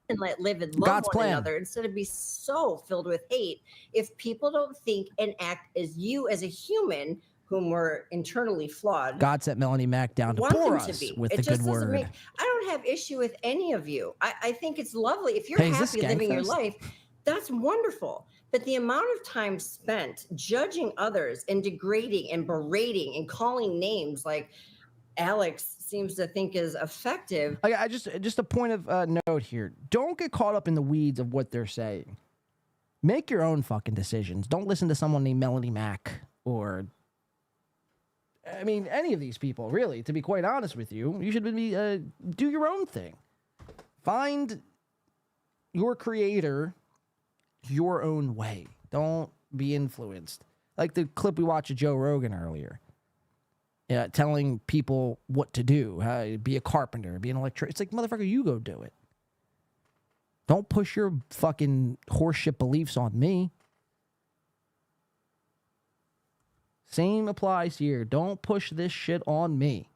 Speaker 3: and live and love
Speaker 2: God's
Speaker 3: one
Speaker 2: plan.
Speaker 3: another instead of be so filled with hate. If people don't think and act as you as a human, whom we're internally flawed,
Speaker 2: God sent Melanie Mack down to
Speaker 3: want
Speaker 2: bore
Speaker 3: them to
Speaker 2: us
Speaker 3: be.
Speaker 2: with
Speaker 3: It
Speaker 2: the
Speaker 3: just
Speaker 2: good
Speaker 3: doesn't
Speaker 2: word.
Speaker 3: make. I don't have issue with any of you. I think it's lovely if you're
Speaker 2: Hey, is this
Speaker 3: happy living your
Speaker 2: Skankfest?
Speaker 3: life. That's wonderful. But the amount of time spent judging others and degrading and berating and calling names like Alex seems to think is effective.
Speaker 2: I just a point of note here. Don't get caught up in the weeds of what they're saying. Make your own fucking decisions. Don't listen to someone named Melanie Mack or, I mean, any of these people, really, to be quite honest with you. You should be, do your own thing. Find your creator your own way. Don't be influenced. Like the clip we watched of Joe Rogan earlier. Yeah, telling people what to do. Be a carpenter, be an electrician. It's like, motherfucker, you go do it. Don't push your fucking horseshit beliefs on me. Same applies here. Don't push this shit on me.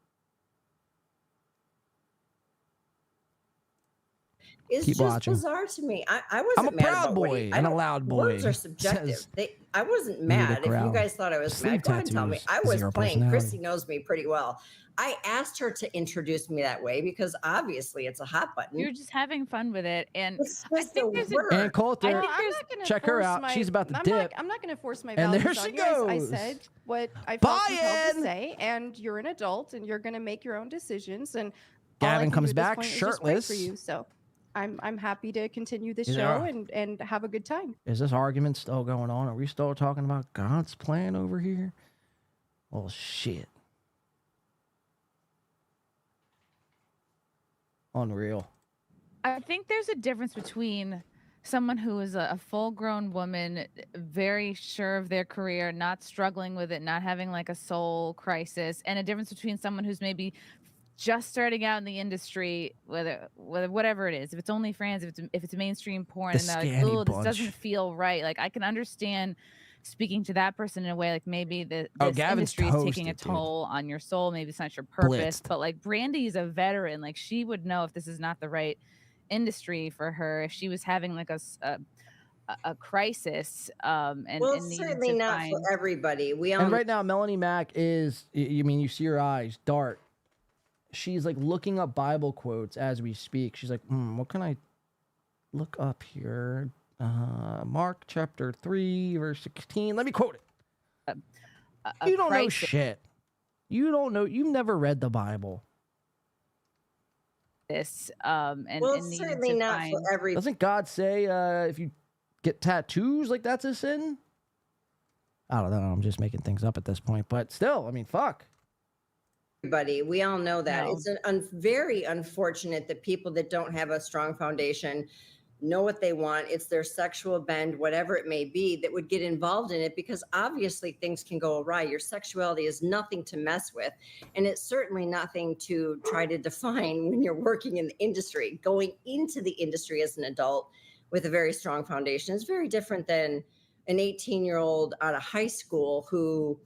Speaker 3: It's
Speaker 2: Keep
Speaker 3: just
Speaker 2: watching.
Speaker 3: bizarre to me. I wasn't
Speaker 2: I'm a
Speaker 3: mad
Speaker 2: proud
Speaker 3: about what
Speaker 2: boy
Speaker 3: I
Speaker 2: and a
Speaker 3: don't-
Speaker 2: loud boy.
Speaker 3: Words are subjective.
Speaker 2: Says
Speaker 3: I wasn't
Speaker 2: Nita
Speaker 3: mad. If you
Speaker 2: Corral.
Speaker 3: guys thought I was
Speaker 2: Sleeve
Speaker 3: mad, go ahead and tell me.
Speaker 2: tattoos,
Speaker 3: I was
Speaker 2: zero
Speaker 3: playing.
Speaker 2: personality.
Speaker 3: Chrissy knows me pretty well. I asked her to introduce me that way because obviously it's a hot button.
Speaker 4: You're just having fun with it, and
Speaker 3: It's
Speaker 4: I
Speaker 3: just
Speaker 4: think
Speaker 3: a
Speaker 4: there's
Speaker 3: word.
Speaker 2: And Coulter,
Speaker 4: I think
Speaker 22: I'm
Speaker 4: there's
Speaker 22: not gonna
Speaker 2: check her
Speaker 22: force
Speaker 2: out.
Speaker 22: my-
Speaker 2: She's about to
Speaker 22: I'm
Speaker 2: dip.
Speaker 22: I'm not going to force my
Speaker 2: And
Speaker 22: values
Speaker 2: there she
Speaker 22: on you. I
Speaker 2: goes.
Speaker 22: said what I felt compelled
Speaker 2: Buy-in.
Speaker 22: to say, and you're an adult, and you're going to make your own decisions. And all I
Speaker 2: Gavin
Speaker 22: can do
Speaker 2: comes
Speaker 22: at this
Speaker 2: back
Speaker 22: point is just wait
Speaker 2: shirtless.
Speaker 22: for you. So I'm happy to continue this
Speaker 2: Yeah.
Speaker 22: show and have a good time.
Speaker 2: Is this argument still going on? Are we still talking about God's plan over here? Well, shit. Unreal.
Speaker 4: I think there's a difference between someone who is a full-grown woman, very sure of their career, not struggling with it, not having like a soul crisis, and a difference between someone who's maybe just starting out in the industry, whether whatever it is, if it's OnlyFans, if it's mainstream porn,
Speaker 2: The
Speaker 4: and they're like,
Speaker 2: scanny
Speaker 4: oh, this
Speaker 2: bunch.
Speaker 4: doesn't feel right. Like I can understand speaking to that person in a way like maybe this
Speaker 2: Gavin's
Speaker 4: industry is taking a
Speaker 2: toasted, dude.
Speaker 4: toll on your soul. Maybe it's not your purpose,
Speaker 2: Blitzed.
Speaker 4: but like Brandy's a veteran. Like she would know if this is not the right industry for her, if she was having like a crisis and
Speaker 3: Well,
Speaker 4: and needed
Speaker 3: certainly
Speaker 4: to
Speaker 3: not
Speaker 4: find
Speaker 3: for everybody. We all
Speaker 2: And right now, Melanie Mack is, you mean, you see her eyes dart. She's like looking up Bible quotes as we speak. She's like, what can I look up here? Mark chapter 3, verse 16. Let me quote it. You don't know
Speaker 4: crisis.
Speaker 2: shit. You don't know. You've never read the Bible.
Speaker 4: this
Speaker 3: well,
Speaker 4: and needed
Speaker 3: certainly
Speaker 4: to
Speaker 3: not
Speaker 4: find
Speaker 3: for every.
Speaker 2: Doesn't God say if you get tattoos, like that's a sin? I don't know. I'm just making things up at this point. But still, I mean, fuck.
Speaker 3: Everybody, we all know that.
Speaker 4: No.
Speaker 3: It's very unfortunate that people that don't have a strong foundation know what they want. It's their sexual bend, whatever it may be, that would get involved in it because obviously things can go awry. Your sexuality is nothing to mess with. And it's certainly nothing to try to define when you're working in the industry. Going into the industry as an adult with a very strong foundation is very different than an 18-year-old out of high school who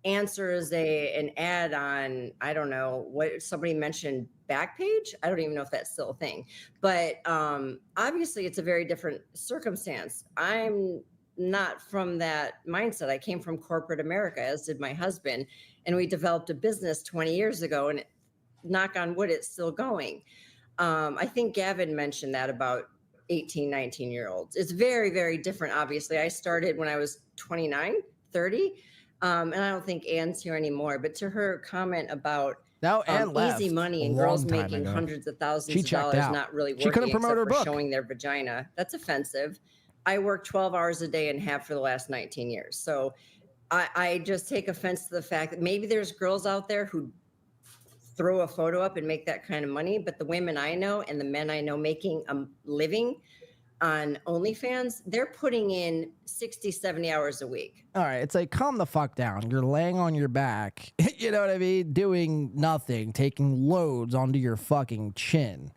Speaker 3: answers an ad on, I don't know what somebody mentioned, Backpage. I don't even know if that's still a thing, but obviously it's a very different circumstance. I'm not from that mindset. I came from corporate America, as did my husband, and we developed a business 20 years ago, and knock on wood, it's still going. I think Gavin mentioned that about 18, 19-year-olds. It's very, very different. Obviously, I started when I was 29, 30. And I don't think Anne's here anymore, but to her comment about
Speaker 2: Now Anne left
Speaker 3: easy money
Speaker 2: a
Speaker 3: and girls
Speaker 2: long time
Speaker 3: making
Speaker 2: ago.
Speaker 3: hundreds of thousands
Speaker 2: She
Speaker 3: of
Speaker 2: checked
Speaker 3: dollars
Speaker 2: out.
Speaker 3: not really
Speaker 2: She
Speaker 3: working
Speaker 2: couldn't promote
Speaker 3: except
Speaker 2: her
Speaker 3: for
Speaker 2: book.
Speaker 3: showing their vagina. That's offensive. I work 12 hours a day and have for the last 19 years. So I just take offense to the fact that maybe there's girls out there who throw a photo up and make that kind of money, but the women I know and the men I know making a living on OnlyFans, they're putting in 60, 70 hours a week.
Speaker 2: All right, it's like, calm the fuck down. You're laying on your back, you know what I mean? Doing nothing, taking loads onto your fucking chin.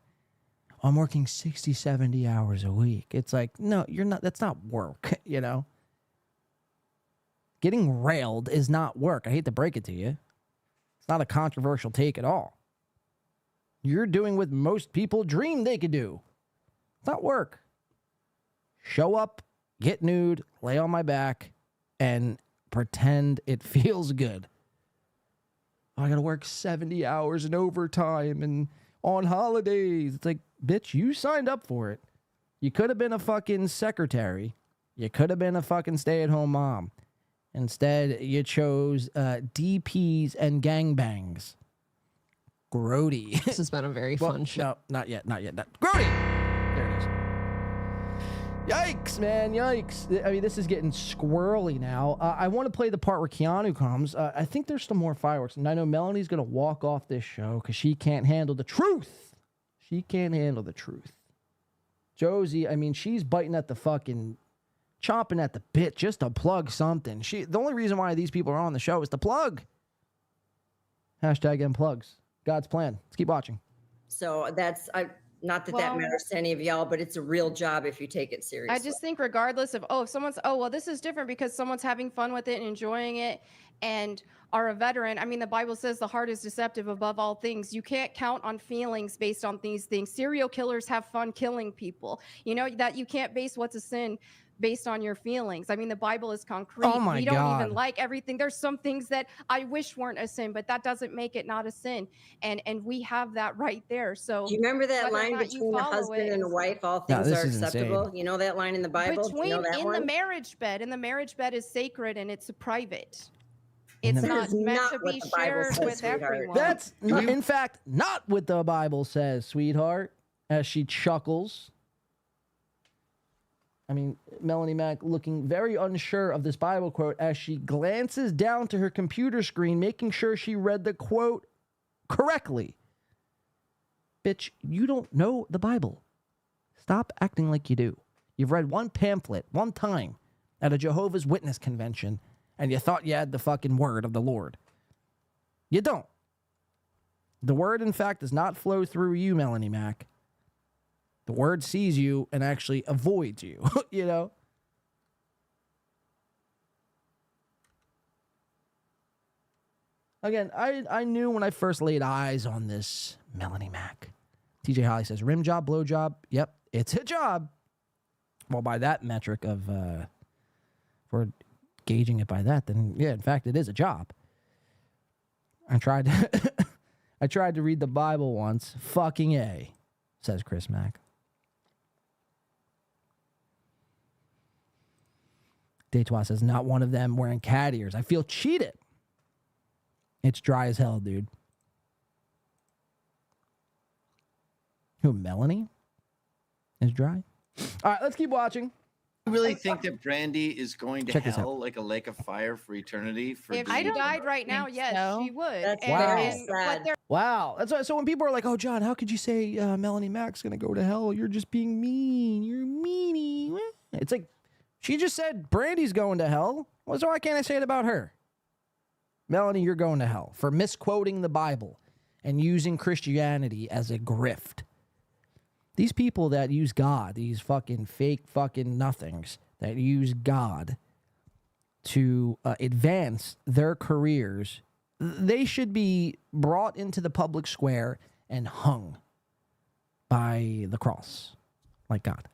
Speaker 2: I'm working 60, 70 hours a week. It's like, no, you're not. That's not work, you know? Getting railed is not work. I hate to break it to you. It's not a controversial take at all. You're doing what most people dream they could do. It's not work. Show up, get nude, lay on my back, and pretend it feels good. I gotta work 70 hours and overtime and on holidays. It's like, bitch, you signed up for it. You could have been a fucking secretary. You could have been a fucking stay-at-home mom. Instead, you chose DPs and gangbangs. Grody.
Speaker 15: This has been a very fun show.
Speaker 2: No, not yet. Grody! There it is. Yikes, man, yikes. I mean, this is getting squirrely now. I want to play the part where Keanu comes. I think there's some more fireworks. And I know Melanie's going to walk off this show because she can't handle the truth. She can't handle the truth. Josie, I mean, she's biting at the fucking... chomping at the bit just to plug something. The only reason why these people are on the show is to plug. Hashtag #plugs. God's plan. Let's keep watching.
Speaker 3: So that's not that that matters to any of y'all, but it's a real job if you take it seriously.
Speaker 22: I just think regardless of, if someone's, this is different because someone's having fun with it and enjoying it and are a veteran. I mean, the Bible says the heart is deceptive above all things. You can't count on feelings based on these things. Serial killers have fun killing people. You know, that you can't base what's a sin based on your feelings. I mean, the Bible is concrete.
Speaker 2: Oh my
Speaker 22: we don't
Speaker 2: God.
Speaker 22: even like everything. There's some things that I wish weren't a sin, but that doesn't make it not a sin. And we have that right there. So
Speaker 3: do you remember that
Speaker 22: whether or
Speaker 3: line
Speaker 22: not you
Speaker 3: between a
Speaker 22: follow
Speaker 3: husband
Speaker 22: it
Speaker 3: and a
Speaker 22: is-
Speaker 3: wife, all
Speaker 2: No,
Speaker 3: things
Speaker 2: this
Speaker 3: are
Speaker 2: is
Speaker 3: acceptable?
Speaker 2: insane.
Speaker 3: You know that line in the Bible?
Speaker 22: Between
Speaker 3: you know that
Speaker 22: in
Speaker 3: one?
Speaker 22: the marriage bed, and the marriage bed is sacred and it's private.
Speaker 2: In
Speaker 22: It's
Speaker 2: the-
Speaker 22: not
Speaker 3: That is
Speaker 22: meant
Speaker 3: not
Speaker 22: to
Speaker 3: what
Speaker 22: be
Speaker 3: the Bible
Speaker 22: shared
Speaker 3: says,
Speaker 22: with
Speaker 3: sweetheart.
Speaker 22: everyone.
Speaker 2: That's, in fact, not what the Bible says, sweetheart, as she chuckles. I mean, Melanie Mack looking very unsure of this Bible quote as she glances down to her computer screen, making sure she read the quote correctly. Bitch, you don't know the Bible. Stop acting like you do. You've read one pamphlet one time at a Jehovah's Witness convention, and you thought you had the fucking word of the Lord. You don't. The word, in fact, does not flow through you, Melanie Mack. The word sees you and actually avoids you, you know? Again, I knew when I first laid eyes on this Melanie Mack. TJ Holly says, rim job, blow job. Yep, it's a job. Well, by that metric of, if we're gauging it by that, then yeah, in fact, it is a job. I tried to read the Bible once. Fucking A, says Chris Mack. Daytois says, not one of them wearing cat ears. I feel cheated. It's dry as hell, dude. Who, Melanie? Is dry? All right, let's keep watching.
Speaker 16: You really think that Brandy is going to
Speaker 2: Check this
Speaker 16: hell like a lake of fire for eternity? For
Speaker 22: If
Speaker 16: being-
Speaker 22: she died right now, yes, she would.
Speaker 3: That's
Speaker 2: very
Speaker 3: sad.
Speaker 2: Wow. That's why. So when people are like, oh, John, how could you say Melanie Mack's going to go to hell? You're just being mean. You're meanie. It's like, she just said Brandy's going to hell. Well, so why can't I say it about her? Melanie, you're going to hell for misquoting the Bible and using Christianity as a grift. These people that use God, these fucking fake fucking nothings that use God to advance their careers, they should be brought into the public square and hung by the cross like God.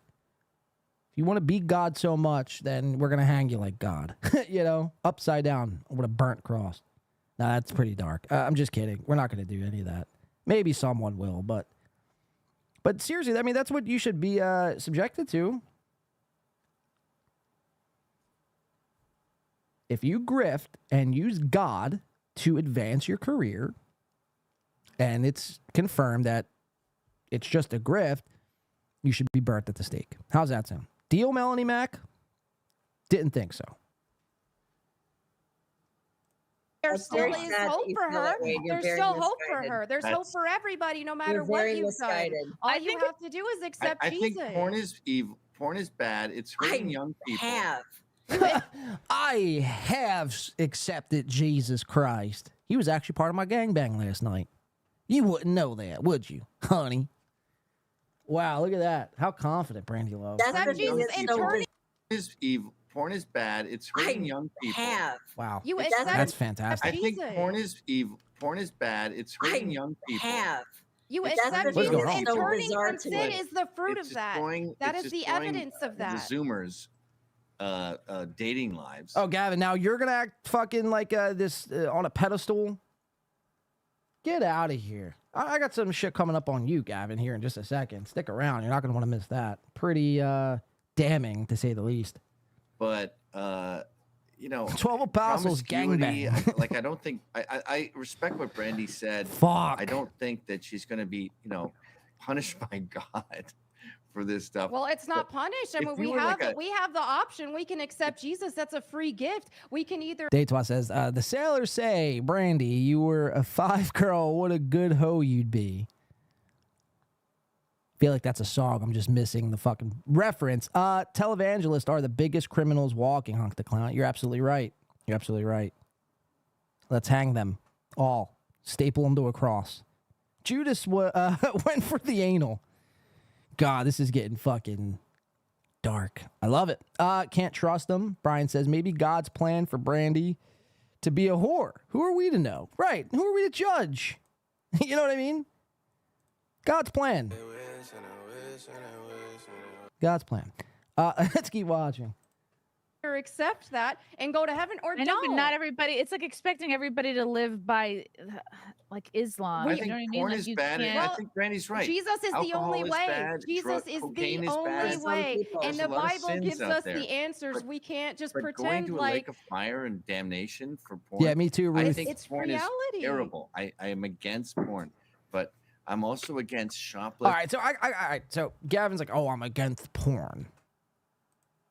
Speaker 2: If you want to be God so much, then we're going to hang you like God, you know, upside down with a burnt cross. Now, that's pretty dark. I'm just kidding. We're not going to do any of that. Maybe someone will, but seriously, I mean, that's what you should be subjected to. If you grift and use God to advance your career, and it's confirmed that it's just a grift, you should be burnt at the stake. How's that sound? Deal, Melanie Mac? Didn't think so.
Speaker 22: There still
Speaker 3: very
Speaker 22: is
Speaker 3: sad that
Speaker 22: hope
Speaker 3: you
Speaker 22: for
Speaker 3: feel
Speaker 22: her.
Speaker 3: that way. You're
Speaker 22: There's
Speaker 3: very
Speaker 22: still hope for
Speaker 3: misguided.
Speaker 22: her. There's hope
Speaker 16: That's-
Speaker 22: for everybody, no matter
Speaker 3: You're
Speaker 22: what
Speaker 3: very
Speaker 22: you've done.
Speaker 3: misguided.
Speaker 22: All you have to do is accept
Speaker 16: I
Speaker 22: Jesus.
Speaker 16: think porn is evil. Porn is bad. It's hurting young people.
Speaker 2: I have accepted Jesus Christ. He was actually part of my gangbang last night. You wouldn't know that, would you, honey? Wow, look at that. How confident Brandy Love.
Speaker 22: Accept Jesus and turning.
Speaker 16: Porn is evil. Porn is bad. It's hurting young people.
Speaker 2: Wow.
Speaker 22: You
Speaker 2: That's
Speaker 22: accept
Speaker 2: fantastic.
Speaker 16: I think
Speaker 22: Jesus.
Speaker 16: porn is evil. Porn is bad. It's hurting young people.
Speaker 22: You
Speaker 16: It's
Speaker 22: accept
Speaker 16: hurting
Speaker 22: Jesus
Speaker 16: young
Speaker 22: and
Speaker 16: people.
Speaker 22: turning from sin
Speaker 16: But
Speaker 22: is the fruit
Speaker 16: it's
Speaker 22: of that.
Speaker 16: destroying-
Speaker 22: That
Speaker 16: it's
Speaker 22: is the
Speaker 16: destroying
Speaker 22: evidence of that.
Speaker 16: The Zoomers' dating lives.
Speaker 2: Oh, Gavin, now you're going to act fucking like this on a pedestal? Get out of here. I got some shit coming up on you, Gavin, here in just a second. Stick around. You're not going to want to miss that. Pretty damning, to say the least.
Speaker 16: But,
Speaker 2: 12 apostles
Speaker 16: promiscuity,
Speaker 2: gangbang.
Speaker 16: I don't think I respect what Brandy said.
Speaker 2: Fuck.
Speaker 16: I don't think that she's going to be, punished by God for this stuff.
Speaker 22: Well, it's not punished. I
Speaker 16: if
Speaker 22: mean,
Speaker 16: you
Speaker 22: we
Speaker 16: were
Speaker 22: have
Speaker 16: like
Speaker 22: we have the option. We can accept Jesus. That's a free gift. We can either
Speaker 2: Daytwa says, the sailors say, Brandy, you were a 5 girl. What a good hoe you'd be. Feel like that's a song. I'm just missing the fucking reference. Televangelists are the biggest criminals walking, Hunk the Clown. You're absolutely right. You're absolutely right. Let's hang them all. Staple them to a cross. Judas went for the anal. God, this is getting fucking dark. I love it. Can't trust them. Brian says, maybe God's plan for Brandy to be a whore. Who are we to know? Right. Who are we to judge? You know what I mean? God's plan. God's plan. Let's keep watching.
Speaker 22: accept that and go to heaven or
Speaker 4: I know,
Speaker 22: don't.
Speaker 4: but not everybody. It's like expecting everybody to live by like Islam.
Speaker 16: I
Speaker 4: you
Speaker 16: think
Speaker 4: know what I mean?
Speaker 16: porn
Speaker 4: Like
Speaker 16: is
Speaker 4: you
Speaker 16: bad. And
Speaker 4: can't-
Speaker 16: I think Brandy's right.
Speaker 22: Jesus is the
Speaker 16: Alcohol
Speaker 22: only
Speaker 16: is
Speaker 22: way.
Speaker 16: bad,
Speaker 22: Jesus is
Speaker 16: cocaine
Speaker 22: the
Speaker 16: is
Speaker 22: only
Speaker 16: bad.
Speaker 22: way. And
Speaker 16: There's
Speaker 22: the
Speaker 16: a lot of
Speaker 22: Bible
Speaker 16: sins
Speaker 22: gives
Speaker 16: out
Speaker 22: us
Speaker 16: there.
Speaker 22: the answers. We can't just
Speaker 16: But going
Speaker 22: pretend
Speaker 16: to a
Speaker 22: like
Speaker 16: lake of fire and damnation for porn.
Speaker 2: Yeah, me too,
Speaker 16: I
Speaker 2: Ruth.
Speaker 16: think
Speaker 22: It's
Speaker 16: porn
Speaker 22: reality.
Speaker 16: is terrible. I am against porn, but I'm also against shoplifting.
Speaker 2: All right, so all right, so Gavin's like, "Oh, I'm against porn."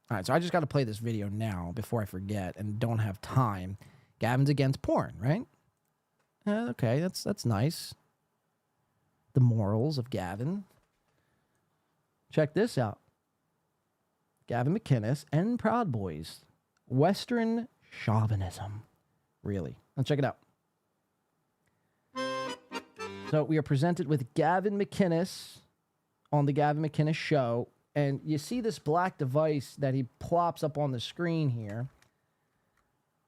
Speaker 2: All right, so I just got to play this video now before I forget and don't have time. Gavin's against porn, right? Okay, that's nice. The morals of Gavin. Check this out. Gavin McInnes and Proud Boys. Western chauvinism. Really. Let's check it out. So we are presented with Gavin McInnes on the Gavin McInnes Show. And you see this black device that he plops up on the screen here.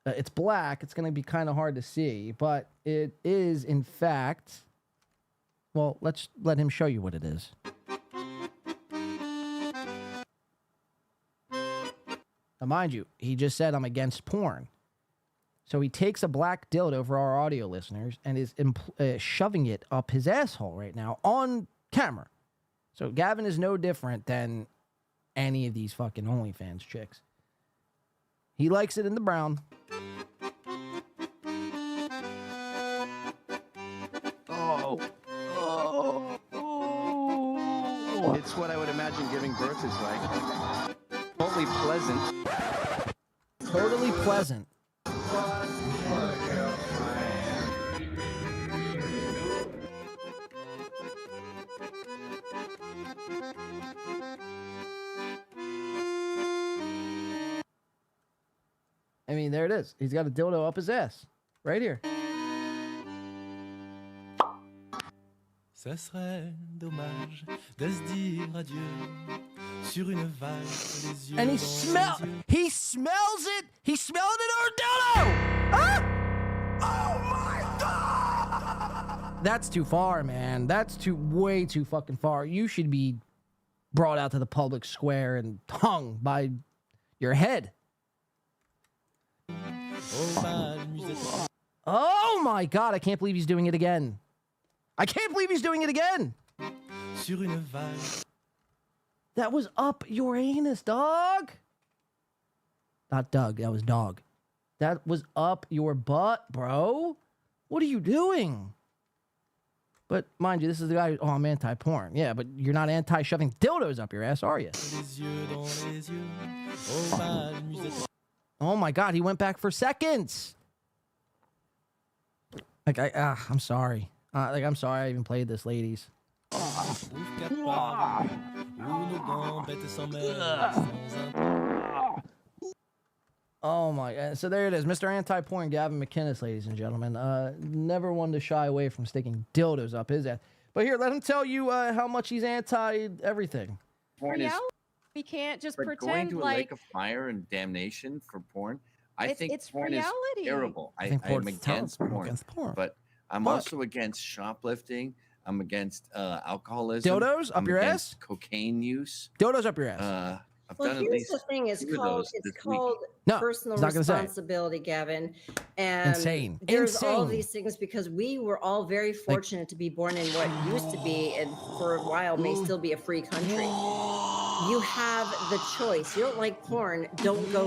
Speaker 2: It's black. It's going to be kind of hard to see. But it is, in fact... Well, let's let him show you what it is. Now, mind you, he just said I'm against porn. So he takes a black dildo for our audio listeners and is shoving it up his asshole right now on camera. So Gavin is no different than any of these fucking OnlyFans chicks. He likes it in the brown.
Speaker 15: It's what I would imagine giving birth is like. Totally pleasant.
Speaker 2: Totally pleasant. I mean, there it is. He's got a dildo up his ass. Right here.
Speaker 14: Ça serait dommage de se dire adieu sur une vague, les yeux
Speaker 2: And
Speaker 14: dans les yeux.
Speaker 2: he smells it. He smelled it on dildo. Ah! Oh my God! That's too far, man. That's way too fucking far. You should be brought out to the public square and hung by your head. Oh my God, I can't believe he's doing it again. I can't believe he's doing it again.
Speaker 14: Sur une vague.
Speaker 2: That was up your anus, dog. Not Doug, that was dog. That was up your butt, bro. What are you doing? But mind you, this is the guy. Oh, I'm anti-porn. Yeah, but you're not anti-shoving dildos up your ass, are you? Oh my God, he went back for seconds. Like I'm sorry. I'm sorry I even played this, ladies. Oh my God. So there it is. Mr. Anti-Porn Gavin McInnes, ladies and gentlemen. Never one to shy away from sticking dildos up his ass. But here, let him tell you how much he's anti-everything.
Speaker 22: We can't just
Speaker 16: But
Speaker 22: pretend
Speaker 16: going to a
Speaker 22: like
Speaker 16: lake of fire and damnation for porn, I think
Speaker 22: it's
Speaker 16: porn
Speaker 22: reality.
Speaker 16: is terrible.
Speaker 2: I think
Speaker 16: I'm
Speaker 2: porn's
Speaker 16: against
Speaker 2: terrible. I'm
Speaker 16: porn,
Speaker 2: against porn.
Speaker 16: but I'm
Speaker 2: Look.
Speaker 16: also against shoplifting. I'm against alcoholism.
Speaker 2: Dildos up
Speaker 16: I'm
Speaker 2: your
Speaker 16: against
Speaker 2: ass?
Speaker 16: Cocaine use.
Speaker 2: Dildos up your ass.
Speaker 16: I've
Speaker 3: Well,
Speaker 16: done at
Speaker 3: here's
Speaker 16: least
Speaker 3: the thing: it's
Speaker 16: two of
Speaker 3: called
Speaker 16: those this week.
Speaker 3: personal
Speaker 2: he's not gonna say it.
Speaker 3: responsibility, Gavin. And
Speaker 2: Insane.
Speaker 3: there's all
Speaker 2: Insane.
Speaker 3: these things because we were all very fortunate to be born in what used to be, and for a while may still be, a free country. You have the choice. You don't like porn, don't go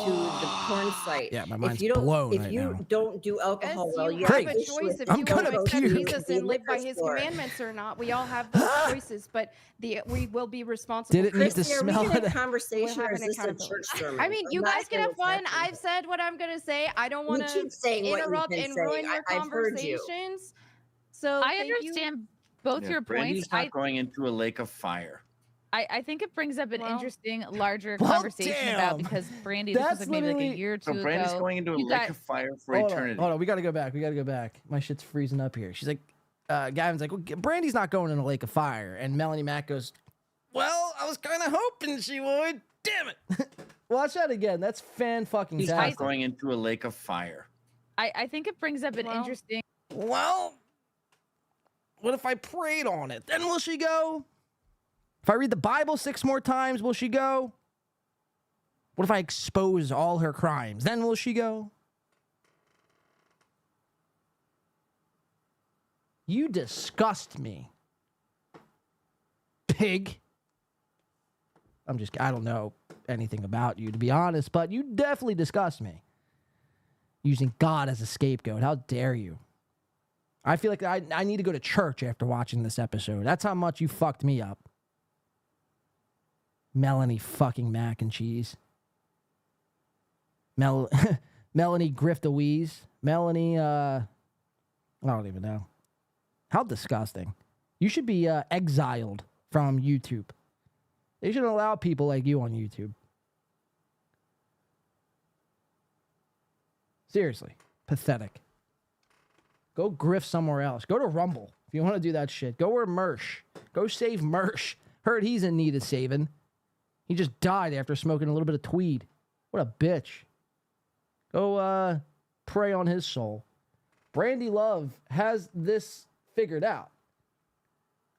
Speaker 3: to the porn site.
Speaker 2: Yeah, my mind's
Speaker 3: if you don't,
Speaker 2: blown
Speaker 3: if
Speaker 2: right
Speaker 3: you
Speaker 2: now.
Speaker 3: don't do alcohol
Speaker 22: Yes,
Speaker 3: well,
Speaker 22: you
Speaker 3: you
Speaker 22: have
Speaker 3: have
Speaker 22: a
Speaker 3: an issue
Speaker 22: choice
Speaker 3: with
Speaker 22: if
Speaker 3: it.
Speaker 22: you
Speaker 2: gonna
Speaker 22: want to accept
Speaker 2: puke.
Speaker 22: Jesus and live by his commandments or not. We all have those choices, but we will be responsible.
Speaker 2: Did it need to
Speaker 3: Christy, are we
Speaker 2: smell
Speaker 3: in a
Speaker 2: it?
Speaker 3: conversation
Speaker 22: We'll
Speaker 3: or
Speaker 22: have
Speaker 3: is
Speaker 22: an
Speaker 3: this a
Speaker 22: accountability.
Speaker 3: church sermon?
Speaker 22: I mean,
Speaker 3: I'm
Speaker 22: you
Speaker 3: not
Speaker 22: guys can have
Speaker 3: gonna
Speaker 22: fun.
Speaker 3: accept
Speaker 22: I've said what I'm going to say. I don't want
Speaker 3: keep saying what you've
Speaker 22: interrupt
Speaker 3: been
Speaker 22: and
Speaker 3: saying.
Speaker 22: ruin your
Speaker 3: I've heard you.
Speaker 22: conversations. So
Speaker 4: I
Speaker 22: thank you.
Speaker 4: understand both
Speaker 16: Yeah,
Speaker 4: your
Speaker 16: Brandy's
Speaker 4: points.
Speaker 16: not going into a lake of fire.
Speaker 4: I think it brings up an
Speaker 22: Well-
Speaker 4: interesting, larger
Speaker 2: Well,
Speaker 4: conversation about,
Speaker 2: damn.
Speaker 4: because Brandy, this was
Speaker 2: That's
Speaker 4: like maybe like
Speaker 2: literally-
Speaker 4: a year or two
Speaker 16: So Brandy's
Speaker 4: ago.
Speaker 16: going into a
Speaker 4: you
Speaker 16: lake
Speaker 4: got-
Speaker 16: of fire for
Speaker 2: Hold on,
Speaker 16: eternity.
Speaker 2: hold on. We gotta go back. My shit's freezing up here. She's like, Gavin's like, well, Brandy's not going in a lake of fire. And Melanie Mac goes, well, I was kind of hoping she would. Damn it. Watch that again. That's fan-fucking-tastic.
Speaker 16: He's not going into a lake of fire.
Speaker 4: I think it brings up an interesting.
Speaker 2: Well, what if I prayed on it? Then will she go? If I read the Bible 6 more times, will she go? What if I expose all her crimes? Then will she go? You disgust me. Pig. I don't know anything about you, to be honest, but you definitely disgust me. Using God as a scapegoat. How dare you? I feel like I need to go to church after watching this episode. That's how much you fucked me up. Melanie fucking mac and cheese. Melanie Griftaweeze. Melanie, I don't even know. How disgusting. You should be exiled from YouTube. They shouldn't allow people like you on YouTube. Seriously. Pathetic. Go grift somewhere else. Go to Rumble if you want to do that shit. Go where Mersh. Go save Mersh. Heard he's in need of saving. He just died after smoking a little bit of tweed. What a bitch. Go pray on his soul. Brandy Love has this figured out.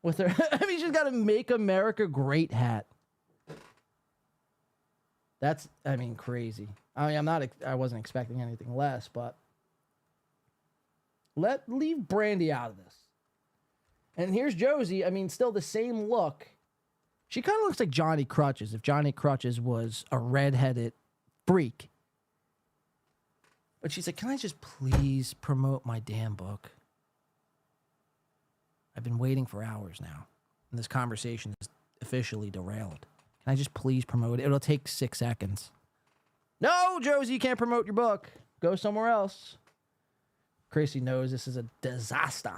Speaker 2: With her, I mean, she's got a Make America Great hat. That's, I mean, crazy. I mean, I wasn't expecting anything less, but leave Brandy out of this. And here's Josie. I mean, still the same look. She kind of looks like Johnny Crutches if Johnny Crutches was a redheaded freak. But she's like, can I just please promote my damn book? I've been waiting for hours now, and this conversation is officially derailed. Can I just please promote it? It'll take 6 seconds. No, Josie, you can't promote your book. Go somewhere else. Chrissy knows this is a disaster.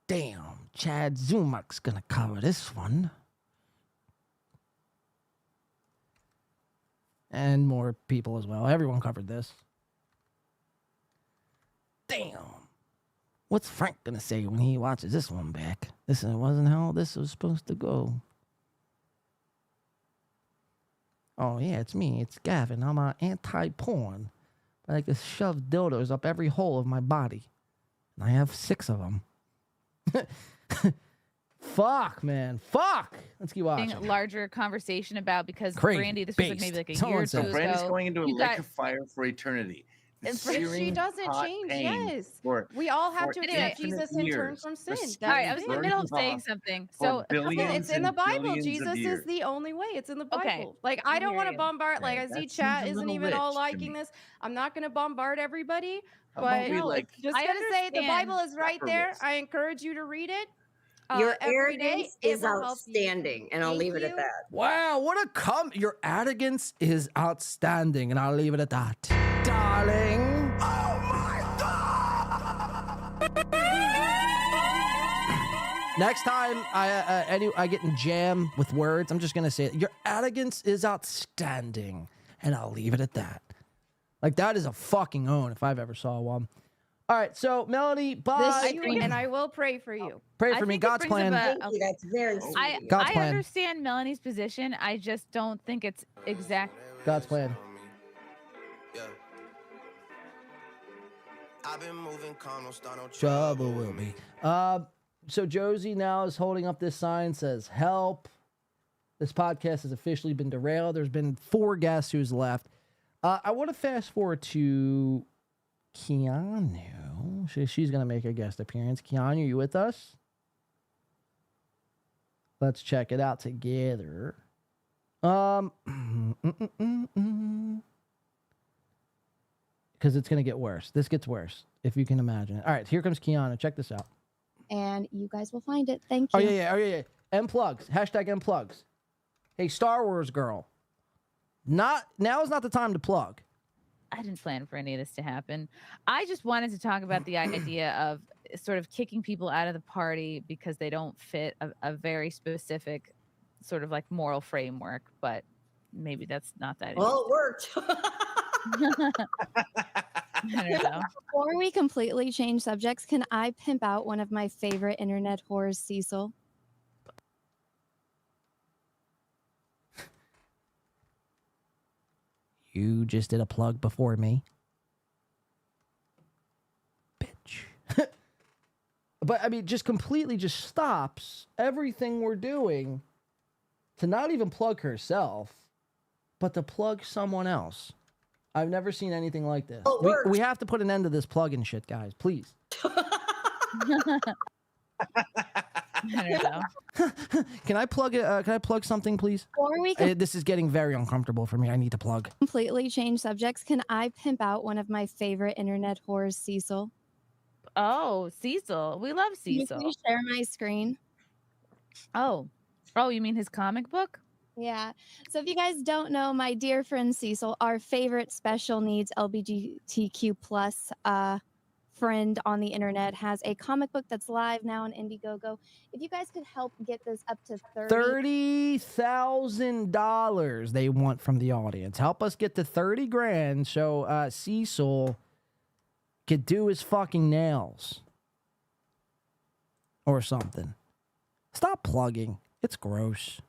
Speaker 2: Damn, Chad Zumach's gonna cover this one. And more people as well. Everyone covered this. Damn. What's Frank gonna say when he watches this one back? This wasn't how this was supposed to go. Oh yeah, it's me. It's Gavin. I'm anti-porn. I like to shove dildos up every hole of my body. And I have 6 of them. Fuck, man. Fuck. Let's keep watching.
Speaker 4: Larger conversation about, because
Speaker 2: Crazy.
Speaker 4: Brandy, this was like maybe like a year or two
Speaker 16: So Brandy's
Speaker 4: ago.
Speaker 16: going into a
Speaker 4: You
Speaker 16: lake
Speaker 4: got-
Speaker 16: of fire for eternity.
Speaker 22: If she
Speaker 16: searing
Speaker 22: doesn't
Speaker 16: hot
Speaker 22: change,
Speaker 16: pain
Speaker 22: yes.
Speaker 16: for-
Speaker 22: We all have
Speaker 16: for
Speaker 22: to accept
Speaker 16: infinite
Speaker 22: Jesus and turn
Speaker 16: years.
Speaker 22: from
Speaker 16: The
Speaker 22: sin.
Speaker 16: skin
Speaker 4: All right, I was in the
Speaker 16: burns
Speaker 4: middle of saying
Speaker 16: off
Speaker 4: something.
Speaker 16: for
Speaker 4: So
Speaker 16: billions
Speaker 22: It's in the
Speaker 16: and
Speaker 22: Bible.
Speaker 16: billions of
Speaker 22: Jesus
Speaker 16: years.
Speaker 22: is the only way. It's in the Bible.
Speaker 4: Okay,
Speaker 22: Like, I
Speaker 4: I
Speaker 22: don't
Speaker 4: hear
Speaker 22: want to
Speaker 4: you.
Speaker 22: bombard. Like,
Speaker 16: Okay,
Speaker 22: I see
Speaker 16: that
Speaker 22: chat
Speaker 16: seems a
Speaker 22: isn't
Speaker 16: little
Speaker 22: even all
Speaker 16: rich to
Speaker 22: liking
Speaker 16: me.
Speaker 22: this. I'm not going to bombard everybody,
Speaker 16: How about
Speaker 22: but
Speaker 16: we
Speaker 4: No,
Speaker 16: like
Speaker 22: just
Speaker 4: I
Speaker 22: going to say the
Speaker 4: understand.
Speaker 22: Bible is right there.
Speaker 16: separatists?
Speaker 22: I encourage you to read it
Speaker 3: Your
Speaker 22: every day.
Speaker 3: arrogance
Speaker 22: It
Speaker 3: is
Speaker 22: will help you.
Speaker 3: outstanding, and I'll
Speaker 22: Thank
Speaker 3: leave it at
Speaker 22: you.
Speaker 3: that.
Speaker 2: Wow, what a your arrogance is outstanding, and I'll leave it at that. Darling. Oh my God. Next time I get in jam with words, I'm just gonna say it. Your arrogance is outstanding, and I'll leave it at that. Like, that is a fucking own if I've ever saw one. All right, so Melody, bye.
Speaker 22: And I will pray for you.
Speaker 2: Pray
Speaker 4: I
Speaker 2: for me.
Speaker 4: think it
Speaker 2: God's
Speaker 4: brings
Speaker 2: plan.
Speaker 4: up
Speaker 3: Thank you. That's very sweet.
Speaker 4: I
Speaker 3: of you.
Speaker 2: God's
Speaker 4: I
Speaker 2: plan.
Speaker 4: understand Melanie's position. I just don't think it's exact.
Speaker 2: God's plan.
Speaker 17: I've been moving calm, don't start no
Speaker 2: Trouble will be. So Josie now is holding up this sign, says help. This podcast has officially been derailed. There's been 4 guests who's left. I want to fast forward to Keanu. She's going to make a guest appearance. Keanu, you with us? Let's check it out together. Because it's going to get worse. This gets worse, if you can imagine it. All right, here comes Keanu. Check this out.
Speaker 18: And you guys will find it. Thank you.
Speaker 2: Oh, yeah. M-plugs. Hashtag M-plugs. Hey, Star Wars girl. Now is not the time to plug.
Speaker 4: I didn't plan for any of this to happen. I just wanted to talk about the idea of sort of kicking people out of the party because they don't fit a very specific sort of like moral framework, but maybe that's not that.
Speaker 3: Well, it worked.
Speaker 4: I don't know.
Speaker 18: Before we completely change subjects, can I pimp out one of my favorite internet whores, Cecil?
Speaker 2: You just did a plug before me. Bitch. But, I mean, just completely just stops everything we're doing to not even plug herself, but to plug someone else. I've never seen anything like this. We have to put an end to this plugging shit, guys. Please.
Speaker 4: I don't know.
Speaker 2: Can I plug it? Can I plug something, please?
Speaker 18: Before we
Speaker 2: This is getting very uncomfortable for me. I need to plug.
Speaker 18: completely change subjects, can I pimp out one of my favorite internet whores, Cecil?
Speaker 4: Oh, Cecil. We love
Speaker 18: Can you
Speaker 4: Cecil.
Speaker 18: please share my screen?
Speaker 4: Oh, you mean his comic book?
Speaker 18: Yeah. So if you guys don't know, my dear friend Cecil, our favorite special needs LGBTQ plus friend on the internet, has a comic book that's live now on Indiegogo. If you guys could help get this up to
Speaker 2: $30,000 they want from the audience. Help us get to 30 grand so Cecil could do his fucking nails or something. Stop plugging. It's gross.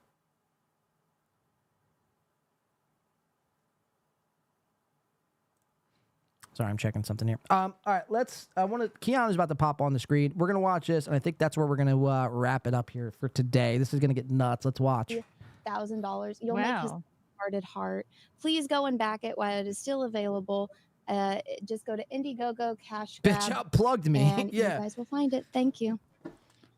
Speaker 2: Sorry, I'm checking something here. All right, Keanu's about to pop on the screen. We're gonna watch this, and I think that's where we're gonna wrap it up here for today. This is gonna get nuts. Let's watch.
Speaker 18: $1,000. You'll make his hearted heart. Please go and back it while it is still available. Just go to Indiegogo, cash grab.
Speaker 2: Bitch outplugged me.
Speaker 18: And
Speaker 2: Yeah.
Speaker 18: you guys will find it. Thank you.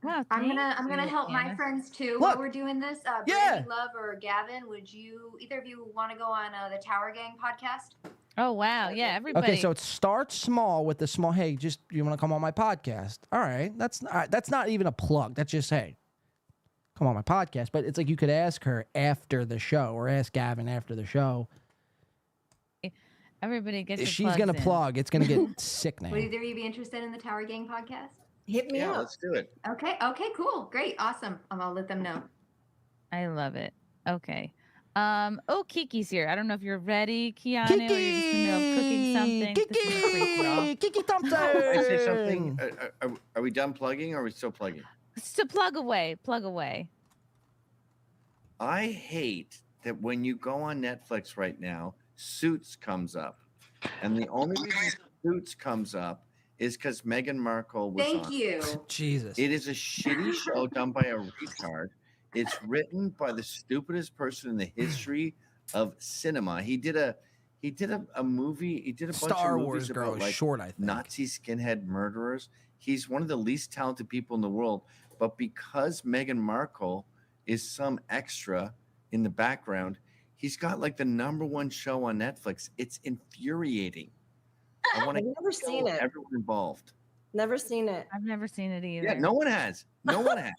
Speaker 4: Wow,
Speaker 1: I'm gonna help my friends too
Speaker 2: Look.
Speaker 1: while we're doing this.
Speaker 2: Yeah.
Speaker 1: Brandy Love or Gavin, would either of you want to go on the Tower Gang podcast?
Speaker 4: Oh wow, yeah, everybody.
Speaker 2: Okay, so it starts small with the small. Hey, just you want to come on my podcast? All right, that's not even a plug. That's just hey, come on my podcast. But it's like you could ask her after the show or ask Gavin after the show.
Speaker 4: Everybody gets.
Speaker 2: She's gonna plug. It's gonna get sickening.
Speaker 1: Would either of you be interested in the Tower Gang podcast?
Speaker 3: Hit me up.
Speaker 16: Let's do it.
Speaker 1: Okay, cool, great, awesome. I'll let them know.
Speaker 4: I love it. Okay. Kiki's here. I don't know if you're ready, Keanu, or you're just in the middle of cooking something.
Speaker 2: Kiki Thompson.
Speaker 16: I say something. Are we done plugging, or are we still plugging?
Speaker 4: So plug away.
Speaker 16: I hate that when you go on Netflix right now, Suits comes up, and the only reason Suits comes up is because Meghan Markle was
Speaker 1: Thank
Speaker 16: on.
Speaker 1: you.
Speaker 2: Jesus.
Speaker 16: It is a shitty show done by a retard. It's written by the stupidest person in the history of cinema. He did a He did a movie. He did a bunch
Speaker 2: Star
Speaker 16: of
Speaker 2: Wars
Speaker 16: movies
Speaker 2: girl
Speaker 16: about
Speaker 2: is
Speaker 16: like
Speaker 2: short, I think.
Speaker 16: Nazi skinhead murderers. He's one of the least talented people in the world. But because Meghan Markle is some extra in the background, he's got like the #1 show on Netflix. It's infuriating. I want
Speaker 3: I've never seen it.
Speaker 16: Everyone involved.
Speaker 3: Never seen it.
Speaker 4: I've never seen it either.
Speaker 16: Yeah, no one has. No one has.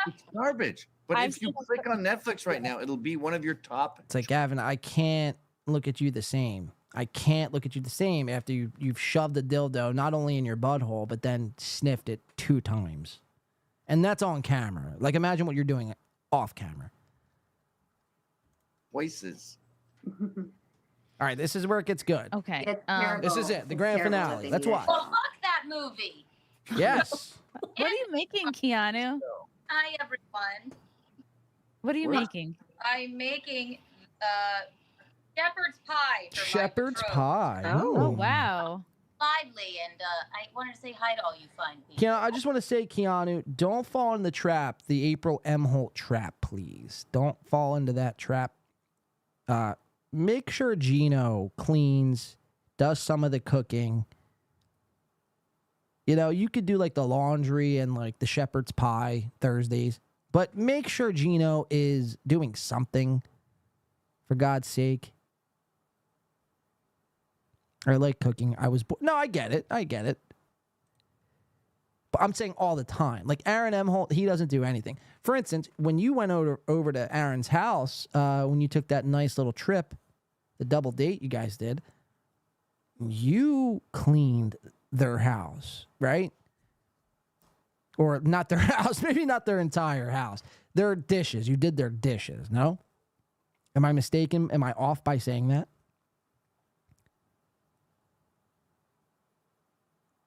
Speaker 16: It's garbage. But if you click on Netflix right now, it'll be one of your top.
Speaker 2: It's like, Gavin, I can't look at you the same. I can't look at you the same after you've shoved a dildo not only in your butthole, but then sniffed it 2 times. And that's on camera. Like, imagine what you're doing off camera.
Speaker 16: Voices.
Speaker 2: All right, this is where it gets good.
Speaker 4: Okay.
Speaker 2: This is it, the grand finale. Let's watch.
Speaker 19: Well, fuck that movie.
Speaker 2: Yes.
Speaker 4: What are you making, Keanu?
Speaker 19: Hi, everyone.
Speaker 4: What are you making?
Speaker 19: I'm making shepherd's pie. For
Speaker 2: Shepherd's
Speaker 19: my betrothed.
Speaker 2: pie.
Speaker 4: Oh, wow.
Speaker 19: Lively, and I wanted to say hi to all you fine people.
Speaker 2: Keanu, I just want to say, Keanu, don't fall in the trap, the April M. Holt trap, please. Don't fall into that trap. Make sure Gino cleans, does some of the cooking. You know, you could do like the laundry and like the shepherd's pie Thursdays, but make sure Gino is doing something, for God's sake. I like cooking. No, I get it. I get it. But I'm saying all the time. Like Aaron M. Holt, he doesn't do anything. For instance, when you went over to Aaron's house, when you took that nice little trip, the double date you guys did, you cleaned their house, right? Or not their house, maybe not their entire house. Their dishes. You did their dishes, no? Am I mistaken? Am I off by saying that?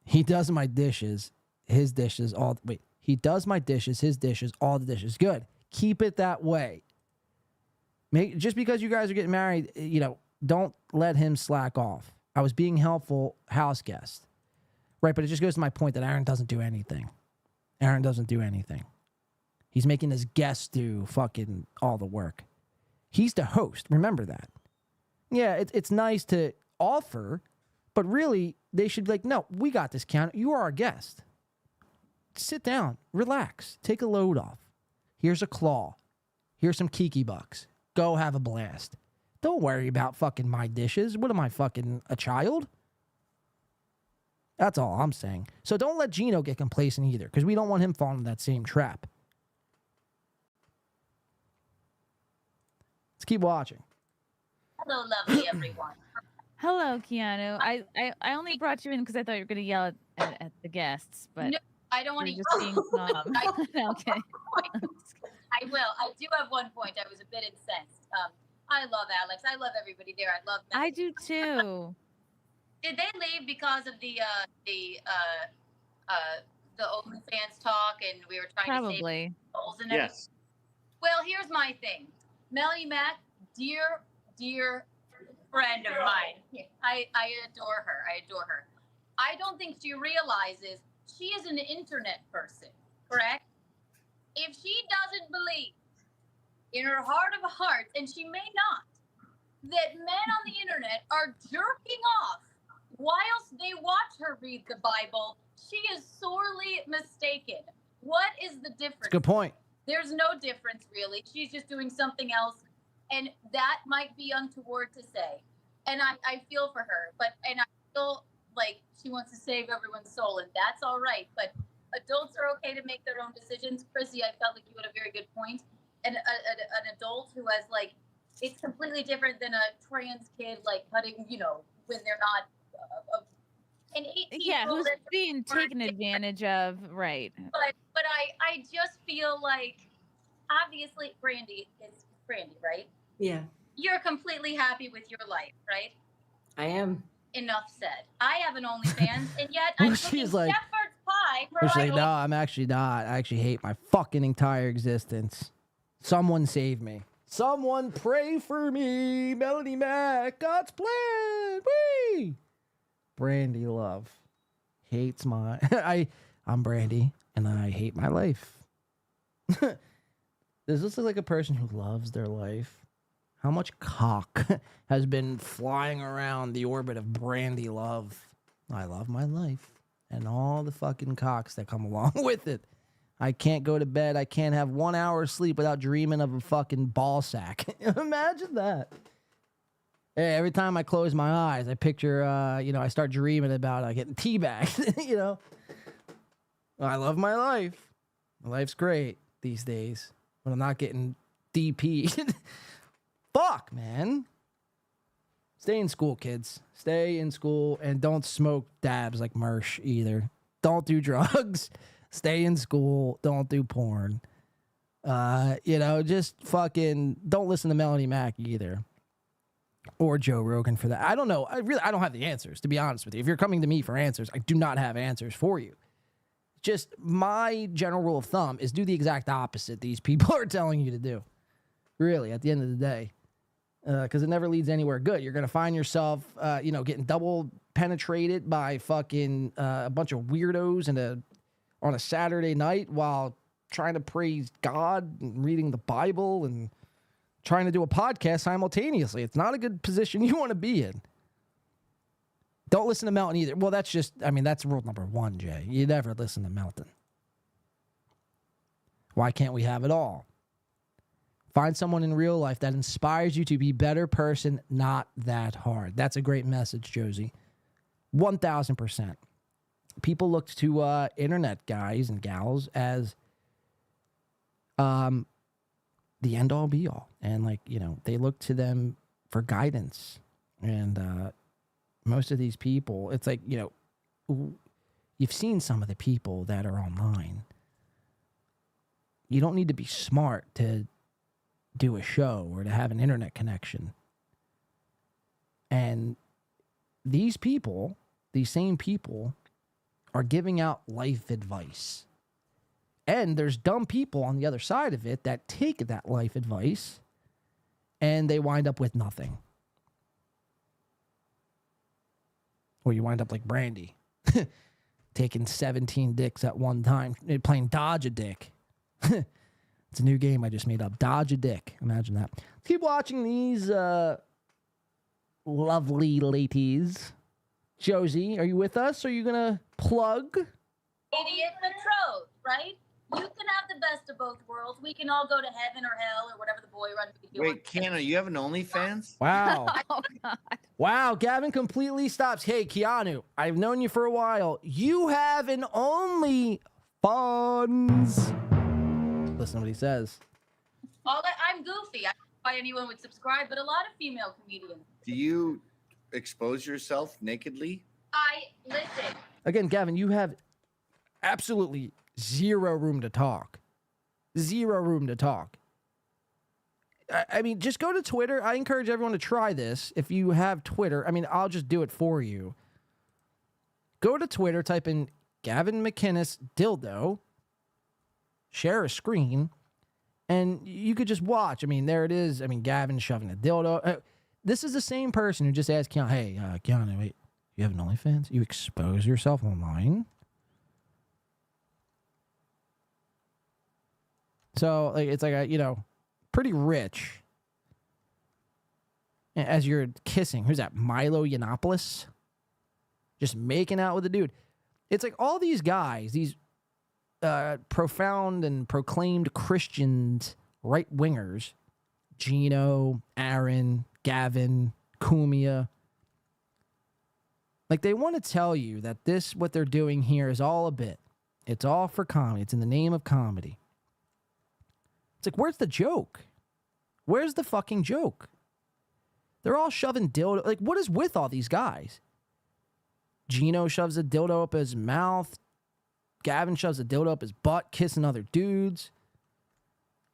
Speaker 2: He does my dishes, his dishes, all... Wait. He does my dishes, his dishes, all the dishes. Good. Keep it that way. Just because you guys are getting married, you know, don't let him slack off. I was being helpful house guest. Right, but it just goes to my point that Aaron doesn't do anything. Aaron doesn't do anything. He's making his guests do fucking all the work. He's the host. Remember that. Yeah, it's nice to offer, but really, they should be like, no, we got this, Keanu. You are our guest. Sit down. Relax. Take a load off. Here's a claw. Here's some Kiki bucks. Go have a blast. Don't worry about fucking my dishes. What am I, fucking a child? That's all I'm saying. So don't let Gino get complacent either, because we don't want him falling into that same trap. Let's keep watching.
Speaker 19: Hello, lovely everyone.
Speaker 4: Hello, Keanu. I only brought you in because I thought you were going to yell at the guests, but
Speaker 19: No, I don't want to.
Speaker 4: you're just being calm. Okay.
Speaker 19: I will. I do have one point. I was a bit incensed. I love Alex. I love everybody there. I love.
Speaker 4: I do too.
Speaker 19: Did they leave because of the OnlyFans talk and we were trying to save souls and everything?
Speaker 16: Yes.
Speaker 19: Well, here's my thing. Melanie Mac, dear friend of mine. I adore her. I adore her. I don't think she realizes she is an internet person, correct? If she doesn't believe in her heart of hearts, and she may not, that men on the internet are jerking off whilst they watch her read the Bible, she is sorely mistaken. What is the difference?
Speaker 2: That's a good point.
Speaker 19: There's no difference, really. She's just doing something else, and that might be untoward to say. And I feel for her, and I feel like she wants to save everyone's soul, and that's all right. But adults are okay to make their own decisions. Chrissy, I felt like you had a very good point. And an adult who has, like, it's completely different than a trans kid, like, cutting, when they're not an 18-year-old.
Speaker 4: Who's being taken advantage of, right?
Speaker 19: But I just feel like, obviously, Brandy, right?
Speaker 3: Yeah.
Speaker 19: You're completely happy with your life, right?
Speaker 3: I am.
Speaker 19: Enough said. I have an OnlyFans, and yet I'm cooking
Speaker 2: She's like-
Speaker 19: shepherd's pie for
Speaker 2: She's
Speaker 19: my
Speaker 2: like, no, I'm actually not. I actually hate my fucking entire existence. Someone save me. Someone pray for me. Melanie Mac, God's plan. Whee! Brandy Love hates my... I'm Brandy, and I hate my life. Does this look like a person who loves their life? how much cock has been flying around the orbit of Brandy Love. I love my life and all the fucking cocks that come along with it. I can't go to bed. I can't have 1 hour of sleep without dreaming of a fucking ball sack. Imagine that. Hey, every time I close my eyes, I picture, I start dreaming about getting teabagged, I love my life. My life's great these days when I'm not getting DP'd. Fuck, man. Stay in school, kids. Stay in school and don't smoke dabs like Mersh either. Don't do drugs. Stay in school. Don't do porn. Just fucking don't listen to Melanie Mac either. Or Joe Rogan for that. I don't know. I don't have the answers, to be honest with you. If you're coming to me for answers, I do not have answers for you. Just my general rule of thumb is do the exact opposite these people are telling you to do. Really, at the end of the day. Because it never leads anywhere good. You're going to find yourself, getting double penetrated by fucking a bunch of weirdos on a Saturday night while trying to praise God and reading the Bible and trying to do a podcast simultaneously. It's not a good position you want to be in. Don't listen to Melton either. Well, that's rule number one, Jay. You never listen to Melton. Why can't we have it all? Find someone in real life that inspires you to be a better person, not that hard. That's a great message, Josie. 1,000%. People look to internet guys and gals as the end-all, be-all. And, they look to them for guidance. And most of these people, it's like, you've seen some of the people that are online. You don't need to be smart to do a show or to have an internet connection. And these same people are giving out life advice. And there's dumb people on the other side of it that take that life advice and they wind up with nothing. Or you wind up like Brandy, taking 17 dicks at one time, playing Dodge a Dick. It's a new game I just made up. Dodge a Dick. Imagine that. Let's keep watching these lovely ladies. Josie, are you with us? Are you going to plug?
Speaker 19: Idiot betrothed, right? You can have the best of both worlds. We can all go to heaven or hell or whatever the boy runs.
Speaker 16: Wait, Keanu, you have an OnlyFans?
Speaker 2: Wow.
Speaker 4: Oh, God.
Speaker 2: Wow, Gavin completely stops. Hey, Keanu, I've known you for a while. You have an OnlyFans. Listen to what he says.
Speaker 19: I'm goofy. I don't know why anyone would subscribe, but a lot of female comedians.
Speaker 16: Do you expose yourself nakedly?
Speaker 19: Listen.
Speaker 2: Again, Gavin, you have absolutely zero room to talk. Zero room to talk. I mean, just go to Twitter. I encourage everyone to try this. If you have Twitter, I'll just do it for you. Go to Twitter, type in Gavin McInnes dildo, share a screen, and you could just watch. There it is. Gavin shoving a dildo. This is the same person who just asked Keanu, hey, Keanu, wait, you have an OnlyFans? You expose yourself online? So it's like pretty rich. As you're kissing, who's that? Milo Yiannopoulos, just making out with a dude. It's like all these guys, these profound and proclaimed Christians, right wingers, Gino, Aaron, Gavin, Cumia. Like they want to tell you that what they're doing here is all a bit. It's all for comedy. It's in the name of comedy. It's like, where's the joke? Where's the fucking joke? They're all shoving dildo. Like, what is with all these guys? Gino shoves a dildo up his mouth. Gavin shoves a dildo up his butt, kissing other dudes.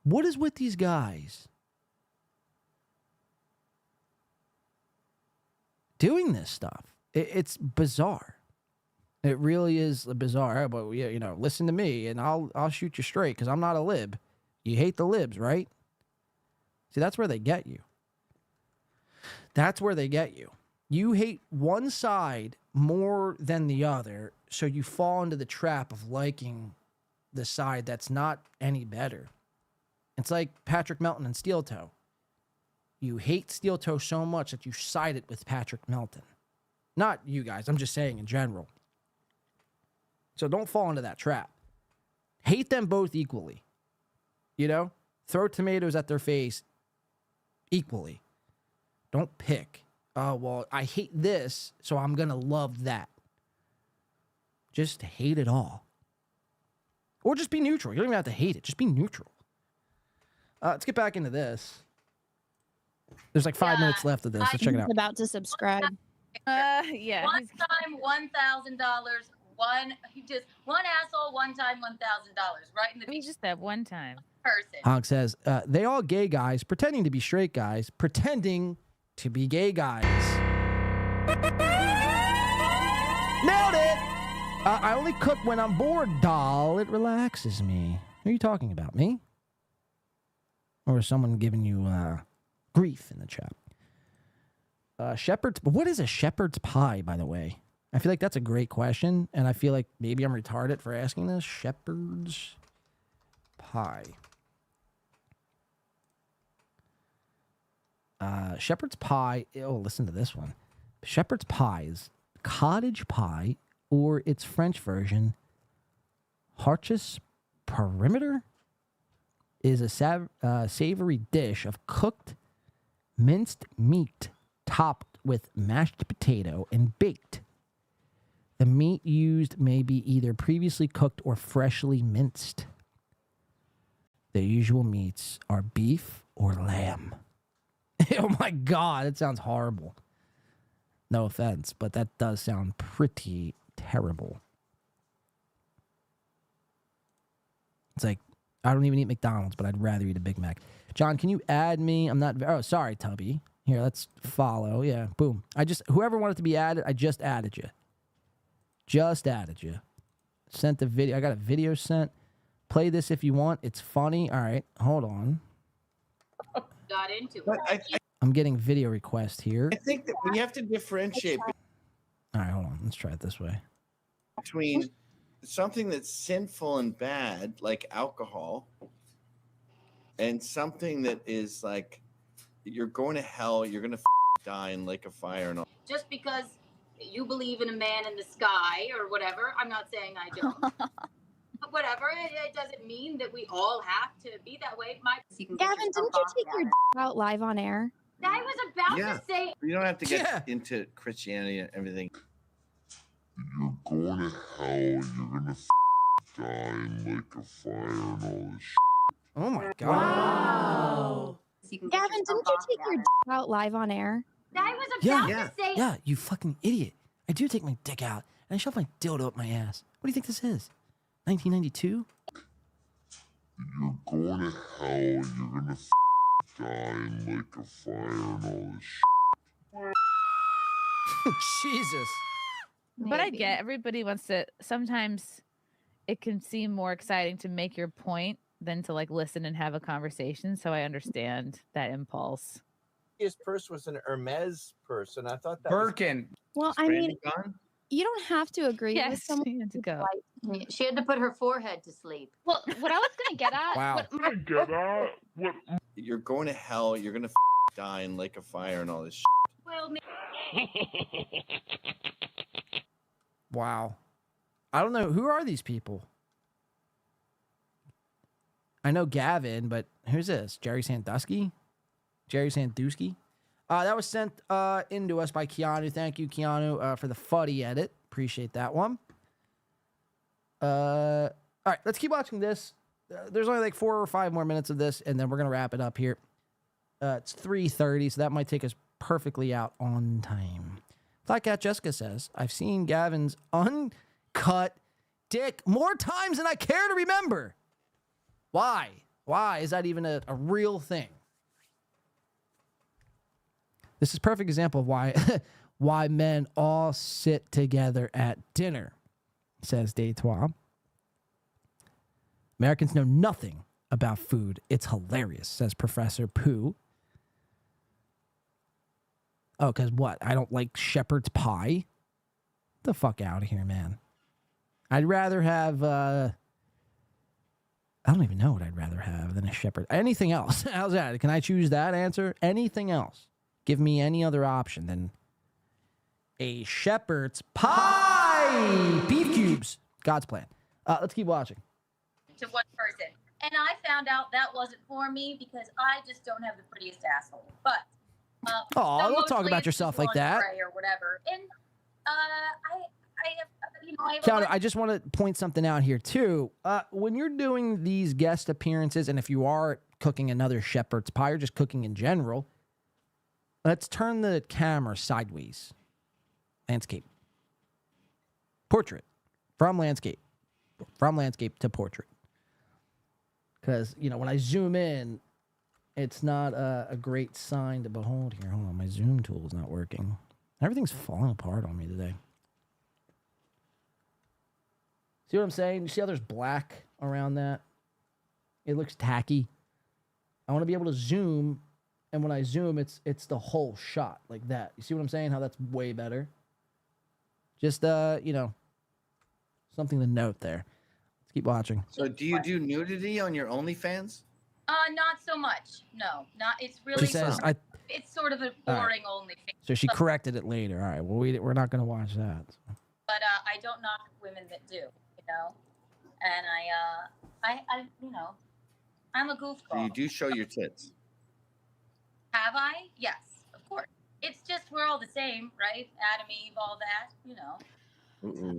Speaker 2: What is with these guys doing this stuff? It's bizarre. It really is bizarre. But listen to me, and I'll shoot you straight because I'm not a lib. You hate the libs, right? See, that's where they get you. That's where they get you. You hate one side more than the other, so you fall into the trap of liking the side that's not any better. It's like Patrick Melton and SteelToe. you hate SteelToe so much that you sided with Patrick Melton. Not you guys. I'm just saying in general. So don't fall into that trap. Hate them both equally. You know? Throw tomatoes at their face equally. Don't pick. Oh, well, I hate this, so I'm going to love that. Just hate it all. Or just be neutral. You don't even have to hate it. Just be neutral. Let's get back into this. There's like 5 minutes left of this. Let's check it out.
Speaker 18: About to subscribe.
Speaker 4: Yeah.
Speaker 19: One time, $1,000. One asshole, one time, $1,000. Right in the.
Speaker 4: We just that one time.
Speaker 19: Person.
Speaker 2: Honk says, they all gay guys pretending to be straight guys, pretending to be gay guys. Nailed it! I only cook when I'm bored, doll. It relaxes me. Who are you talking about? Me? Or is someone giving you grief in the chat? Shepherd's... What is a shepherd's pie, by the way? I feel like that's a great question, and I feel like maybe I'm retarded for asking this. Shepherd's pie. Shepherd's pie. Oh, listen to this one. Shepherd's pie is cottage pie, or its French version, harchis perimeter, is a savory dish of cooked minced meat topped with mashed potato and baked. The meat used may be either previously cooked or freshly minced. The usual meats are beef or lamb. Oh my God, that sounds horrible. No offense, but that does sound pretty terrible. It's like, I don't even eat McDonald's, but I'd rather eat a Big Mac. John, can you add me? I'm not, oh, sorry, Tubby. Here, let's follow. Yeah, boom. Whoever wanted to be added, I just added you. Just added you. Sent the video. I got a video sent. Play this if you want. It's funny. All right, hold on.
Speaker 19: Got into it.
Speaker 2: I'm getting video request here.
Speaker 16: I think that we have to differentiate
Speaker 2: All right, hold on. Let's try it this way.
Speaker 16: between something that's sinful and bad, like alcohol, and something that is like you're going to hell, you're going to die in lake of fire and all.
Speaker 19: Just because you believe in a man in the sky or whatever, I'm not saying I don't. But whatever, it doesn't mean that we all have to be that way.
Speaker 18: Gavin, didn't you take your out live on air?
Speaker 19: I was about
Speaker 16: Yeah,
Speaker 19: to say.
Speaker 16: you don't have to get into Christianity and everything.
Speaker 8: You're going to hell, you're gonna die in lake of fire and all this shit.
Speaker 2: Oh my God.
Speaker 18: Wow. Gavin, didn't you take your out live on air?
Speaker 19: I was about to say.
Speaker 2: Yeah, you fucking idiot. I do take my dick out, and I shove my dildo up my ass. What do you think this is? 1992?
Speaker 8: You're going to hell, you're gonna die in lake of fire and all this shit.
Speaker 2: Jesus.
Speaker 4: But I get everybody wants to. Sometimes it can seem more exciting to make your point than to like listen and have a conversation. So I understand that impulse.
Speaker 13: His purse was an Hermes purse, and I thought that
Speaker 25: Birkin.
Speaker 18: Well, I mean, you don't have to agree with
Speaker 4: Yes,
Speaker 18: someone.
Speaker 4: she had to go.
Speaker 19: She had to put her forehead to sleep.
Speaker 7: Well, what I was gonna get at.
Speaker 2: Wow.
Speaker 16: You're going to hell, you're gonna die in lake of fire and all this shit.
Speaker 19: Well,
Speaker 2: Wow. I don't know. Who are these people? I know Gavin, but who's this? Jerry Sandusky? Jerry Sandusky? That was sent into us by Keanu. Thank you, Keanu, for the fuddy edit. Appreciate that one. All right, let's keep watching this. There's only like 4 or 5 more minutes of this, and then we're going to wrap it up here. It's 3:30, so that might take us perfectly out on time. Flat Cat Jessica says, I've seen Gavin's uncut dick more times than I care to remember. Why? Why is that even a real thing? This is a perfect example of why men all sit together at dinner, says Deitois. Americans know nothing about food. It's hilarious, says Professor Pooh. Oh, because what? I don't like shepherd's pie? Get the fuck out of here, man. I'd rather have I don't even know what I'd rather have than a shepherd. Anything else? How's that? Can I choose that answer? Anything else? Give me any other option than a shepherd's pie. Beef cubes. God's plan. Let's keep watching.
Speaker 19: To one person. And I found out that wasn't for me because I just don't have the prettiest asshole. But
Speaker 2: Oh,
Speaker 19: so
Speaker 2: don't talk
Speaker 19: mostly
Speaker 2: about
Speaker 19: it's
Speaker 2: yourself
Speaker 19: just
Speaker 2: like that.
Speaker 19: lingerie or whatever. And I have, I have
Speaker 2: Keanu, I just want to point something out here too. When you're doing these guest appearances, and if you are cooking another shepherd's pie or just cooking in general, let's turn the camera sideways. Landscape. Portrait. From landscape. From landscape to portrait. Because, when I zoom in, it's not a great sign to behold here. Hold on, my zoom tool is not working. Everything's falling apart on me today. See what I'm saying? You see how there's black around that? It looks tacky. I want to be able to zoom, and when I zoom, it's the whole shot like that. You see what I'm saying? How that's way better. Just something to note there. Let's keep watching.
Speaker 16: So, do you do nudity on your OnlyFans?
Speaker 19: not so much. No, not. It's really.
Speaker 2: She says,
Speaker 19: it's sort of a boring OnlyFans.
Speaker 2: So she corrected it later. All right. Well, we're not going to watch that.
Speaker 19: But I don't knock women that do, and I I'm a goofball.
Speaker 16: So you do show your tits.
Speaker 19: Have I? Yes, of course. It's just we're all the same, right? Adam, Eve, all that,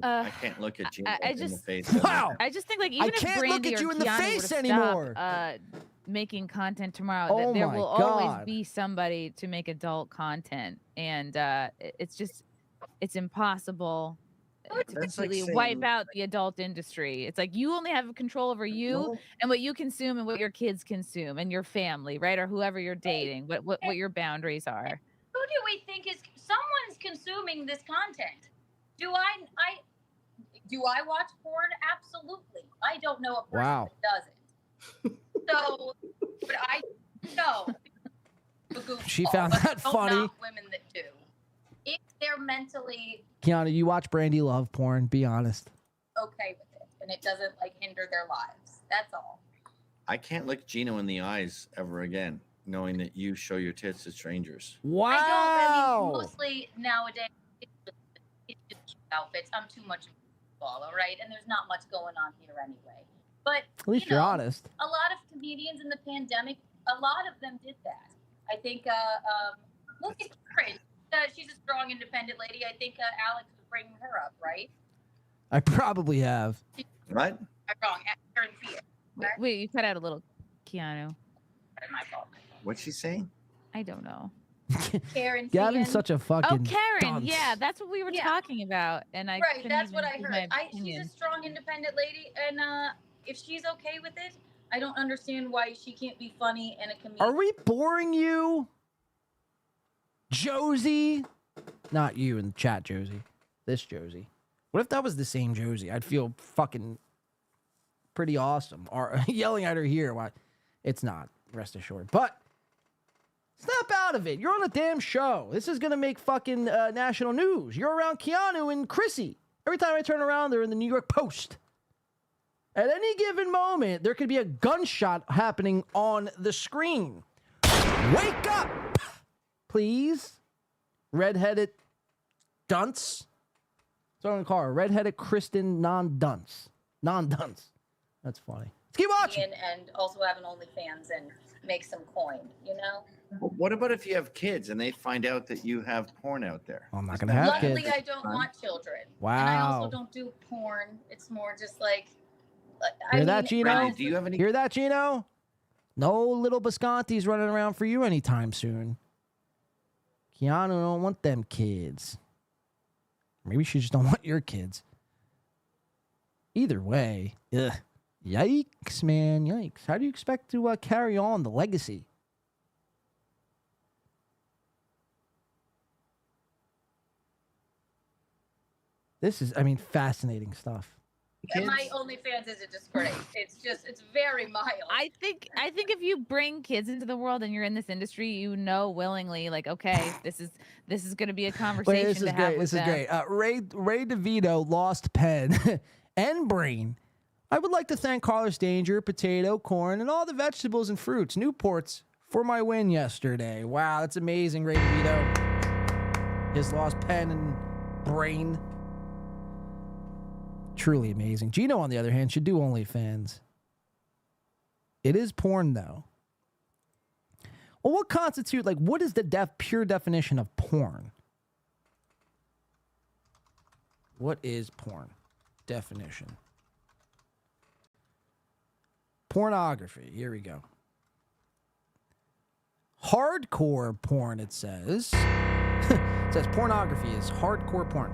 Speaker 16: I can't look at Gino in the face.
Speaker 2: Wow.
Speaker 4: I just think even if
Speaker 2: can't
Speaker 4: Brandy
Speaker 2: look at you
Speaker 4: or
Speaker 2: in the
Speaker 4: Keanu
Speaker 2: face
Speaker 4: were to
Speaker 2: anymore.
Speaker 4: Stop, making content tomorrow,
Speaker 2: Oh
Speaker 4: there
Speaker 2: my
Speaker 4: will always
Speaker 2: God.
Speaker 4: be somebody to make adult content, and it's impossible to
Speaker 16: That's like
Speaker 4: completely
Speaker 16: saying-
Speaker 4: wipe out the adult industry. It's like you only have control over you and what you consume and what your kids consume and your family, right, or whoever you're dating. What your boundaries are.
Speaker 19: Who do we think is someone's consuming this content? Do I watch porn? Absolutely. I don't know a person
Speaker 2: Wow.
Speaker 19: that doesn't. So, but I know.
Speaker 2: She found that funny.
Speaker 19: Not women that do. If they're mentally
Speaker 2: Keanu, you watch Brandy Love porn. Be honest.
Speaker 19: okay with it and it doesn't hinder their lives. That's all.
Speaker 16: I can't look Gino in the eyes ever again, knowing that you show your tits to strangers.
Speaker 2: Wow.
Speaker 19: I don't. Mostly nowadays, it's just cute outfits. I'm too much of a follow, right? And there's not much going on here anyway. But
Speaker 2: At least you're honest.
Speaker 19: a lot of comedians in the pandemic, a lot of them did that. I think, look at Karen. She's a strong, independent lady. I think Alex was bringing her up, right?
Speaker 2: I probably have.
Speaker 16: What?
Speaker 19: I'm wrong. Karen Fia.
Speaker 4: Wait, you cut out a little, Keanu.
Speaker 19: My fault.
Speaker 16: What's she saying?
Speaker 4: I don't know.
Speaker 19: Karen.
Speaker 2: Gavin's
Speaker 19: Fian.
Speaker 2: such a fucking.
Speaker 4: Oh, Karen.
Speaker 2: dunce.
Speaker 4: Yeah, that's what we were talking about, and I
Speaker 19: Right,
Speaker 4: couldn't
Speaker 19: that's
Speaker 4: even
Speaker 19: what I
Speaker 4: give
Speaker 19: heard.
Speaker 4: my
Speaker 19: She's
Speaker 4: opinion.
Speaker 19: a strong, independent lady, and if she's okay with it, I don't understand why she can't be funny and a comedian.
Speaker 2: Are we boring you, Josie? Not you in the chat, Josie. This Josie. What if that was the same Josie? I'd feel fucking pretty awesome. Or yelling at her here. Why? It's not. Rest assured. But snap out of it. You're on a damn show. This is gonna make fucking national news. You're around Keanu and Chrissy. Every time I turn around, they're in the New York Post. At any given moment, there could be a gunshot happening on the screen. Wake up, please. Redheaded dunce. That's what I'm gonna call her. Redheaded Kristen non-dunce. Non-dunce. That's funny. Let's keep watching.
Speaker 19: And also have an OnlyFans and make some coin,
Speaker 16: What about if you have kids and they find out that you have porn out there?
Speaker 2: I'm not gonna have
Speaker 19: Luckily,
Speaker 2: kids.
Speaker 19: I don't want children.
Speaker 2: Wow.
Speaker 19: And I also don't do porn. It's more just
Speaker 2: Hear that, Gino?
Speaker 16: Brandy, do you have any?
Speaker 2: Hear that, Gino? No little Biscontes running around for you anytime soon. Keanu don't want them kids. Maybe she just don't want your kids. Either way, ugh. Yikes, man, yikes. How do you expect to carry on the legacy? This is, fascinating stuff.
Speaker 19: And my OnlyFans is a disgrace. It's very mild.
Speaker 4: I think if you bring kids into the world and you're in this industry, willingly, okay, this is going to be a conversation
Speaker 2: Wait, this is
Speaker 4: to have
Speaker 2: great.
Speaker 4: with
Speaker 2: This is
Speaker 4: them.
Speaker 2: great. Ray Devito lost pen and brain I would like to thank Carlos Danger, potato, corn, and all the vegetables and fruits, Newports, for my win yesterday. Wow, that's amazing, Ray Devito. His lost pen and brain. Truly amazing. Gino, on the other hand, should do OnlyFans. It is porn, though. Well, what constitutes, like, what is the pure definition of porn? What is porn? Definition. Pornography. Here we go. Hardcore porn, it says. It says pornography is hardcore porn.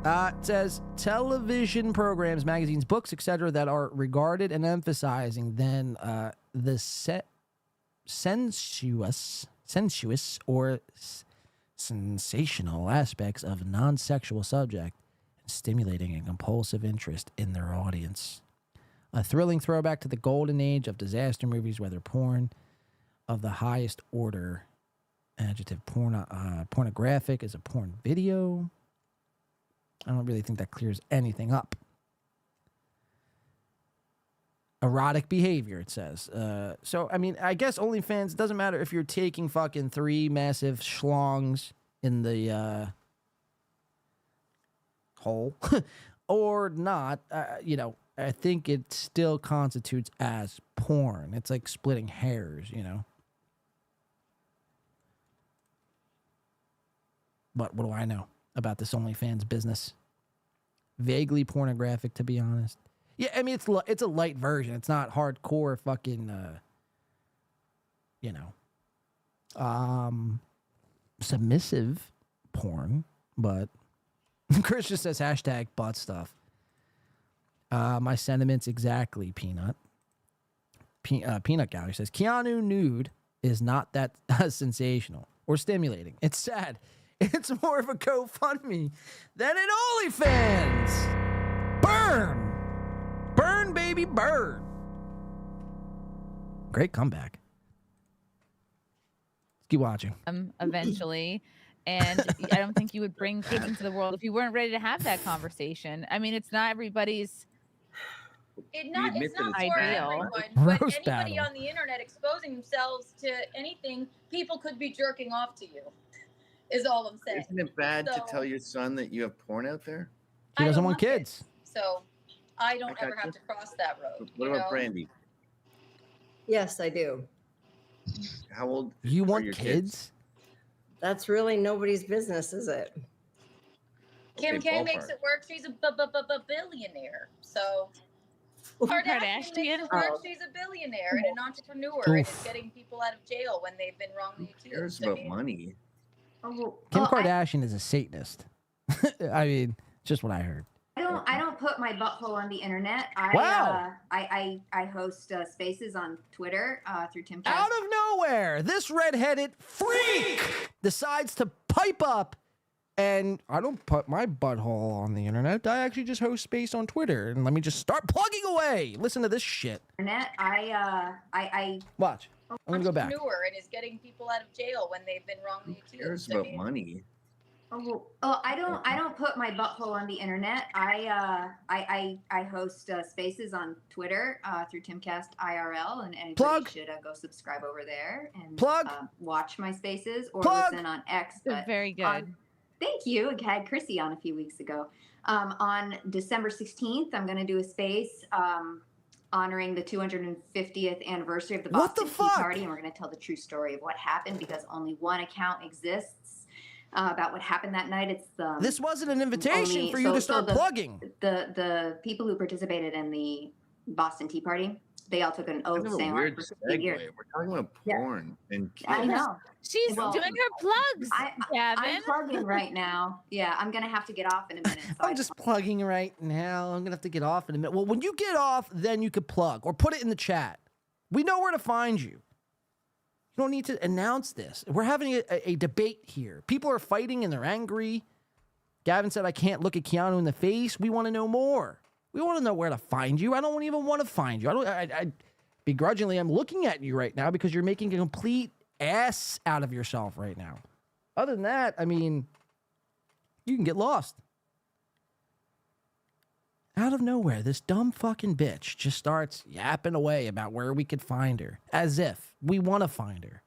Speaker 2: It says television programs, magazines, books, etc. that are regarded and emphasizing then the sensuous or sensational aspects of non-sexual subject, stimulating a compulsive interest in their audience. A thrilling throwback to the golden age of disaster movies, whether porn of the highest order. Adjective pornographic is a porn video. I don't really think that clears anything up. Erotic behavior, it says. So, I mean, I guess OnlyFans, doesn't matter if you're taking fucking 3 massive schlongs in the hole or not, you know, I think it still constitutes as porn. It's like splitting hairs, you know. But what do I know about this OnlyFans business? Vaguely pornographic, to be honest. Yeah, I mean, it's a light version. It's not hardcore fucking, you know, submissive porn. But Chris just says hashtag butt stuff. My sentiments exactly, Peanut. Peanut Gallery says Keanu nude is not that sensational or stimulating. It's sad. It's more of a GoFundMe than an OnlyFans. Burn! Burn, baby, burn. Great comeback. Let's keep watching.
Speaker 4: Eventually. And I don't think you would bring kids into the world if you weren't ready to have that conversation. I mean, it's not everybody's
Speaker 19: It's not for
Speaker 4: ideal.
Speaker 19: everyone, but
Speaker 2: Roast
Speaker 19: anybody
Speaker 2: battle.
Speaker 19: on the internet exposing themselves to anything, people could be jerking off to you. Is all I'm saying.
Speaker 16: Isn't it bad to
Speaker 19: So-
Speaker 16: tell your son that you have porn out there?
Speaker 2: He
Speaker 19: I
Speaker 2: doesn't
Speaker 19: don't
Speaker 2: want kids.
Speaker 19: So I don't
Speaker 16: I
Speaker 19: ever
Speaker 16: got
Speaker 19: have
Speaker 16: you.
Speaker 19: to cross that road.
Speaker 16: What
Speaker 19: you
Speaker 16: about
Speaker 19: know?
Speaker 16: Brandy?
Speaker 3: Yes, I do.
Speaker 16: How old?
Speaker 2: You
Speaker 16: are
Speaker 2: want
Speaker 16: your
Speaker 2: kids?
Speaker 3: That's really nobody's business, is it?
Speaker 19: Kim
Speaker 16: Okay,
Speaker 19: K makes
Speaker 16: ballpark.
Speaker 19: it work. She's a billionaire. So Kardashian makes
Speaker 4: Kardashian?
Speaker 19: it work. She's a billionaire and an entrepreneur and is getting people out of jail when they've been wrongly
Speaker 16: Who cares
Speaker 19: accused. I
Speaker 16: about
Speaker 19: mean,
Speaker 16: money?
Speaker 2: Kim Kardashian is a Satanist. I mean, just what I heard.
Speaker 1: I don't put my butthole on the internet.
Speaker 2: Wow.
Speaker 1: I host spaces on Twitter through Timcast.
Speaker 2: Out of nowhere, this redheaded freak decides to pipe up, and I don't put my butthole on the internet. I actually just host space on Twitter, and let me just start plugging away. Listen to this shit.
Speaker 1: Internet. I
Speaker 2: Watch. I'm gonna go back.
Speaker 19: entrepreneur and is getting people out of jail when they've been wrongly
Speaker 16: Who cares
Speaker 19: accused. I
Speaker 16: about
Speaker 19: mean,
Speaker 16: money?
Speaker 1: I don't put my butthole on the internet. I host spaces on Twitter through Timcast IRL, and anybody
Speaker 2: Plug.
Speaker 1: should go subscribe over there and
Speaker 2: Plug.
Speaker 1: watch my spaces or
Speaker 2: Plug.
Speaker 1: listen on X.
Speaker 4: They're
Speaker 1: But
Speaker 4: very good.
Speaker 1: thank you. I had Chrissy on a few weeks ago. On December 16th, I'm going to do a space honoring the 250th anniversary of the
Speaker 2: What the
Speaker 1: Boston Tea
Speaker 2: fuck?
Speaker 1: Party, and we're going to tell the true story of what happened because only one account exists about what happened that night. It's the
Speaker 2: This wasn't an invitation
Speaker 1: only-
Speaker 2: for you to
Speaker 1: so
Speaker 2: start
Speaker 1: the-
Speaker 2: plugging.
Speaker 1: The people who participated in the Boston Tea Party, they all took an oath
Speaker 16: Kind of a
Speaker 1: saying
Speaker 16: weird
Speaker 1: for 15 years.
Speaker 16: segue. We're talking about
Speaker 1: Yeah.
Speaker 16: porn and kids.
Speaker 1: I know.
Speaker 4: She's
Speaker 1: Well,
Speaker 4: doing her plugs, Gavin.
Speaker 1: I'm plugging right now. Yeah, I'm gonna have to get off in a minute. So
Speaker 2: I'm just plugging right now. I'm gonna have to get off in a minute. Well, when you get off, then you could plug or put it in the chat. We know where to find you. You don't need to announce this. We're having a debate here. People are fighting and they're angry. Gavin said, I can't look at Keanu in the face. We want to know more. We want to know where to find you. I don't even want to find you. I begrudgingly, I'm looking at you right now because you're making a complete ass out of yourself right now. Other than that, I mean, you can get lost. Out out of nowhere, this dumb fucking bitch just starts yapping away about where we could find her, as if we want to find her.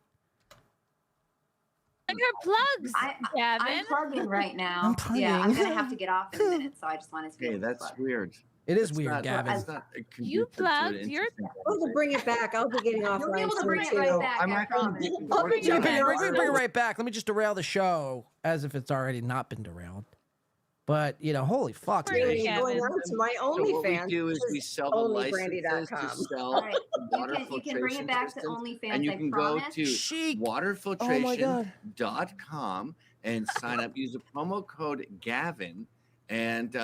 Speaker 4: And her plugs, Gavin.
Speaker 1: I'm plugging right now.
Speaker 2: I'm plugging.
Speaker 1: Yeah, I'm gonna have to get off in a minute, so I just wanted to.
Speaker 16: Okay, that's weird.
Speaker 2: It is
Speaker 16: It's
Speaker 2: weird,
Speaker 16: not-
Speaker 2: Gavin.
Speaker 16: it's not
Speaker 4: You
Speaker 16: conducive to an
Speaker 4: plugged your.
Speaker 16: interesting
Speaker 3: We'll bring it back. I'll be getting off.
Speaker 1: You'll be able to bring it right back.
Speaker 16: I'm
Speaker 1: I
Speaker 16: not going
Speaker 1: promise.
Speaker 16: to
Speaker 3: I'll bring
Speaker 2: Yeah,
Speaker 3: it back.
Speaker 2: bring it right back. Let me just derail the show as if it's already not been derailed. But, you know, holy fuck.
Speaker 3: Really
Speaker 4: Gavin.
Speaker 3: going on to my
Speaker 16: So what we
Speaker 3: OnlyFans.
Speaker 16: do is
Speaker 3: which
Speaker 16: we sell the licenses to
Speaker 3: onlybrandy.com.
Speaker 16: sell
Speaker 1: All right,
Speaker 16: the water
Speaker 1: you can bring it
Speaker 16: filtration
Speaker 1: back to
Speaker 16: systems,
Speaker 1: OnlyFans.
Speaker 16: and you
Speaker 1: I
Speaker 16: can go
Speaker 1: promise.
Speaker 16: to waterfiltration.com and sign up. Use the promo code Gavin, and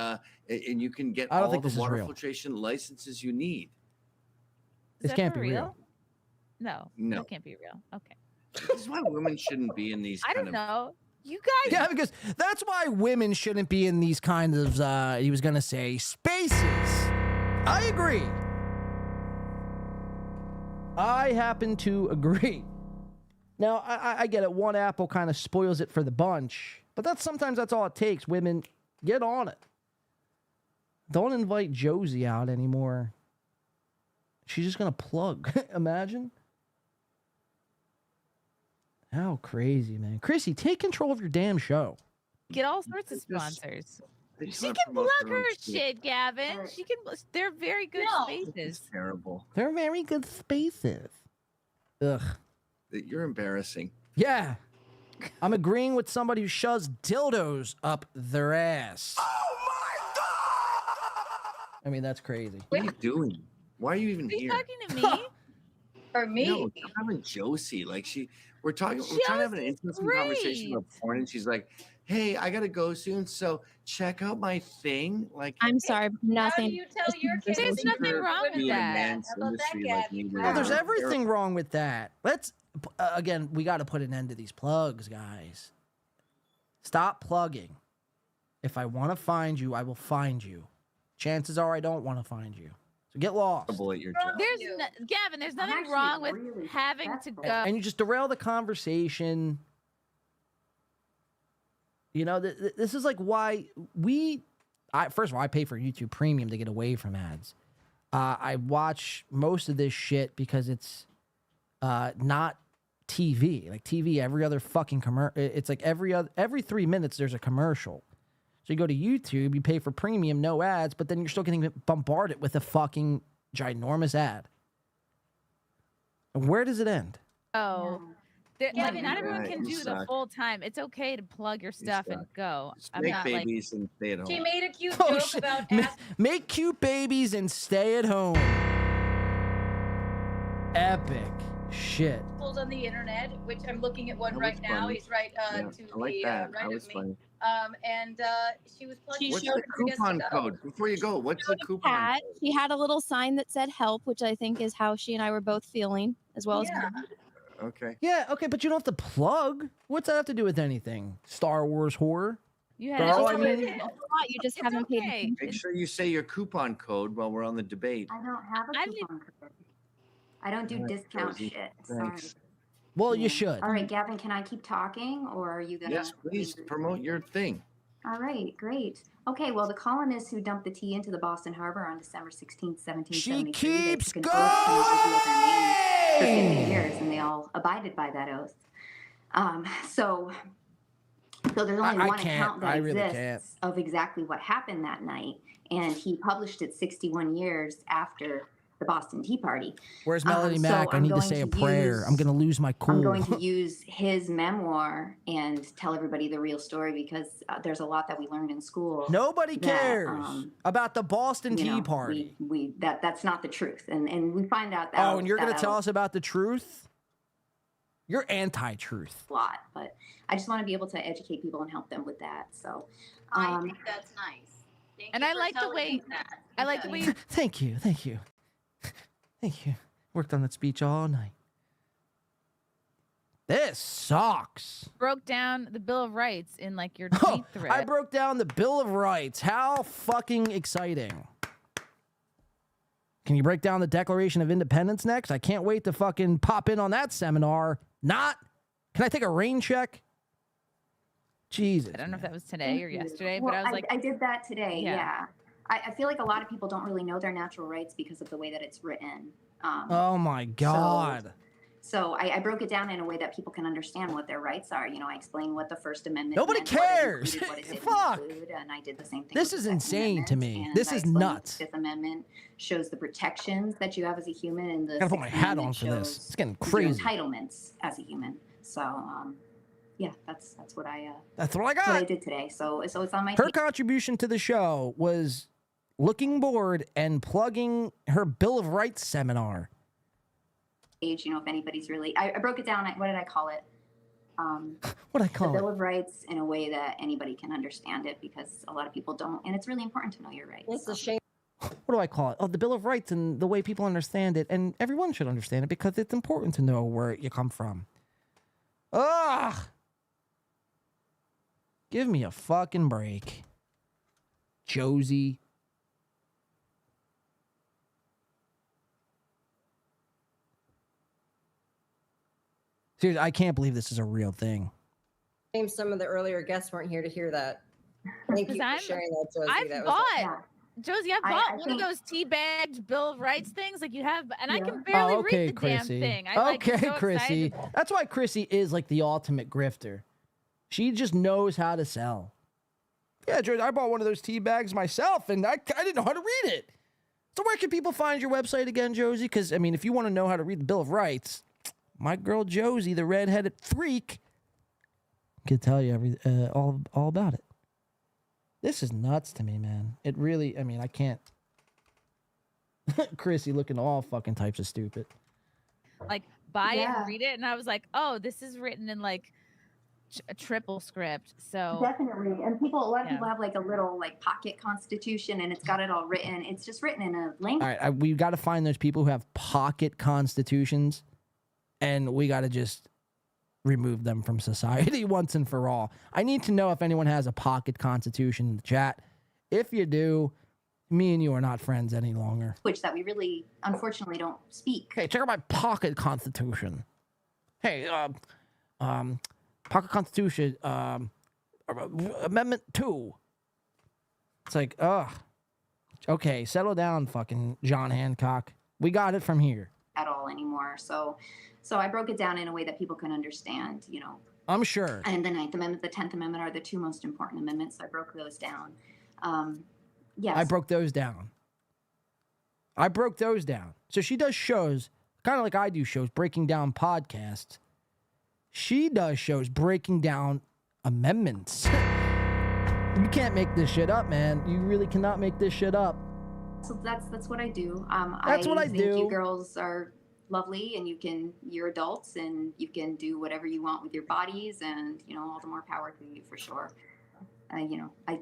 Speaker 16: you can get
Speaker 2: I don't
Speaker 16: all
Speaker 2: think
Speaker 16: the
Speaker 2: this is
Speaker 16: water
Speaker 2: real.
Speaker 16: filtration licenses you need.
Speaker 2: This
Speaker 4: that
Speaker 2: can't
Speaker 4: for
Speaker 2: be real.
Speaker 4: No,
Speaker 16: No.
Speaker 4: that can't be real. Okay.
Speaker 16: This is why women shouldn't be in these.
Speaker 4: I
Speaker 16: kind
Speaker 4: don't
Speaker 16: of,
Speaker 4: know. You guys.
Speaker 2: Yeah, because that's why women shouldn't be in these kinds of, he was going to say, spaces. I agree. I happen to agree. Now, I get it. One apple kind of spoils it for the bunch. But sometimes that's all it takes. Women, get on it. Don't invite Josie out anymore. She's just going to plug. Imagine. How crazy, man. Chrissy, take control of your damn show.
Speaker 4: Get all sorts of sponsors.
Speaker 16: They
Speaker 4: She
Speaker 16: wanna
Speaker 4: can
Speaker 16: promote
Speaker 4: plug
Speaker 16: their own
Speaker 4: her shit, Gavin. She can. They're very good spaces.
Speaker 16: It's terrible.
Speaker 2: They're very good spaces. Ugh.
Speaker 16: You're embarrassing.
Speaker 2: Yeah. I'm agreeing with somebody who shoves dildos up their ass. Oh my God! I mean, that's crazy.
Speaker 16: What are you doing? Why are you even
Speaker 4: Are you
Speaker 16: here?
Speaker 4: talking to me?
Speaker 19: For me?
Speaker 16: No, I'm having Josie. Like we're trying to have an interesting conversation about porn, and she's like, "Hey, I gotta go soon, so check out my thing." Like,
Speaker 18: I'm sorry,
Speaker 19: How do
Speaker 18: nothing.
Speaker 19: you tell your kids?
Speaker 4: There's nothing wrong with that.
Speaker 19: How about that, Gabby?
Speaker 2: Oh, there's everything wrong with that. Let's, again, we got to put an end to these plugs, guys. Stop plugging. If I want to find you, I will find you. Chances are I don't want to find you. So get lost.
Speaker 4: Gavin, there's nothing wrong with having to go.
Speaker 2: And you just derail the conversation. You know, this is like why first of all, I pay for YouTube Premium to get away from ads. I watch most of this shit because it's not TV. Like TV, every other fucking commercial. It's like every 3 minutes there's a commercial. So you go to YouTube, you pay for premium, no ads, but then you're still getting bombarded with a fucking ginormous ad. And where does it end?
Speaker 4: Oh,
Speaker 19: Yeah,
Speaker 4: not everyone
Speaker 16: right,
Speaker 4: can
Speaker 16: you
Speaker 4: do the
Speaker 16: suck.
Speaker 4: full time. It's okay to plug your stuff and go. I'm
Speaker 16: make
Speaker 4: not
Speaker 16: babies and stay at home.
Speaker 19: She made a cute
Speaker 2: Oh,
Speaker 19: joke
Speaker 2: shit.
Speaker 19: about
Speaker 2: Make cute babies and stay at home. Epic shit.
Speaker 19: assholes on the internet, which I'm looking at one
Speaker 16: That
Speaker 19: right
Speaker 16: was
Speaker 19: now.
Speaker 16: funny.
Speaker 19: He's right
Speaker 16: Yeah,
Speaker 19: to
Speaker 16: I like
Speaker 19: the
Speaker 16: that.
Speaker 19: right
Speaker 16: That was
Speaker 19: of me.
Speaker 16: funny.
Speaker 19: And she was plugging.
Speaker 16: What's
Speaker 19: showed
Speaker 16: the
Speaker 19: us to get
Speaker 16: coupon
Speaker 19: stuff.
Speaker 16: code? Before you go, what's the coupon?
Speaker 18: Cat, she had a little sign that said help, which I think is how she and I were both feeling, as well
Speaker 19: Yeah.
Speaker 18: as
Speaker 16: Okay.
Speaker 2: Yeah, okay, but you don't have to plug. What's that have to do with anything? Star Wars horror?
Speaker 4: You
Speaker 2: had Girl, I mean-
Speaker 18: you just haven't paid attention.
Speaker 16: Make sure you say your coupon code while we're on the debate.
Speaker 1: I don't have a coupon code. I don't do
Speaker 16: All right,
Speaker 1: discount
Speaker 16: Josie,
Speaker 1: shit.
Speaker 16: thanks.
Speaker 1: Sorry.
Speaker 2: Well, you should.
Speaker 1: All right, Gavin, can I keep talking or are you going to?
Speaker 16: Yes, please promote your thing.
Speaker 1: All right, great. Okay, well, the colonists who dumped the tea into the Boston Harbor on December 16th, 1773,
Speaker 2: She keeps
Speaker 1: they took an oath to not reveal their names for 50
Speaker 2: going!
Speaker 1: years, and they all abided by that oath. So there's only
Speaker 2: I
Speaker 1: one
Speaker 2: can't.
Speaker 1: account that
Speaker 2: I really
Speaker 1: exists of exactly what happened that night, and he published it 61 years after the Boston Tea Party.
Speaker 2: Where's Melody
Speaker 1: So
Speaker 2: Mac? I
Speaker 1: I'm
Speaker 2: need to
Speaker 1: going
Speaker 2: say a prayer.
Speaker 1: use-
Speaker 2: I'm going to lose my cool.
Speaker 1: I'm going to use his memoir and tell everybody the real story because there's a lot that we learned in school.
Speaker 2: Nobody
Speaker 1: that,
Speaker 2: cares about the Boston
Speaker 1: you
Speaker 2: Tea
Speaker 1: know,
Speaker 2: Party.
Speaker 1: That's not the truth, and we find out that.
Speaker 2: Oh, and you're going to tell us about the truth? You're anti-truth.
Speaker 1: a lot, but I just want to be able to educate people and help them with that. So,
Speaker 19: I think that's nice. Thank
Speaker 4: And
Speaker 19: you
Speaker 4: I
Speaker 19: for
Speaker 4: like the
Speaker 19: telling
Speaker 4: way
Speaker 19: me that.
Speaker 4: I like the way you
Speaker 2: Thank you. Thank you. Thank you. Worked on that speech all night. This sucks.
Speaker 4: broke down the Bill of Rights in like your tweet thread.
Speaker 2: I broke down the Bill of Rights. How fucking exciting. Can you break down the Declaration of Independence next? I can't wait to fucking pop in on that seminar. Not. Can I take a rain check? Jesus.
Speaker 4: I don't know if that was today or yesterday, but
Speaker 1: Well,
Speaker 4: I was like,
Speaker 1: I did that today.
Speaker 4: Yeah.
Speaker 1: Yeah. I feel like a lot of people don't really know their natural rights because of the way that it's written.
Speaker 2: Oh my God.
Speaker 1: So I broke it down in a way that people can understand what their rights are. You know, I explained what the First Amendment
Speaker 2: Nobody
Speaker 1: meant,
Speaker 2: cares.
Speaker 1: What it didn't
Speaker 2: Fuck.
Speaker 1: include, and I did the same thing.
Speaker 2: This
Speaker 1: with
Speaker 2: is
Speaker 1: the Second
Speaker 2: insane to
Speaker 1: Amendment,
Speaker 2: me.
Speaker 1: and
Speaker 2: This
Speaker 1: I
Speaker 2: is
Speaker 1: explained
Speaker 2: nuts.
Speaker 1: The Fifth Amendment shows the protections that you have as a human, and the
Speaker 2: I gotta put my
Speaker 1: Sixth
Speaker 2: hat
Speaker 1: Amendment
Speaker 2: on for this.
Speaker 1: shows
Speaker 2: It's getting
Speaker 1: your
Speaker 2: crazy.
Speaker 1: entitlements as a human. So, yeah, that's what I
Speaker 2: That's what I got.
Speaker 1: What I did today. So it's on my
Speaker 2: Her contribution to the show was looking bored and plugging her Bill of Rights seminar.
Speaker 1: page. You know, if anybody's really, I broke it down. What did I call it?
Speaker 2: What I call
Speaker 1: the
Speaker 2: it?
Speaker 1: Bill of Rights in a way that anybody can understand it, because a lot of people don't, and it's really important to know your rights.
Speaker 3: It's a shame.
Speaker 2: What do I call it? Oh, the Bill of Rights and the way people understand it, and everyone should understand it because it's important to know where you come from. Ugh! Give me a fucking break. Josie. Seriously, I can't believe this is a real thing.
Speaker 3: Shame some of the earlier guests weren't here to hear that. Thank you for sharing that, Josie.
Speaker 4: I've
Speaker 3: That
Speaker 4: bought, Josie, I've bought
Speaker 1: I
Speaker 4: one of
Speaker 1: think-
Speaker 4: those teabagged Bill of Rights things like you have, and I
Speaker 1: Yeah.
Speaker 4: can barely
Speaker 2: okay,
Speaker 4: read the
Speaker 2: Chrissy.
Speaker 4: damn thing. I
Speaker 2: Okay,
Speaker 4: so
Speaker 2: Chrissy.
Speaker 4: excited.
Speaker 2: That's why Chrissy is like the ultimate grifter. She just knows how to sell. Yeah, George, I bought one of those tea bags myself, and I didn't know how to read it. So where can people find your website again, Josie? Because, I mean, if you want to know how to read the Bill of Rights, my girl Josie, the redheaded freak, could tell you all about it. This is nuts to me, man. It really, I mean, I can't. Chrissy looking all fucking types of stupid.
Speaker 4: Like buy it
Speaker 1: Yeah.
Speaker 4: and read it, and I was like, oh, this is written in like a triple script. So
Speaker 1: Definitely. And a lot of
Speaker 4: Yeah.
Speaker 1: people have like a little like pocket constitution, and it's got it all written. It's just written in a language.
Speaker 2: All right, we got to find those people who have pocket constitutions, and we got to just remove them from society once and for all. I need to know if anyone has a pocket constitution in the chat. If you do, me and you are not friends any longer.
Speaker 1: Which that we really, unfortunately, don't speak.
Speaker 2: Hey, check out my pocket constitution. Hey, pocket constitution, Amendment 2. It's like, okay, settle down, fucking John Hancock. We got it from here.
Speaker 1: At all anymore. So I broke it down in a way that people can understand, you know.
Speaker 2: I'm sure.
Speaker 1: And the 9th Amendment, the 10th Amendment are the two most important amendments. So I broke those down. Yes.
Speaker 2: I broke those down. So she does shows, kind of like I do shows, breaking down podcasts. She does shows breaking down amendments. You can't make this shit up, man. You really cannot make this shit up.
Speaker 1: So that's what I do.
Speaker 2: That's what I
Speaker 1: think
Speaker 2: do.
Speaker 1: You girls are lovely, and you're adults, and you can do whatever you want with your bodies, and you know, all the more power to you for sure. You know, I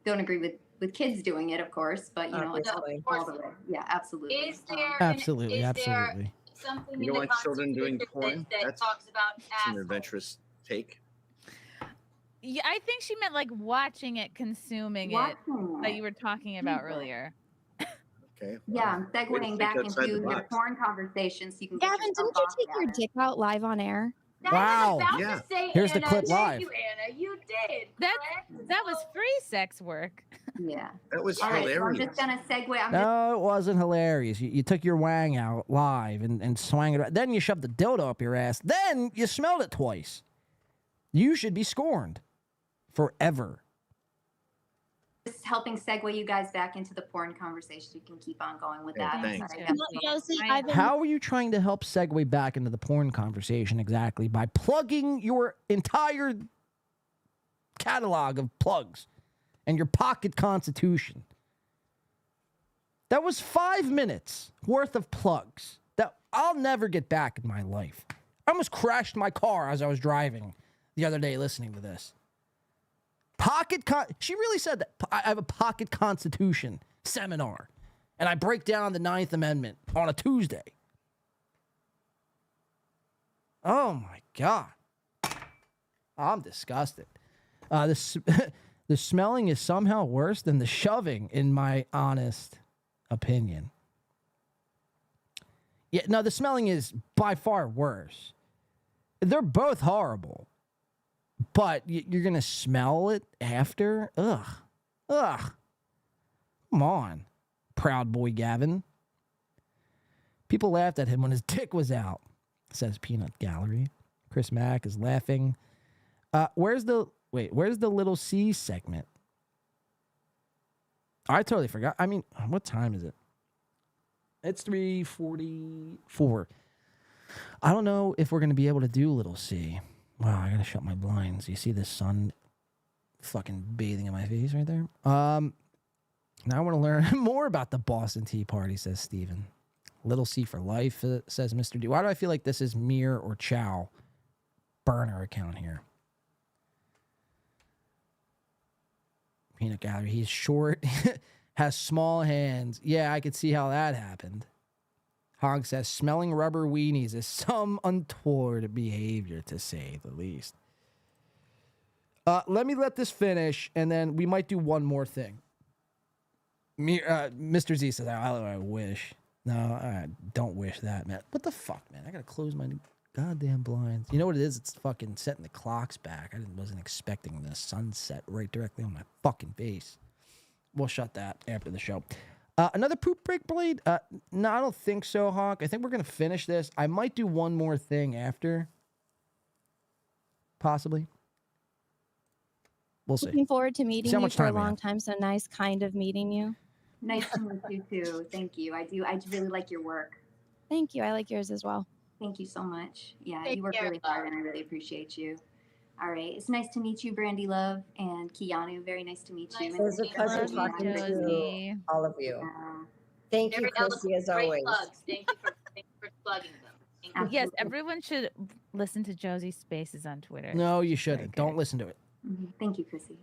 Speaker 1: don't agree with kids doing it, of course, but you know, it's
Speaker 3: Obviously.
Speaker 1: all the way. Yeah, absolutely.
Speaker 19: Is there
Speaker 2: Absolutely,
Speaker 19: is
Speaker 2: absolutely.
Speaker 19: there something
Speaker 16: You
Speaker 19: in
Speaker 16: don't
Speaker 19: the
Speaker 16: like children doing
Speaker 19: Constitution
Speaker 16: porn?
Speaker 19: that talks about
Speaker 16: It's an
Speaker 19: assholes?
Speaker 16: adventurous take.
Speaker 4: yeah, I think she meant like watching it, consuming it, that you were talking about earlier.
Speaker 16: Okay.
Speaker 1: Yeah, I'm
Speaker 16: Way to
Speaker 1: segueing
Speaker 16: think
Speaker 1: back
Speaker 16: outside
Speaker 1: into
Speaker 16: the
Speaker 1: your
Speaker 16: box.
Speaker 1: porn conversations. So you can get
Speaker 18: Gavin,
Speaker 1: yourself
Speaker 18: didn't you
Speaker 1: off
Speaker 18: take
Speaker 1: that.
Speaker 18: your dick out live on air?
Speaker 2: Wow.
Speaker 19: I was about
Speaker 2: Yeah.
Speaker 19: to say,
Speaker 2: Here's the
Speaker 19: Anna,
Speaker 2: clip
Speaker 19: thank
Speaker 2: live.
Speaker 19: you, Anna. You did.
Speaker 4: That was free sex work.
Speaker 1: Yeah.
Speaker 16: That was
Speaker 1: All right, so I'm
Speaker 16: hilarious.
Speaker 1: just gonna segue.
Speaker 2: No, it wasn't hilarious. You took your wang out live and swang it. Then you shoved the dildo up your ass. Then you smelled it twice. You should be scorned forever.
Speaker 1: Just helping segue you guys back into the porn conversation. You can keep on going with
Speaker 16: Yeah,
Speaker 1: that.
Speaker 16: thanks.
Speaker 1: Sorry,
Speaker 18: Josie, I've been
Speaker 2: How are you trying to help segue back into the porn conversation exactly? By plugging your entire catalog of plugs and your pocket constitution. That was 5 minutes worth of plugs that I'll never get back in my life. I almost crashed my car as I was driving the other day listening to this. She really said that. I have a pocket constitution seminar, and I break down the 9th Amendment on a Tuesday. Oh my God. I'm disgusted. The smelling is somehow worse than the shoving, in my honest opinion. Yeah, no, the smelling is by far worse. They're both horrible. But you're going to smell it after? Ugh. Come on, Proud Boy Gavin. People laughed at him when his dick was out, says Peanut Gallery. Chris Mack is laughing. Where's the Little C segment? I totally forgot. I mean, what time is it? It's 3:44. I don't know if we're going to be able to do Little C. Wow, I got to shut my blinds. You see the sun fucking bathing in my face right there? Now I want to learn more about the Boston Tea Party, says Steven. Little C for life, says Mr. D. Why do I feel like this is Mir or Chow burner account here? Peanut Gallery. He's short, has small hands. Yeah, I could see how that happened. Hog says, smelling rubber weenies is some untoward behavior, to say the least. Let me let this finish, and then we might do one more thing. Mr. Z says, I wish. No, don't wish that, man. What the fuck, man? I gotta close my goddamn blinds. You know what it is? It's fucking setting the clocks back. I wasn't expecting the sunset right directly on my fucking face. We'll shut that after the show. Another poop break, Blade? No, I don't think so, Hawk. I think we're gonna finish this. I might do one more thing after. Possibly. We'll see.
Speaker 18: Looking forward to meeting you for a long
Speaker 2: have.
Speaker 18: time. So nice, kind of meeting you.
Speaker 1: Nice to meet you too. Thank you. I really like your work.
Speaker 18: Thank you. I like yours as well.
Speaker 1: Thank you so much. Yeah,
Speaker 19: Take
Speaker 1: you work
Speaker 19: care,
Speaker 1: really hard, and I really appreciate you. All right, it's nice to meet you, Brandy Love and Keanu. Very nice to meet you.
Speaker 3: It was a pleasure talking to all of you. Thank you, Chrissy, as always.
Speaker 19: Thank you for plugging them.
Speaker 4: Yes, everyone should listen to Josie's Spaces on Twitter.
Speaker 2: No, you shouldn't. Don't listen to it.
Speaker 1: Mm-hmm. Thank you, Chrissy.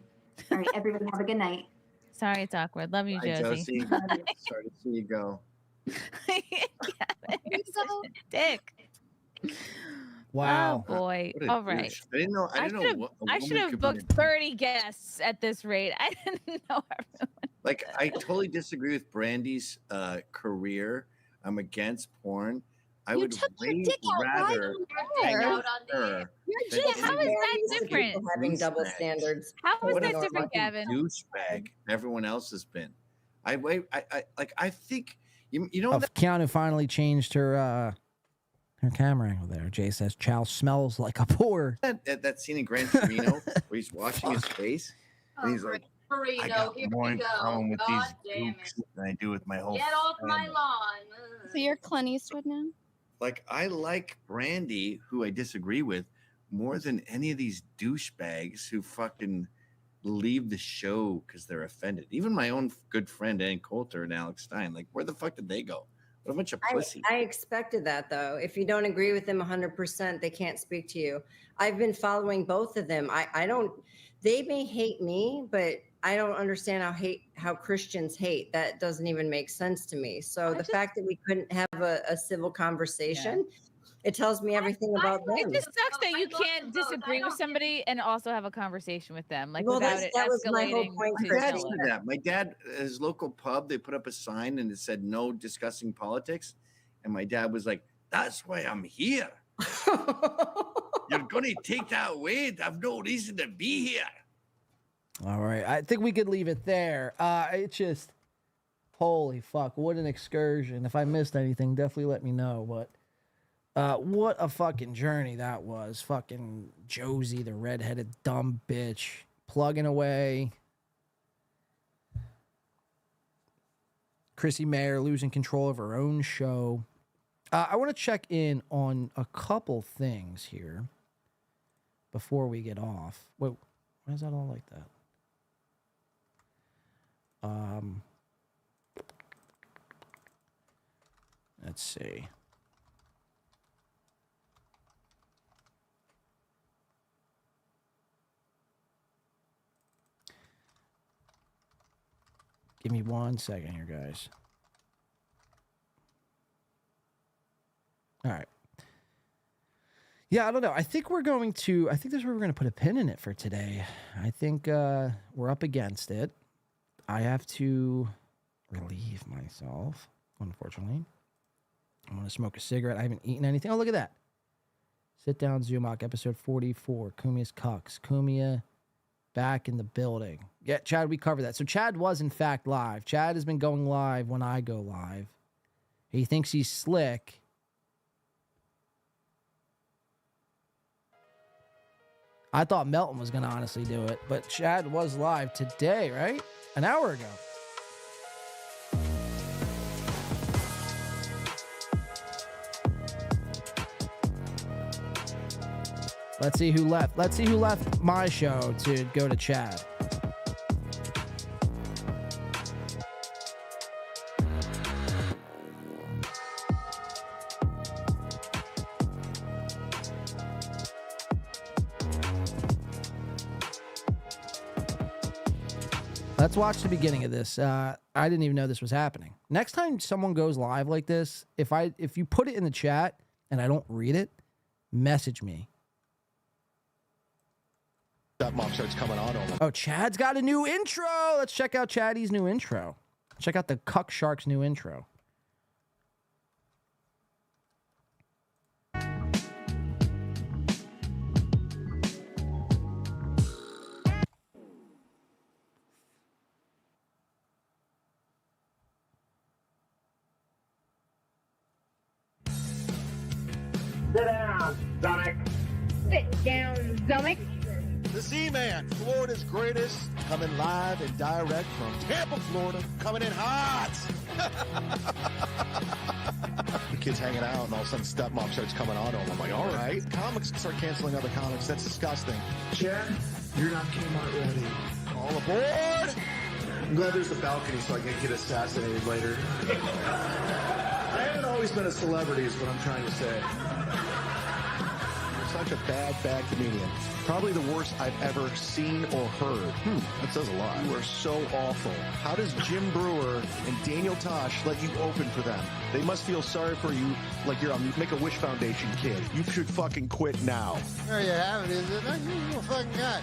Speaker 1: All right, everybody, have a good night.
Speaker 4: Sorry, it's awkward. Love you,
Speaker 16: Hi,
Speaker 4: Josie.
Speaker 16: Sorry to see you go.
Speaker 4: You're such a dick.
Speaker 2: Wow.
Speaker 4: Oh boy.
Speaker 16: What a
Speaker 4: All right.
Speaker 16: douche. I didn't know.
Speaker 4: I should have booked 30 guests at this rate. I didn't know everyone.
Speaker 16: Like, I totally disagree with Brandy's career. I'm against porn. I would way rather hang out with her.
Speaker 4: How is that different?
Speaker 3: Having double standards.
Speaker 4: How is
Speaker 16: What
Speaker 4: that
Speaker 16: a
Speaker 4: different,
Speaker 16: fucking
Speaker 4: Gavin?
Speaker 16: douchebag everyone else has been. I think you know that
Speaker 2: Keanu finally changed her camera angle there. Jay says Chow smells like a poor.
Speaker 16: that scene in Gran Torino where he's washing his face and he's like, I got more in common with these dukes than I do with my whole
Speaker 19: Get off my
Speaker 16: family.
Speaker 19: lawn.
Speaker 18: So you're Clint Eastwood now?
Speaker 16: Like, I like Brandy, who I disagree with, more than any of these douchebags who fucking leave the show because they're offended. Even my own good friend Ann Coulter and Alex Stein, like, where the fuck did they go? What a bunch of pussy.
Speaker 3: I expected that, though. If you don't agree with them 100%, they can't speak to you. I've been following both of them. I don't. They may hate me, but I don't understand how Christians hate. That doesn't even make sense to me. So the fact that we couldn't have a civil conversation, it tells me everything about them.
Speaker 4: It just sucks that you can't disagree with somebody and also have a conversation with them, like
Speaker 3: Well,
Speaker 4: without it
Speaker 3: that was my whole
Speaker 4: escalating.
Speaker 3: point,
Speaker 4: to
Speaker 16: My dad
Speaker 4: yelling.
Speaker 16: said that. My dad, his local pub, they put up a sign and it said no discussing politics. And my dad was like, that's why I'm here. You're going to take that away. I have no reason to be here.
Speaker 2: All right, I think we could leave it there. It's just, holy fuck, what an excursion. If I missed anything, definitely let me know. But what a fucking journey that was. Fucking Josie, the redheaded dumb bitch, plugging away. Chrissy Mayer losing control of her own show. I want to check in on a couple things here before we get off. Wait, why is that all like that? Let's see. Give me 1 second here, guys. All right. Yeah, I don't know. I think this is where we're going to put a pin in it for today. I think we're up against it. I have to relieve myself, unfortunately. I'm going to smoke a cigarette. I haven't eaten anything. Oh, look at that. Sit down, Zumok, episode 44. Cumia's Cucks. Cumia back in the building. Yeah, Chad, we covered that. So Chad was in fact live. Chad has been going live when I go live. He thinks he's slick. I thought Melton was going to honestly do it, but Chad was live today, right? An hour ago. Let's see who left. Let's see who left my show to go to Chad. Let's watch the beginning of this. I didn't even know this was happening. Next time someone goes live like this, if you put it in the chat and I don't read it, message me.
Speaker 5: That mom starts coming on over.
Speaker 2: Oh, Chad's got a new intro. Let's check out Chaddy's new intro. Check out the Cuck Shark's new intro.
Speaker 20: Sit down, stomach. Sit down, stomach.
Speaker 5: The Z-Man, Florida's greatest, coming live and direct from Tampa, Florida, coming in hot. The kid's hanging out, and all of a sudden, stepmom starts coming on to him. I'm like, all right. Comics start canceling other comics. That's disgusting.
Speaker 20: Chad, you're not Kmart ready.
Speaker 5: All aboard.
Speaker 20: I'm glad there's the balcony so I can get assassinated later. I haven't always been a celebrity is what I'm trying to say.
Speaker 5: Such a bad comedian. Probably the worst I've ever seen or heard. That says a lot. You are so awful. How does Jim Brewer and Daniel Tosh let you open for them? They must feel sorry for you like you're a Make-A-Wish Foundation kid. You should fucking quit now.
Speaker 21: There you have it. Is an unusual fucking guy.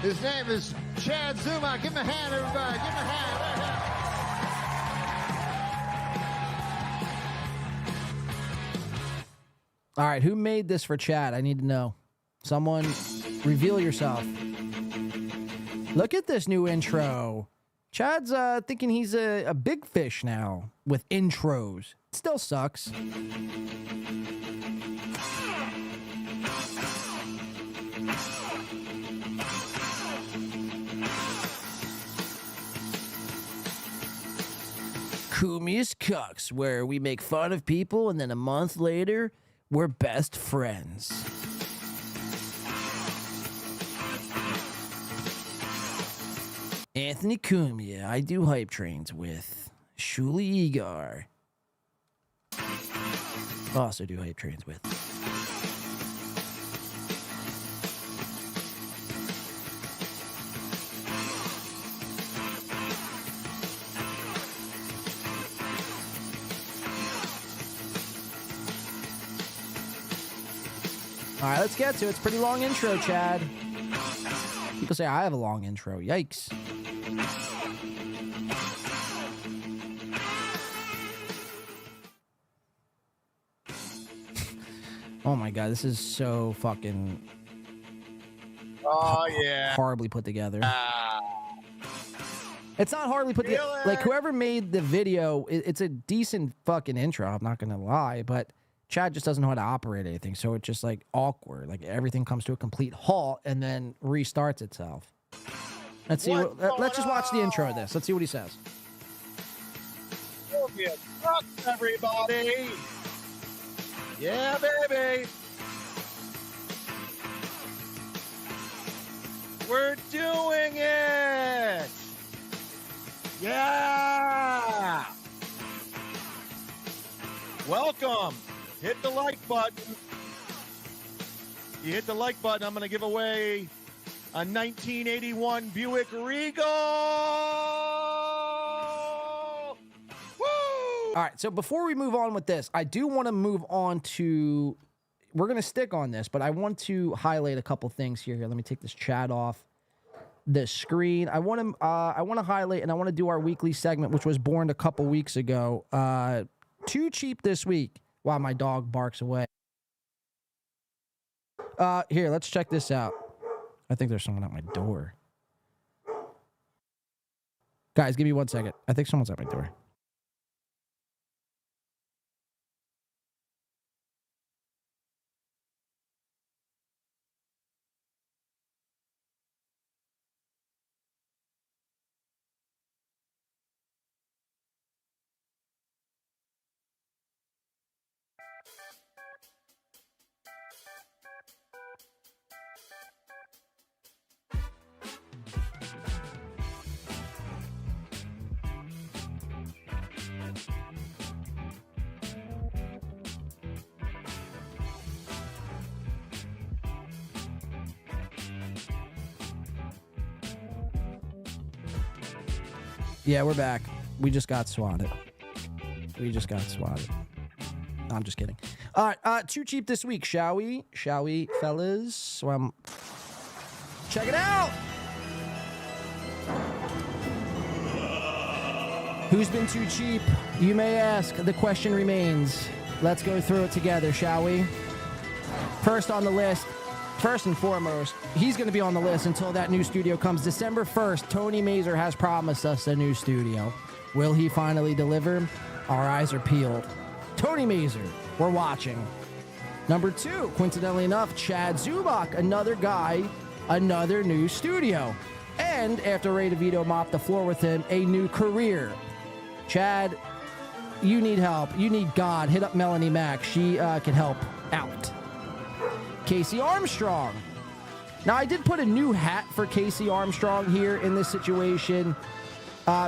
Speaker 21: His name is Chad Zuma. Give him a hand, everybody. Give him a hand.
Speaker 2: All right, who made this for Chad? I need to know. Someone, reveal yourself. Look at this new intro. Chad's thinking he's a big fish now with intros. It still sucks. Cumia's Cucks, where we make fun of people and then a month later, we're best friends. Anthony Cumia, I do hype trains with. Shuli Egar, also do hype trains with. All right, let's get to it. It's a pretty long intro, Chad. People say I have a long intro. Yikes. Oh my God, this is so fucking horribly put together. It's not hardly put together. Like, whoever made the video, it's a decent fucking intro, I'm not gonna lie, but Chad just doesn't know how to operate anything, so it's just like awkward. Like everything comes to a complete halt and then restarts itself. Let's see. Let's just watch the intro of this. Let's see what he says.
Speaker 5: Trucks, everybody. Yeah, baby. We're doing it. Yeah. Welcome. Hit the like button. You hit the like button, I'm going to give away a 1981 Buick Regal. Woo!
Speaker 2: All right, so before we move on with this, I do want to move on to, we're going to stick on this, but I want to highlight a couple things here. Let me take this chat off the screen. I want to highlight, and I want to do our weekly segment, which was born a couple weeks ago. Too cheap this week. Wow, my dog barks away. Here, let's check this out. I think there's someone at my door. Guys, give me 1 second. I think someone's at my door. Yeah, we're back. We just got swatted. I'm just kidding. All right, Too Cheap this week, shall we? Shall we, fellas? Check it out! Who's been too cheap? You may ask. The question remains. Let's go through it together, shall we? First on the list, first and foremost, he's going to be on the list until that new studio comes. December 1st, Tony Mazur has promised us a new studio. Will he finally deliver? Our eyes are peeled. Tony Mazur, we're watching. Number 2, coincidentally enough, Chad Zubak, another guy, another new studio. And after Ray DeVito mopped the floor with him, a new career. Chad, you need help. You need God. Hit up Melanie Mack. She can help out. Casey Armstrong. Now, I did put a new hat for Casey Armstrong here in this situation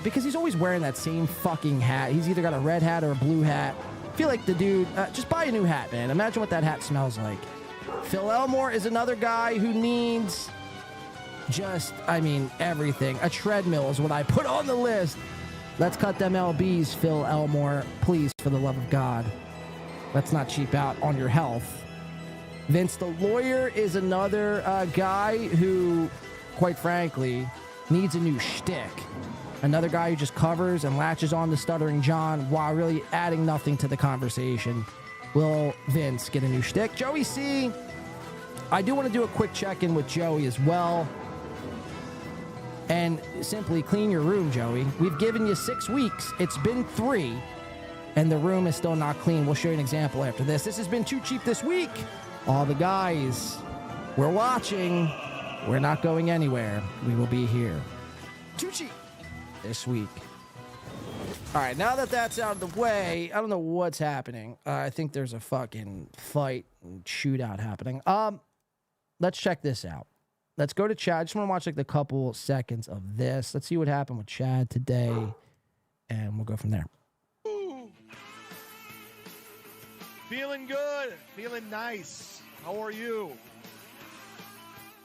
Speaker 2: because he's always wearing that same fucking hat. He's either got a red hat or a blue hat. I feel like the dude, just buy a new hat, man. Imagine what that hat smells like. Phil Elmore is another guy who needs everything. A treadmill is what I put on the list. Let's cut them LBs, Phil Elmore. Please, for the love of God. Let's not cheap out on your health. Vince the Lawyer is another guy who, quite frankly, needs a new shtick. Another guy who just covers and latches on to Stuttering John while really adding nothing to the conversation. Will Vince get a new shtick? Joey C. I do want to do a quick check-in with Joey as well. And simply clean your room, Joey. We've given you 6 weeks. It's been 3. And the room is still not clean. We'll show you an example after this. This has been Too Cheap this week. All the guys, we're watching. We're not going anywhere. We will be here. Too Cheap this week. All right, now that that's out of the way, I don't know what's happening. I think there's a fucking fight and shootout happening. Let's check this out. Let's go to Chad. I just want to watch like the couple seconds of this. Let's see what happened with Chad today, and we'll go from there.
Speaker 20: Feeling good, feeling nice. How are you?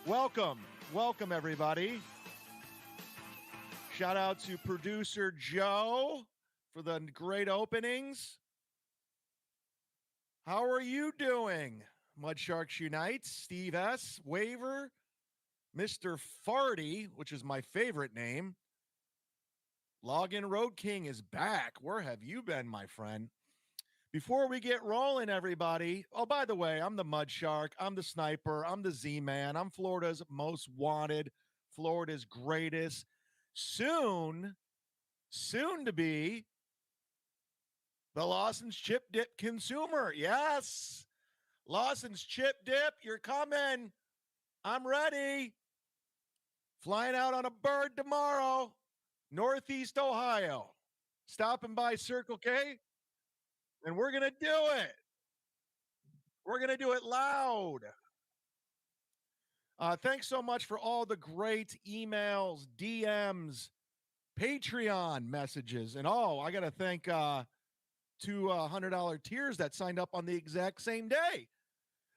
Speaker 20: Welcome everybody. Shout out to producer Joe for the great openings. How are you doing? Mud Sharks Unite, Steve S, Waver, Mr. Farty, which is my favorite name. Login Road King is back. Where have you been, my friend? Before we get rolling, everybody, oh, by the way, I'm the Mud Shark. I'm the Sniper. I'm the Z-Man. I'm Florida's most wanted, Florida's greatest, soon to be the Lawson's Chip Dip consumer. Yes, Lawson's Chip Dip, you're coming. I'm ready. Flying out on a bird tomorrow, Northeast Ohio. Stopping by Circle K. And we're going to do it. We're going to do it loud. Thanks so much for all the great emails, DMs, Patreon messages. And I got to thank 2 $100 tiers that signed up on the exact same day.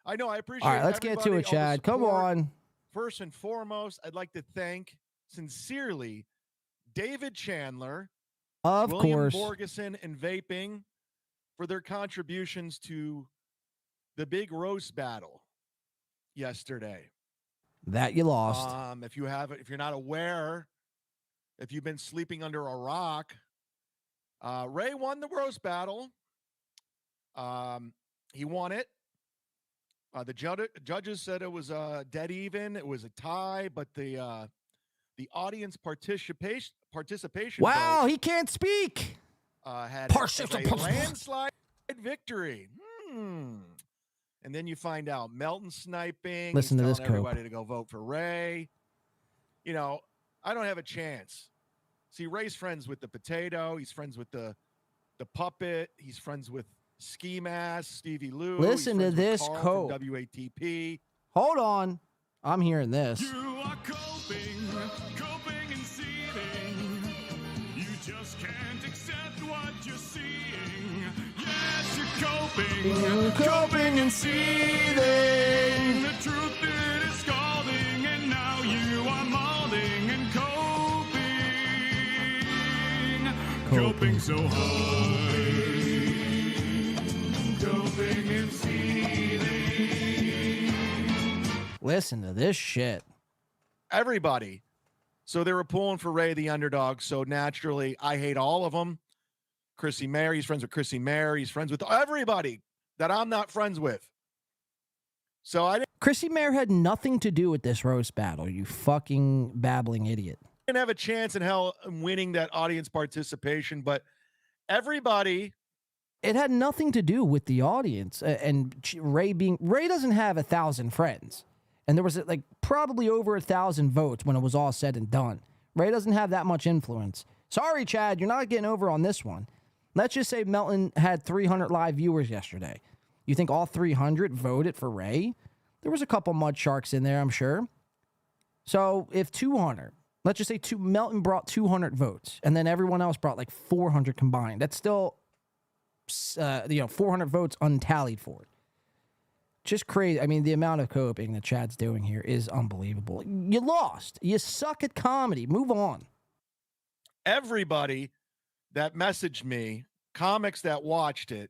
Speaker 20: I know, I appreciate it.
Speaker 2: All right, let's get to it, Chad. Come on.
Speaker 20: First and foremost, I'd like to thank sincerely David Chandler,
Speaker 2: of
Speaker 20: William
Speaker 2: course,
Speaker 20: Borgeson, and Vaping for their contributions to the big roast battle yesterday.
Speaker 2: That you lost.
Speaker 20: If you're not aware, if you've been sleeping under a rock, Ray won the roast battle. He won it. The judges said it was dead even. It was a tie, but the The audience participation.
Speaker 2: Wow,
Speaker 20: vote,
Speaker 2: he can't speak.
Speaker 20: Had a landslide victory. And then you find out Melton sniping.
Speaker 2: Listen
Speaker 20: He's
Speaker 2: to this,
Speaker 20: telling everybody to go vote for Ray. You know, I don't have a chance. See, Ray's friends with the potato. He's friends with the puppet. He's friends with Ski Mask, Stevie Lou.
Speaker 2: Listen to this
Speaker 20: Carl
Speaker 2: quote.
Speaker 20: from WATP.
Speaker 2: Hold on. I'm hearing this.
Speaker 14: You are coping and seething. You just can't accept what you're seeing. Yes, you're coping and seething. The truth it is scalding, and now you are molding and coping so hard. Coping and seething.
Speaker 2: Listen to this shit.
Speaker 20: Everybody. So they were pulling for Ray, the underdog. So naturally, I hate all of them. Chrissy Mayer, he's friends with Chrissy Mayer. He's friends with everybody that I'm not friends with. So I
Speaker 2: Chrissy Mayer had nothing to do with this roast battle, you fucking babbling idiot.
Speaker 20: didn't have a chance in hell in winning that audience participation, but everybody.
Speaker 2: It had nothing to do with the audience and Ray doesn't have 1,000 friends. And there was like probably over 1,000 votes when it was all said and done. Ray doesn't have that much influence. Sorry, Chad, you're not getting over on this one. Let's just say Melton had 300 live viewers yesterday. You think all 300 voted for Ray? There was a couple mud sharks in there, I'm sure. So if 200, let's just say Melton brought 200 votes, and then everyone else brought like 400 combined. That's still, 400 votes untallied for it. Just crazy. I mean, the amount of coping that Chad's doing here is unbelievable. You lost. You suck at comedy. Move on.
Speaker 20: Everybody that messaged me, comics that watched it.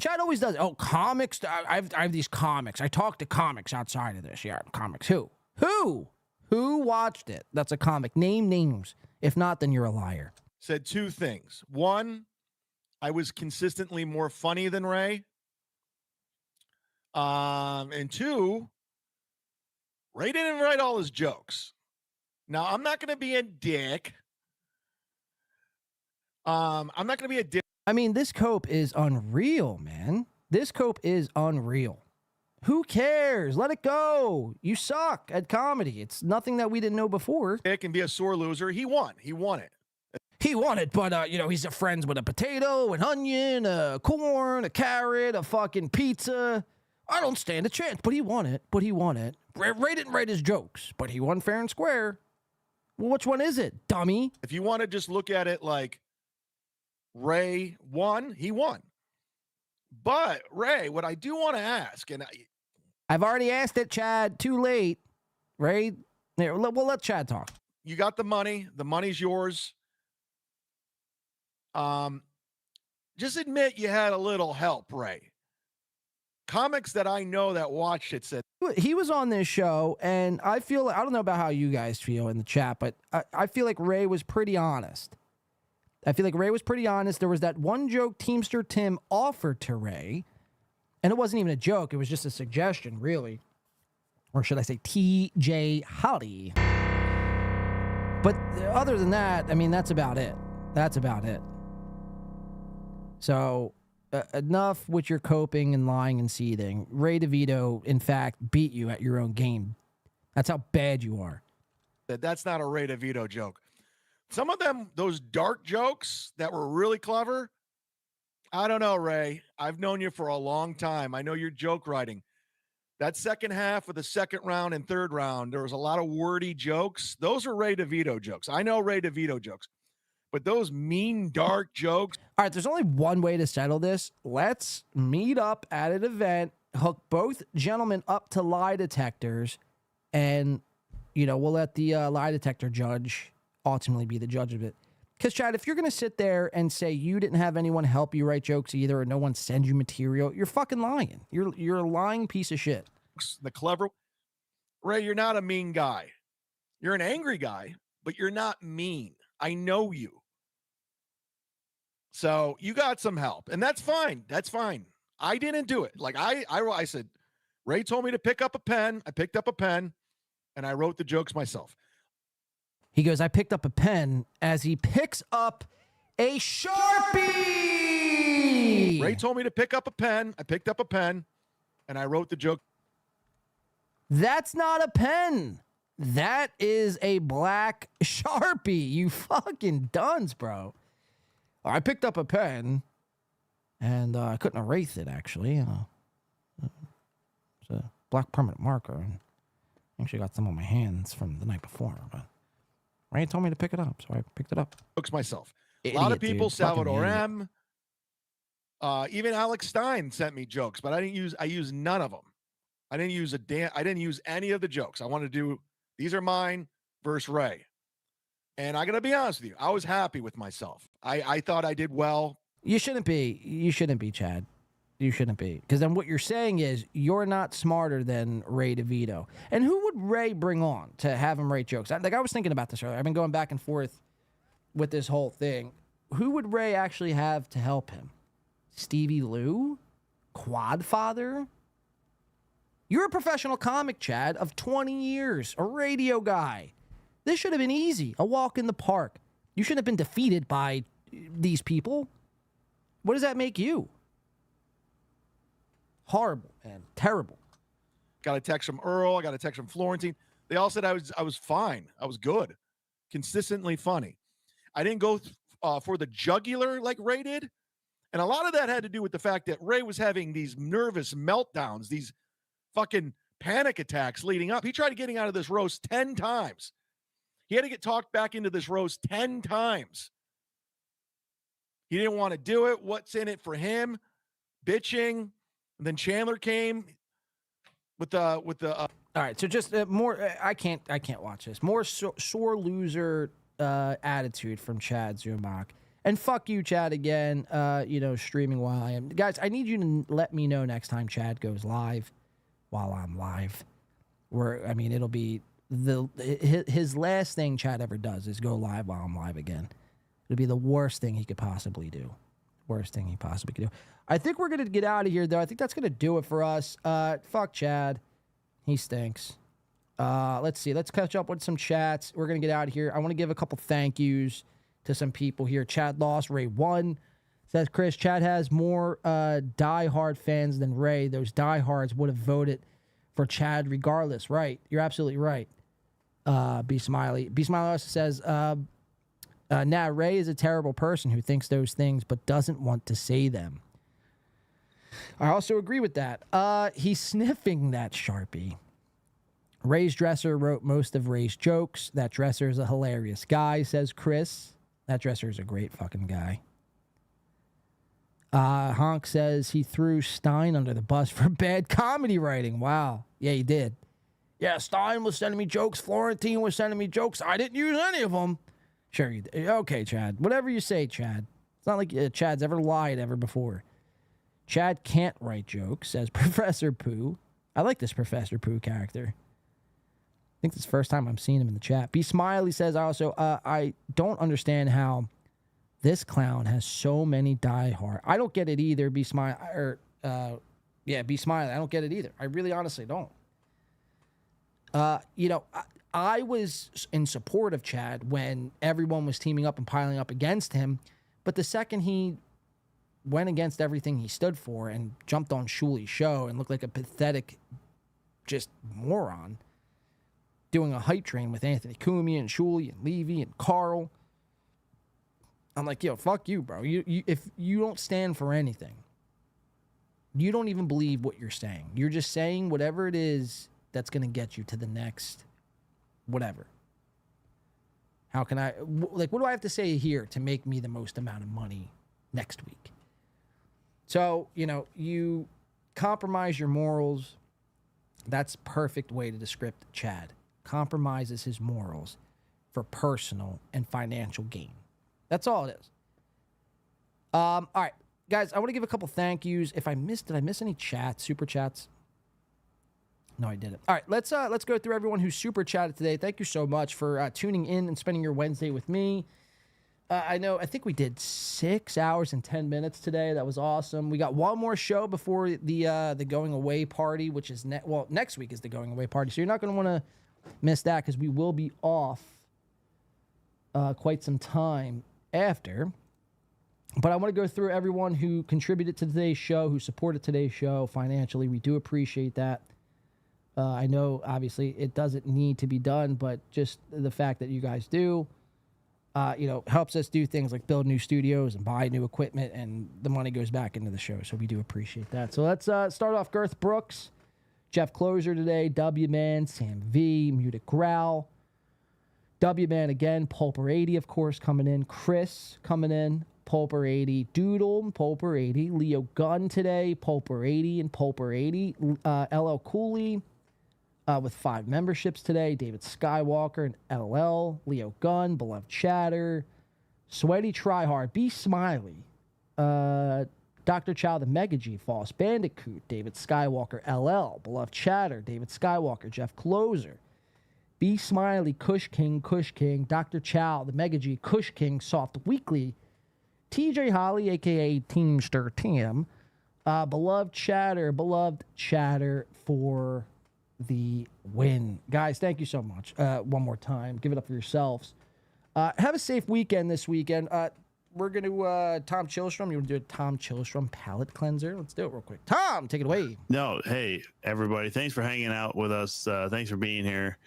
Speaker 2: Chad always does. Oh, comics. I have these comics. I talk to comics outside of this. Yeah, comics. Who watched it? That's a comic. Name names. If not, then you're a liar.
Speaker 20: Said two things. One, I was consistently more funny than Ray. And two, Ray didn't write all his jokes. Now, I'm not going to be a dick. I'm not going to be a dick.
Speaker 2: I mean, this cope is unreal, man. This cope is unreal. Who cares? Let it go. You suck at comedy. It's nothing that we didn't know before.
Speaker 20: Dick and be a sore loser. He won. He won it.
Speaker 2: He won it, but, he's friends with a potato, an onion, a corn, a carrot, a fucking pizza. I don't stand a chance, but he won it. Ray didn't write his jokes, but he won fair and square. Well, which one is it, dummy?
Speaker 20: If you want to just look at it like Ray won, he won. But, Ray, what I do want to ask, and
Speaker 2: I've already asked it, Chad. Too late. Ray, we'll let Chad talk.
Speaker 20: You got the money. The money's yours. Just admit you had a little help, Ray. Comics that I know that watched it said
Speaker 2: he was on this show, and I feel, I don't know about how you guys feel in the chat, but I feel like Ray was pretty honest. There was that one joke Teamster Tim offered to Ray, and it wasn't even a joke. It was just a suggestion, really. Or should I say TJ Holly. But other than that, I mean, that's about it. So enough with your coping and lying and seething. Ray Devito, in fact, beat you at your own game. That's how bad you are.
Speaker 20: that's not a Ray DeVito joke. Some of them, those dark jokes that were really clever, I don't know, Ray. I've known you for a long time. I know your joke writing. That second half of the second round and third round, there was a lot of wordy jokes. Those are Ray DeVito jokes. I know Ray DeVito jokes. But those mean, dark jokes.
Speaker 2: All right, there's only one way to settle this. Let's meet up at an event, hook both gentlemen up to lie detectors, and, we'll let the lie detector judge ultimately be the judge of it. Because, Chad, if you're going to sit there and say you didn't have anyone help you write jokes either, or no one send you material, you're fucking lying. You're a lying piece of shit.
Speaker 20: The clever. Ray, you're not a mean guy. You're an angry guy, but you're not mean. I know you. So you got some help, and that's fine. That's fine. I didn't do it. Like I said, Ray told me to pick up a pen. I picked up a pen, and I wrote the jokes myself.
Speaker 2: He goes, I picked up a pen as he picks up a Sharpie.
Speaker 20: Ray told me to pick up a pen. I picked up a pen and I wrote the joke.
Speaker 2: That's not a pen. That is a black Sharpie. You fucking dunce, bro. I picked up a pen and I couldn't erase it, actually. It's a black permanent marker. And I actually got some on my hands from the night before. But Ray told me to pick it up, so I picked it up.
Speaker 20: Jokes myself.
Speaker 2: Idiot,
Speaker 20: a lot of people,
Speaker 2: dude. Fucking
Speaker 20: Salvador
Speaker 2: idiot.
Speaker 20: M. Even Alex Stein sent me jokes, but I used none of them. I didn't use any of the jokes. I wanted to do, these are mine versus Ray. And I got to be honest with you, I was happy with myself. I thought I did well.
Speaker 2: You shouldn't be. You shouldn't be, Chad. You shouldn't be. Because then what you're saying is you're not smarter than Ray Devito. And who would Ray bring on to have him write jokes? I was thinking about this earlier. I've been going back and forth with this whole thing. Who would Ray actually have to help him? Stevie Lou? Quadfather? You're a professional comic, Chad, of 20 years, a radio guy. This should have been easy, a walk in the park. You shouldn't have been defeated by these people. What does that make you? Horrible, man. Terrible.
Speaker 20: Got a text from Earl. I got a text from Florentine. They all said I was fine. I was good. Consistently funny. I didn't go for the jugular like Ray did. And a lot of that had to do with the fact that Ray was having these nervous meltdowns, these fucking panic attacks leading up. He tried getting out of this roast 10 times. He had to get talked back into this roast 10 times. He didn't want to do it. What's in it for him? Bitching. And then Chandler came with the
Speaker 2: all right, so just more I can't watch this. More sore loser attitude from Chad Zumach. And fuck you, Chad, again, streaming while I am. Guys, I need you to let me know next time Chad goes live while I'm live. It'll be his last thing Chad ever does is go live while I'm live again. It'll be the worst thing he could possibly do. Worst thing he possibly could do. I think we're going to get out of here, though. I think that's going to do it for us. Fuck Chad. He stinks. Let's see. Let's catch up with some chats. We're going to get out of here. I want to give a couple thank yous to some people here. Chad lost. Ray won. Says Chris, Chad has more diehard fans than Ray. Those diehards would have voted for Chad regardless. Right. You're absolutely right. B Smiley. B Smiley also says, Ray is a terrible person who thinks those things but doesn't want to say them. I also agree with that. He's sniffing that Sharpie. Ray's dresser wrote most of Ray's jokes. That dresser is a hilarious guy, says Chris. That dresser is a great fucking guy. Honk says he threw Stein under the bus for bad comedy writing. Wow. Yeah, he did. Yeah, Stein was sending me jokes. Florentine was sending me jokes. I didn't use any of them. Sure you did. Okay, Chad. Whatever you say, Chad. It's not like Chad's ever lied ever before. Chad can't write jokes, says Professor Pooh. I like this Professor Pooh character. I think this is the first time I'm seeing him in the chat. B Smiley says also, I don't understand how this clown has so many diehard. I don't get it either, B Smiley. B Smiley. I don't get it either. I really honestly don't. I was in support of Chad when everyone was teaming up and piling up against him. But the second he went against everything he stood for and jumped on Shuli's show and looked like a pathetic just moron, doing a hype train with Anthony Cumia and Shuli and Levy and Carl. I'm like, yo, fuck you, bro. If you don't stand for anything, you don't even believe what you're saying. You're just saying whatever it is that's going to get you to the next whatever. How can I, what do I have to say here to make me the most amount of money next week? So, you compromise your morals. That's perfect way to describe Chad. Compromises his morals for personal and financial gain. That's all it is. All right, guys, I want to give a couple thank yous. Did I miss any chats, super chats? No, I didn't. All right, let's go through everyone who super chatted today. Thank you so much for tuning in and spending your Wednesday with me. I think we did 6 hours and 10 minutes today. That was awesome. We got one more show before the going away party, which is next week is the going away party. So you're not going to want to miss that because we will be off quite some time after. But I want to go through everyone who contributed to today's show, who supported today's show financially. We do appreciate that. I know, obviously, it doesn't need to be done, but just the fact that you guys do, helps us do things like build new studios and buy new equipment, and the money goes back into the show. So we do appreciate that. So let's start off Girth Brooks, Jeff Closer today, W-Man, Sam V, Muted Growl, W-Man again, Pulper 80, of course, coming in, Chris coming in, Pulper 80, Doodle, Pulper 80, Leo Gunn today, Pulper 80 and Pulper 80, LL Cooley with 5 memberships today, David Skywalker and LL, Leo Gunn, Beloved Chatter, Sweaty Tryhard, B Smiley, Dr. Chow, the Mega G, False Bandicoot, David Skywalker, LL, Beloved Chatter, David Skywalker, Jeff Closer, B Smiley, Kush King, Dr. Chow, the Mega G, Kush King, Soft Weekly, TJ Holly, a.k.a. Teamster Tim, Beloved Chatter for the win. Guys, thank you so much. One more time. Give it up for yourselves. Have a safe weekend this weekend. We're going to Tom Chillstrom. You want to do a Tom Chillstrom palate cleanser? Let's do it real quick. Tom, take it away.
Speaker 6: No, hey, everybody. Thanks for hanging out with us. Thanks for being here.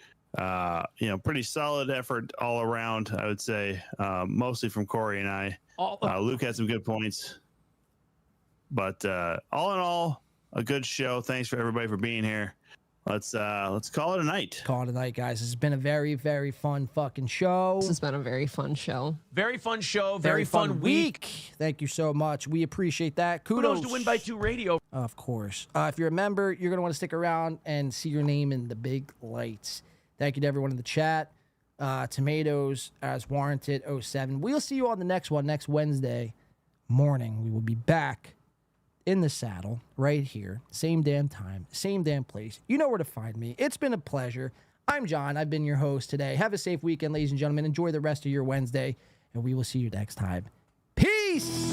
Speaker 6: Pretty solid effort all around, I would say, mostly from Corey and I. Luke had some good points, but all in all, a good show. Thanks for everybody for being here. Let's call it a night.
Speaker 2: Call it a night, guys. This has been a very, very fun fucking show.
Speaker 11: This has been a very fun show.
Speaker 12: Very fun show. Very fun week.
Speaker 2: Thank you so much. We appreciate that. Kudos
Speaker 12: to Win by 2 Radio.
Speaker 2: Of course. If you're a member, you're going to want to stick around and see your name in the big lights. Thank you to everyone in the chat. Tomatoes as warranted 07. We'll see you on the next one next Wednesday morning. We will be back in the saddle right here. Same damn time, same damn place. You know where to find me. It's been a pleasure. I'm John. I've been your host today. Have a safe weekend, ladies and gentlemen. Enjoy the rest of your Wednesday, and we will see you next time. Peace!